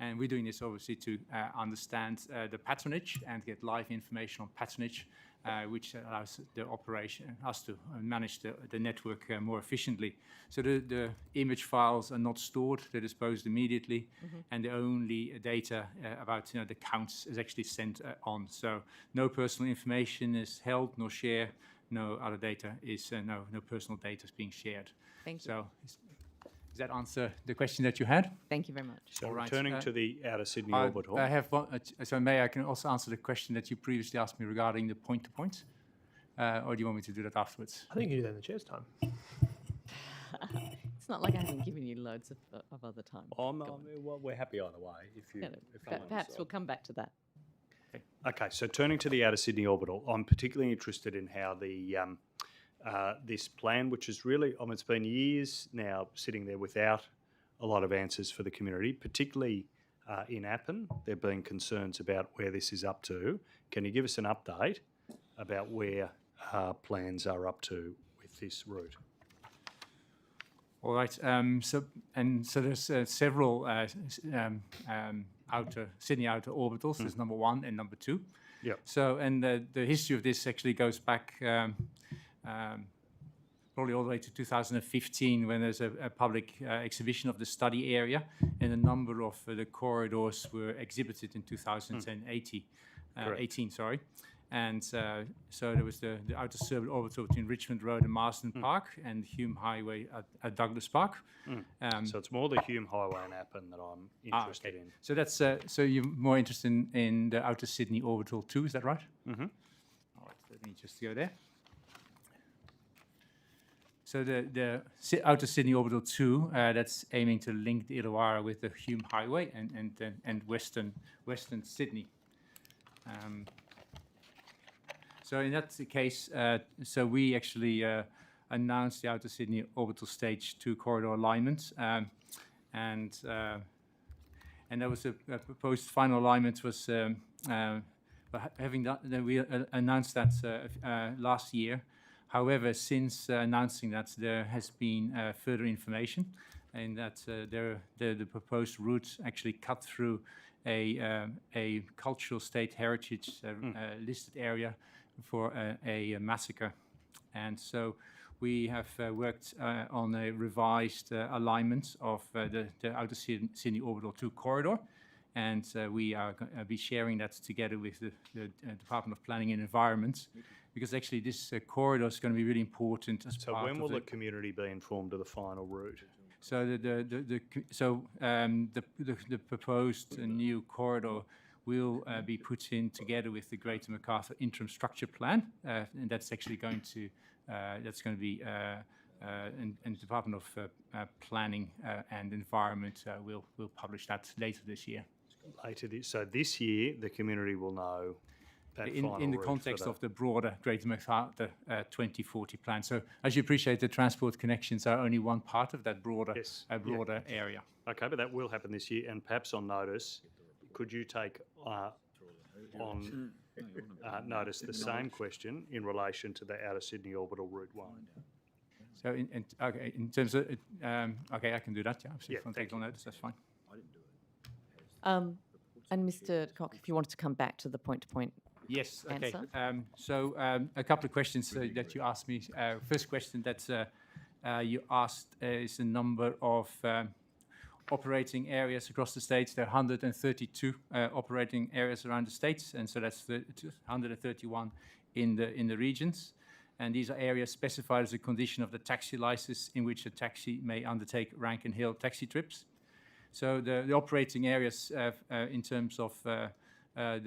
And we're doing this obviously to understand the patronage and get live information on patronage, which allows us to manage the network more efficiently. So the image files are not stored; they're disposed immediately, and the only data about the counts is actually sent on. So no personal information is held nor shared. No other data is no personal data is being shared. Thank you. So does that answer the question that you had? Thank you very much. So returning to the outer Sydney orbital. I have one, so I can also answer the question that you previously asked me regarding the point-to-point, or do you want me to do that afterwards? I think you do that in the chair's time. It's not like I haven't given you loads of other time. Well, we're happy either way. Perhaps we'll come back to that. Okay, so turning to the outer Sydney orbital, I'm particularly interested in how this plan, which is really, it's been years now sitting there without a lot of answers for the community, particularly in Appin. There have been concerns about where this is up to. Can you give us an update about where plans are up to with this route? All right. So there's several Sydney outer orbitals. There's number 1 and number 2. Yep. So the history of this actually goes back probably all the way to 2015, when there's a public exhibition of the study area, and a number of the corridors were exhibited in 2018. Sorry. And so there was the outer suburban orbital between Richmond Road and Marsden Park, and Hume Highway at Douglas Park. So it's more the Hume Highway and Appin that I'm interested in. So that's so you're more interested in the outer Sydney orbital 2, is that right? Mm-hmm. All right, let me just go there. So the outer Sydney orbital 2, that's aiming to link the Illawarra with the Hume Highway and Western Sydney. So in that case, so we actually announced the outer Sydney orbital stage 2 corridor alignment, and that was a proposed final alignment was having done. We announced that last year. However, since announcing that, there has been further information, and that the proposed route actually cut through a cultural state heritage listed area for a massacre. And so we have worked on a revised alignment of the outer Sydney orbital 2 corridor, and we are going to be sharing that together with the Department of Planning and Environment, because actually this corridor is going to be really important as part of. So when will the community be informed of the final route? So the proposed new corridor will be put in together with the Greater Macarthur Interim Structure Plan, and that's actually going to be and the Department of Planning and Environment will publish that later this year. So this year the community will know final the route context for of the broader Greater Macarthur 2040 plan. So as you appreciate, the transport connections are only one part of that broader area. Okay, but that will happen this year, and perhaps on notice, could you take on notice the same question in relation to the Outer Sydney Orbital Route 1? So in terms of, okay, I can do that, yeah, absolutely. Yeah, Take on notice, that's fine. And Mr. Cock, if you wanted to come back to the point-to-point Yes, answer. okay. So a couple of questions that you asked me. First question that you asked is the number of operating areas across the states. There are 132 operating areas around the states, and so that's 131 in the regions. And these are areas specified as a condition of the taxi license in which a taxi may undertake rank and hail taxi trips. So the operating areas in terms of the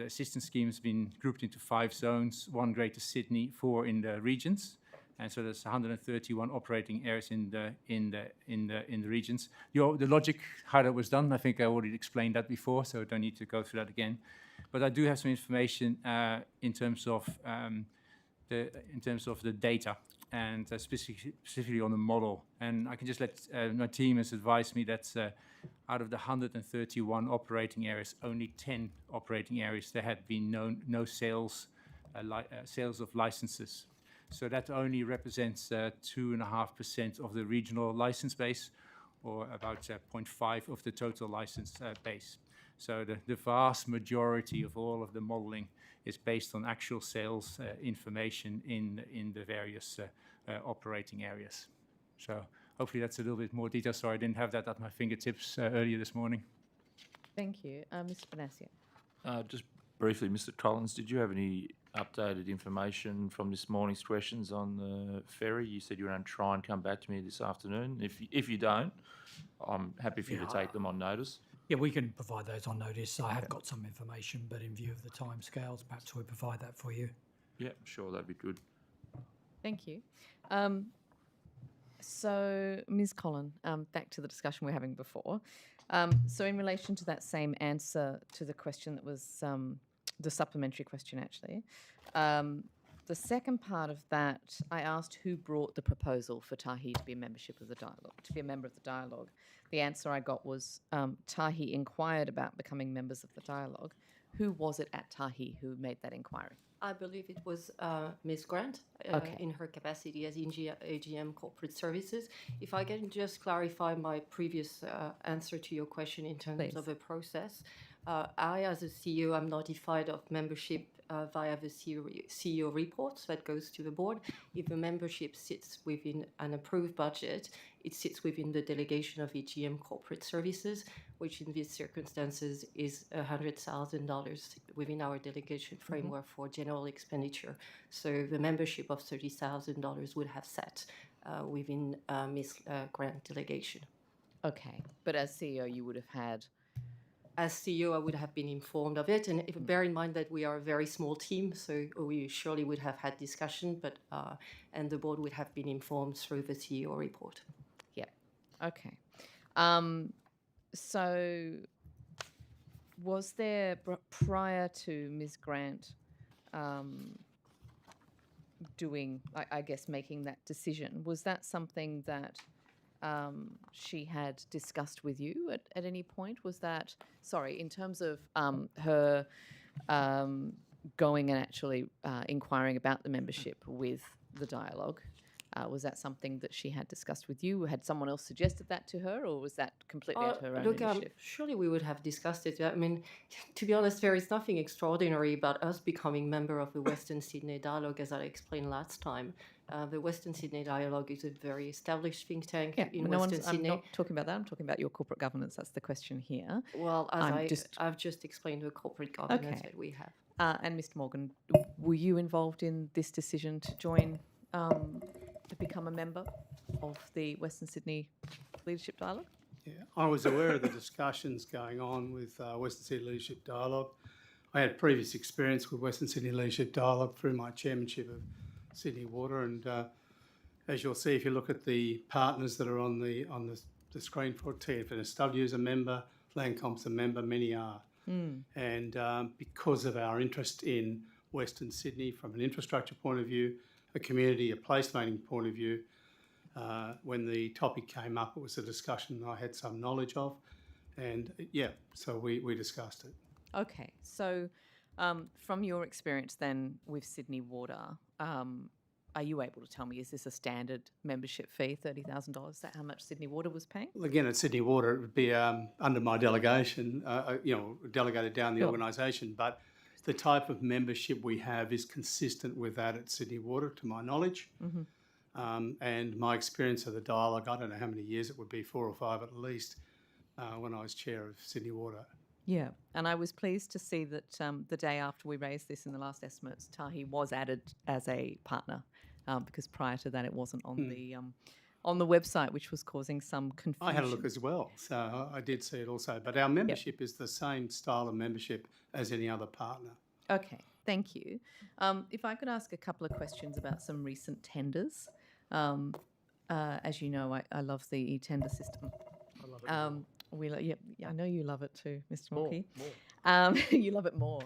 assistance scheme has been grouped into 5 zones: 1 Greater Sydney, 4 in the regions, and so there's 131 operating areas in the regions. The logic how that was done, I think I already explained that before, so I don't need to go through that again. But I do have some information in terms of the data and specifically on the model. And I can just let my team has advised me that out of the 131 operating areas, only 10 operating areas there had been no sales of licenses. So that only represents 2.5% of the regional license base, or about 0.5 of the total license base. So the vast majority of all of the modelling is based on actual sales information in the various operating areas. So hopefully that's a little bit more detail. Sorry, I didn't have that at my fingertips earlier this morning. Thank you. Mr. Bonacieux. Just briefly, Mr. Collins, did you have any updated information from this morning's questions on the ferry? You said you were going to try and come back to me this afternoon. If you don't, I'm happy for you to take them on notice. Yeah, we can provide those on notice. I have got some information, but in view of the timescales, perhaps we'll provide that for you. Yeah, sure, that'd be good. Thank you. So, Ms. Collin, back to the discussion we were having before. So in relation to that same answer to the question that was the supplementary question, actually, the second part of that, I asked who brought the proposal for Tahi to be a member of the dialogue. The answer I got was Tahi inquired about becoming members of the dialogue. Who was it at Tahi who made that inquiry? I believe it was Ms. Grant in her capacity as AGM Corporate Services. If I can just clarify my previous answer to your question in terms of a process. I, as a CEO, am notified of membership via the CEO reports that goes to the board. If the membership sits within an approved budget, it sits within the delegation of AGM Corporate Services, which in these circumstances is $100,000 within our delegation framework for general expenditure. So the membership of $30,000 would have sat within Ms. Grant delegation. Okay, but as CEO, you would have had... As CEO, I would have been informed of it, and bear in mind that we are a very small team, so we surely would have had discussion, but and the board would have been informed through the CEO report. Yeah. Okay. So was there prior to Ms. Grant doing, I guess, making that decision? Was that something that she had discussed with you at any point? Was that, sorry, in terms of her going and actually inquiring about the membership with the dialogue, was that something that she had discussed with you? Had someone else suggested that to her, or was that completely at her own initiative? Surely we would have discussed it. I mean, to be honest, there is nothing extraordinary about us becoming member of the Western Sydney Dialogue, as I explained last time. The Western Sydney Dialogue is a very established think tank in Western Sydney. I'm not talking about that. I'm talking about your corporate governance. That's the question here. Well, I've just explained the corporate governance that we have. And Mr. Morgan, were you involved in this decision to join, to become a member of the Western Sydney Leadership Dialogue? Yeah, I was aware of the discussions going on with Western Sydney Leadership Dialogue. I had previous experience with Western Sydney Leadership Dialogue through my chairmanship of Sydney Water, and as you'll see if you look at the partners that are on the screen for it, TFNSW is a member, Landcomp's a member, many are. And because of our interest in Western Sydney from an infrastructure point of view, a community, a placemaking point of view. When the topic came up, it was a discussion I had some knowledge of, and so we discussed it. Okay, so from your experience then with Sydney Water, are you able to tell me, is this a standard membership fee, $30,000? Is that how much Sydney Water was paying? Well, again, at Sydney Water, it would be under my delegation, delegated down the organisation, but the type of membership we have is consistent with that at Sydney Water, to my knowledge. And my experience of the dialogue, I don't know how many years it would be, 4 or 5 at least, when I was chair of Sydney Water. Yeah, and I was pleased to see that the day after we raised this in the last estimates, Tahi was added as a partner, because prior to that it wasn't on the website, which was causing some confusion. I had a look as well, so I did see it also. But our membership is the same style of membership as any other partner. Okay, thank you. If I could ask a couple of questions about some recent tenders. As you know, I love the e-tender system. I love it. I know you love it too, Mr. Mulkey. More. You love it more.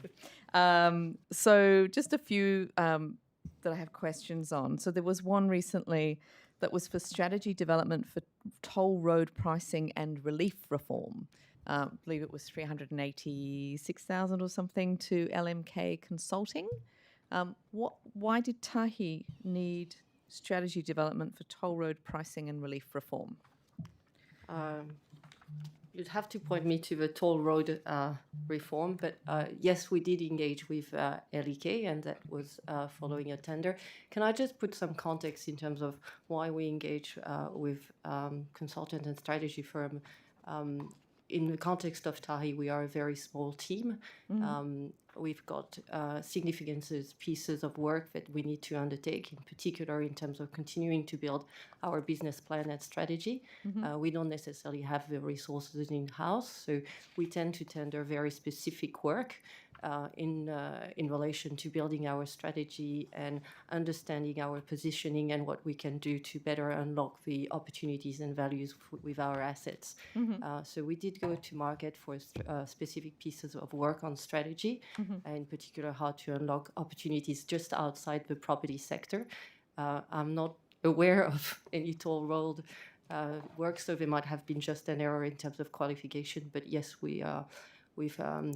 So just a few that I have questions on. So there was one recently that was for strategy development for toll road pricing and relief reform. I believe it was $386,000 or something to LMK Consulting. Why did Tahi need strategy development for toll road pricing and relief reform? You'd have to point me to the toll road reform, but yes, we did engage with LEK, and that was following a tender. Can I just put some context in terms of why we engage with consultant and strategy firm? In the context of Tahi, we are a very small team. We've got significant pieces of work that we need to undertake, in particular in terms of continuing to build our business plan and strategy. We don't necessarily have the resources in-house, so we tend to tender very specific work in relation to building our strategy and understanding our positioning and what we can do to better unlock the opportunities and values with our assets. So we did go to market for specific pieces of work on strategy, and in particular how to unlock opportunities just outside the property sector. I'm not aware of any toll road work, so there might have been just an error in terms of qualification, but yes, we've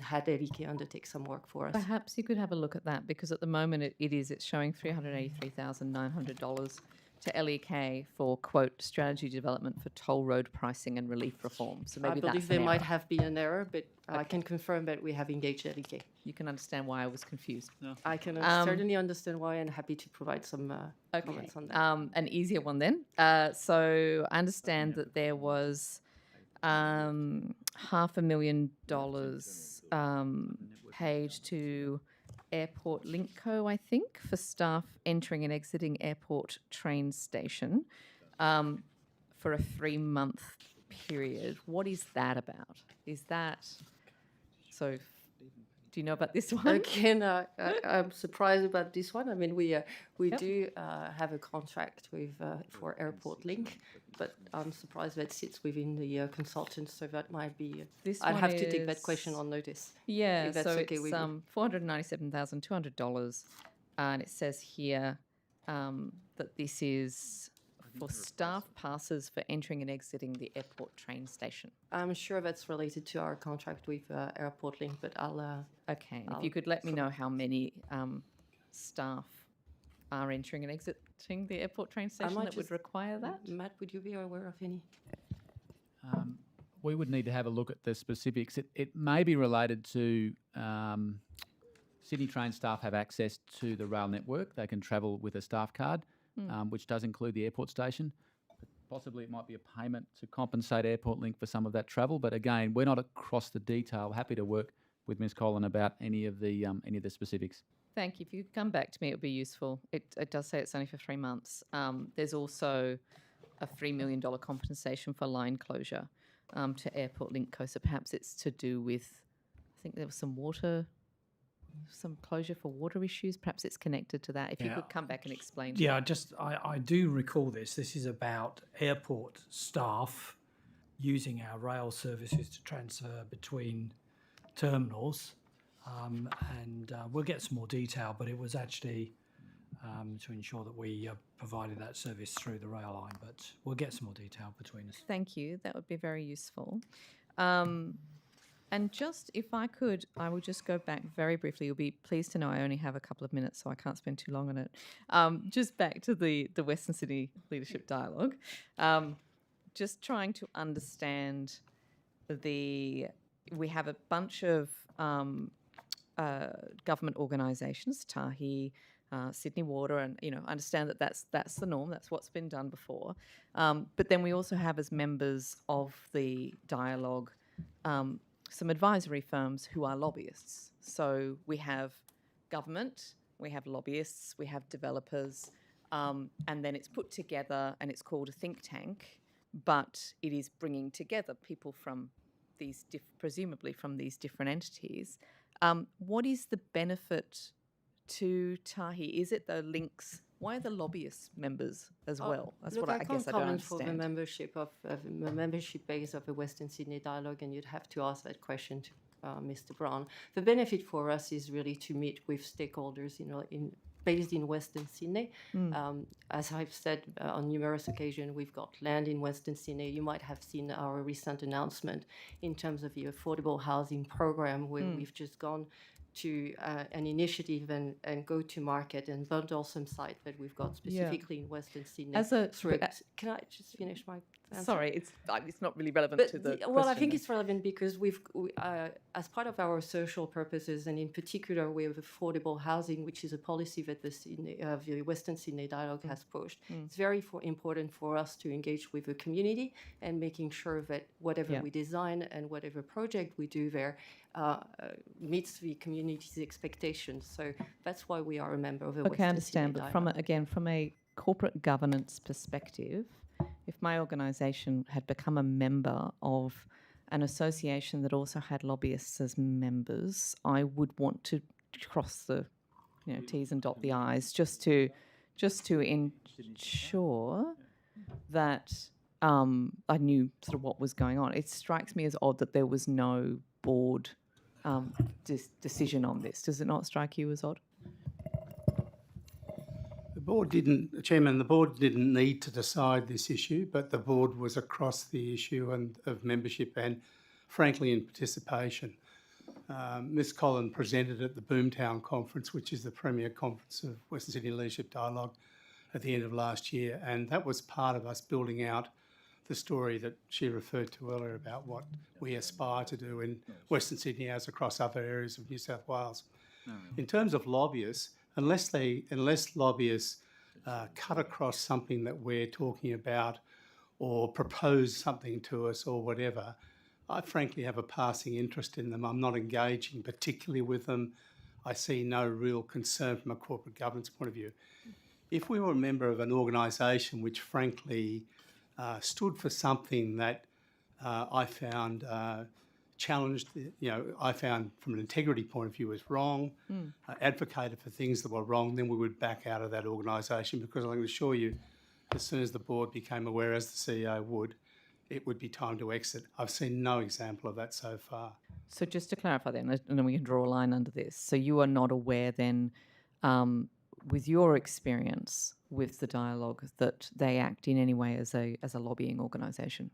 had LEK undertake some work for us. Perhaps you could have a look at that, because at the moment it's showing $383,900 to LEK for, quote, strategy development for toll road pricing and relief reform. So maybe I believe there might have been an error, but I can confirm that we have engaged LEK. You can understand why I was confused. No. I can certainly understand why, and happy to provide some comments on that. An easier one then. So I understand that there was $500,000 paid to Airport Linkco, I think, for staff entering and exiting airport train station for a 3-month period. What is that about? Is that so? Do you know about this one? Again, I'm surprised about this one. I mean, we do have a contract with for Airport Link, but I'm surprised that sits within the consultants. So that might be. I'd have to take that question on notice. Yeah, so okay it's $497,200, and it says here that this is for staff passes for entering and exiting the airport train station. I'm sure that's related to our contract with Airport Link, but I'll... Okay, if you could let me know how many staff are entering and exiting the airport train station that would require that? Matt, would you be aware of any? We would need to have a look at the specifics. It may be related to Sydney Train staff have access to the rail network. They can travel with a staff card, which does include the airport station. Possibly it might be a payment to compensate Airport Link for some of that travel. But again, we're not across the detail. Happy to work with Ms. Colin about any of the specifics. Thank you. If you could come back to me, it would be useful. It does say it's only for 3 months. There's also a $3 million compensation for line closure to Airport Linkco. So perhaps it's to do with, I think there was some closure for water issues. Perhaps it's connected to that. If you could come back and explain. I do recall this. This is about airport staff using our rail services to transfer between terminals. and we'll get some more detail, but it was actually to ensure that we provided that service through the rail line, but we'll get some more detail between us. Thank you. That would be very useful. And just, if I could, I will just go back very briefly. You'll be pleased to know I only have a couple of minutes, so I can't spend too long on it. Just back to the Western Sydney Leadership Dialogue. Just trying to understand we have a bunch of government organisations, Tahi, Sydney Water, and understand that that's the norm. That's what's been done before. But then we also have, as members of the dialogue, some advisory firms who are lobbyists. So we have government, we have lobbyists, we have developers, and then it's put together and it's called a think tank. But it is bringing together people from these, presumably from these different entities. What is the benefit to Tahi? Is it the links? Why are the lobbyists members as well? That's Look, what I guess I don't comment for the understand. membership of the membership base of the Western Sydney Dialogue, and you'd have to ask that question to Mr. Brown. The benefit for us is really to meet with stakeholders, based in Western Sydney. As I've said on numerous occasions, we've got land in Western Sydney. You might have seen our recent announcement in terms of the affordable housing program, where we've just gone to an initiative and go to market and bundle some sites that we've got specifically in Western Sydney. Can I just finish my answer? Sorry, it's not really relevant to the well, I question. think it's relevant because we as part of our social purposes, and in particular with affordable housing, which is a policy that the Western Sydney Dialogue has pushed. It's very important for us to engage with the community and making sure that whatever we design and whatever project we do there meets the community's expectations. So that's why we are a member of the Western I understand, Sydney but Dialogue. from a corporate governance perspective, if my organisation had become a member of an association that also had lobbyists as members, I would want to cross the T's and dot the I's just to ensure that I knew sort of what was going on. It strikes me as odd that there was no board decision on this. Does it not strike you as odd? The board didn't need to decide this issue, but the board was across the issue of membership and, frankly, in participation. Ms. Collin presented at the Boomtown Conference, which is the premier conference of Western Sydney Leadership Dialogue, at the end of last year, and that was part of us building out the story that she referred to earlier about what we aspire to do in Western Sydney as across other areas of New South Wales. In terms of lobbyists, unless lobbyists cut across something that we're talking about or propose something to us or whatever, I frankly have a passing interest in them. I'm not engaging particularly with them. I see no real concern from a corporate governance point of view. If we were a member of an organisation which frankly stood for something that I found challenged, I found from an integrity point of view was wrong, advocated for things that were wrong, then we would back out of that organisation, because I can assure you, as soon as the board became aware, as the CEO would, it would be time to exit. I've seen no example of that so far. So just to clarify then, and then we can draw a line under this. So you are not aware then, with your experience with the dialogue, that they act in any way as a lobbying organisation?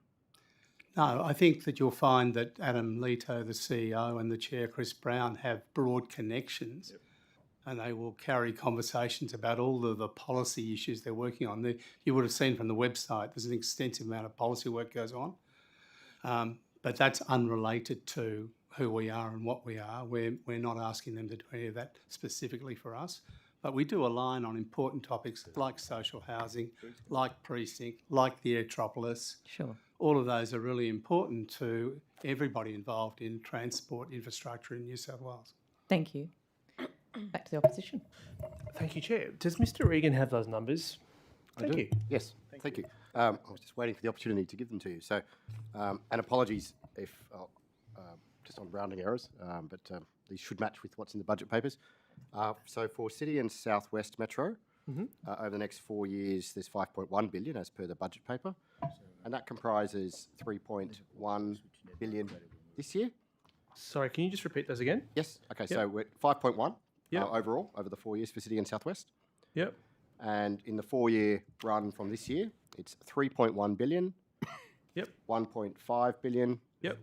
No, I think that you'll find that Adam Leto, the CEO, and the chair, Chris Brown, have broad connections, and they will carry conversations about all of the policy issues they're working on. You would have seen from the website, there's an extensive amount of policy work goes on, but that's unrelated to who we are and what we are. We're not asking them to do any of that specifically for us, but we do align on important topics like social housing, like precinct, like the Metropolitan. Sure. All of those are really important to everybody involved in transport infrastructure in New South Wales. Thank you. Back to the opposition. Thank you, Chair. Does Mr. Regan have those numbers? Thank you. Yes, thank you. I was just waiting for the opportunity to give them to you. So, and apologies if, just on rounding errors, but these should match with what's in the budget papers. So for City and South West Metro, over the next 4 years, there's $5.1 billion as per the budget paper, and that comprises $3.1 billion this year, Sorry, can you just repeat those again? Yes. Okay, Yep. so we're at 5.1 Yep. overall over the 4 years for City and Southwest. Yep. And in the 4-year run from this year, it's 3.1 billion. Yep. 1.5 billion. Yep.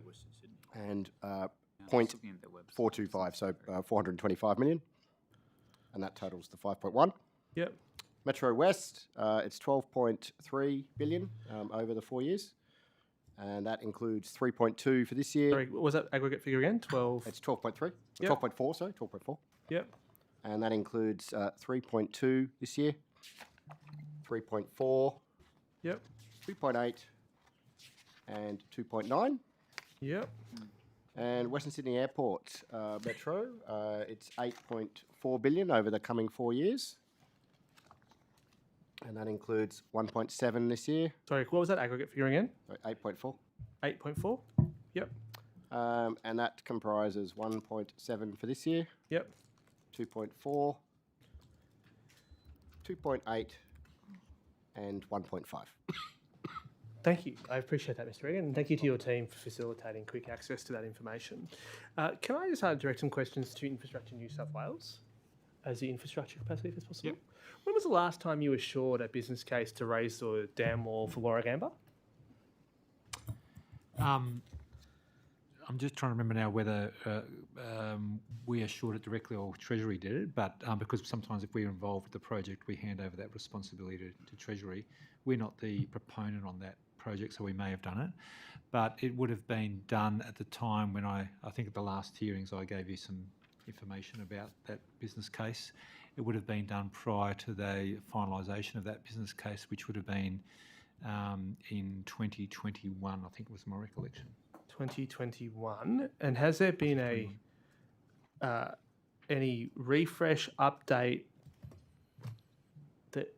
And 0.425, so 425 million. And that totals the 5.1. Yep. Metro West, it's 12.3 billion over the 4 years. And that includes 3.2 for this year. Sorry, what was that aggregate figure again? 12? It's 12.3. Yep. 12.4, sorry, 12.4. Yep. And that includes 3.2 this year, 3.4. Yep. 3.8 and 2.9. Yep. And Western Sydney Airport Metro, it's 8.4 billion over the coming 4 years. And that includes 1.7 this year. Sorry, what was that aggregate figure again? 8.4. 8.4? Yep. And that comprises 1.7 for this year. Yep. 2.4, 2.8, and 1.5. Thank you. I appreciate that, Mr. Regan, and thank you to your team for facilitating quick access to that information. Can I just direct some questions to Infrastructure New South Wales as the infrastructure capacity, if it's possible? Yep. When was the last time you assured a business case to raise the dam wall for Warragamba? I'm just trying to remember now whether we assured it directly or Treasury did it, but because sometimes if we're involved with the project, we hand over that responsibility to Treasury. We're not the proponent on that project, so we may have done it. But it would have been done at the time when I think at the last hearings I gave you some information about that business case. It would have been done prior to the finalisation of that business case, which would have been in 2021, I think was my recollection. 2021. And has there been any refresh update that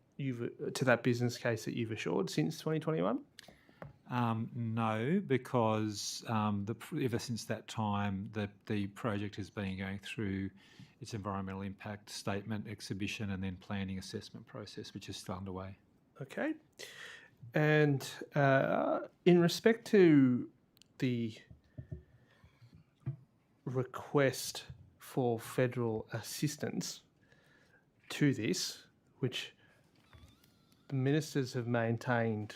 to that business case that you've assured since 2021? No, because ever since that time, the project has been going through its environmental impact statement, exhibition, and then planning assessment process, which is still underway. Okay. And in respect to the request for federal assistance to this, which the ministers have maintained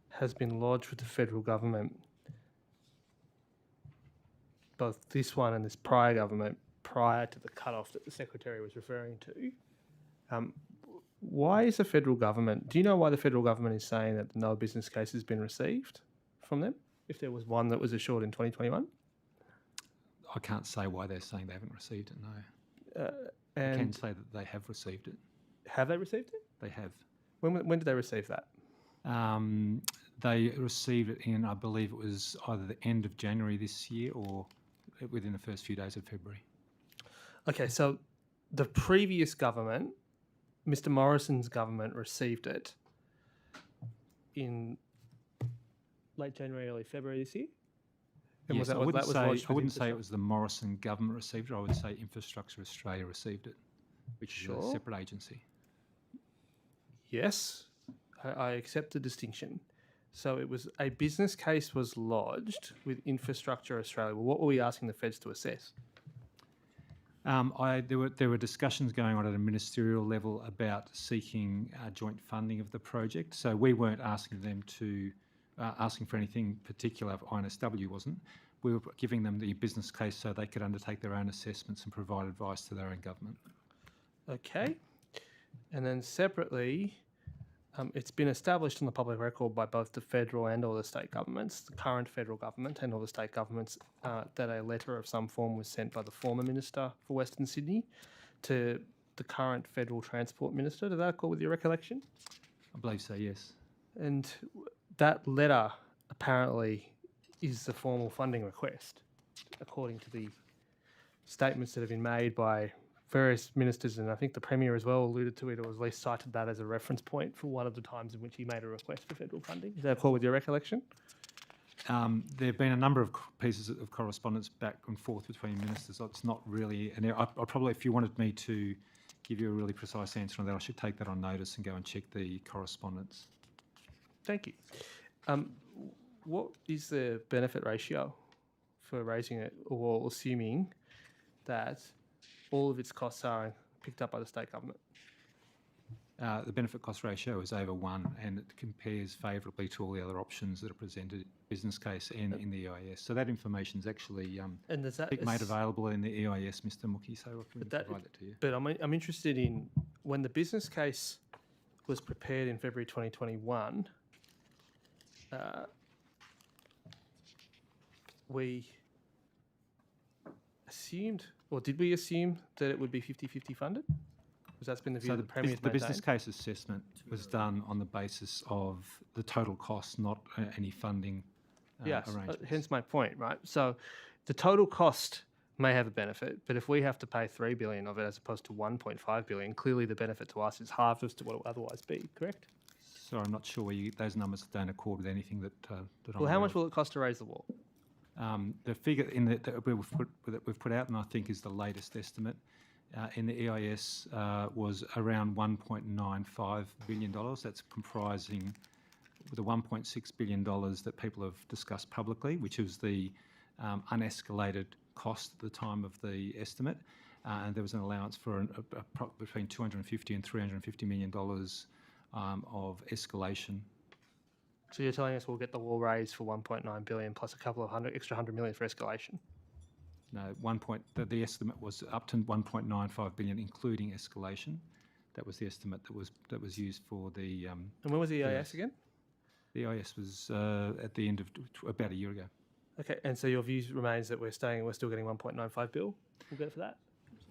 has been lodged with the federal government, both this one and this prior government, prior to the cut-off that the Secretary was referring to. Why is the federal government, do you know why the federal government is saying that no business case has been received from them, if there was one that was assured in 2021? I can't say why they're saying they haven't received it, no. I And can say that they have received it. have they received it? They have. When did they receive that? They received it in, I believe it was either the end of January this year or within the first few days of February. Okay, so the previous government, Mr. Morrison's government, received it in late January, early February this year? And Yes, was that I what wouldn't that was say, lodged I with wouldn't say it infrastructure? was the Morrison government received it. I would say Infrastructure Australia received it, which is Sure. a separate agency. Yes, I accept the distinction. So it was a business case was lodged with Infrastructure Australia. Well, what were we asking the feds to assess? There were discussions going on at a ministerial level about seeking joint funding of the project. So we weren't asking them to asking for anything particular. INSW wasn't. We were giving them the business case so they could undertake their own assessments and provide advice to their own government. Okay. And then separately, it's been established on the public record by both the federal and all the state governments, the current federal government and all the state governments, that a letter of some form was sent by the former Minister for Western Sydney to the current Federal Transport Minister. Does that accord with your recollection? I believe so, yes. And that letter apparently is the formal funding request, according to the statements that have been made by various ministers, and I think the Premier as well alluded to it, or at least cited that as a reference point for one of the times in which he made a request for federal funding. Is that accord with your recollection? There have been a number of pieces of correspondence back and forth between ministers. So it's not really, and I probably, if you wanted me to give you a really precise answer on that, I should take that on notice and go and check the correspondence. Thank you. What is the benefit ratio for raising it, or assuming that all of its costs are picked up by the state government? The benefit cost ratio is over 1, and it compares favourably to all the other options that are presented in the business case and in the EIS. So that information is actually And does that made available in the EIS, Mr. Mookie, so I can provide that to you. But I'm interested in when the business case was prepared in February 2021, we assumed, or did we assume that it would be 50-50 funded? Because that's been the view So the Premier's the business maintained. case assessment was done on the basis of the total cost, not any funding Yes, arrangements. hence my point, right? So the total cost may have a benefit, but if we have to pay $3 billion of it as opposed to $1.5 billion, clearly the benefit to us is half as to what it would otherwise be, correct? So I'm not sure those numbers don't accord with anything that I'm Well, how aware much of. will it cost to raise the wall? The figure that we've put out, and I think is the latest estimate in the EIS, was around $1.95 billion. That's comprising the $1.6 billion that people have discussed publicly, which was the unescalated cost at the time of the estimate, and there was an allowance for between $250 and $350 million of escalation. So you're telling us we'll get the wall raised for 1.9 billion plus a couple of extra 100 million for escalation? No, the estimate was up to 1.95 billion, including escalation. That was the estimate that was used for the. And when was the EIS again? The EIS was at the end of about a year ago. Okay, and so your view remains that we're still getting 1.95 bill. We'll get it for that.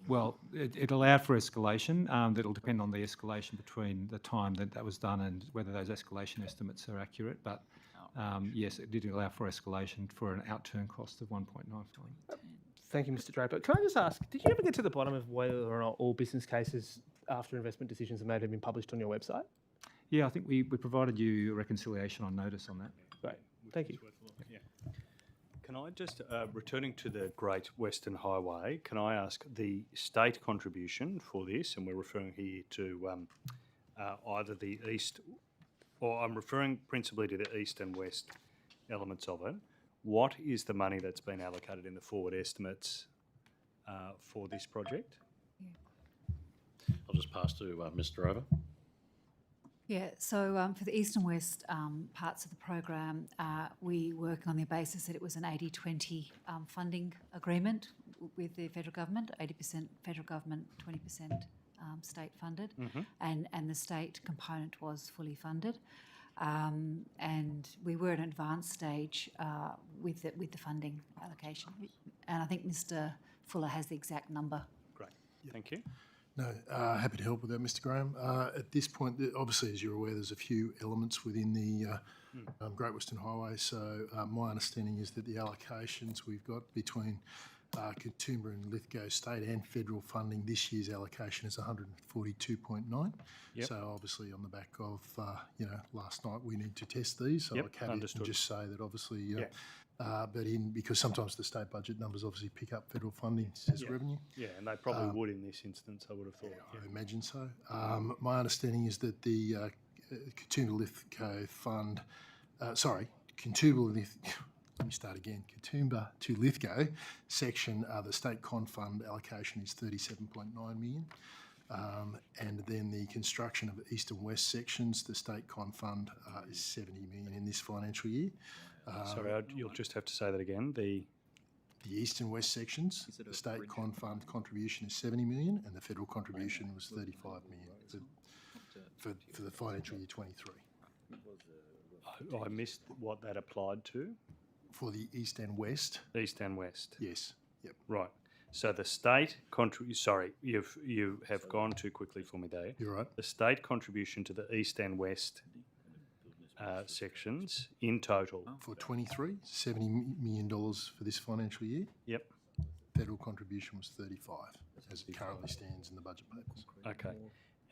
Well, it allowed for escalation. That'll depend on the escalation between the time that was done and whether those escalation estimates are accurate. But yes, it did allow for escalation for an outturn cost of 1.95. Thank you, Mr. Draper. Can I just ask, did you ever get to the bottom of whether or not all business cases after investment decisions are made have been published on your website? Yeah, I think we provided you a reconciliation on notice on that. Great, thank you. Yeah. Can I just, returning to the Great Western Highway, can I ask the state contribution for this, and we're referring here to either the east, or I'm referring principally to the east and west elements of it. What is the money that's been allocated in the forward estimates for this project? I'll just pass to Mr. Drover. Yeah, so for the east and west parts of the program, we work on the basis that it was an 80-20 funding agreement with the federal government, 80% federal government, 20% state funded, and the state component was fully funded. And we were at an advanced stage with the funding allocation. And I think Mr. Fuller has the exact number. Great, thank you. No, happy to help with that, Mr. Graham. At this point, obviously, as you're aware, there's a few elements within the Great Western Highway. So my understanding is that the allocations we've got between Katoomba and Lithgow state and federal funding, this year's allocation is 142.9. Yep. So obviously, on the back of last night, we need to test these. So Yep, I can't understood. just say that obviously. But because sometimes the state budget numbers obviously pick up federal funding as revenue. Yeah, and they probably would in this instance, I would have thought. I imagine so. My understanding is that the Katoomba Lithgow Fund, Katoomba to Lithgow section, the state con fund allocation is 37.9 million. And then the construction of east and west sections, the state con fund is 70 million in this financial year. Sorry, you'll just have to say that again. The east and west sections, the state con fund contribution is 70 million, and the federal contribution was 35 million for the financial year 23. I missed what that applied to. For the east and west. East and west. Yes. Yep. Right. So the state you have gone too quickly for me there. You're right. The state contribution to the east and west sections in total. For 23, $70 million for this financial year. Yep. Federal contribution was 35, as it currently stands in the budget papers. Okay.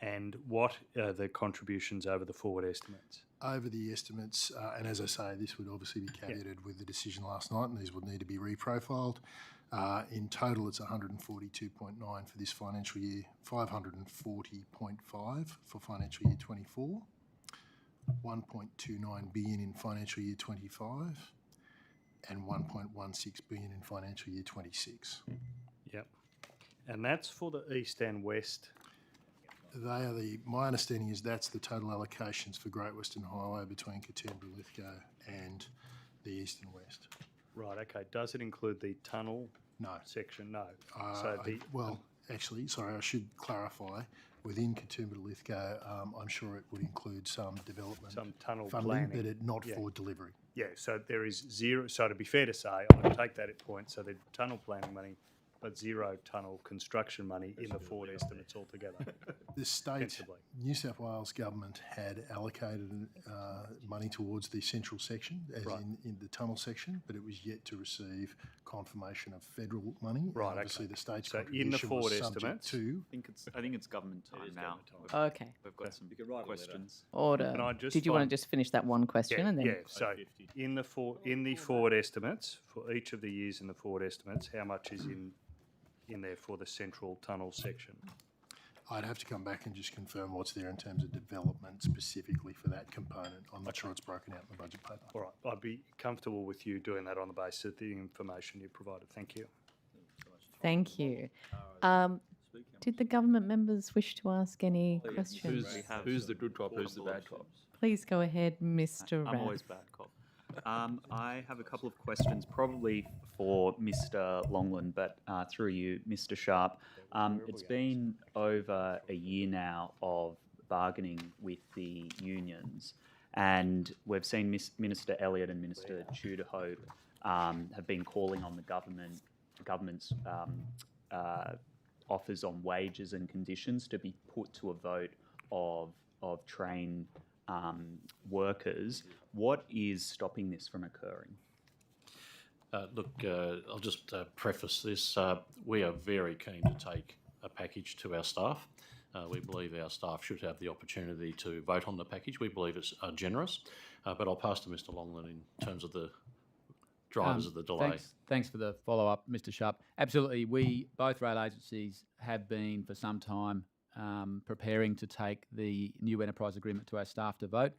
And what are the contributions over the forward estimates? Over the estimates, and as I say, this would obviously be caveated with the decision last night, and these would need to be reprofiled. In total, it's 142.9 for this financial year, 540.5 for financial year 24, 1.29 billion in financial year 25, and 1.16 billion in financial year 26. Yep. And that's for the east and west. My understanding is that's the total allocations for Great Western Highway between Katoomba, Lithgow and the east and west. Right, okay. Does it include the tunnel section? No. Actually, sorry, I should clarify. Within Katoomba to Lithgow, I'm sure it would include some development, some tunnel funding, planning. but not for delivery. Yeah, so there is zero. So to be fair to say, I take that at point. So the tunnel planning money, but zero tunnel construction money in the forward estimates altogether. The state, New South Wales government had allocated money towards the central section, as in the tunnel section, but it was yet to receive confirmation of federal money. Right, obviously the state's so contribution in the forward was subject estimates, to. I think it's government time now. Okay. We've got some questions. Order. Did you want to just finish that one question and then? Yeah. So in the forward estimates for each of the years in the forward estimates, how much is in there for the central tunnel section? I'd have to come back and just confirm what's there in terms of development specifically for that component. I'm not sure it's broken out in the budget paper. All right. I'd be comfortable with you doing that on the basis of the information you provided. Thank you. Thank you. Did the government members wish to ask any questions? Who's the good cop? Who's the bad cop? Please go ahead, Mr. I'm always bad cop. I have a couple of questions, probably for Mr. Longland, but through you, Mr. Sharp. It's been over a year now of bargaining with the unions, and we've seen Minister Elliott and Minister Tudor-Hope have been calling on the government's offers on wages and conditions to be put to a vote of train workers. What is stopping this from occurring? Look, I'll just preface this. We are very keen to take a package to our staff. We believe our staff should have the opportunity to vote on the package. We believe it's generous, but I'll pass to Mr. Longland in terms of the drivers of the delay. Thanks for the follow-up, Mr. Sharp. Absolutely, both rail agencies have been for some time preparing to take the new enterprise agreement to our staff to vote.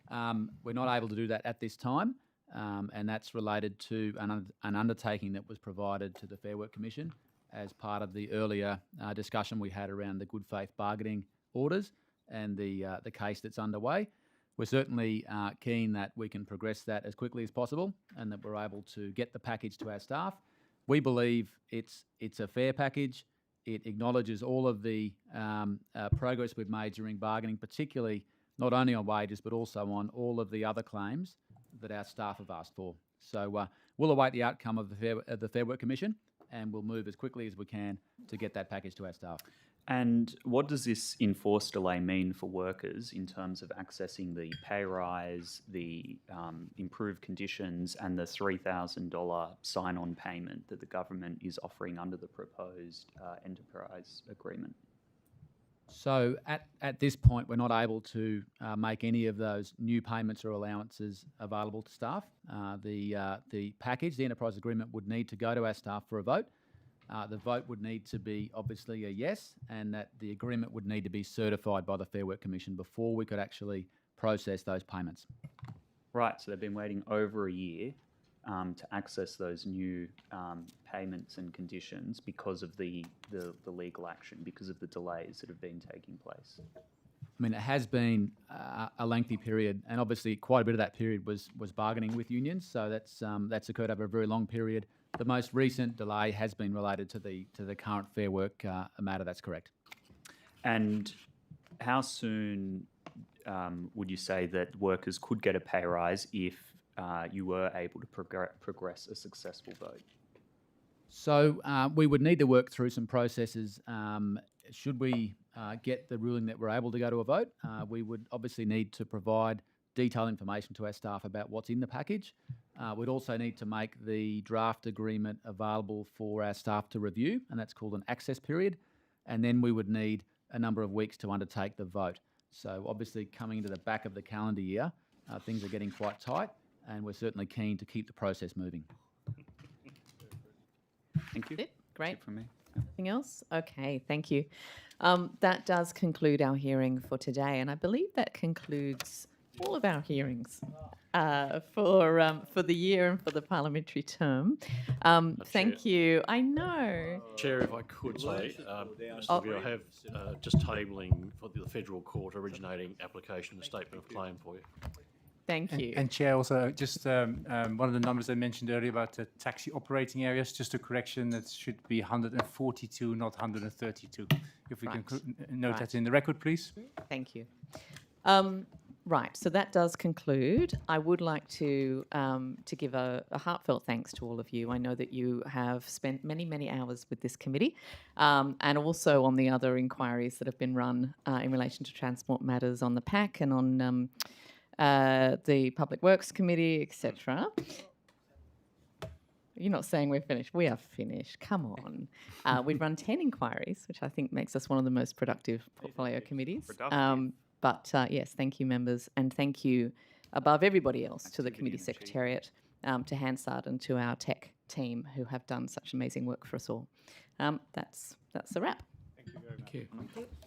We're not able to do that at this time, and that's related to an undertaking that was provided to the Fair Work Commission as part of the earlier discussion we had around the good faith bargaining orders and the case that's underway. We're certainly keen that we can progress that as quickly as possible and that we're able to get the package to our staff. We believe it's a fair package. It acknowledges all of the progress we've made during bargaining, particularly not only on wages but also on all of the other claims that our staff have asked for. So we'll await the outcome of the Fair Work Commission, and we'll move as quickly as we can to get that package to our staff. And what does this enforced delay mean for workers in terms of accessing the pay rise, the improved conditions, and the $3,000 sign-on payment that the government is offering under the proposed enterprise agreement? So at this point, we're not able to make any of those new payments or allowances available to staff. The package, the enterprise agreement, would need to go to our staff for a vote. The vote would need to be obviously a yes, and that the agreement would need to be certified by the Fair Work Commission before we could actually process those payments. Right, so they've been waiting over a year to access those new payments and conditions because of the legal action, because of the delays that have been taking place. I mean, it has been a lengthy period, and obviously quite a bit of that period was bargaining with unions. So that's occurred over a very long period. The most recent delay has been related to the current Fair Work matter. That's correct. And how soon would you say that workers could get a pay rise if you were able to progress a successful vote? So we would need to work through some processes. Should we get the ruling that we're able to go to a vote, we would obviously need to provide detailed information to our staff about what's in the package. We'd also need to make the draft agreement available for our staff to review, and that's called an access period. And then we would need a number of weeks to undertake the vote. So obviously coming into the back of the calendar year, things are getting quite tight, and we're certainly keen to keep the process moving. Thank you. Great. From me. Anything else? Okay, thank you. That does conclude our hearing for today, and I believe that concludes all of our hearings for the year and for the parliamentary term. Thank you. I know. Chair, if I could say, Mr. View, I have just tabling for the Federal Court originating application, a statement of claim for you. Thank you. And Chair, also just one of the numbers I mentioned earlier about the taxi operating areas, just a correction, that should be 142, not 132. If we can note that in the record, please. Thank you. Right, so that does conclude. I would like to give a heartfelt thanks to all of you. I know that you have spent many, many hours with this committee and also on the other inquiries that have been run in relation to transport matters on the PAC and on the Public Works Committee, etc. You're not saying we're finished. We are finished. Come on. We've run 10 inquiries, which I think makes us one of the most productive portfolio committees. But yes, thank you, members, and thank you above everybody else to the committee secretariat, to Hansard and to our tech team who have done such amazing work for us all. That's a wrap. Thank you very much. Thank you.